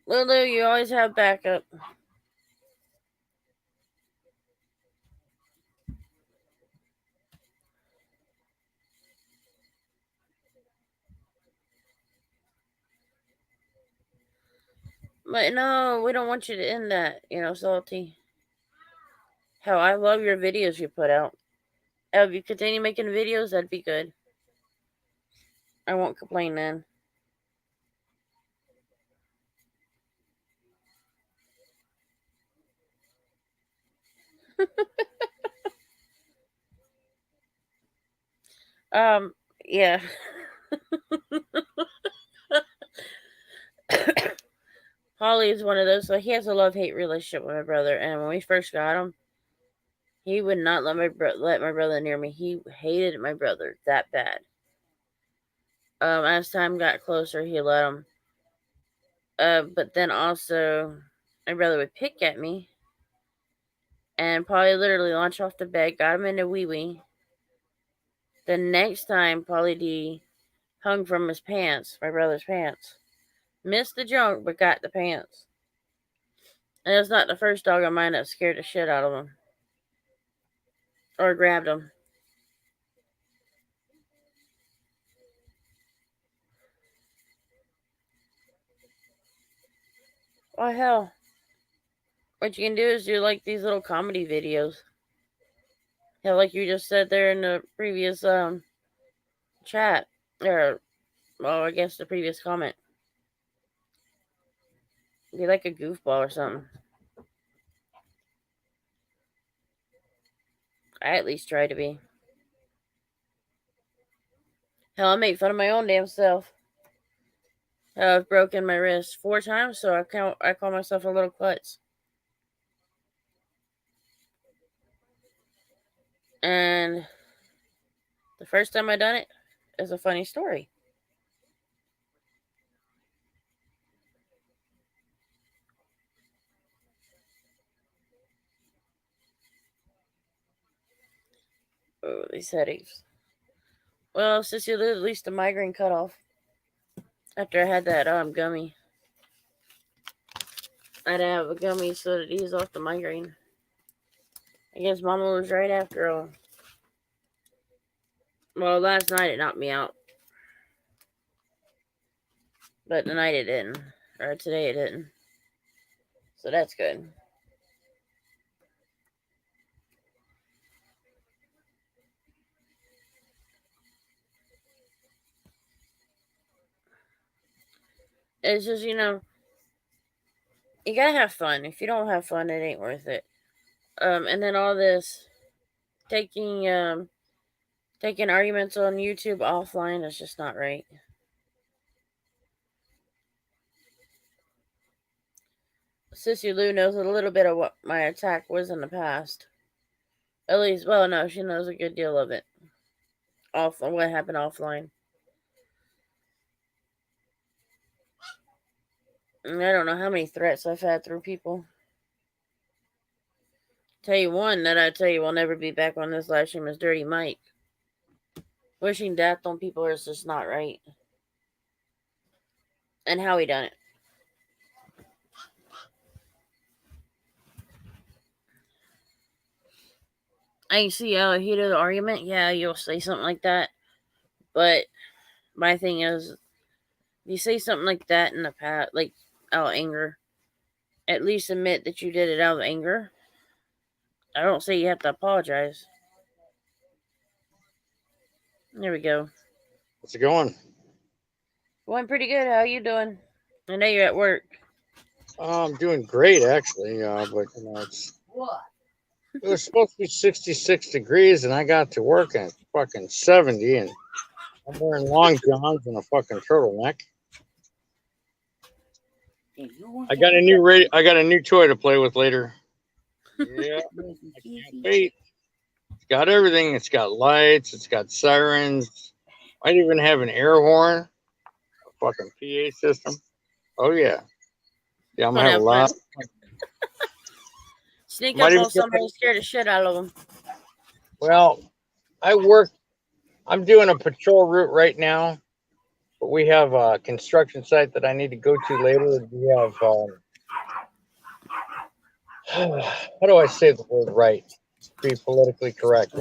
Lulu, you always have backup. But no, we don't want you to end that, Salty. Hell, I love your videos you put out. If you continue making videos, that'd be good. I won't complain then. Yeah. Polly is one of those, so he has a love-hate relationship with my brother, and when we first got him, he would not let my brother near me. He hated my brother that bad. As time got closer, he let him. But then also, my brother would pick at me, and Polly literally launched off the bed, got him into wee-wee. The next time, Polly D hung from his pants, my brother's pants. Missed the junk, but got the pants. And it's not the first dog of mine that scared the shit out of him. Or grabbed him. Oh, hell. What you can do is do like these little comedy videos. Yeah, like you just said there in the previous chat. Or, well, I guess the previous comment. Be like a goofball or something. I at least try to be. Hell, I make fun of my own damn self. I've broken my wrist 4 times, so I call myself a little klutz. And the first time I done it is a funny story. Oh, these headaches. Well, since you at least a migraine cut off. After I had that gummy. I'd have a gummy so that ease off the migraine. I guess Mama was right after all. Well, last night it knocked me out. But tonight it didn't. Or today it didn't. So that's good. It's just, you gotta have fun. If you don't have fun, it ain't worth it. And then all this taking Taking arguments on YouTube offline is just not right. Sissy Lou knows a little bit of what my attack was in the past. At least, well, no, she knows a good deal of it. What happened offline. And I don't know how many threats I've had through people. Tell you one that I tell you will never be back on this live stream is Dirty Mike. Wishing death on people is just not right. And how he done it. I can see how heated of the argument, yeah, you'll say something like that. But my thing is, you say something like that in the past, like out of anger, at least admit that you did it out of anger. I don't say you have to apologize. There we go. How's it going? Going pretty good. How you doing? I know you're at work. I'm doing great, actually. But you know, it was supposed to be 66 degrees, and I got to work and it's fucking 70, and I'm wearing long johns and a fucking turtleneck. I got a new I got a new toy to play with later. Yeah, I can't wait. It's got everything. It's got lights. It's got sirens. Might even have an air horn. A fucking PA system. Oh yeah. Yeah, I'm gonna have a lot. Sneak Might up even on somebody and scare the shit out of them. Well, I'm doing a patrol route right now, but we have a construction site that I need to go to later. We have, how do I say the word right? To be politically correct.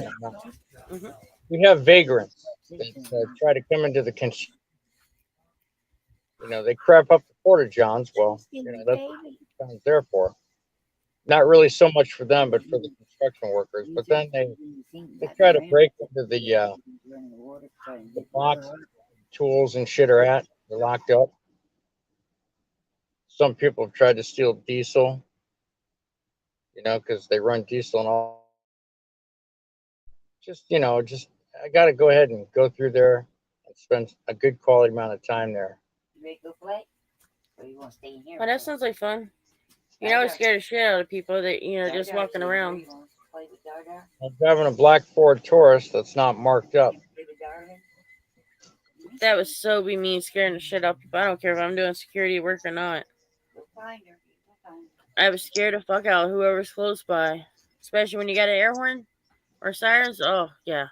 We have vagrants that try to come into the construction. You know, they crap up the porta johns. Well, you know, that's what it's there for. Not really so much for them, but for the construction workers. But then they try to break into the box tools and shit are at. They're locked up. Some people have tried to steal diesel, you know, because they run diesel and all. Just, you know, I got to go ahead and go through there and spend a good quality amount of time there. You ready to go play? Or you want to stay in here? Oh, that sounds like fun. You know, it scared the shit out of people that, you know, just walking around. I'm driving a black Ford Taurus that's not marked up. That was so be mean, scaring the shit out of people. I don't care if I'm doing security work or not. I was scared the fuck out of whoever's close by. Especially when you got an air horn or sirens. Oh, yeah.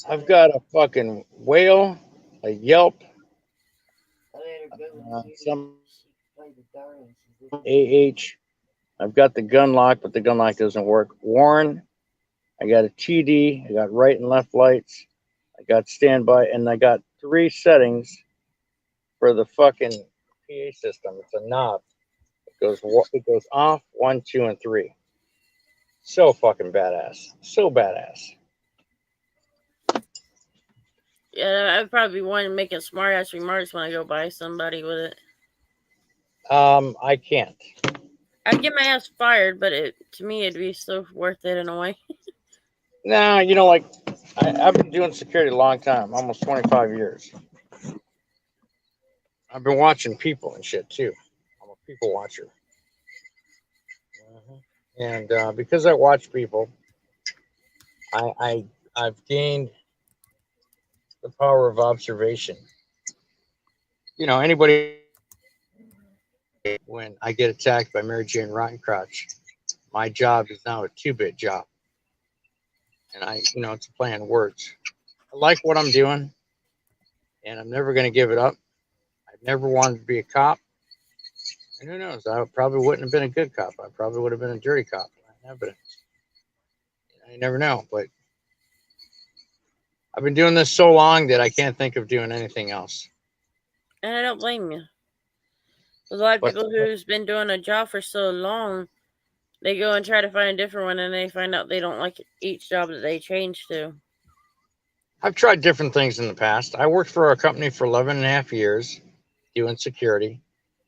I've got a fucking whale, a Yelp, some AH. I've got the gun lock, but the gun lock doesn't work. Warren, I got a TD, I got right and left lights, I got standby, and I got 3 settings for the fucking PA system. It's a knob. It goes off 1, 2, and 3. So fucking badass. So badass. Yeah, I'd probably be one making smart ass remarks when I go by somebody with it. I can't. I'd get my ass fired, but to me it'd be so worth it in a way. Nah, you know, like I've been doing security a long time, almost 25 years. I've been watching people and shit too. I'm a people watcher. And because I watch people, I've gained the power of observation. You know, anybody, when I get attacked by Mary Jane Rottencrotch, my job is now a 2-bit job. And it's a play on words. I like what I'm doing, and I'm never going to give it up. I've never wanted to be a cop. And who knows? I probably wouldn't have been a good cop. I probably would have been a dirty cop. Evidence. I never know, but I've been doing this so long that I can't think of doing anything else. And I don't blame you. There's a lot of people who's been doing a job for so long, they go and try to find a different one, and they find out they don't like each job that they change to. I've tried different things in the past. I worked for a company for 11 and a half years doing security,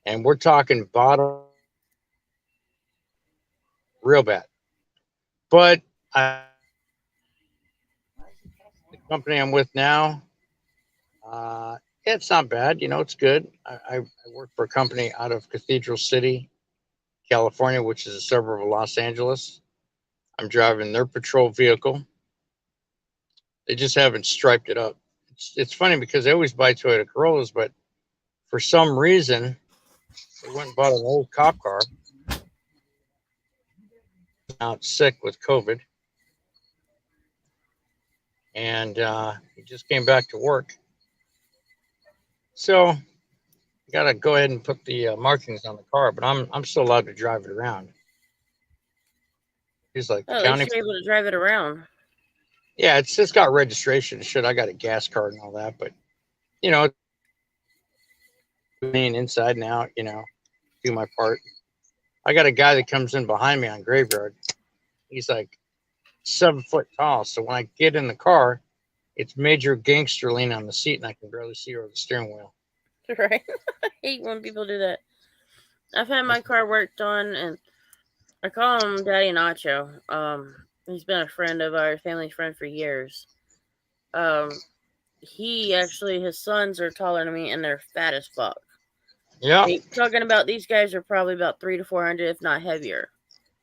and we're talking bottom real bad. But the company I'm with now, it's not bad. You know, it's good. I work for a company out of Cathedral City, California, which is a suburb of Los Angeles. I'm driving their patrol vehicle. They just haven't striped it up. It's funny because they always buy Toyota Corollas, but for some reason, they went and bought an old cop car. Out sick with COVID, and he just came back to work. So you got to go ahead and put the markings on the car, but I'm still allowed to drive it around. He's like, Oh, the at county. least you're able to drive it around. Yeah, it's just got registration and shit. I got a gas card and all that, but you know, being inside and out, you know, do my part. I got a guy that comes in behind me on Graveyard. He's like 7 foot tall. So when I get in the car, it's major gangster lean on the seat and I can barely see over the steering wheel. Right? I hate when people do that. I've had my car worked on, and I call him Daddy Nacho. He's been a friend of our family friend for years. He actually, his sons are taller than me, and they're fat as fuck. Yeah. Talking about these guys are probably about 300 to 400, if not heavier.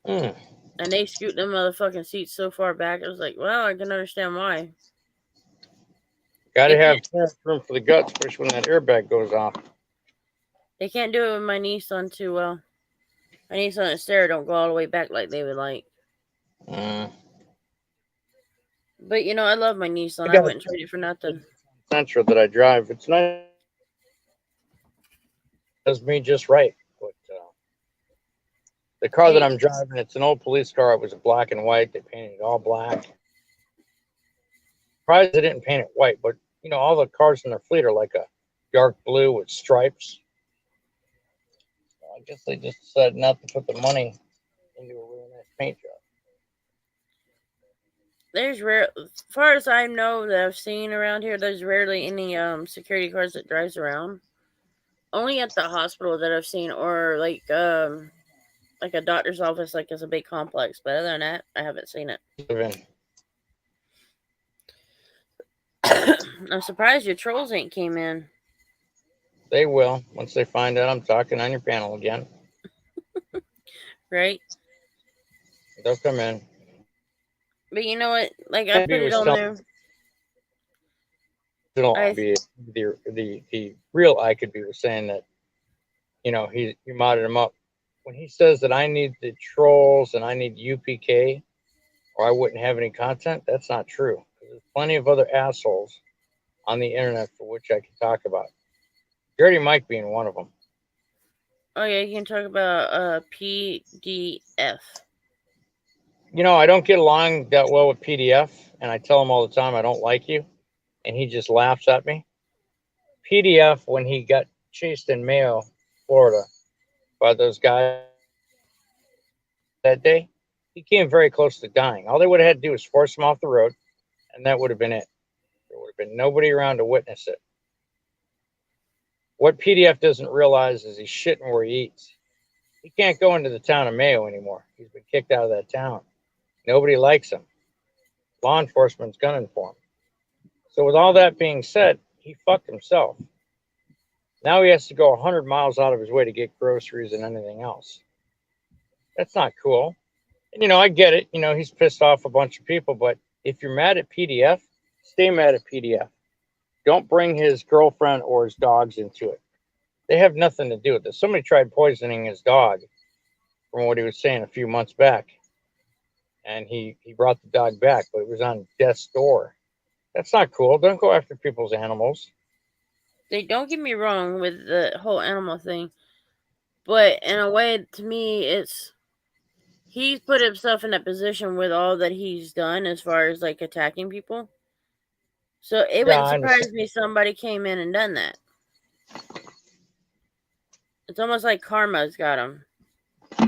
Mm. And they scoot them motherfucking seats so far back. I was like, well, I can understand why. Got to have room for the guts, especially when that airbag goes off. They can't do it with my Nissan too well. My Nissan Xterra don't go all the way back like they would like. But you know, I love my Nissan. I wouldn't trade it for nothing. Sentra that I drive, it's nice. Does me just right. But the car that I'm driving, it's an old police car. It was black and white. They painted it all black. Surprised they didn't paint it white, but you know, all the cars in their fleet are like a dark blue with stripes. So I guess they just decided not to put the money into a really nice paint job. There's rare, as far as I know that I've seen around here, there's rarely any security cars that drives around. Only at the hospital that I've seen, or like a doctor's office, like it's a big complex. But other than that, I haven't seen it. I'm surprised your trolls ain't came in. They will once they find out I'm talking on your panel again. Right? They'll come in. But you know what? Like I put it on there. The real I could be was saying that, you know, he modded him up. When he says that I need the trolls and I need UPK or I wouldn't have any content, that's not true. There's plenty of other assholes on the internet for which I can talk about. Dirty Mike being one of them. Oh yeah, you can talk about PDF. You know, I don't get along that well with PDF, and I tell him all the time I don't like you, and he just laughs at me. PDF, when he got chased in Mayo, Florida, by those guys that day, he came very close to dying. All they would have had to do was force him off the road, and that would have been it. There would have been nobody around to witness it. What PDF doesn't realize is he's shitting where he eats. He can't go into the town of Mayo anymore. He's been kicked out of that town. Nobody likes him. Law enforcement's gunning for him. So with all that being said, he fucked himself. Now he has to go 100 miles out of his way to get groceries and anything else. That's not cool. And, you know, I get it. You know, he's pissed off a bunch of people. But if you're mad at PDF, stay mad at PDF. Don't bring his girlfriend or his dogs into it. They have nothing to do with this. Somebody tried poisoning his dog from what he was saying a few months back. And he brought the dog back, but it was on death's door. That's not cool. Don't go after people's animals. Don't get me wrong with the whole animal thing. But in a way, to me, he's put himself in that position with all that he's done as far as like attacking people. So it wouldn't surprise me if somebody came in and done that. It's almost like karma's got him.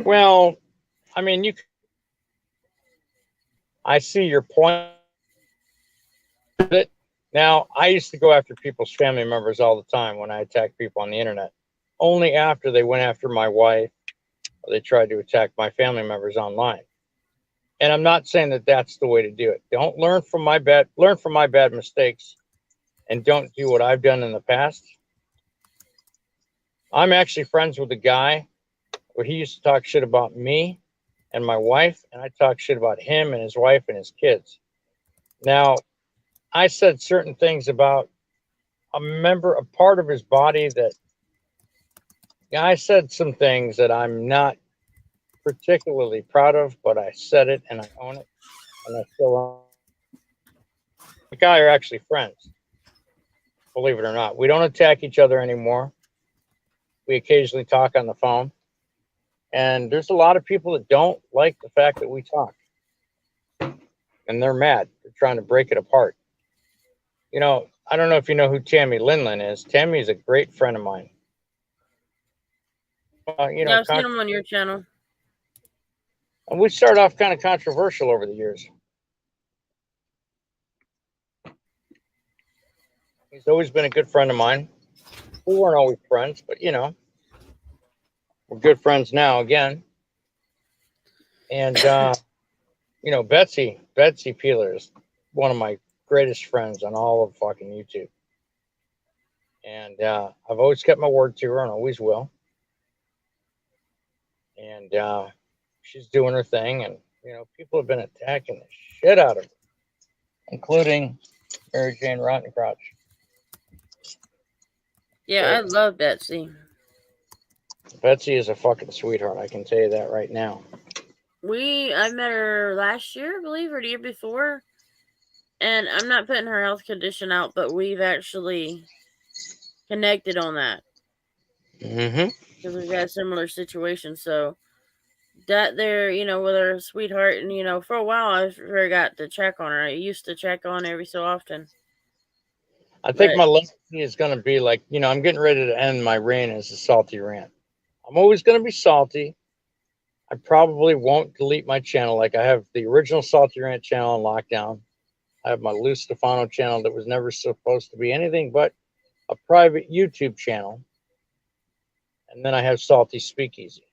Well, I mean, I see your point. Now, I used to go after people's family members all the time when I attacked people on the internet. Only after they went after my wife, or they tried to attack my family members online. And I'm not saying that that's the way to do it. Don't learn from my bad mistakes, and don't do what I've done in the past. I'm actually friends with a guy where he used to talk shit about me and my wife, and I talk shit about him and his wife and his kids. Now, I said certain things about a part of his body that, yeah, I said some things that I'm not particularly proud of, but I said it and I own it, and I still own it. The guy are actually friends, believe it or not. We don't attack each other anymore. We occasionally talk on the phone, and there's a lot of people that don't like the fact that we talk, and they're mad. They're trying to break it apart. You know, I don't know if you know who Tammy Linlin is. Tammy is a great friend of mine. You know, Yeah, I've seen him on your channel. and we started off kind of controversial over the years. He's always been a good friend of mine. We weren't always friends, but you know, we're good friends now again. And you know, Betsy Peeler is one of my greatest friends on all of fucking YouTube. And I've always kept my word to her and always will. And she's doing her thing, and you know, people have been attacking the shit out of her, including Mary Jane Rottencrotch. Yeah, I love Betsy. Betsy is a fucking sweetheart. I can tell you that right now. I met her last year, I believe, or the year before. And I'm not putting her health condition out, but we've actually connected on that. Mm-hmm. Because we've got similar situations. So that there, you know, with her sweetheart, and you know, for a while I forgot to check on her. I used to check on every so often. I think But- my legacy is going to be like, you know, I'm getting ready to end my reign as a salty rant. I'm always going to be salty. I probably won't delete my channel. Like I have the original Salty Rant channel on lockdown. I have my Lou Stefano channel that was never supposed to be anything but a private YouTube channel. And then I have Salty Speakeasy.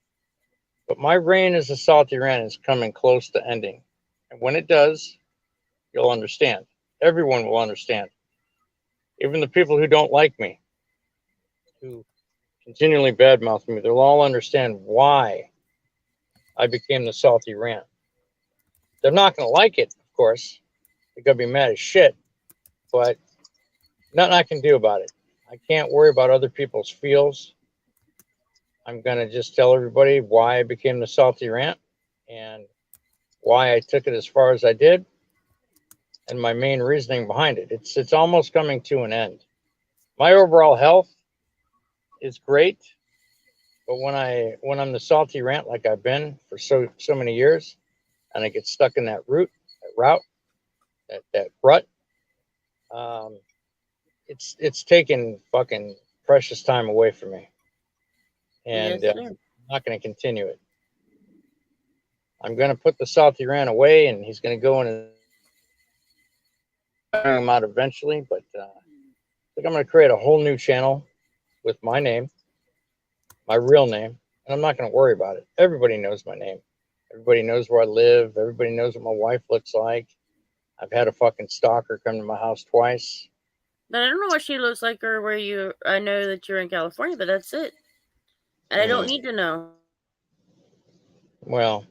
But my reign as a Salty Rant is coming close to ending. And when it does, you'll understand. Everyone will understand. Even the people who don't like me, who continually badmouth me, they'll all understand why I became the Salty Rant. They're not going to like it, of course. They're going to be mad as shit. But nothing I can do about it. I can't worry about other people's feels. I'm going to just tell everybody why I became the Salty Rant and why I took it as far as I did and my main reasoning behind it. It's almost coming to an end. My overall health is great, but when I'm the Salty Rant like I've been for so many years, and I get stuck in that rut, it's taken fucking precious time away from me, and Yes, sir. I'm not going to continue it. I'm going to put the Salty Rant away, and he's going to go in and bring him out eventually. But I think I'm going to create a whole new channel with my name, my real name, and I'm not going to worry about it. Everybody knows my name. Everybody knows where I live. Everybody knows what my wife looks like. I've had a fucking stalker come to my house twice. But I don't know what she looks like or where you. I know that you're in California, but that's it. And I don't need to know. Well,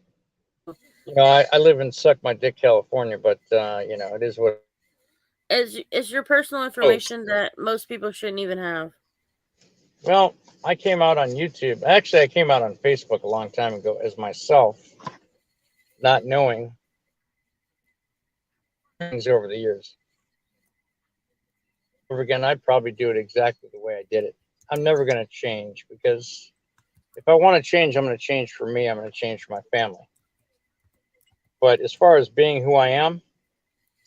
you know, I live in Suck My Dick, California, but you know, it is what. It's your personal information that most people shouldn't even have. Well, I came out on YouTube. Actually, I came out on Facebook a long time ago as myself, not knowing things over the years. Over again, I'd probably do it exactly the way I did it. I'm never going to change because if I want to change, I'm going to change for me. I'm going to change for my family. But as far as being who I am,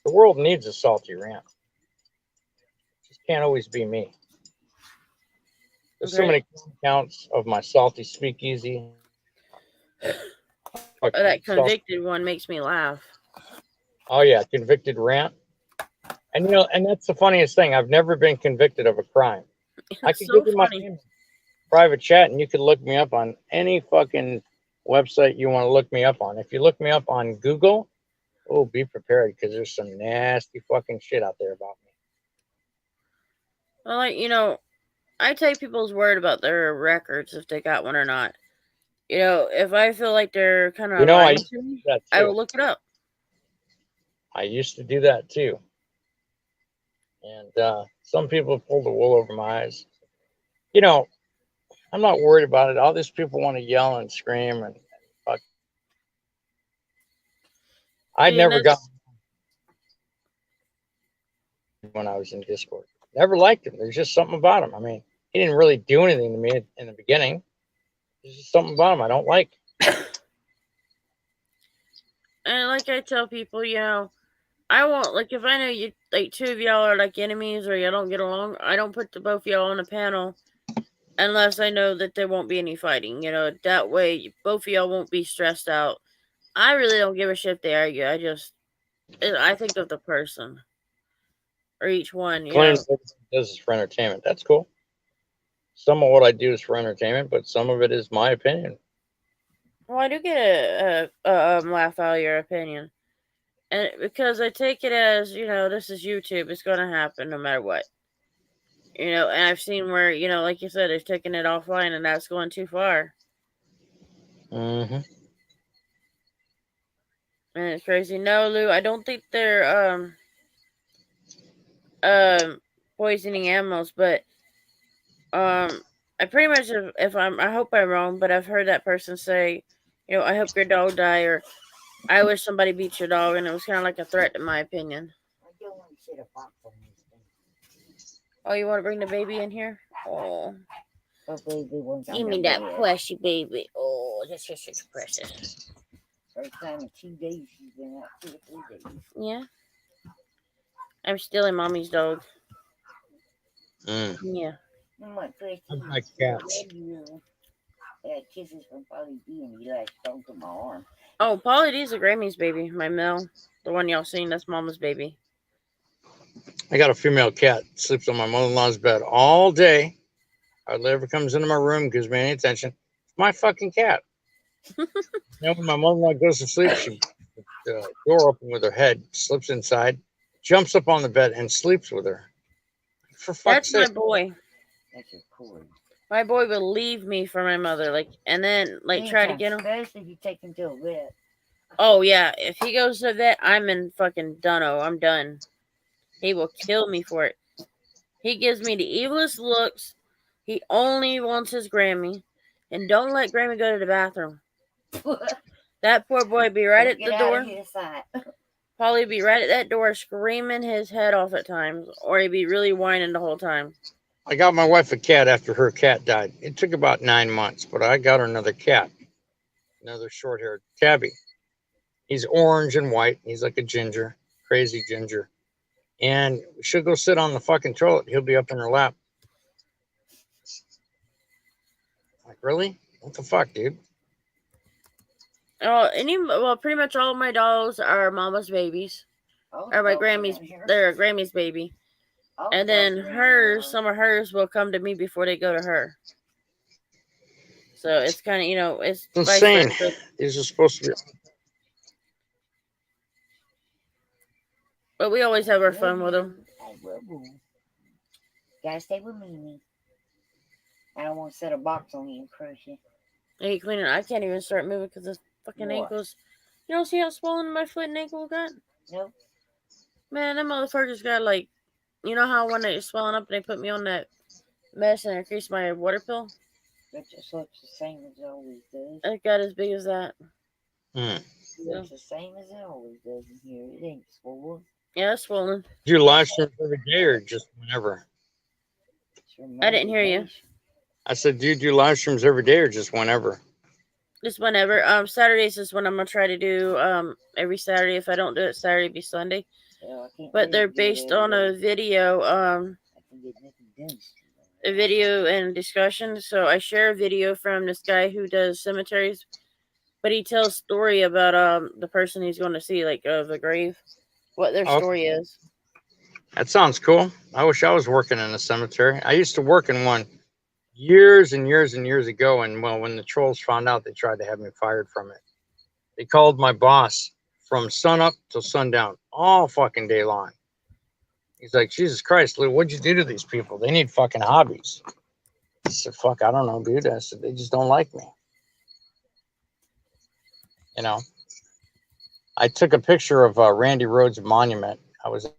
the world needs a Salty Rant. It just can't always be me. There's so many accounts of my Salty Speakeasy. That convicted one makes me laugh. Oh yeah, convicted rant. And you know, and that's the funniest thing. I've never been convicted of a crime. I could So give you my funny. name, private chat, and you could look me up on any fucking website you want to look me up on. If you look me up on Google, oh, be prepared because there's some nasty fucking shit out there about me. Well, like, you know, I take people's word about their records if they got one or not. You know, if I feel like they're kind of You know, I lying used to to me, do that I will too. look it up. I used to do that too. And some people pull the wool over my eyes. You know, I'm not worried about it. All these people want to yell and scream and fuck. I See, and never got that's when I was in Discord. Never liked him. There's just something about him. I mean, he didn't really do anything to me in the beginning. There's just something about him I don't like. and like I tell people, you know, I won't like if I know you like two of y'all are like enemies or you don't get along, I don't put the both of y'all on a panel unless I know that there won't be any fighting. You know, that way both of y'all won't be stressed out. I really don't give a shit if they argue. I think of the person or each one. You know, Claims everything he does is for entertainment. That's cool. Some of what I do is for entertainment, but some of it is my opinion. well, I do get a laugh out of your opinion, and because I take it as you know, this is YouTube. It's gonna happen no matter what. You know, and I've seen where you know, like you said, they've taken it offline, and that's going too far. Mm-hmm. And it's crazy. No, Lou, I don't think they're poisoning animals, but I pretty much if I hope I'm wrong, but I've heard that person say, you know, I hope your dog die or I wish somebody beat your dog, and it was kind of like a threat in my opinion. I don't want to sit a box on this thing. Oh, you want to bring the baby in here? Oh, Oh, baby, one's give on me the that bed. plushy baby. Oh, that's just such precious. First time in 2 days she's been out, 2 or 3 days. Yeah, I'm stealing mommy's dog. Mm. Yeah. I'm like, Christy, I like cats. Kisses from Polly D and he latched onto my arm. Oh, Polly D's a Grammy's baby. My Mel, the one y'all seen, that's Mama's baby. I got a female cat. Sleeps on my mother-in-law's bed all day. Hardly ever comes into my room, gives me any attention. It's my fucking cat. You know, when my mother-in-law goes to sleep, she the door open with her head, slips inside, jumps up on the bed, and sleeps with her. For fuck's That's my sake. boy. That's your cord. My boy would leave me for my mother, like, and then like try to get him. Especially if you take him to a vet. Oh yeah, if he goes to the vet, I'm in fucking dunno. I'm done. He will kill me for it. He gives me the evilest looks. He only wants his Grammy, and don't let Grammy go to the bathroom. That poor boy be right at the door. Polly be right at that door screaming his head off at times, or he'd be really whining the whole time. I got my wife a cat after her cat died. It took about 9 months, but I got her another cat, another short-haired tabby. He's orange and white. He's like a ginger, crazy ginger. And she'll go sit on the fucking toilet. He'll be up in her lap. Like, really? What the fuck, dude? Well, pretty much all of my dolls are Mama's babies, or my Grammy's. They're a Grammy's baby, and then hers. Some of hers will come to me before they go to her. So it's kind of it's insane. vice versa. These are supposed to be. But we always have our fun with them. Gotta stay with me. I don't want to set a box on you and crush you. Hey, cleaning. I can't even start moving because the fucking What? ankles. You don't see how swollen my foot and ankle got? Nope. Man, that motherfuckers got like, you know how when they're swelling up, they put me on that mesh and increase my water pill? It just looks the same as it always does. It got as big as that. It looks the same as it always does in here. It ain't swollen. Yeah, it's swollen. Do you live stream every day or just whenever? I didn't hear you. I said, do you do live streams every day or just whenever? Just whenever. Saturdays is when I'm gonna try to do every Saturday. If I don't do it Saturday, it'll be Sunday. Yeah, But they're based on a video, a video and discussion. So I share a video from this guy who does cemeteries, but he tells story about the person he's going to see, like the grave, what their story is. That sounds cool. I wish I was working in a cemetery. I used to work in one years and years and years ago. And well, when the trolls found out, they tried to have me fired from it. They called my boss from sunup till sundown, all fucking day long. He's like, Jesus Christ, Lou, what'd you do to these people? They need fucking hobbies. I said, fuck, I don't know, dude. I said, they just don't like me. You know, I took a picture of Randy Rhodes monument. I was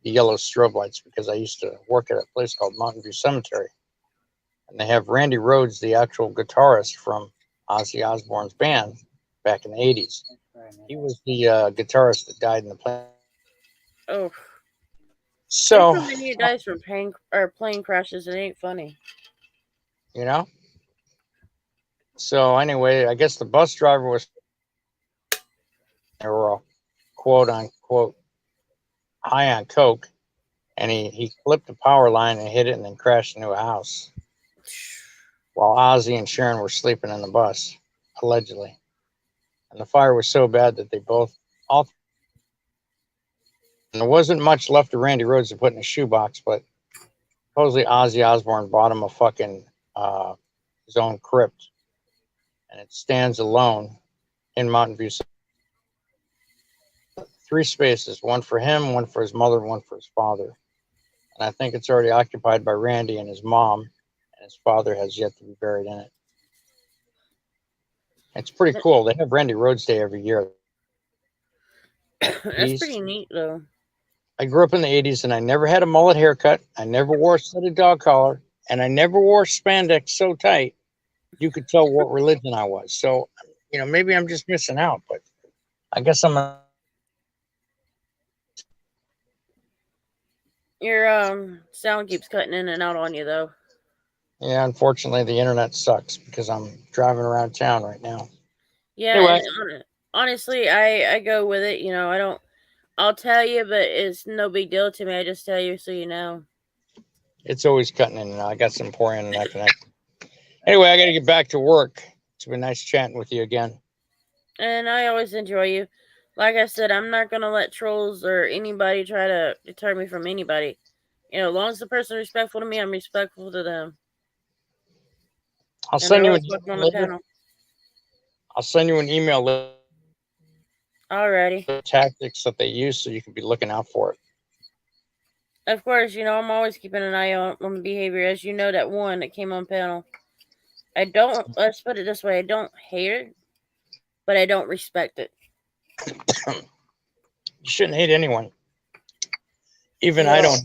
the yellow strobe lights because I used to work at a place called Mountain View Cemetery. And they have Randy Rhodes, the actual guitarist from Ozzy Osbourne's band back in the 80s. He was the guitarist that died in the plane. Oh, So, so many dies from plane crashes. It ain't funny. you know? So anyway, I guess the bus driver was, they were all quote unquote high on coke, and he flipped the power line and hit it and then crashed into a house while Ozzy and Sharon were sleeping in the bus, allegedly. And the fire was so bad that they both, and there wasn't much left of Randy Rhodes to put in a shoebox, but supposedly Ozzy Osbourne bought him a fucking his own crypt, and it stands alone in Mountain View. 3 spaces, one for him, one for his mother, one for his father. And I think it's already occupied by Randy and his mom, and his father has yet to be buried in it. It's pretty cool. They have Randy Rhodes Day every year. That's pretty neat, though. I grew up in the 80s, and I never had a mullet haircut. I never wore a studded dog collar, and I never wore spandex so tight you could tell what religion I was. So, you know, maybe I'm just missing out, but I guess I'm a... Your sound keeps cutting in and out on you, though. Yeah, unfortunately, the internet sucks because I'm driving around town right now. Yeah, Anyway. and honestly, I go with it. You know, I'll tell you, but it's no big deal to me. I just tell you so you know. It's always cutting in and out. I got some poor internet connection. Anyway, I got to get back to work. It's been nice chatting with you again. And I always enjoy you. Like I said, I'm not going to let trolls or anybody try to deter me from anybody. You know, as long as the person is respectful to me, I'm respectful to them. I'll send you an email later. I'll send you an email later. Alrighty. The tactics that they use so you can be looking out for it. Of course, you know, I'm always keeping an eye on the behavior. As you know, that one that came on panel. Let's put it this way, I don't hate it, but I don't respect it. You shouldn't hate anyone. Even I don't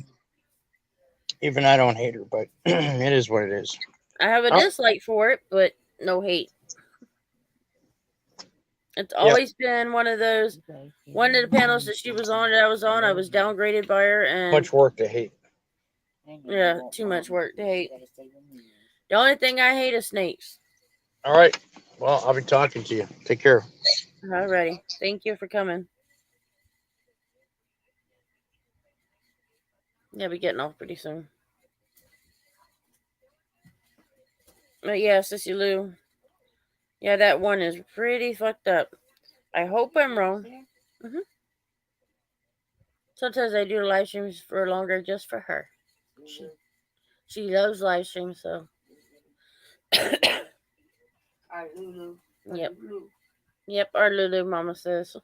hate her, but it is what it is. I have a dislike for it, but no hate. It's always been one of the panels that she was on that I was on. I was downgraded by her, and much work to hate. Yeah, too much work to hate. The only thing I hate is snakes. All right. Well, I'll be talking to you. Take care. Alrighty. Thank you for coming. Yeah, be getting off pretty soon. But yeah, Sissy Lou. Yeah, that one is pretty fucked up. I hope I'm wrong. Mm-hmm. Sometimes I do live streams for longer just for her. She loves live streams, so. Our Lulu. Yep. Lulu. Yep, our Lulu, Mama says.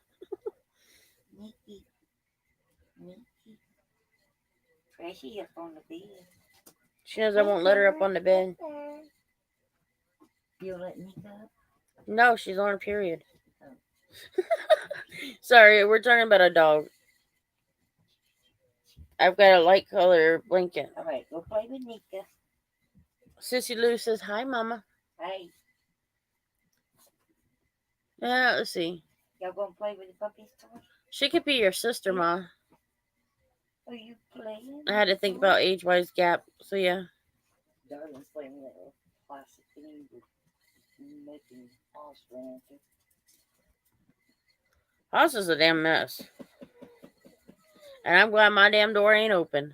Nikki. Trashy up on the bed. She knows I won't let her up on the bed. You'll let Nika up? No, she's on her period. Oh. Sorry, we're talking about a dog. I've got a light color blanket. All right, go play with Nika. Sissy Lou says, hi, Mama. Hi. Yeah, let's see. Y'all gonna play with the puppies toy? She could be your sister, Ma. Are you playing? I had to think about age-wise gap, so yeah. Darling's playing with a plastic thing with making house around it. House is a damn mess. And I'm glad my damn door ain't open.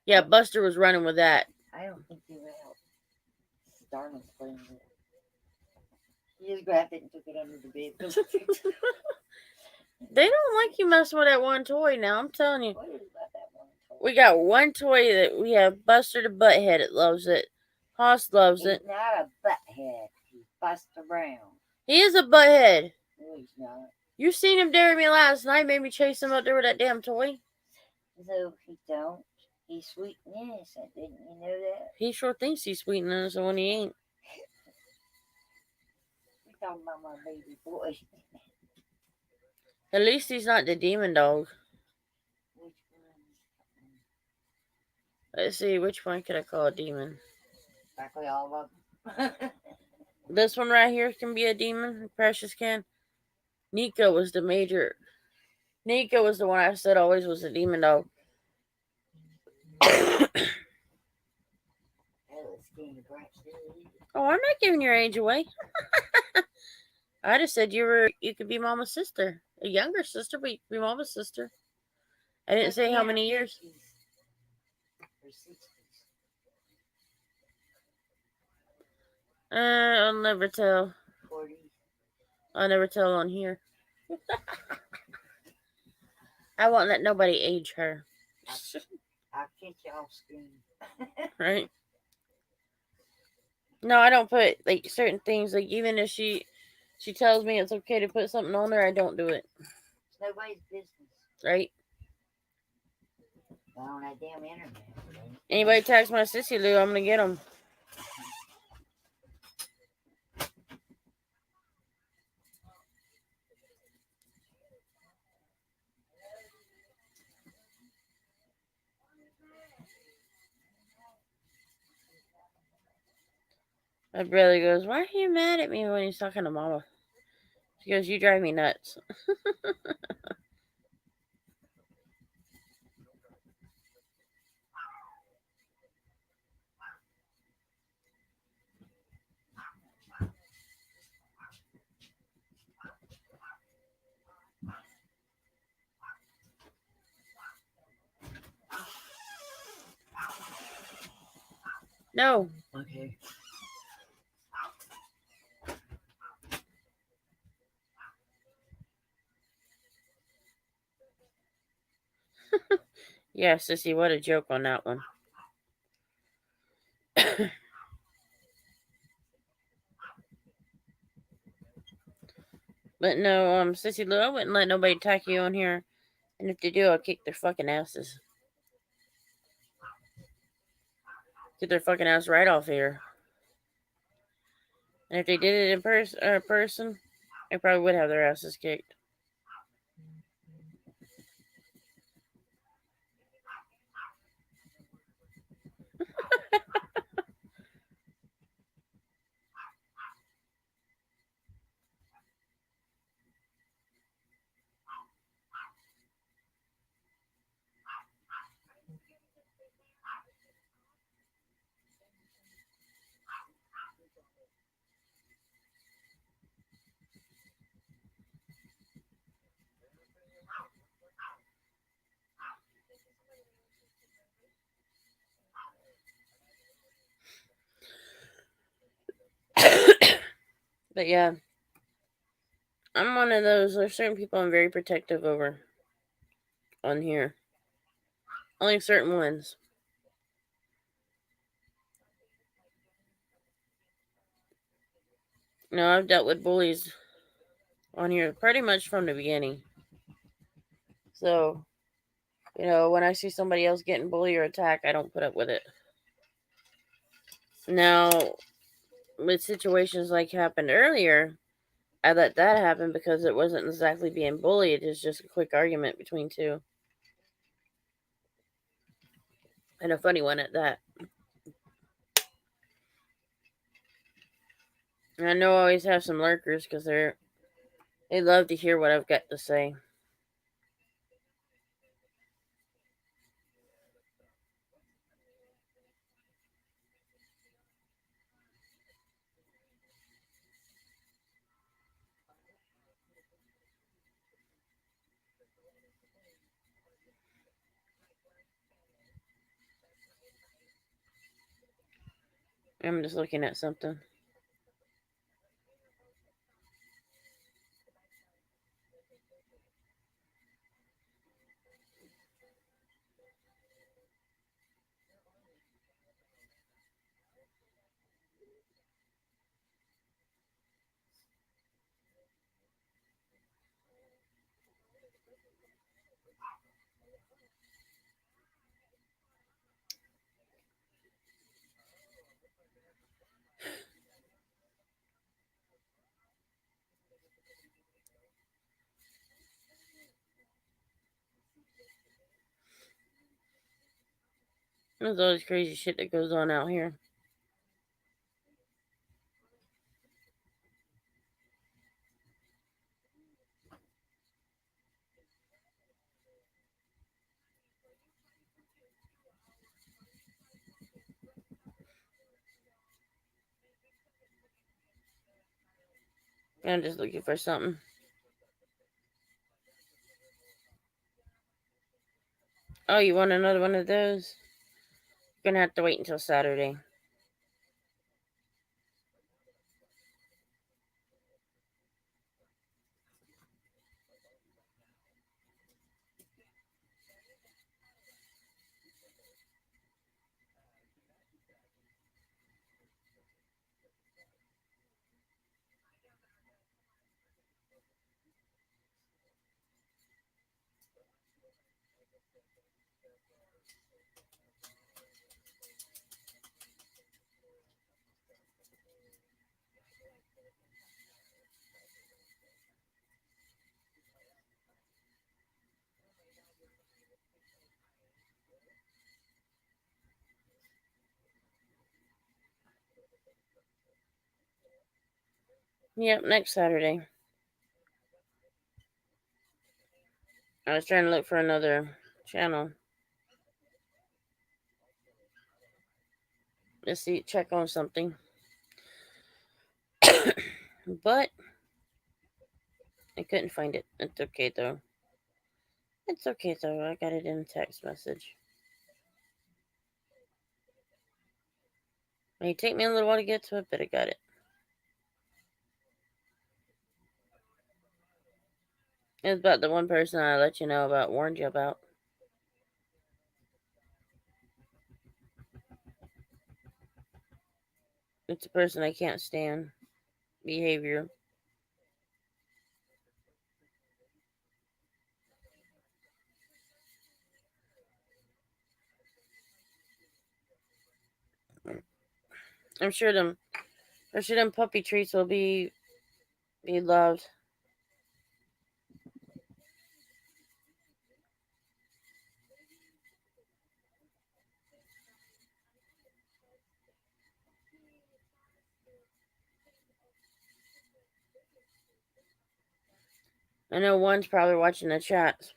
Yeah, Buster was running with that. I don't think he will help. Darling's playing with it. He just grabbed it and took it under the bed. They don't like you messing with that one toy now, I'm telling you. What is about that one toy? We got one toy that we have. Buster the Butthead. It loves it. Hoss loves He's it. not a butthead. He's Buster Brown. He is a butthead. No, he's not. You seen him dare me last night. Made me chase him up there with that damn toy. So he don't. He's sweet and innocent. Didn't you know that? He sure thinks he's sweet and innocent when he ain't. We're talking about my baby boy. At least he's not the demon dog. Which Let's see, which one could I call a demon? Practically all of them. This one right here can be a demon. Precious can. Nico was the major. Nico was the one I said always was a demon dog. Oh, I'm not giving your age away. I just said you could be Mama's sister, a younger sister, but you could be Mama's sister. I didn't say how many years. I'll never tell. 40. I'll never tell on here. I won't let nobody age her. I'll catch you off screen. Right? No, I don't put like certain things. Like even if she tells me it's okay to put something on there, I don't do it. It's nobody's business. Right? Not on that damn internet. Anybody tags my sissy Lou, I'm gonna get them. My brother goes, "Why are you mad at me when he's talking to Mama?" She goes, "You drive me nuts." No. Okay. Yeah, sissy, what a joke on that one. But no, sissy Lou, I wouldn't let nobody attack you on here. And if they do, I'll kick their fucking asses. Get their fucking ass right off here. And if they did it in person, I probably would have their asses kicked. But yeah, I'm one of those. There's certain people I'm very protective over on here. Only certain ones. No, I've dealt with bullies on here pretty much from the beginning. So, when I see somebody else getting bullied or attacked, I don't put up with it. Now, with situations like happened earlier, I let that happen because it wasn't exactly being bullied. It was just a quick argument between two. And a funny one at that. And I know I always have some lurkers because they love to hear what I've got to say. I'm just looking at something. There's all this crazy shit that goes on out here. I'm just looking for something. Oh, you want another one of those? You're gonna have to wait until Saturday. Yep, next Saturday. I was trying to look for another channel. Let's see, check on something. But I couldn't find it. It's okay though. It's okay though. I got it in a text message. It may take me a little while to get to it, but I got it. It was about the one person I let you know about, warned you about. It's a person I can't stand. Behavior. I'm sure them puppy treats will be loved. I know one's probably watching the chat.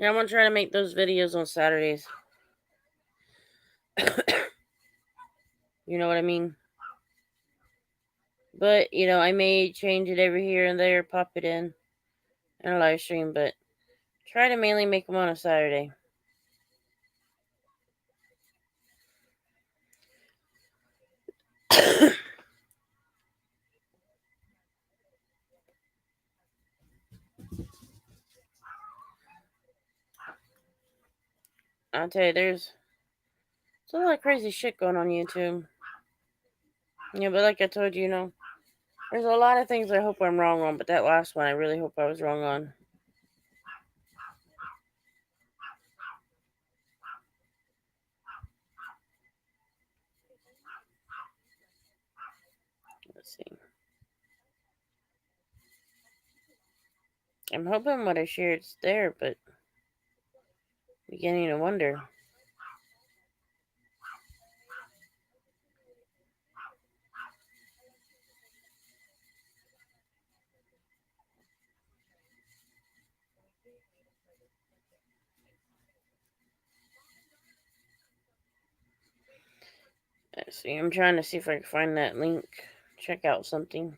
Yeah, I'm gonna try to make those videos on Saturdays. You know what I mean? But, I may change it every here and there, pop it in a live stream, but try to mainly make them on a Saturday. I'll tell you, there's a lot of crazy shit going on YouTube. Yeah, but like I told you, there's a lot of things I hope I'm wrong on, but that last one I really hope I was wrong on. Let's see. I'm hoping what I shared's there, but beginning to wonder. Let's see, I'm trying to see if I can find that link check out something.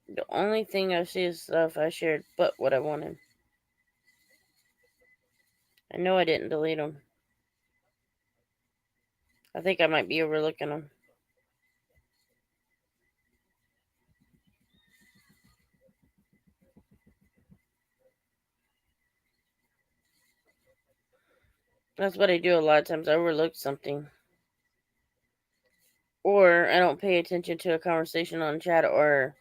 The only thing I see is stuff I shared but what I wanted. I know I didn't delete them. I think I might be overlooking them. That's what I do a lot of times. I overlook something. Or I don't pay attention to a conversation on chat, or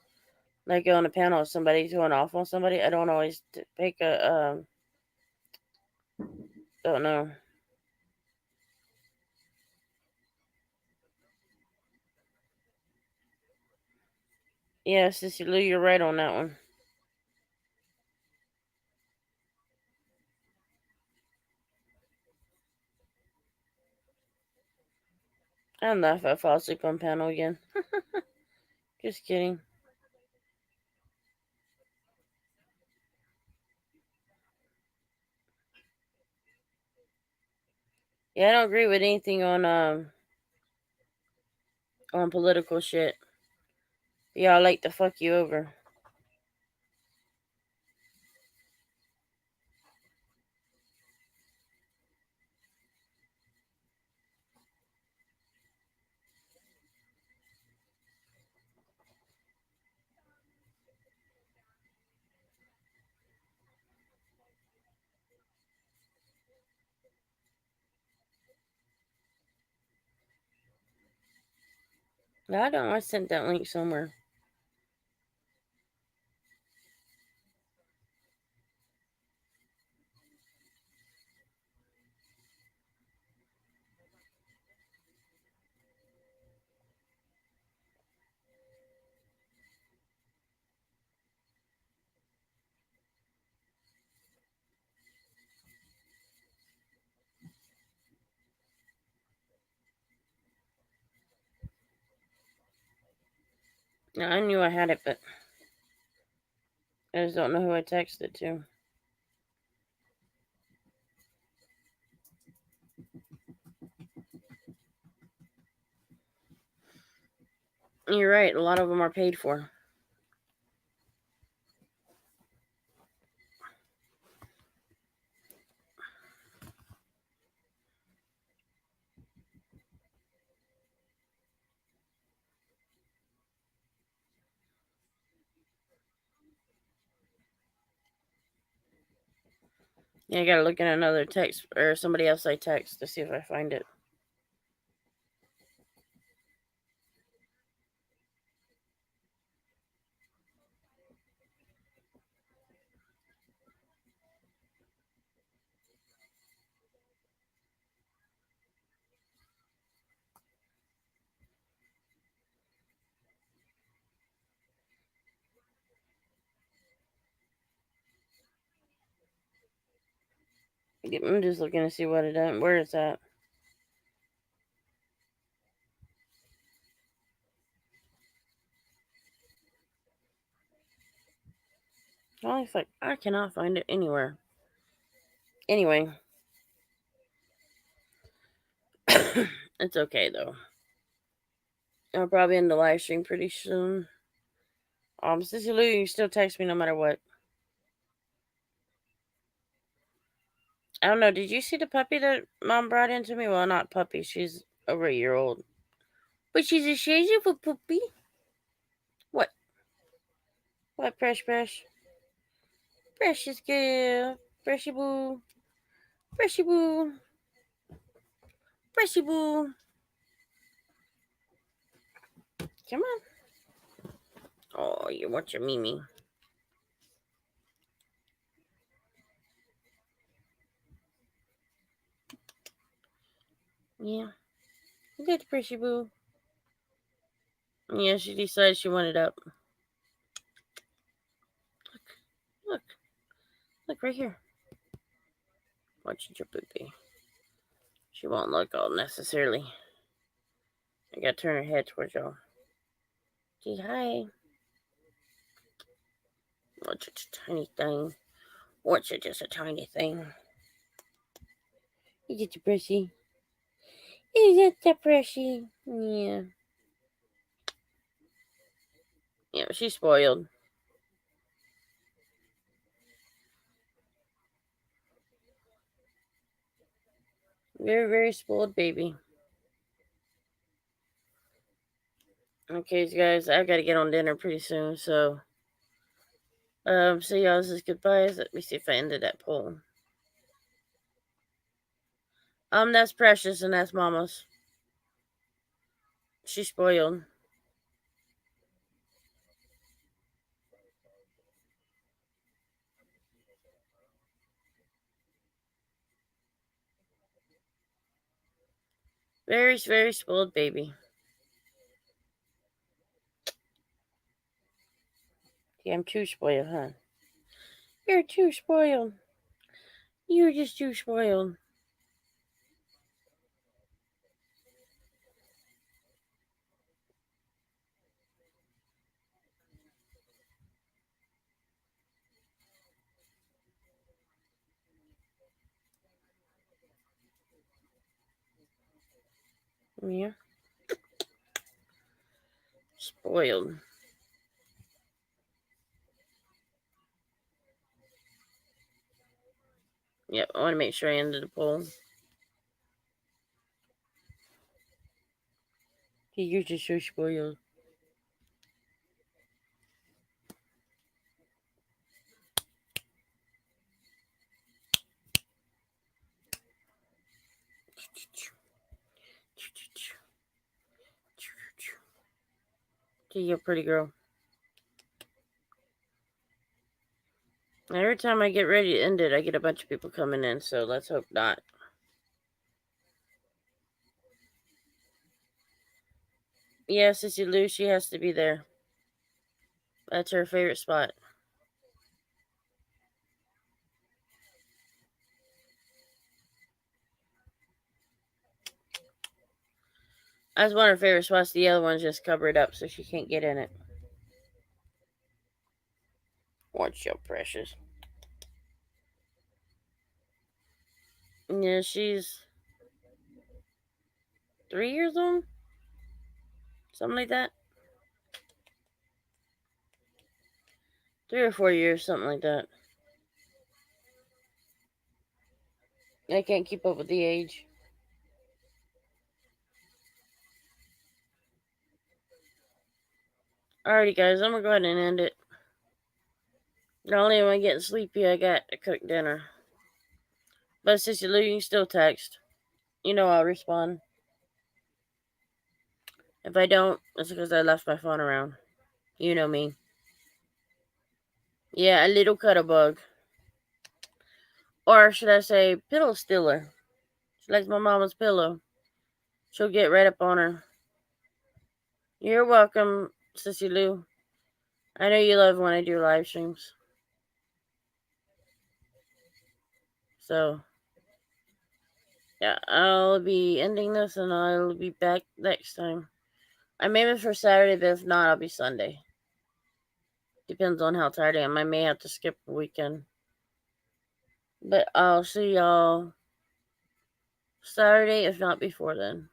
like on a panel with somebody going off on somebody. I don't always take a, don't know. Yeah, Sissy Lou, you're right on that one. I don't know if I fall asleep on panel again. Just kidding. Yeah, I don't agree with anything on political shit. Y'all like to fuck you over. No, I don't. I sent that link somewhere. No, I knew I had it, but I just don't know who I texted to. You're right. A lot of them are paid for. Yeah, I gotta look at another text or somebody else I text to see if I find it. I'm just looking to see what it is. Where it's at. Holy fuck, I cannot find it anywhere. Anyway. It's okay, though. I'll probably end the live stream pretty soon. Sissy Lou, you still text me no matter what. I don't know. Did you see the puppy that Mom brought into me? Well, not puppy. She's over a year old. But she's a shade of a puppy. What? What, Precious? Precious girl. Precious boo. Precious boo. Precious boo. Come on. Oh, you want your Mimi. Yeah. Good, Precious boo. Yeah, she decided she wanted up. Look. Look right here. Watching your poopy. She won't look all necessarily. I gotta turn her head towards y'all. Say hi. Oh, just a tiny thing. What's it just a tiny thing? Is it a brushy? Is it a brushy? Yeah. Yeah, she's spoiled. Very, very spoiled baby. Okay, guys, I've got to get on dinner pretty soon, so y'all, this is goodbyes. Let me see if I ended that poll. That's Precious and that's Mama's. She's spoiled. Very, very spoiled baby. Yeah, I'm too spoiled, huh? You're too spoiled. You're just too spoiled. Yeah. Spoiled. Yep, I want to make sure I ended the poll. You're just so spoiled. You're a pretty girl. Every time I get ready to end it, I get a bunch of people coming in, so let's hope not. Yeah, Sissy Lou, she has to be there. That's her favorite spot. That's one of her favorite spots. The other one's just covered up, so she can't get in it. Watch your Precious. Yeah, she's 3 years old? Something like that. 3 or 4 years, something like that. I can't keep up with the age. Alrighty, guys, I'm gonna go ahead and end it. Not only am I getting sleepy, I got to cook dinner. But Sissy Lou, you can still text. You know I'll respond. If I don't, it's because I left my phone around. You know me. Yeah, a little cutterbug. Or should I say, pillow stealer. She likes my mama's pillow. She'll get right up on her. You're welcome, Sissy Lou. I know you love when I do live streams. So, yeah, I'll be ending this and I'll be back next time. I'm aiming for Saturday, but if not, I'll be Sunday. Depends on how tired I am. I may have to skip a weekend. But I'll see y'all Saturday, if not before then.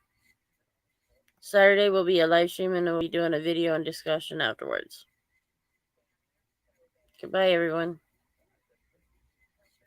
Saturday will be a live stream and we'll be doing a video and discussion afterwards. Goodbye, everyone.